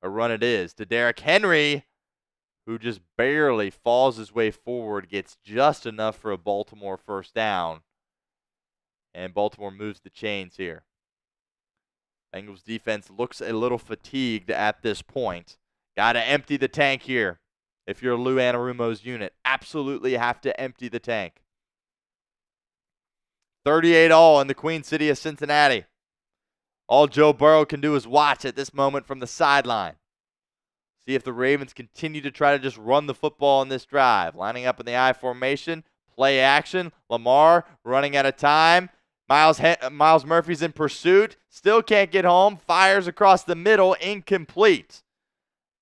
A run it is to Derrick Henry, who just barely falls his way forward, gets just enough for a Baltimore first down. And Baltimore moves the chains here. Bengals defense looks a little fatigued at this point. Got to empty the tank here. If you're Lou Anarumo's unit, absolutely have to empty the tank. 38-all in the Queen City of Cincinnati. All Joe Burrow can do is watch at this moment from the sideline. See if the Ravens continue to try to just run the football in this drive. Lining up in the I formation, play action. Lamar running out of time. Miles Murphy's in pursuit. Still can't get home. Fires across the middle. Incomplete.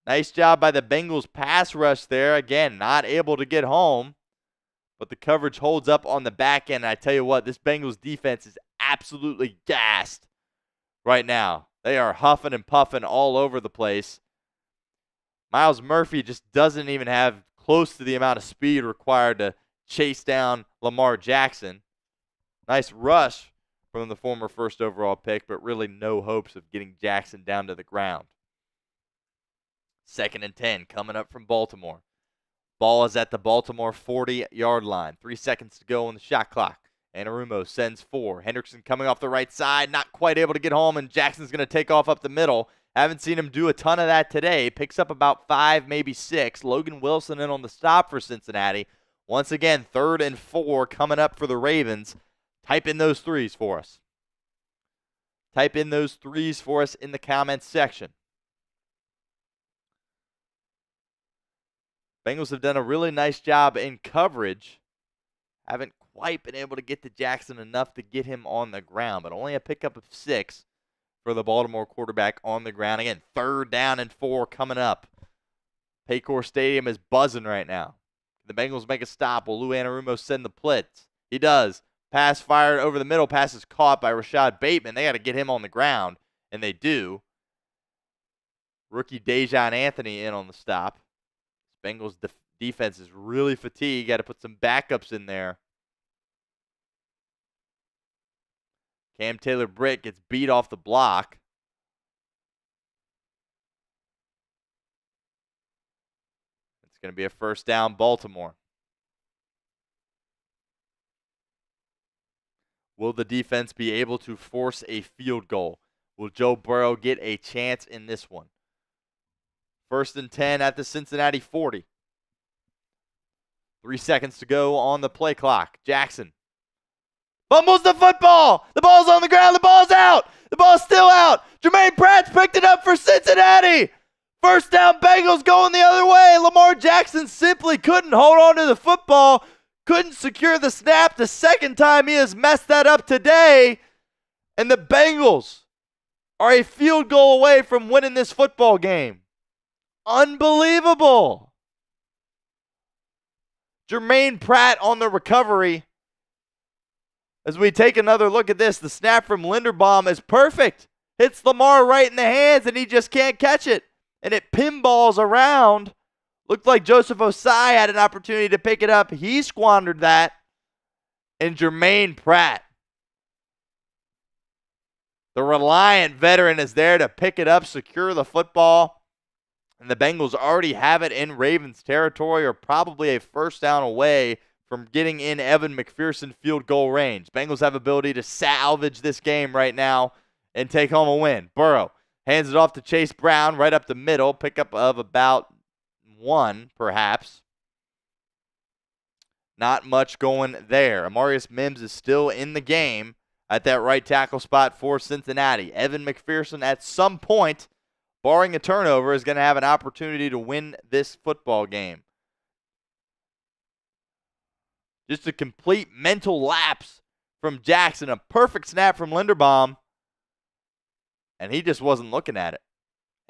Nice job by the Bengals pass rush there. Again, not able to get home. But the coverage holds up on the back end. I tell you what, this Bengals defense is absolutely gassed right now. They are huffing and puffing all over the place. Miles Murphy just doesn't even have close to the amount of speed required to chase down Lamar Jackson. Nice rush from the former first overall pick, but really no hopes of getting Jackson down to the ground. 2nd and 10 coming up from Baltimore. Ball is at the Baltimore 40-yard line. 3 seconds to go on the shot clock. Anarumo sends 4. Hendrickson coming off the right side, not quite able to get home, and Jackson's going to take off up the middle. Haven't seen him do a ton of that today. Picks up about 5, maybe 6. Logan Wilson in on the stop for Cincinnati. Once again, 3rd and 4 coming up for the Ravens. Type in those threes for us. Type in those threes for us in the comments section. Bengals have done a really nice job in coverage. Haven't quite been able to get to Jackson enough to get him on the ground, but only a pickup of 6 for the Baltimore quarterback on the ground. Again, 3rd down and 4 coming up. Paycor Stadium is buzzing right now. The Bengals make a stop. Will Lou Anarumo send the blitz? He does. Pass fired over the middle. Pass is caught by Rashad Bateman. They got to get him on the ground, and they do. Rookie Dejon Anthony in on the stop. Bengals defense is really fatigued. Got to put some backups in there. Cam Taylor-Britt gets beat off the block. It's going to be a first down, Baltimore. Will the defense be able to force a field goal? Will Joe Burrow get a chance in this one? 1st and 10 at the Cincinnati 40. 3 seconds to go on the play clock. Jackson fumbles the football. The ball's on the ground. The ball's out. The ball's still out. Jermaine Pratt's picked it up for Cincinnati. First down, Bengals going the other way. Lamar Jackson simply couldn't hold on to the football. Couldn't secure the snap. The second time he has messed that up today. And the Bengals are a field goal away from winning this football game. Unbelievable. Jermaine Pratt on the recovery. As we take another look at this, the snap from Linderbaum is perfect. Hits Lamar right in the hands, and he just can't catch it. And it pinballs around. Looked like Joseph Osai had an opportunity to pick it up. He squandered that. And Jermaine Pratt, The reliant veteran is there to pick it up, secure the football. And the Bengals already have it in Ravens territory, or probably a first down away from getting in Evan McPherson field goal range. Bengals have ability to salvage this game right now and take home a win. Burrow hands it off to Chase Brown right up the middle. Pickup of about 1, perhaps. Not much going there. Amarius Mims is still in the game at that right tackle spot for Cincinnati. Evan McPherson at some point, barring a turnover, is going to have an opportunity to win this football game. Just a complete mental lapse from Jackson. A perfect snap from Linderbaum. And he just wasn't looking at it.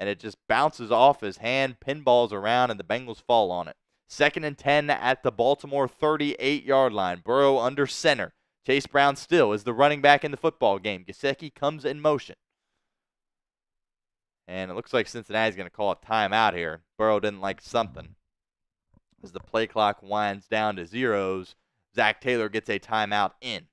And it just bounces off his hand, pinballs around, and the Bengals fall on it. 2nd and 10 at the Baltimore 38-yard line. Burrow under center. Chase Brown still is the running back in the football game. Gesicki comes in motion. And it looks like Cincinnati's going to call a timeout here. Burrow didn't like something. As the play clock winds down to zeros, Zach Taylor gets a timeout in.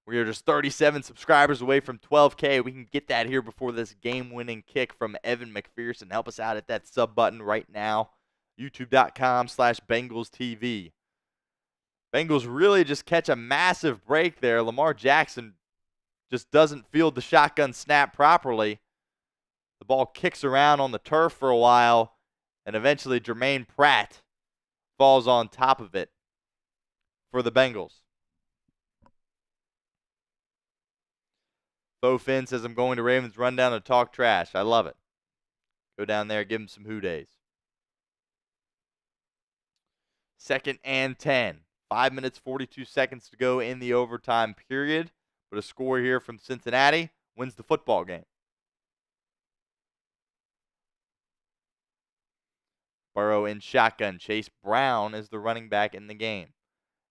We are just 37 subscribers away from 12K. We can get that here before this game-winning kick from Evan McPherson. Help us out at that sub button right now. YouTube.com/BengalsTV. Bengals really just catch a massive break there. Lamar Jackson just doesn't field the shotgun snap properly. The ball kicks around on the turf for a while, and eventually Jermaine Pratt falls on top of it for the Bengals. Bo Finn says, I'm going to Ravens Rundown to talk trash. I love it. Go down there, give him some hoo days. 2nd and 10. 5 minutes, 42 seconds to go in the overtime period. But a score here from Cincinnati wins the football game. Burrow in shotgun. Chase Brown is the running back in the game.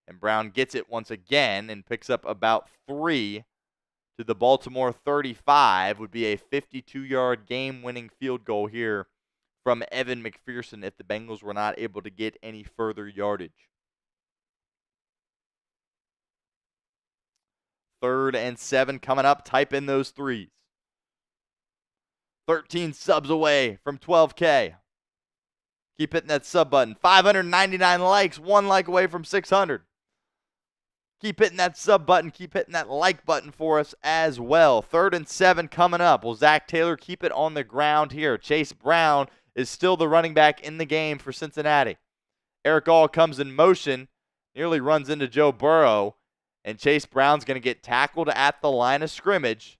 And Brown gets it once again and picks up about 3 to the Baltimore 35. Would be a 52-yard game-winning field goal here from Evan McPherson if the Bengals were not able to get any further yardage. 3rd and 7 coming up. Type in those 3s. 13 subs away from 12K. Keep hitting that sub button. 599 likes, 1 like away from 600. Keep hitting that sub button. Keep hitting that like button for us as well. 3rd and 7 coming up. Will Zach Taylor keep it on the ground here? Chase Brown is still the running back in the game for Cincinnati. Eric All comes in motion, nearly runs into Joe Burrow, and Chase Brown's going to get tackled at the line of scrimmage.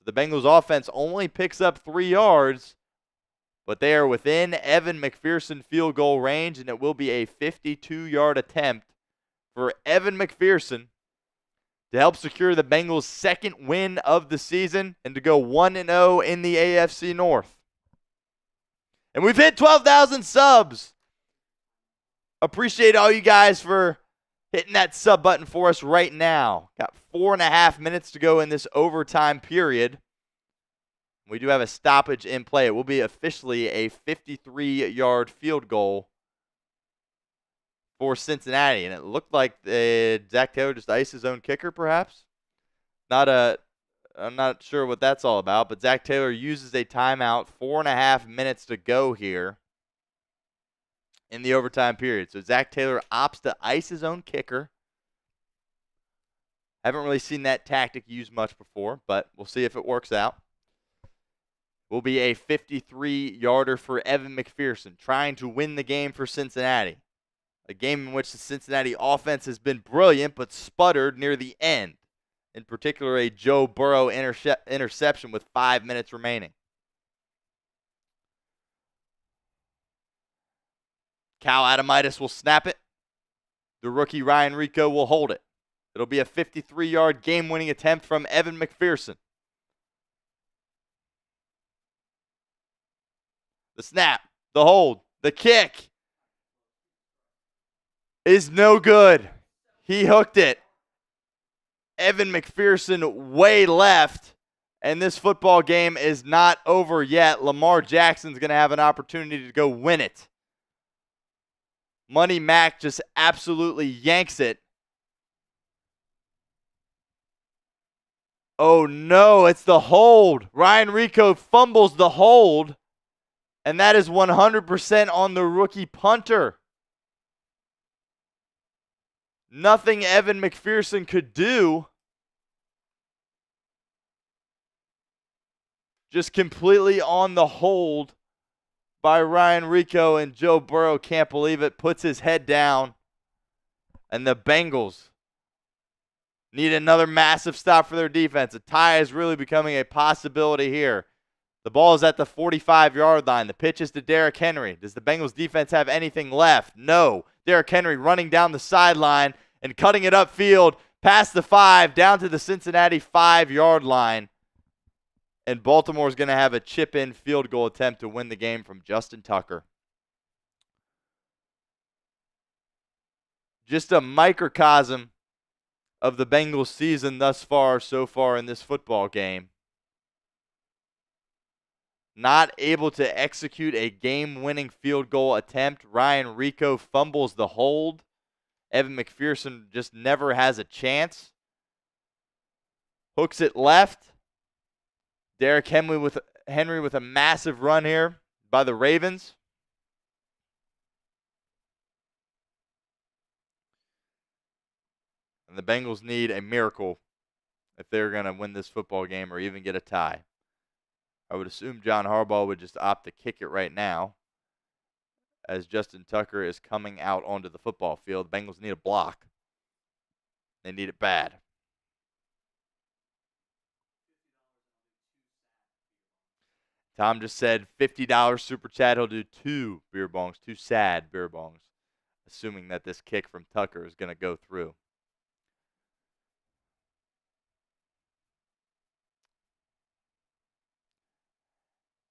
The Bengals offense only picks up 3 yards, but they are within Evan McPherson field goal range, and it will be a 52-yard attempt for Evan McPherson to help secure the Bengals' 2nd win of the season and to go 1-0 in the AFC North. And we've hit 12,000 subs. Appreciate all you guys for hitting that sub button for us right now. Got 4.5 minutes to go in this overtime period. We do have a stoppage in play. It will be officially a 53-yard field goal for Cincinnati. And it looked like Zach Taylor just iced his own kicker, perhaps. I'm not sure what that's all about, but Zach Taylor uses a timeout. 4.5 minutes to go here in the overtime period. So Zach Taylor opts to ice his own kicker. Haven't really seen that tactic used much before, but we'll see if it works out. Will be a 53-yarder for Evan McPherson, trying to win the game for Cincinnati. A game in which the Cincinnati offense has been brilliant, but sputtered near the end. In particular, a Joe Burrow interception with 5 minutes remaining. Cal Adamitis will snap it. The rookie Ryan Rico will hold it. It'll be a 53-yard game-winning attempt from Evan McPherson. The snap, the hold, the kick is no good. He hooked it. Evan McPherson way left, and this football game is not over yet. Lamar Jackson's going to have an opportunity to go win it. Money Mac just absolutely yanks it Oh no, it's the hold. Ryan Rico fumbles the hold, and that is 100% on the rookie punter. Nothing Evan McPherson could do. Just completely on the hold by Ryan Rico, and Joe Burrow can't believe it, puts his head down, and the Bengals need another massive stop for their defense. A tie is really becoming a possibility here. The ball is at the 45-yard line. The pitch is to Derrick Henry. Does the Bengals defense have anything left? No. Derrick Henry running down the sideline and cutting it upfield past the 5, down to the Cincinnati 5-yard line. And Baltimore is going to have a chip-in field goal attempt to win the game from Justin Tucker. Just a microcosm of the Bengals season thus far, so far in this football game. Not able to execute a game-winning field goal attempt. Ryan Rico fumbles the hold. Evan McPherson just never has a chance. Hooks it left. Derrick Henry with a massive run here by the Ravens. And the Bengals need a miracle if they're going to win this football game or even get a tie. I would assume John Harbaugh would just opt to kick it right now, as Justin Tucker is coming out onto the football field. The Bengals need a block. They need it bad. Tom just said $50 super chat. He'll do 2 beer bongs, 2 sad beer bongs, assuming that this kick from Tucker is going to go through.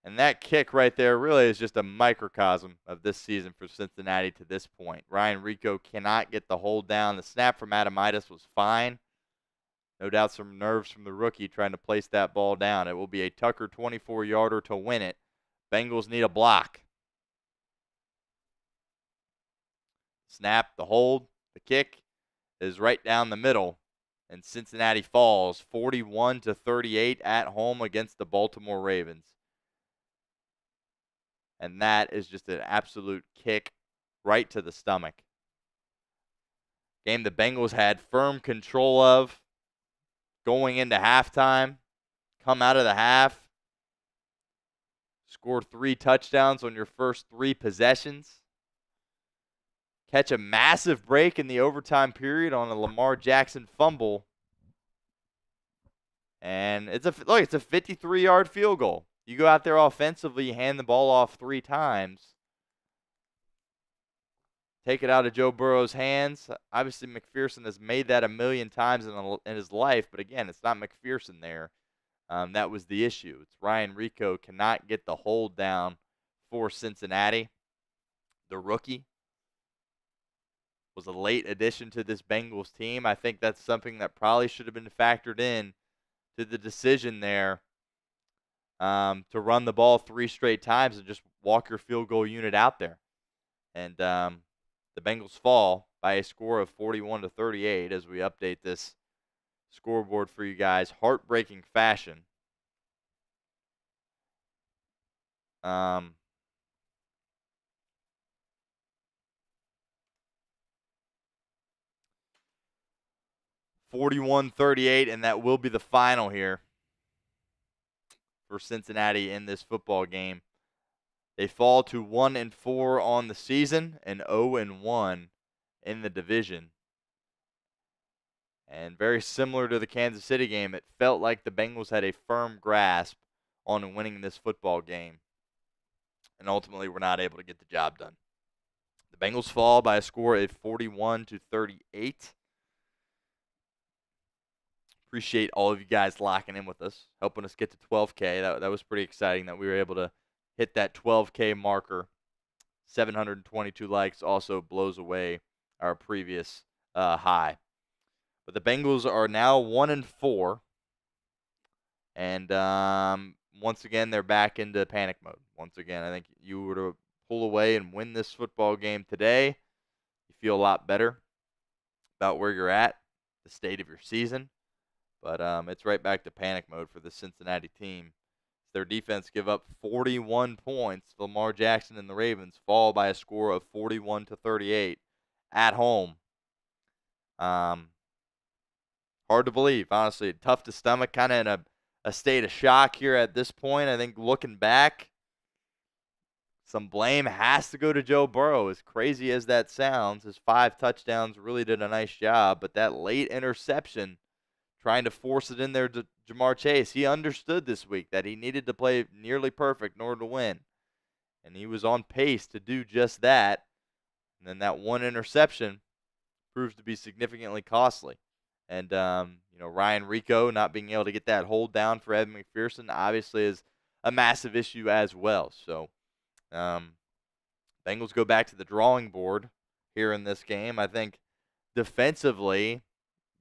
And that kick right there really is just a microcosm of this season for Cincinnati to this point. Ryan Rico cannot get the hold down. The snap from Adamitis was fine. No doubt some nerves from the rookie trying to place that ball down. It will be a Tucker 24-yarder to win it. Bengals need a block. Snap, the hold, the kick is right down the middle. And Cincinnati falls 41-38 at home against the Baltimore Ravens. And that is just an absolute kick right to the stomach. Game the Bengals had firm control of going into halftime. Come out of the half. Score 3 touchdowns on your first 3 possessions. Catch a massive break in the overtime period on a Lamar Jackson fumble. And it's a 53-yard field goal. You go out there offensively, you hand the ball off 3 times. Take it out of Joe Burrow's hands. Obviously, McPherson has made that a million times in his life, but again, it's not McPherson there. That was the issue. It's Ryan Rico cannot get the hold down for Cincinnati. The rookie was a late addition to this Bengals team. I think that's something that probably should have been factored in to the decision there. To run the ball 3 straight times and just walk your field goal unit out there. And the Bengals fall by a score of 41-38 as we update this scoreboard for you guys. Heartbreaking fashion. 41-38, and that will be the final here for Cincinnati in this football game. They fall to 1-4 on the season and 0-1 in the division. And very similar to the Kansas City game, it felt like the Bengals had a firm grasp on winning this football game. And ultimately were not able to get the job done. The Bengals fall by a score of 41-38. Appreciate all of you guys locking in with us, helping us get to 12K. That was pretty exciting that we were able to hit that 12K marker. 722 likes also blows away our previous high. But the Bengals are now 1-4. And once again, they're back into panic mode. Once again, I think you were to pull away and win this football game today, you feel a lot better about where you're at, the state of your season. But it's right back to panic mode for the Cincinnati team. Their defense give up 41 points. Lamar Jackson and the Ravens fall by a score of 41-38 at home. Hard to believe, honestly. Tough to stomach, kind of in a state of shock here at this point. I think looking back, some blame has to go to Joe Burrow. As crazy as that sounds, his 5 touchdowns really did a nice job. But that late interception, trying to force it in there to Ja'Marr Chase, he understood this week that he needed to play nearly perfect in order to win. And he was on pace to do just that. And then that one interception proves to be significantly costly. And, Ryan Rico not being able to get that hold down for Evan McPherson obviously is a massive issue as well. So, Bengals go back to the drawing board here in this game. I think defensively,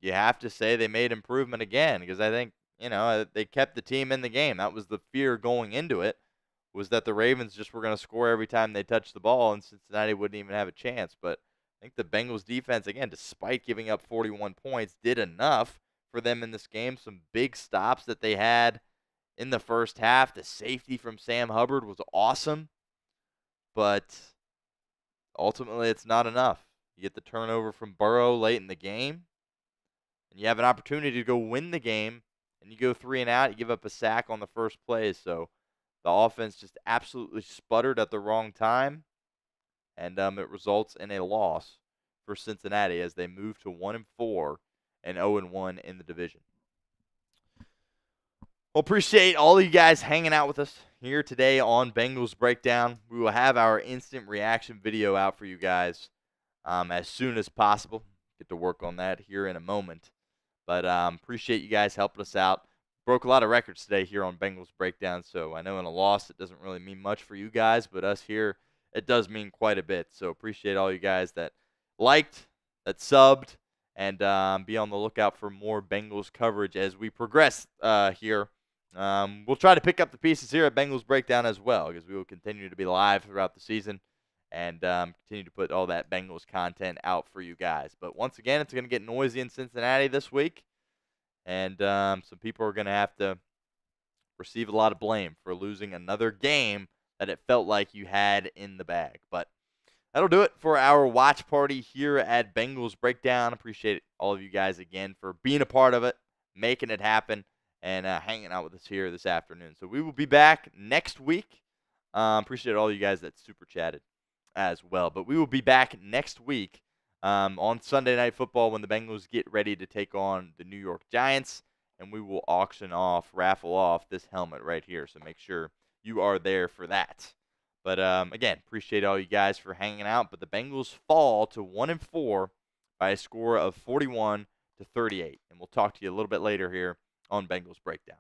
you have to say they made improvement again because I think, they kept the team in the game. That was the fear going into it, was that the Ravens just were going to score every time they touched the ball and Cincinnati wouldn't even have a chance. But I think the Bengals defense, again, despite giving up 41 points, did enough for them in this game. Some big stops that they had in the first half. The safety from Sam Hubbard was awesome, but ultimately it's not enough. You get the turnover from Burrow late in the game, and you have an opportunity to go win the game, and you go 3 and out. You give up a sack on the first play, so the offense just absolutely sputtered at the wrong time, and it results in a loss for Cincinnati as they move to 1-4 and 0-1 in the division. Well, appreciate all of you guys hanging out with us here today on Bengals Breakdown. We will have our instant reaction video out for you guys as soon as possible. Get to work on that here in a moment. But appreciate you guys helping us out. Broke a lot of records today here on Bengals Breakdown, so I know in a loss it doesn't really mean much for you guys, but us here, it does mean quite a bit. So appreciate all you guys that liked, that subbed, and be on the lookout for more Bengals coverage as we progress here. We'll try to pick up the pieces here at Bengals Breakdown as well, because we will continue to be live throughout the season and continue to put all that Bengals content out for you guys. But once again, it's going to get noisy in Cincinnati this week, and some people are going to have to receive a lot of blame for losing another game that it felt like you had in the bag. But that'll do it for our watch party here at Bengals Breakdown. Appreciate all of you guys again for being a part of it, making it happen, and hanging out with us here this afternoon. So we will be back next week. Appreciate all you guys that super chatted as well. But we will be back next week on Sunday Night Football when the Bengals get ready to take on the New York Giants. And we will raffle off this helmet right here. So make sure you are there for that. But again, appreciate all you guys for hanging out. But the Bengals fall to 1-4 by a score of 41-38. And we'll talk to you a little bit later here on Bengals Breakdown.